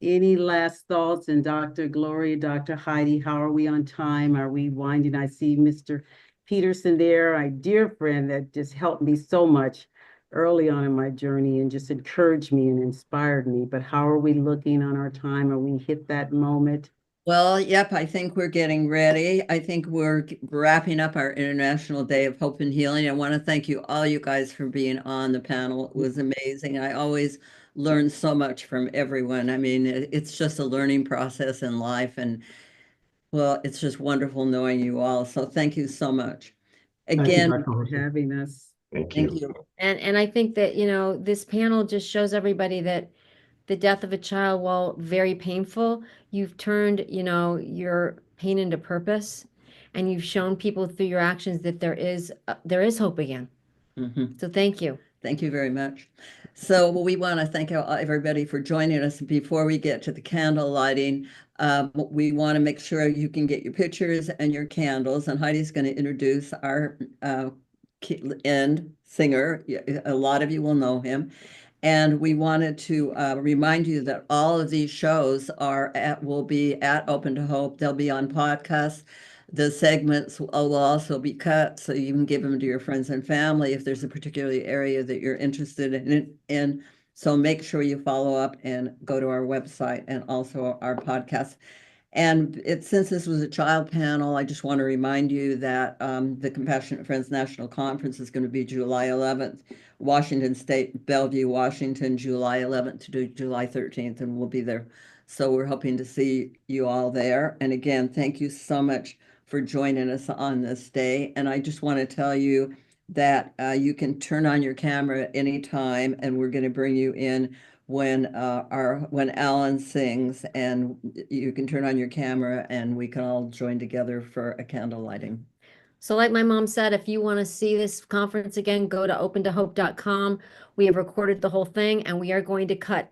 Any last thoughts? And Dr. Gloria, Dr. Heidi, how are we on time? Are we winding? I see Mr. Peterson there, my dear friend that just helped me so much early on in my journey and just encouraged me and inspired me. But how are we looking on our time? Are we hit that moment? Well, yep, I think we're getting ready. I think we're wrapping up our International Day of Hope and Healing. I want to thank you, all you guys, for being on the panel. It was amazing. I always learn so much from everyone. I mean, it's just a learning process in life. And well, it's just wonderful knowing you all. So thank you so much. Again, Thank you for having us. Thank thank you. you. And I think that, you know, this panel just shows everybody that the death of a child, while very painful, you've turned, you know, your pain into purpose, and you've shown people through your actions that there is hope again. Mhm. So thank you. Thank you very much. So we want to thank everybody for joining us. Before we get to the candle lighting, we want to make sure you can get your pictures and your candles. And Heidi's going to introduce our end singer. A lot of you will know him. And we wanted to remind you that all of these shows will be at Open to Hope. They'll be on podcasts. The segments will also be cut so you can give them to your friends and family if there's a particular area that you're interested in. So make sure you follow up and go to our website and also our podcast. And since this was a child panel, I just want to remind you that the Compassionate Friends National Conference is going to be July 11th, Washington State, Bellevue, Washington, July 11th to July 13th, and we'll be there. So we're hoping to see you all there. And again, thank you so much for joining us on this day. And I just want to tell you that you can turn on your camera at any time, and we're going to bring you in when Alan sings, and you can turn on your camera and we can all join together for a candle lighting. So like my mom said, if you want to see this conference again, go to opentohope.com. We have recorded the whole thing, and we are going to cut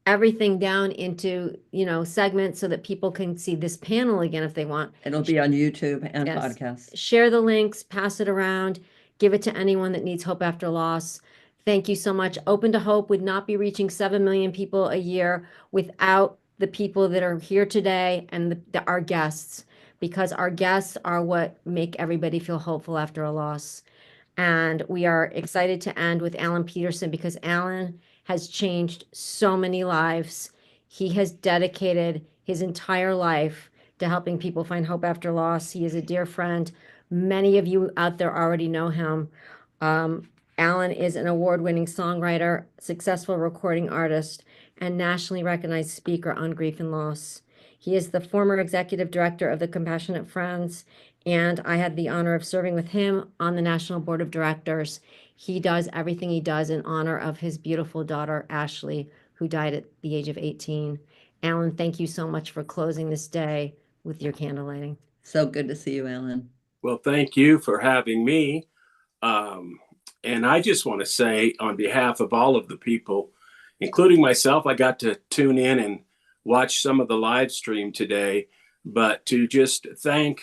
everything down into, you know, segments so that people can see this panel again if they want. It'll be on YouTube and Yes. podcasts. Share the links, pass it around, give it to anyone that needs hope after loss. Thank you so much. Open to Hope would not be reaching 7 million people a year without the people that are here today and our guests, because our guests are what make everybody feel hopeful after a loss. And we are excited to end with Alan Peterson, because Alan has changed so many lives. He has dedicated his entire life to helping people find hope after loss. He is a dear friend. Many of you out there already know him. Alan is an award-winning songwriter, successful recording artist, and nationally recognized speaker on grief and loss. He is the former executive director of the Compassionate Friends, and I had the honor of serving with him on the National Board of Directors. He does everything he does in honor of his beautiful daughter, Ashley, who died at the age of 18. Alan, thank you so much for closing this day with your candle lighting. So good to see you, Alan. Well, thank you for having me. And I just want to say, on behalf of all of the people, including myself, I got to tune in and watch some of the live stream today, but to just thank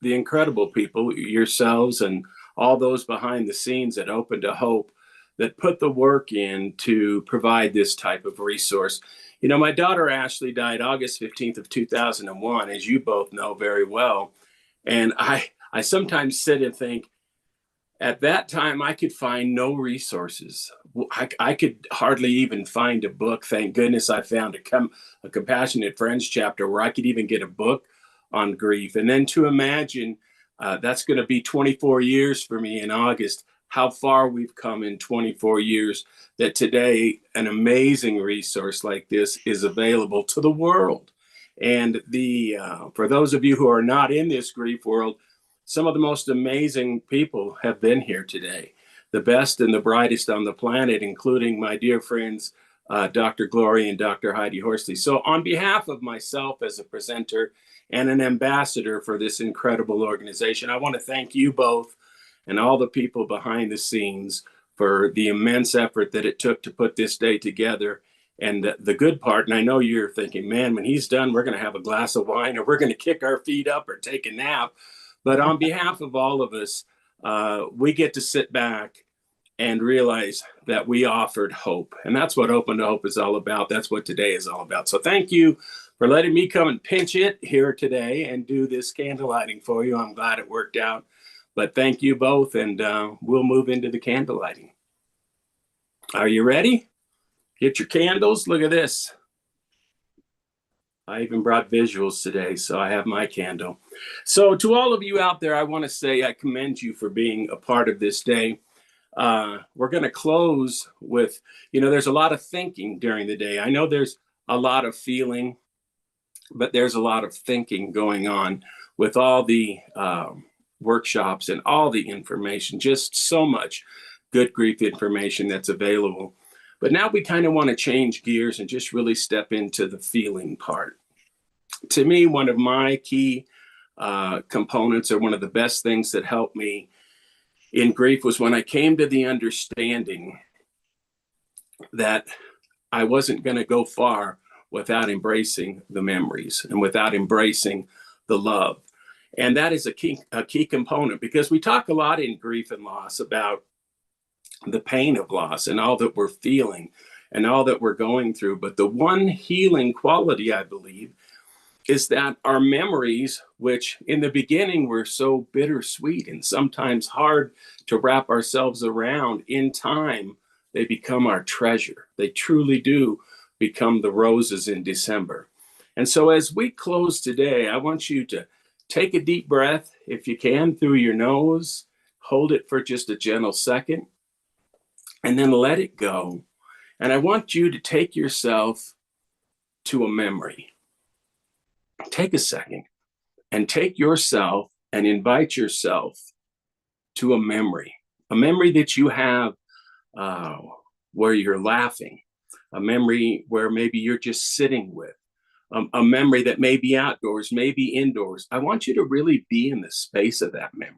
the incredible people, yourselves and all those behind the scenes at Open to Hope, that put the work in to provide this type of resource. You know, my daughter Ashley died August 15th of 2001, as you both know very well. And I sometimes sit and think, at that time, I could find no resources. I could hardly even find a book. Thank goodness I found a Compassionate Friends chapter where I could even get a book on grief. And then to imagine that's going to be 24 years for me in August, how far we've come in 24 years, that today an amazing resource like this is available to the world. And for those of you who are not in this grief world, some of the most amazing people have been here today, the best and the brightest on the planet, including my dear friends Dr. Gloria and Dr. Heidi Horsley. So on behalf of myself as a presenter and an ambassador for this incredible organization, I want to thank you both and all the people behind the scenes for the immense effort that it took to put this day together. And the good part, and I know you're thinking, man, when he's done, we're going to have a glass of wine or we're going to kick our feet up or take a nap. But on behalf of all of us, we get to sit back and realize that we offered hope. And that's what Open to Hope is all about. That's what today is all about. So thank you for letting me come and pinch it here today and do this candle lighting for you. I'm glad it worked out. But thank you both, and we'll move into the candle lighting. Are you ready? Get your candles. Look at this. I even brought visuals today, so I have my candle. So to all of you out there, I want to say I commend you for being a part of this day. We're going to close with, there's a lot of thinking during the day. I know there's a lot of feeling, but there's a lot of thinking going on with all the workshops and all the information, just so much good grief information that's available. But now we kind of want to change gears and just really step into the feeling part. To me, one of my key components, or one of the best things that helped me in grief, was when I came to the understanding that I wasn't going to go far without embracing the memories and without embracing the love. And that is a key component, because we talk a lot in grief and loss about the pain of loss and all that we're feeling and all that we're going through. But the one healing quality, I believe, is that our memories, which in the beginning were so bittersweet and sometimes hard to wrap ourselves around, in time, they become our treasure. They truly do become the roses in December. And so as we close today, I want you to take a deep breath, if you can, through your nose, hold it for just a gentle second, and then let it go. And I want you to take yourself to a memory. Take a second and take yourself and invite yourself to a memory that you have where you're laughing, a memory where maybe you're just sitting with, a memory that may be outdoors, maybe indoors. I want you to really be in the space of that memory.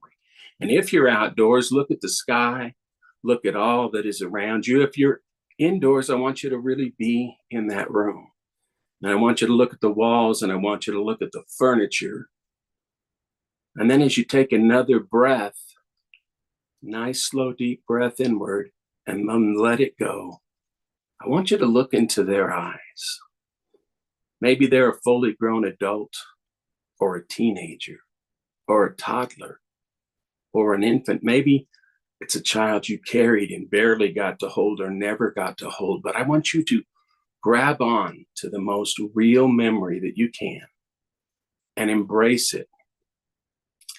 And if you're outdoors, look at the sky, look at all that is around you. If you're indoors, I want you to really be in that room. And I want you to look at the walls, and I want you to look at the furniture. And then as you take another breath, nice, slow, deep breath inward, and then let it go, I want you to look into their eyes. Maybe they're a fully grown adult, or a teenager, or a toddler, or an infant. Maybe it's a child you carried and barely got to hold or never got to hold. But I want you to grab on to the most real memory that you can and embrace it.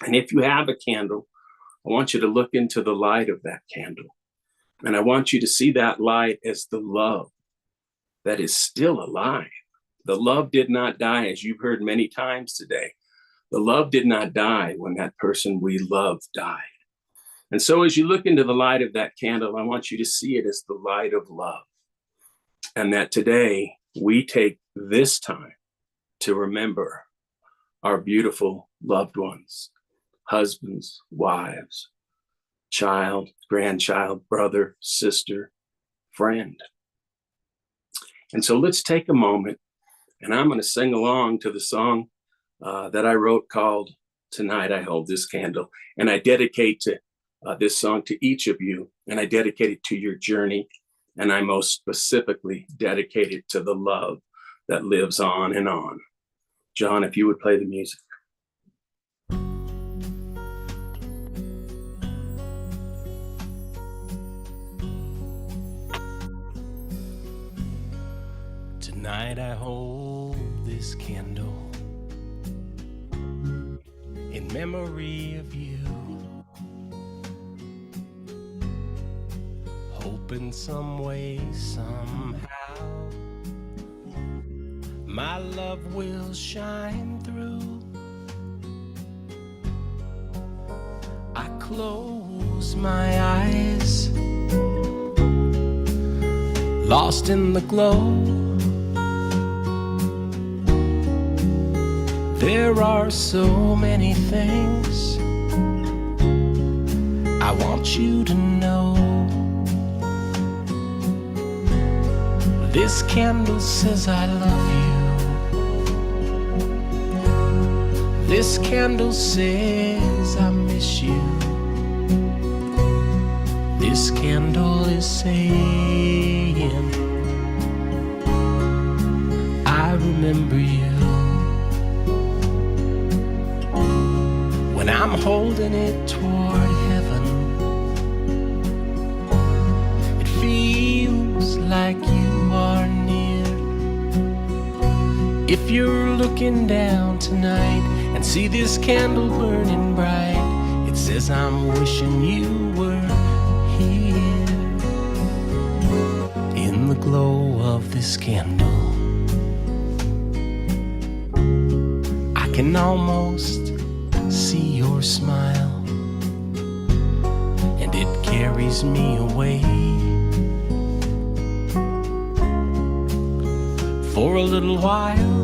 And if you have a candle, I want you to look into the light of that candle. And I want you to see that light as the love that is still alive. The love did not die, as you've heard many times today. The love did not die when that person we love died. And so as you look into the light of that candle, I want you to see it as the light of love. And that today we take this time to remember our beautiful loved ones, husbands, wives, child, grandchild, brother, sister, friend. And so let's take a moment, and I'm going to sing along to the song that I wrote called Tonight I Hold This Candle. And I dedicate this song to each of you, and I dedicate it to your journey. And I most specifically dedicate it to the love that lives on and on. John, if you would play the music. Tonight I hold this candle in memory of you. Hope in some way, somehow, my love will shine through. I close my eyes, lost in the glow. There are so many things I want you to know. This candle says I love you. This candle says I miss you. This candle is saying I remember you. When I'm holding it toward heaven, it feels like you are near. If you're looking down tonight and see this candle burning bright, it says I'm wishing you were here in the glow of this candle. I can almost see your smile, and it carries me away for a little while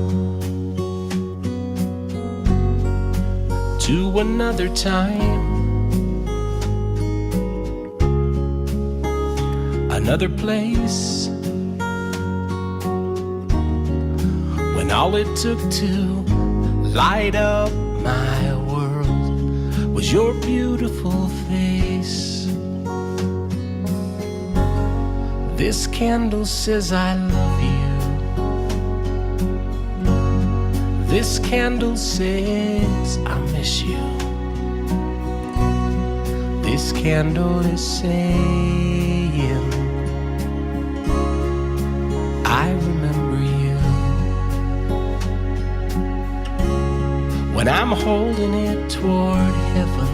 to another time, another place, when all it took to light up my world was your beautiful face. This candle says I love you. This candle says I miss you. This candle is saying I remember you. When I'm holding it toward heaven,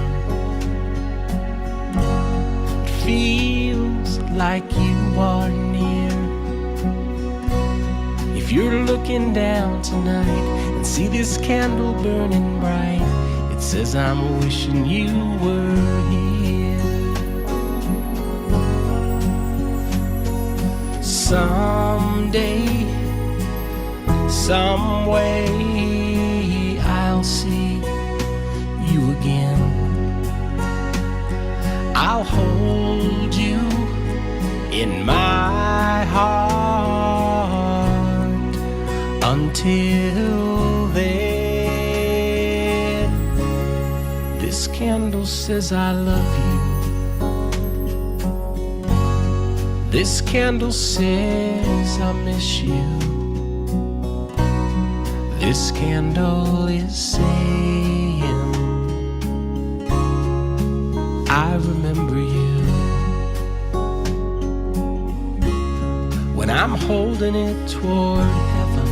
it feels like you are near. If you're looking down tonight and see this candle burning bright, it says I'm wishing you were here. Someday, some way, I'll see you again. I'll hold you in my heart until then. This candle says I love you. This candle says I miss you. This candle is saying I remember you. When I'm holding it toward heaven,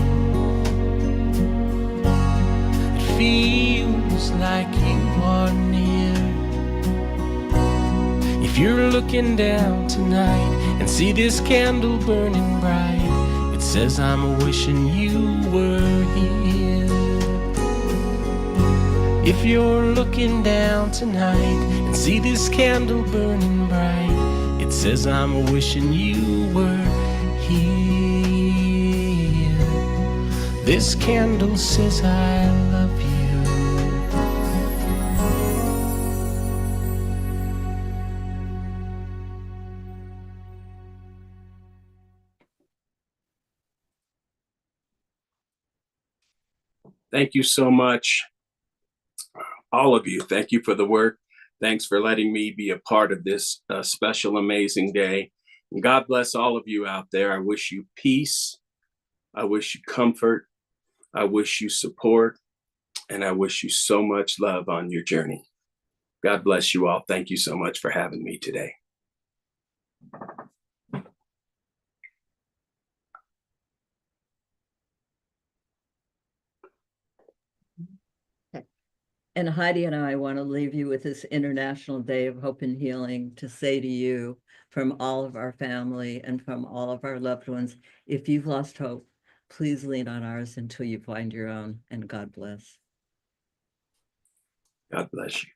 it feels like you are near. If you're looking down tonight and see this candle burning bright, it says I'm wishing you were here. If you're looking down tonight and see this candle burning bright, it says I'm wishing you were here. This candle says I love you. Thank you so much, all of you. Thank you for the work. Thanks for letting me be a part of this special, amazing day. And God bless all of you out there. I wish you peace. I wish you comfort. I wish you support. And I wish you so much love on your journey. God bless you all. Thank you so much for having me today. And Heidi and I want to leave you with this International Day of Hope and Healing to say to you from all of our family and from all of our loved ones, if you've lost hope, please lean on ours until you find your own, and God bless. God bless you.